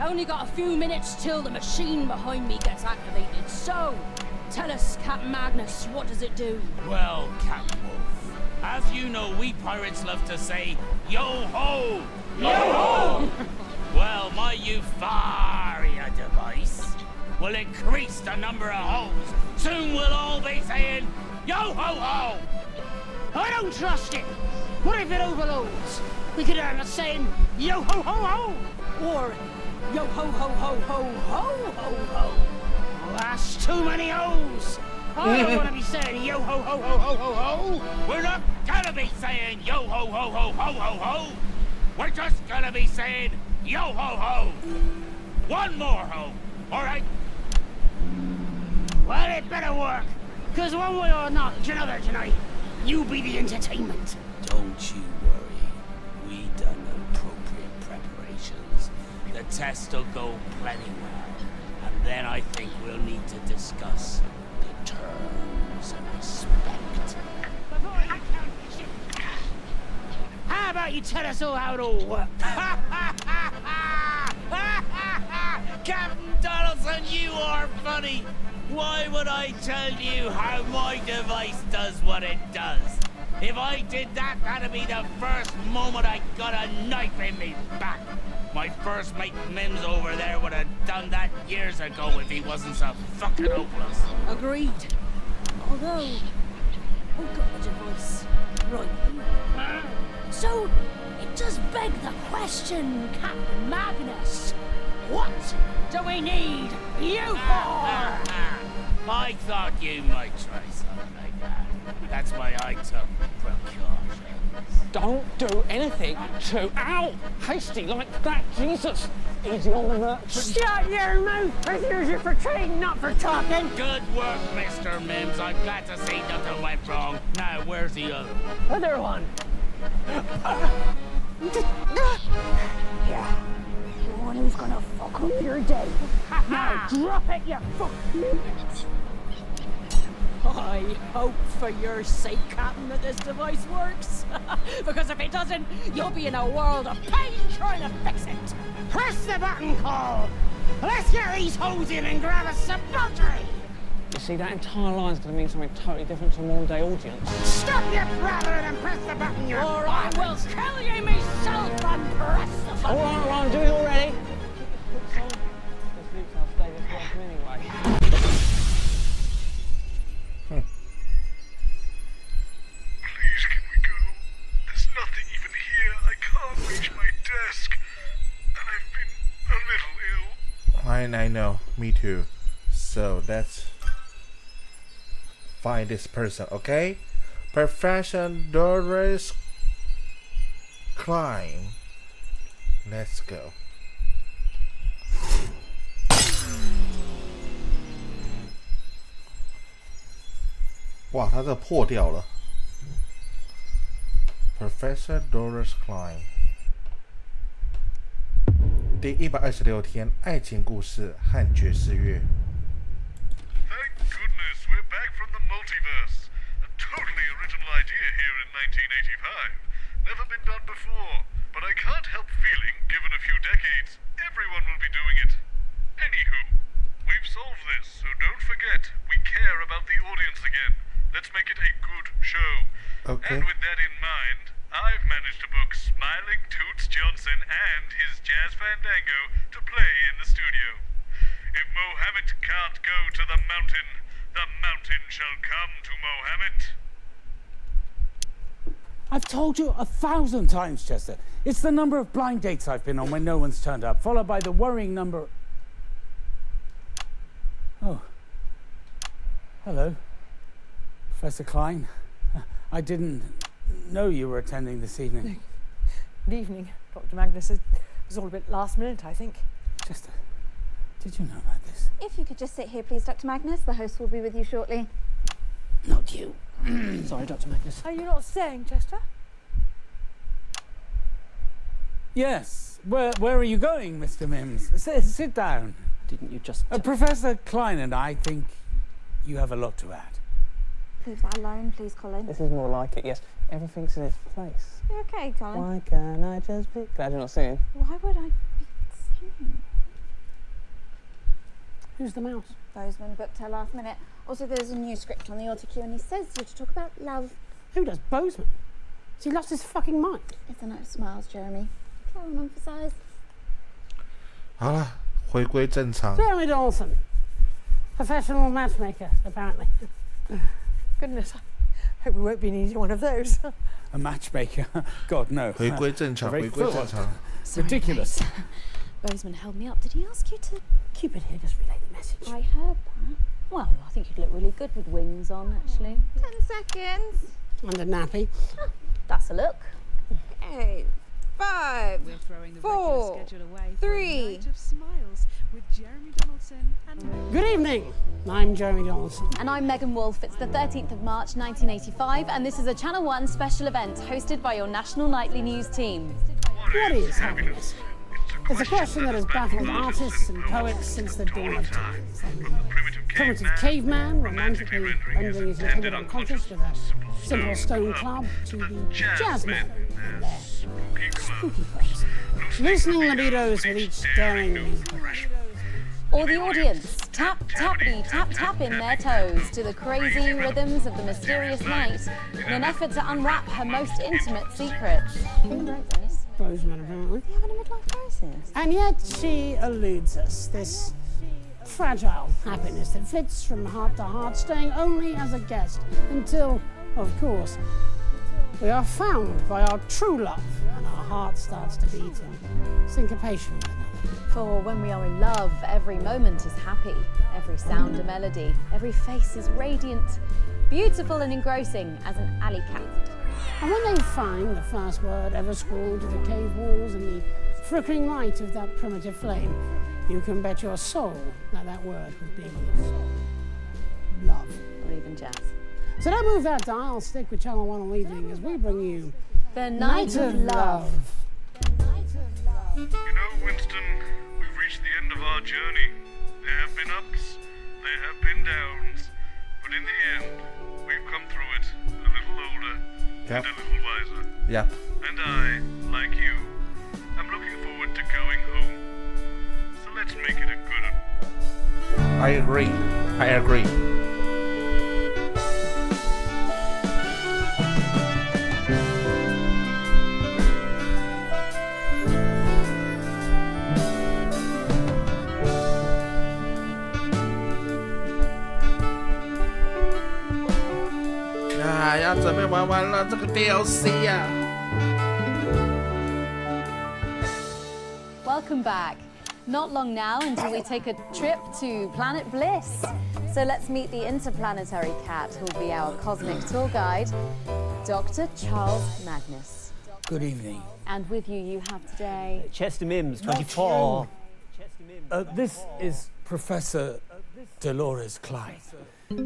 Only got a few minutes till the machine behind me gets activated. So, tell us, Captain Magnus, what does it do? Well, Captain Wolf, as you know, we pirates love to say, yo-ho! Yo-ho! Well, my Euphoria device will increase the number of hoes. Soon we'll all be saying, yo-ho-ho! I don't trust it! What if it overloads? We could end up saying, yo-ho-ho-ho! Or, yo-ho-ho-ho-ho-ho-ho-ho! Well, that's too many O's! I don't want to be saying yo-ho-ho-ho-ho-ho-ho! We're not gonna be saying yo-ho-ho-ho-ho-ho-ho! We're just gonna be saying yo-ho-ho! One more ho, alright? Well, it better work, because one way or not, another tonight, you be the entertainment. Don't you worry. We done appropriate preparations. The test will go plenty well. And then I think we'll need to discuss the terms of respect. How about you tell us all how it all works? Captain Donaldson, you are funny. Why would I tell you how my device does what it does? If I did that, that'd be the first moment I got a knife in me back. My first mate Mims over there would have done that years ago if he wasn't so fucking hopeless. Agreed. Although, we've got the device right. So, it does beg the question, Captain Magnus. What do we need you for? I thought you might try something like that. That's why I took precautions. Don't do anything too hasty like that, Jesus. Easy on the merchant. Shut your mouth! Prisoners are for trading, not for talking. Good work, Mr. Mims. I'm glad to see nothing went wrong. Now, where's the other? Other one. Yeah. The one who's gonna fuck up your day. Now drop it, you fuck. I hope for your sake, Captain, that this device works. Because if it doesn't, you'll be in a world of pain trying to fix it. Press the button, Cole. Let's get these hoes in and grab us some buttery. You see, that entire line's going to mean something totally different to a modern-day audience. Stop your blathering and press the button, you Or I will kill you myself and press the button. All right, do it already. This Luke's I'll stay this welcome anyway. Please, can we go? There's nothing even here. I can't reach my desk. And I've been a little ill. I know. Me too. So let's find this person, okay? Profession Doris Klein. Let's go. 哇，他这破掉了。Professor Doris Klein。第126天，爱情故事和爵士乐。Thank goodness we're back from the multiverse. A totally original idea here in 1985. Never been done before, but I can't help feeling, given a few decades, everyone will be doing it. Anywho, we've solved this, so don't forget, we care about the audience again. Let's make it a good show. Okay. And with that in mind, I've managed to book Smiling Toots Johnson and his Jazz Fandango to play in the studio. If Mohammed can't go to the mountain shall come to Mohammed. I've told you 1,000 times, Chester. It's the number of blind dates I've been on when no one's turned up, followed by the worrying number... Oh. Hello. Professor Klein. I didn't know you were attending this evening. Good evening, Dr. Magnus. It was all a bit last minute, I think. Chester, did you know about this? If you could just sit here, please, Dr. Magnus. The host will be with you shortly. Not you. Sorry, Dr. Magnus. Are you not staying, Chester? Yes. Where are you going, Mr. Mims? Sit down. Didn't you just... Professor Klein and I think you have a lot to add. Leave that alone, please, Colin. This is more like it, yes. Everything's in its place. You okay, Colin? Why can't I just be... Glad you're not singing. Why would I be singing? Who's the mouse? Bozeman booked her last minute. Also, there's a new script on the autocue and he says you're to talk about love. Who does? Bozeman? Has he lost his fucking mind? It's a night of smiles, Jeremy. Carry on, emphasize. 好了，回归正常。 Jeremy Dawson. Professional matchmaker, apparently. Goodness, I hope we won't be needing one of those. A matchmaker? God, no. 回归正常，回归正常。 Ridiculous. Bozeman held me up. Did he ask you to... Cupid here, just relay the message. I heard that. Well, I think you'd look really good with wings on, actually. 10 seconds. And a nappy. That's a look. 8, 5, 4, 3. Good evening. I'm Jeremy Donaldson. And I'm Megan Wolfe. It's the 13th of March 1985, and this is a Channel 1 special event hosted by your national nightly news team. What is happiness? It's a question that has baffled artists and poets since the dawn of time. From the primitive caveman romantically rendering his liquid unconscious with a simple stone club to the jazzman and their spooky pose, loosening libidos with each daring musical. Or the audience, tap, tappity, tap, tapping their toes to the crazy rhythms of the mysterious night in an effort to unwrap her most intimate secrets. Who wrote this? Bozeman, apparently. They having a midlife crisis. And yet she eludes us, this fragile happiness that flits from heart to heart, staying only as a guest until, of course, we are found by our true love and our heart starts to beat in syncopation with another. For when we are in love, every moment is happy, every sound a melody, every face is radiant, beautiful and engrossing as an alley cat. And when they find the first word ever scrawled to the cave walls in the flickering light of that primitive flame, you can bet your soul that that word would be love. Or even jazz. So don't move that dial, stick with Channel 1 all evening as we bring you The Night of Love. You know, Winston, we've reached the end of our journey. There have been ups, there have been downs, but in the end, we've come through it a little older and a little wiser. Yep. And I, like you, am looking forward to going home. So let's make it a good one. I agree. I agree. Ah, 要准备玩完了这个 DLC 呀。Welcome back. Not long now until we take a trip to Planet Bliss. So let's meet the interplanetary cat who'll be our cosmic tour guide, Dr. Charles Magnus. Good evening. And with you have today... Chester Mims, 24. This is Professor Dolores Klein.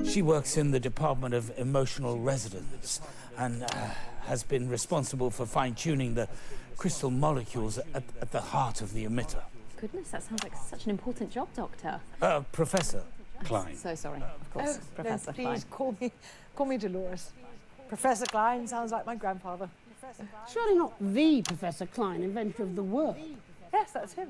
She works in the Department of Emotional Resonance and has been responsible for fine-tuning the crystal molecules at the heart of the emitter. Goodness, that sounds like such an important job, Doctor. Professor Klein. So sorry, of course, Professor no, please Klein. call me Dolores. Professor Klein sounds like my grandfather. Surely not the Professor Klein, inventor of the word. Yes, that's him.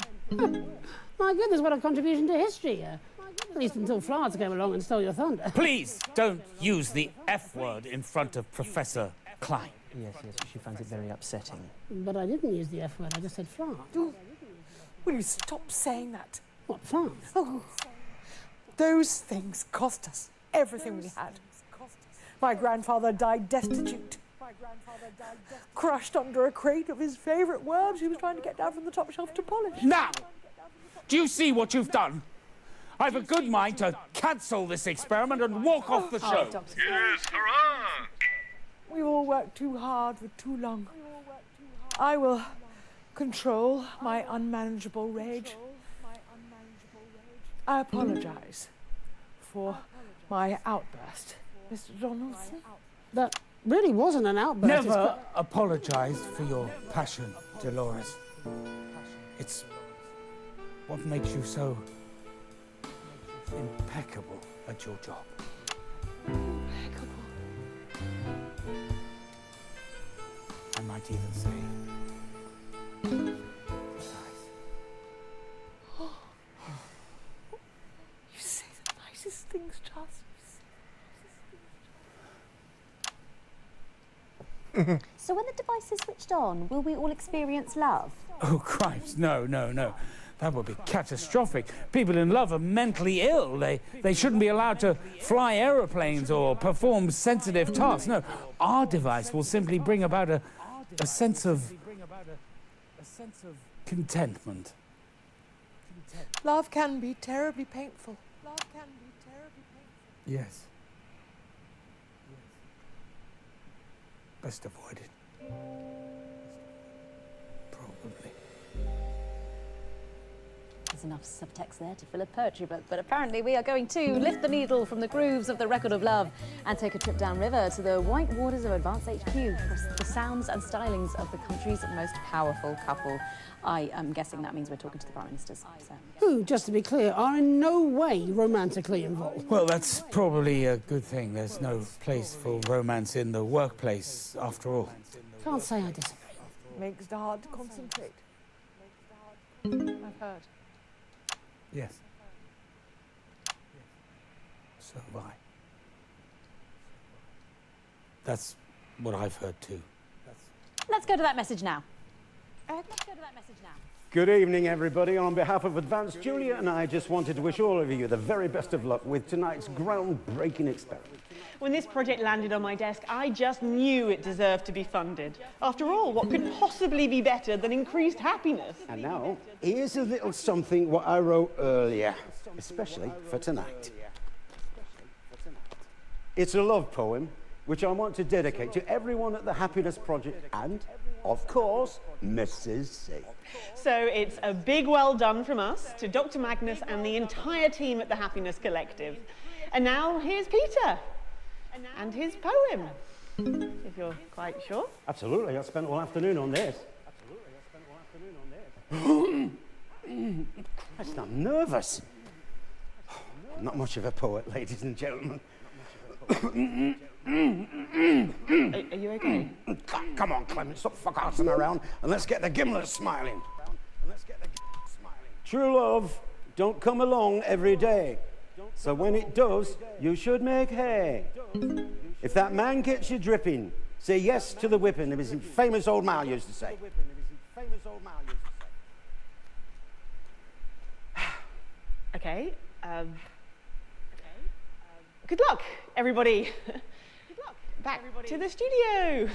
My goodness, what a contribution to history. At least until Florence came along and stole your thunder. Please don't use the F word in front of Professor Klein. Yes, she finds it very upsetting. But I didn't use the F word, I just said France. Will you stop saying that? What, France? Oh, those things cost us everything we had. My grandfather died destitute. Crushed under a crate of his favourite worms he was trying to get down from the top shelf to polish. Now, do you see what you've done? I've a good mind to cancel this experiment and walk off the show. Yes, hurrah! We've all worked too hard for too long. I will control my unmanageable rage. I apologise for my outburst, Mr. Donaldson. That really wasn't an outburst. Never apologise for your passion, Dolores. It's what makes you so impeccable at your job. Impeccable. I might even say You say the nicest things, Charles. So when the device is switched on, will we all experience love? Oh, crimes, no. That would be catastrophic. People in love are mentally ill. They shouldn't be allowed to fly aeroplanes or perform sensitive tasks. No, our device will simply bring about a sense of contentment. Love can be terribly painful. Yes. Best avoided. Probably. There's enough subtext there to fill a poetry book, but apparently we are going to lift the needle from the grooves of the record of love and take a trip downriver to the white waters of Advanced HQ for the sounds and stylings of the country's most powerful couple. I am guessing that means we're talking to the Prime Ministers. So. Who, just to be clear, are in no way romantically involved. Well, that's probably a good thing. There's no place for romance in the workplace, after all. Can't say I disagree. Makes it hard to concentrate. I've heard. Yes. So have I. That's what I've heard too. Let's go to that message now. Good evening, everybody. On behalf of Advanced Julia and I just wanted to wish all of you the very best of luck with tonight's groundbreaking experiment. When this project landed on my desk, I just knew it deserved to be funded. After all, what could possibly be better than increased happiness? And now, here's a little something what I wrote earlier, especially for tonight. It's a love poem, which I want to dedicate to everyone at the Happiness Project and, of course, Mrs. C. So it's a big well done from us to Dr. Magnus and the entire team at the Happiness Collective. And now here's Peter and his poem, if you're quite sure. Absolutely, I spent all afternoon on this. Christ, I'm nervous. I'm not much of a poet, ladies and gentlemen. Are you okay? Come on, Clement, stop fuck-arsing around and let's get the gimlets smiling. True love don't come along every day. So when it does, you should make hay. If that man gets you dripping, say yes to the whipping, as his famous old man used to say. Okay. Good luck, everybody. Back to the studio.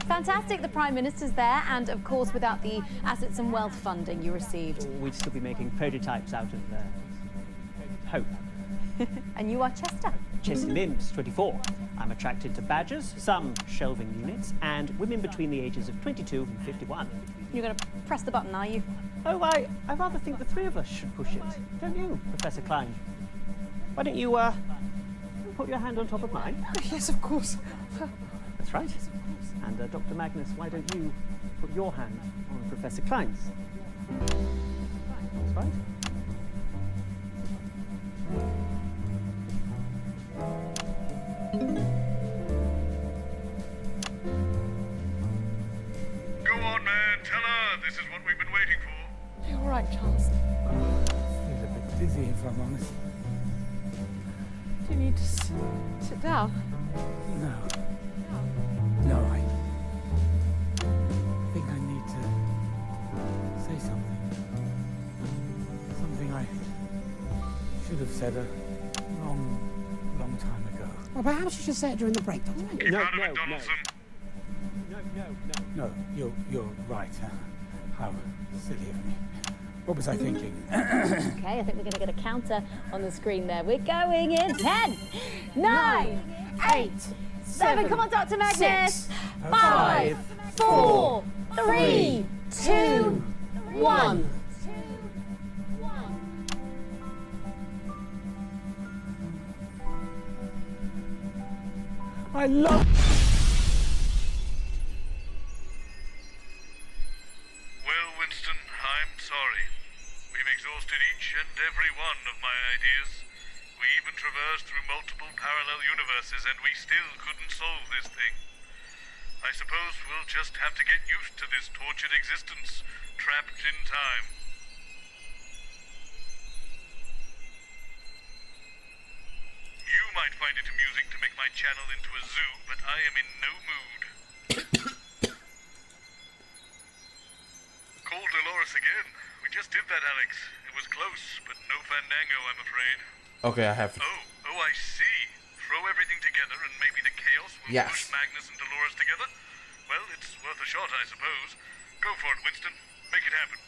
Fantastic, the Prime Minister's there, and of course without the assets and wealth funding you received. We'd still be making prototypes out of hope. And you are Chester? Chester Mims, 24. I'm attracted to badgers, some shelving units, and women between the ages of 22 and 51. You're going to press the button, are you? Oh, I rather think the three of us should push it. Don't you, Professor Klein? Why don't you put your hand on top of mine? Yes, of course. That's right. And Dr. Magnus, why don't you put your hand on Professor Klein's? That's right. Go on, man. Tell her. This is what we've been waiting for. You're all right, Charles. I feel a bit dizzy, if I'm honest. Do you need to sit down? No. No, I think I need to say something. Something I should have said a long time ago. Well, perhaps you should say it during the break, Dr. Magnus. No, you're right. How silly of me. What was I thinking? Okay, I think we're going to get a counter on the screen there. We're going in 10, 9, 8, 7. Come on, Dr. Magnus. 5, 4, 3, 2, 1. I love. Well, Winston, I'm sorry. We've exhausted each and every one of my ideas. We even traversed through multiple parallel universes, and we still couldn't solve this thing. I suppose we'll just have to get used to this tortured existence, trapped in time. You might find it amusing to make my channel into a zoo, but I am in no mood. Call Dolores again. We just did that, Alex. It was close, but no fandango, I'm afraid. Okay, I have. Oh, I see. Throw everything together and maybe the chaos will push Magnus and Dolores together? Well, it's worth a shot, I suppose. Go for it, Winston. Make it happen.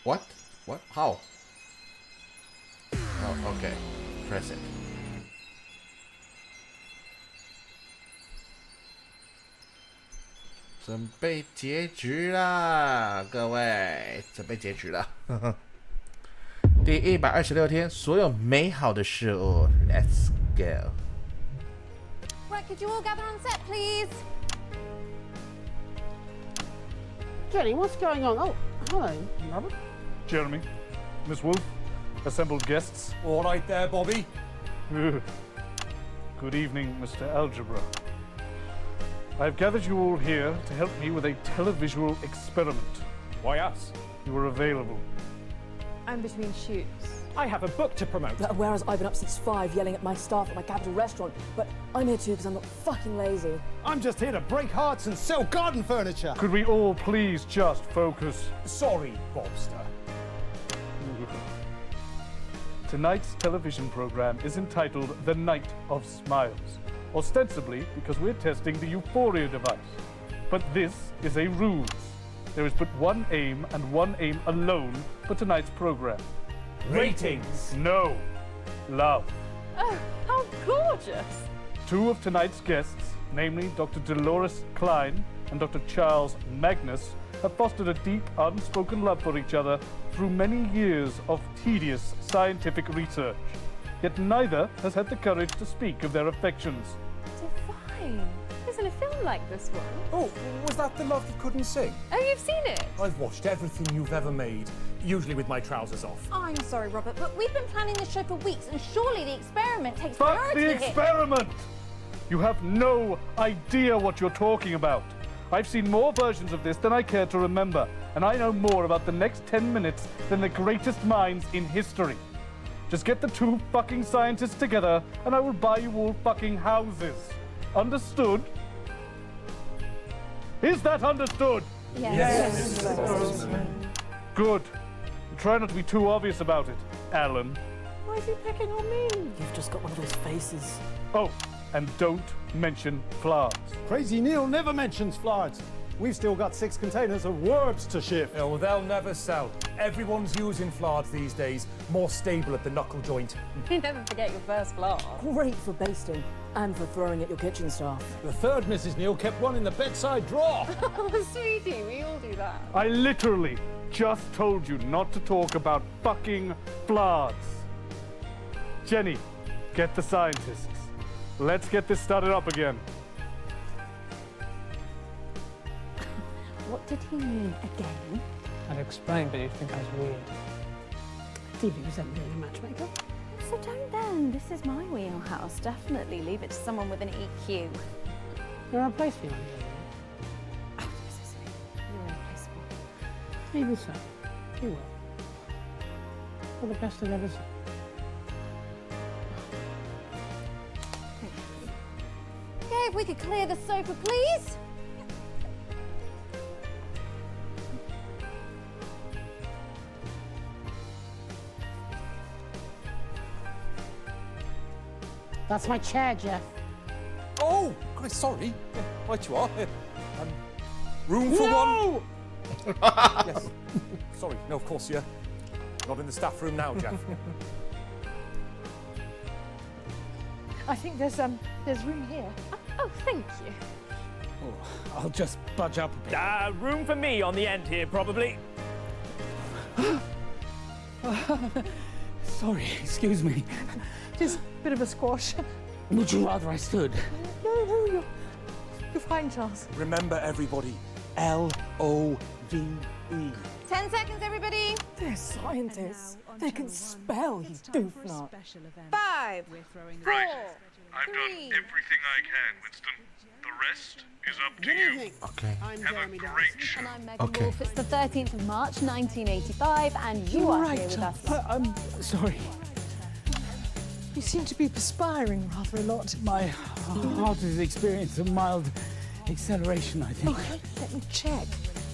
What? What? How? Oh, okay. Press it. 准备截止啦，各位，准备截止了。第126天，所有美好的事物 ，Let's go。 Right, could you all gather on set, please? Jenny, what's going on? Oh, hello, Robert. Jeremy, Miss Wolf, assembled guests. All right there, Bobby. Good evening, Mr. Algebra. I've gathered you all here to help me with a televisual experiment. Why us? You were available. I'm between shoots. I have a book to promote. Whereas I've been up since 5 yelling at my staff at my capital restaurant, but I'm here too because I'm not fucking lazy. I'm just here to break hearts and sell garden furniture. Could we all please just focus? Sorry, Bobster. Tonight's television program is entitled The Night of Smiles, ostensibly because we're testing the Euphoria device. But this is a ruse. There is but one aim and one aim alone for tonight's program. Ratings. No. Love. Oh, how gorgeous. 2 of tonight's guests, namely Dr. Dolores Klein and Dr. Charles Magnus, have fostered a deep, unspoken love for each other through many years of tedious scientific research. Yet neither has had the courage to speak of their affections. Divine. Isn't a film like this one? Oh, was that the love that couldn't sing? Oh, you've seen it? I've watched everything you've ever made, usually with my trousers off. I'm sorry, Robert, but we've been planning this show for weeks, and surely the experiment takes Fuck priority the here. experiment! You have no idea what you're talking about. I've seen more versions of this than I care to remember, and I know more about the next 10 minutes than the greatest minds in history. Just get the 2 fucking scientists together, and I will buy you all fucking houses. Understood? Is that understood? Yes. Good. Try not to be too obvious about it, Alan. Why is he picking on me? You've just got one of those faces. Oh, and don't mention flowers. Crazy Neil never mentions floods. We've still got 6 containers of worms to ship. Oh, they'll never sell. Everyone's using floods these days. More stable at the knuckle joint. You never forget your first floor. Great for basting and for throwing at your kitchen staff. The third Mrs. Neil kept one in the bedside drawer. Oh, sweetie, we all do that. I literally just told you not to talk about fucking floods. Jenny, Get the scientists. Let's get this started up again. What did he mean again? I'd explain, but you'd think I was weird. TV was really a matchmaker. So don't then. This is my wheelhouse. Definitely leave it to someone with an EQ. You're replacing me. You're irreplaceable. Even so, you will. You're the best I've ever seen. Okay, if we could clear the sofa, please. That's my chair, Jeff. Oh, Christ, sorry. Right you are. Room for one. Yes. Sorry, no, of course, yeah. Not in the staff room now, Jeff. I think there's room here. Oh, thank you. Oh, I'll just budge up a bit. Room for me on the end here, probably. Sorry, excuse me. Just a bit of a squash. Would you rather I stood? No, you're fine, Charles. Remember, everybody, L-O-V-E. 10 seconds, everybody. They're scientists. They can spell, you doofnut. 5, 4, Right. I've done everything I can, Winston. The rest is up to you. Okay. Have a great show. And I'm Megan Wolf. It's the 13th of March, 1985, and you are here with us. I'm sorry. You seem to be perspiring rather a lot. My heart has experienced a mild acceleration, I think. Okay, let me check.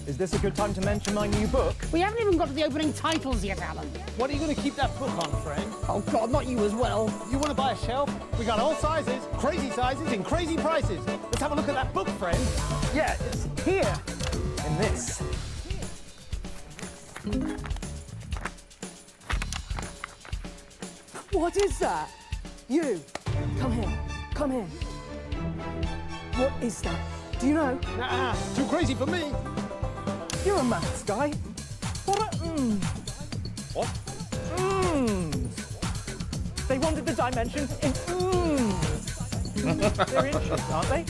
Is this a good time to mention my new book? We haven't even got to the opening titles yet, Alan. What are you going to keep that book on, friend? Oh, God, not you as well. You want to buy a shelf? We got all sizes, crazy sizes, and crazy prices. Let's have a look at that book, friend. Yeah, it's here. In this. What is that? You, come here. Come here. What is that? Do you know? Nah, too crazy for me. You're a maths guy. What a What? They wanted the dimensions in They're inches, aren't they?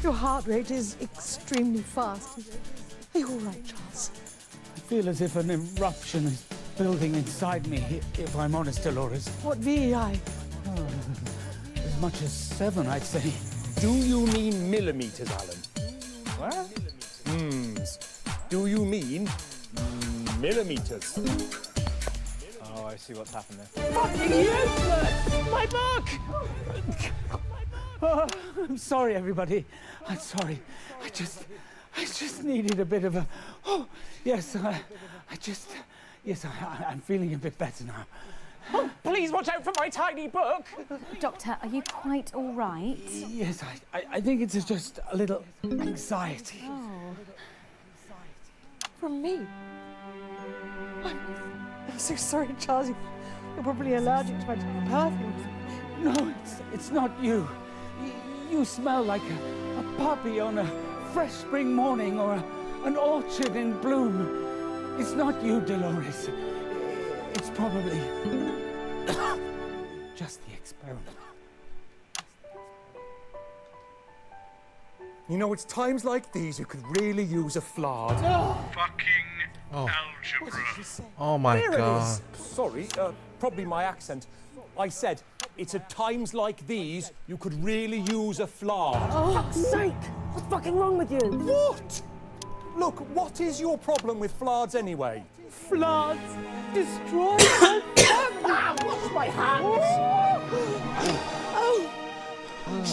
Your heart rate is extremely fast. Are you all right, Charles? I feel as if an eruption is building inside me, if I'm honest, Dolores. What VEI? As much as 7, I'd say. Do you mean millimeters, Alan? What? Do you mean millimeters? Oh, I see what's happened there. Fucking useless! My book! Oh, I'm sorry, everybody. I'm sorry. I just needed a bit of a... Oh, yes, Yes, I'm feeling a bit better now. Oh, please watch out for my tiny book. Doctor, are you quite all right? Yes, I think it's just a little anxiety. Oh. From me? I'm so sorry, Charles. You're probably allergic to my perfume. No, it's not you. You smell like a puppy on a fresh spring morning or an orchard in bloom. It's not you, Dolores. It's probably just the experiment. You know, it's times like these you could really use a flard. Fucking algebra. Oh my There God. it is. Sorry, probably my accent. I said, it's at times like these you could really use a flard. Oh, fuck's sake! What's fucking wrong with you? What? Look, what is your problem with flards anyway? Floods destroy my family. Wash my hands! Oh,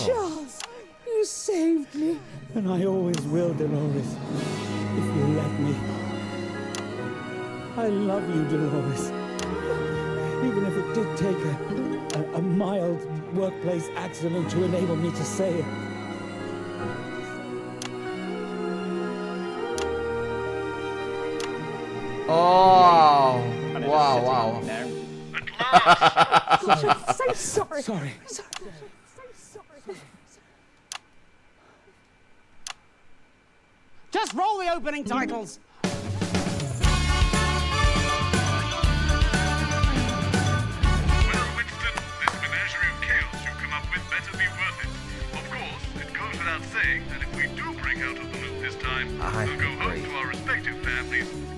Charles, you saved me. And I always will, Dolores, if you let me. I love you, Dolores. Even if it did take a mild workplace accident to enable me to say it. Oh, wow. So sorry. Sorry. Just roll the opening titles. Well, Winston, this menagerie of chaos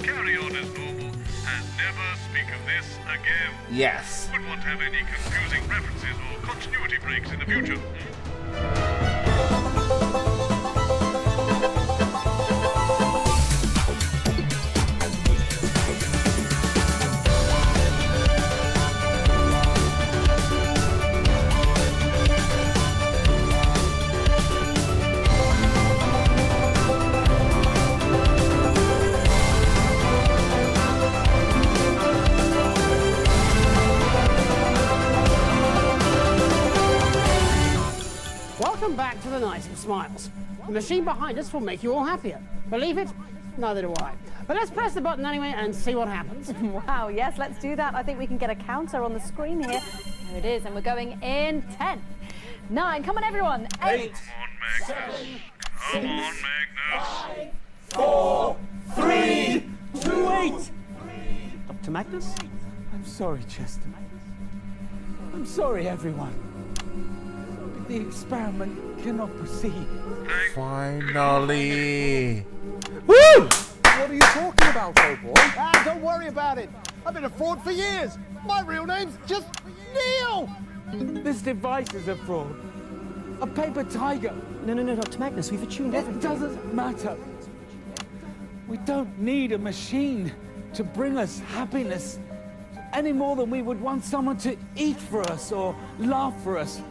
carry on as normal and never speak of this again. Yes. Wouldn't want to have any confusing references or continuity breaks in the future. Welcome back to the Night of Smiles. The machine behind us will make you all happier. Believe it? Neither do I. But let's press the button anyway and see what happens. Wow, yes, let's do that. I think we can get a counter on the screen here. There it is, and we're going in 10, 9, come on everyone, 8, 7, come on, Magnus. 4, 3, 2, 8. Dr. Magnus? I'm sorry, Chester. I'm sorry, everyone. The experiment cannot proceed. Finally. Woo! What are you talking about, old boy? Don't worry about it. I've been a fraud for years. My real name's just Neil. This device is a fraud. A paper tiger. No, Dr. Magnus, we've attuned everything. It doesn't matter. We don't need a machine to bring us happiness any more than we would want someone to eat for us or laugh for us.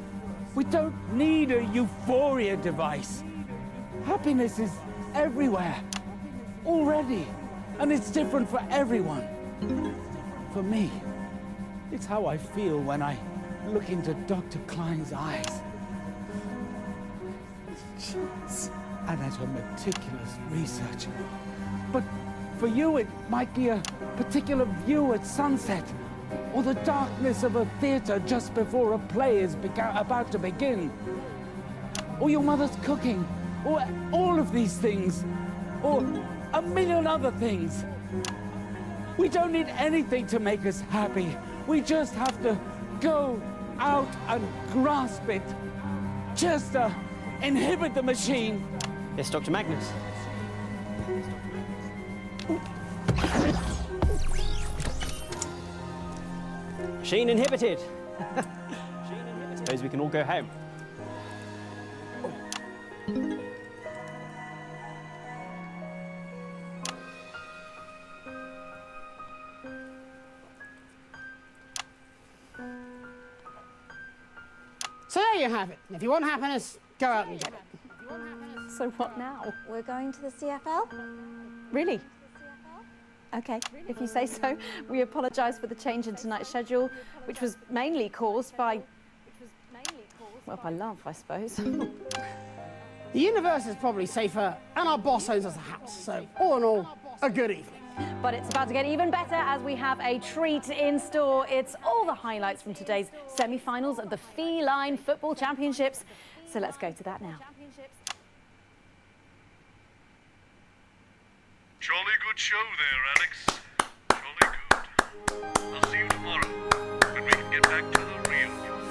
We don't need a euphoria device. Happiness is everywhere, already, and it's different for everyone. For me, it's how I feel when I look into Dr. Klein's eyes. And at her meticulous research. But for you, it might be a particular view at sunset, or the darkness of a theater just before a play is about to begin, or your mother's cooking, or all of these things, or a million other things. We don't need anything to make us happy. We just have to go out and grasp it. Just inhibit the machine. Yes, Dr. Magnus. Machine inhibited. Suppose we can all go home. So there you have it. If you want happiness, go out and get it. So what now? We're going to the CFL? Really? Okay, if you say so. We apologise for the change in tonight's schedule, which was mainly caused by, well, by love, I suppose. The universe is probably safer, and our boss owns us a house. So, all in all, a good evening. But it's about to get even better as we have a treat in store. It's all the highlights from today's semi-finals of the Feline Football Championships. So let's go to that now. Jolly good show there, Alex. Jolly good. I'll see you tomorrow when we can get back to the real news.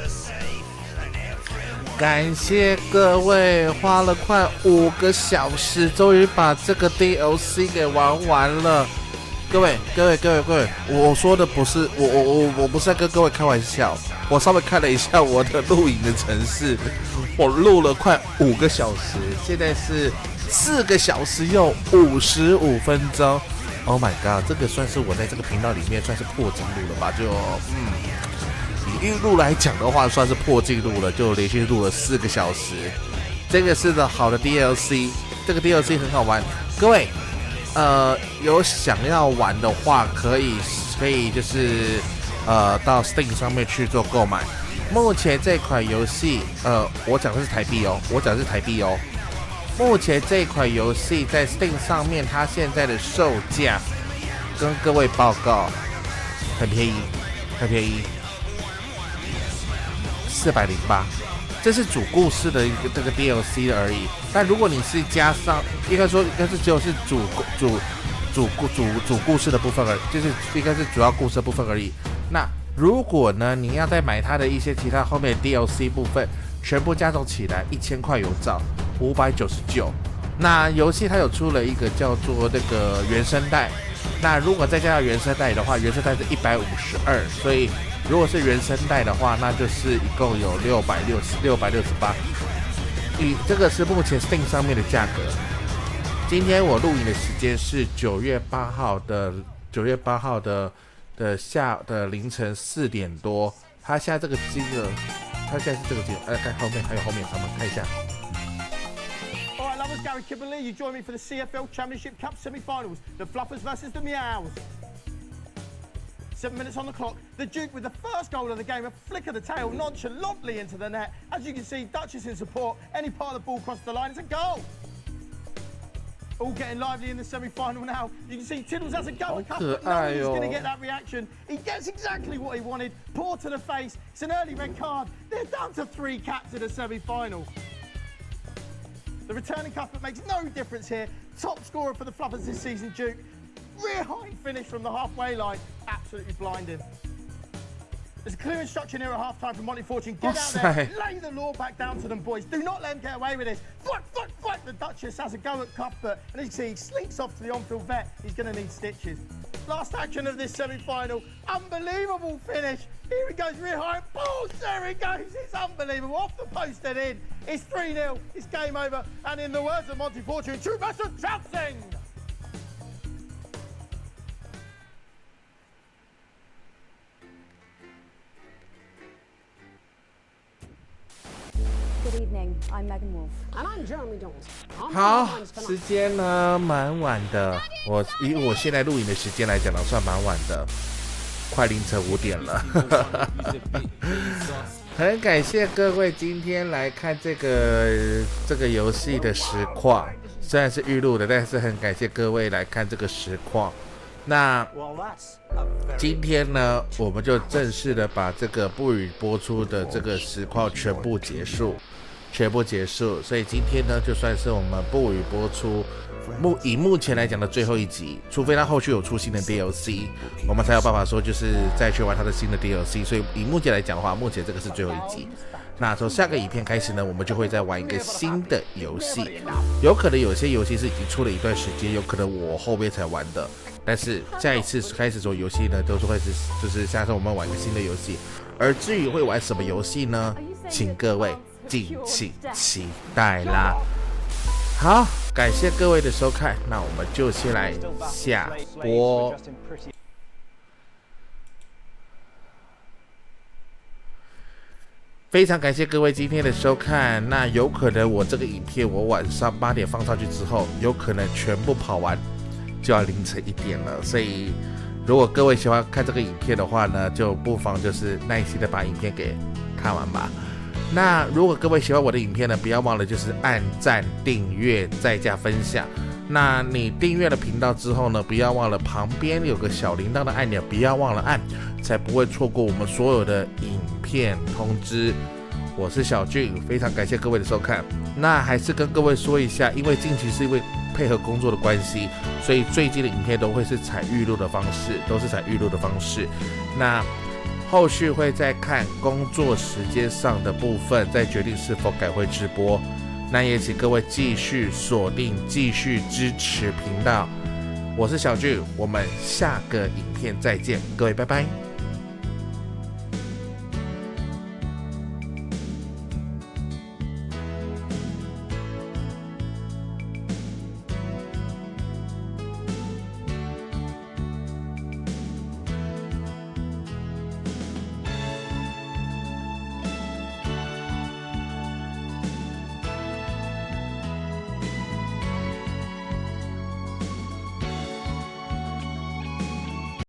safe. 感谢各位花了快5个小时，终于把这个 DLC 给玩完了。各位，我说的不是我不是在跟各位开玩笑，我稍微看了一下我的录影的程式，我录了快5个小时，现在是4个小时又55分钟。Oh my god， 这个算是我在这个频道里面算是破纪录了吧？就以预录来讲的话，算是破纪录了，就连续录了4个小时。这个是好的 DLC， 这个 DLC 很好玩。各位，有想要玩的话，可以就是到 Steam 上面去做购买。目前这款游戏，我讲的是台币哦，目前这款游戏在 Steam 上面，它现在的售价跟各位报告很便宜，408，这是主故事的一个这个 DLC 而已。但如果你是加上，应该是只有是主故事的部分而已，就是应该是主要故事的部分而已。那如果呢，你要再买它的一些其他后面的 DLC 部分，全部加总起来1000块有找599。那游戏它有出了一个叫做那个原声带，那如果再加上原声带的话，原声带是152，所以如果是原声带的话，那就是一共有668。这个是目前 Steam 上面的价格。今天我录影的时间是9月8号的凌晨4点多，它现在这个金额，它现在是这个金额，看后面还有后面，咱们看一下。Alright, lovers, Gary Kibberley, you join me for the CFL Championship Cup semi-finals, the Fluffers versus the Meows. 7 minutes on the clock. The Duke with the first goal of the game, a flick of the tail nonchalantly into the net. As you can see, Duchess in support. Any part of the ball crosses the line, it's a goal. All getting lively in the semi-final now. You can see Tiddles has a go at Cup, but no one's going to get that reaction. He gets exactly what he wanted. Paw to the face. It's an early red card. They're down to 3 caps in the semi-final. The returning Cuthbert makes no difference here. Top scorer for the Fluffers this season, Duke. Rear hind finish from the halfway line. Absolutely blinding. There's a clear instruction here at half-time from Monty Fortune. Get out there, lay the law back down to them, boys. Do not let them get away with this. Fight! The Duchess has a go at Cuthbert. And as you see, he slinks off to the on-field vet. He's going to need stitches. Last action of this semi-final. Unbelievable finish. Here he goes, rear high. Balls! There he goes. It's unbelievable. Off the post and in. It's 3-0. It's game over. And in the words of Monty Fortune, true best of trouncing. Good evening, I'm Megan Wolf. And I'm Jeremy Dawes. 好，时间呢蛮晚的，以我现在录影的时间来讲呢，算蛮晚的，快凌晨5点了。很感谢各位今天来看这个游戏的实况，虽然是预录的，但是很感谢各位来看这个实况。那今天呢，我们就正式的把这个不予播出的这个实况全部结束，所以今天呢，就算是我们不予播出以目前来讲的最后一集，除非他后续有出新的 DLC， 我们才有办法说就是再去玩他的新的 DLC。所以以目前来讲的话，目前这个是最后一集。那从下个影片开始呢，我们就会再玩一个新的游戏，有可能有些游戏是已经出了一段时间，有可能我后面才玩的。但是下一次开始做游戏呢，都是会就是下次我们玩一个新的游戏。而至于会玩什么游戏呢，请各位敬请期待啦。好，感谢各位的收看，那我们就先来下播。非常感谢各位今天的收看。那有可能我这个影片我晚上8点放上去之后，有可能全部跑完就要凌晨1点了。所以如果各位喜欢看这个影片的话呢，就不妨就是耐心的把影片给看完吧。那如果各位喜欢我的影片呢，不要忘了就是按赞、订阅再加分享。那你订阅了频道之后呢，不要忘了旁边有个小铃铛的按钮，不要忘了按，才不会错过我们所有的影片通知。我是小俊，非常感谢各位的收看。那还是跟各位说一下，因为近期是因为配合工作的关系，所以最近的影片都会是采预录的方式，那后续会再看工作时间上的部分，再决定是否改回直播。那也请各位继续锁定，继续支持频道。我是小俊，我们下个影片再见，各位拜拜。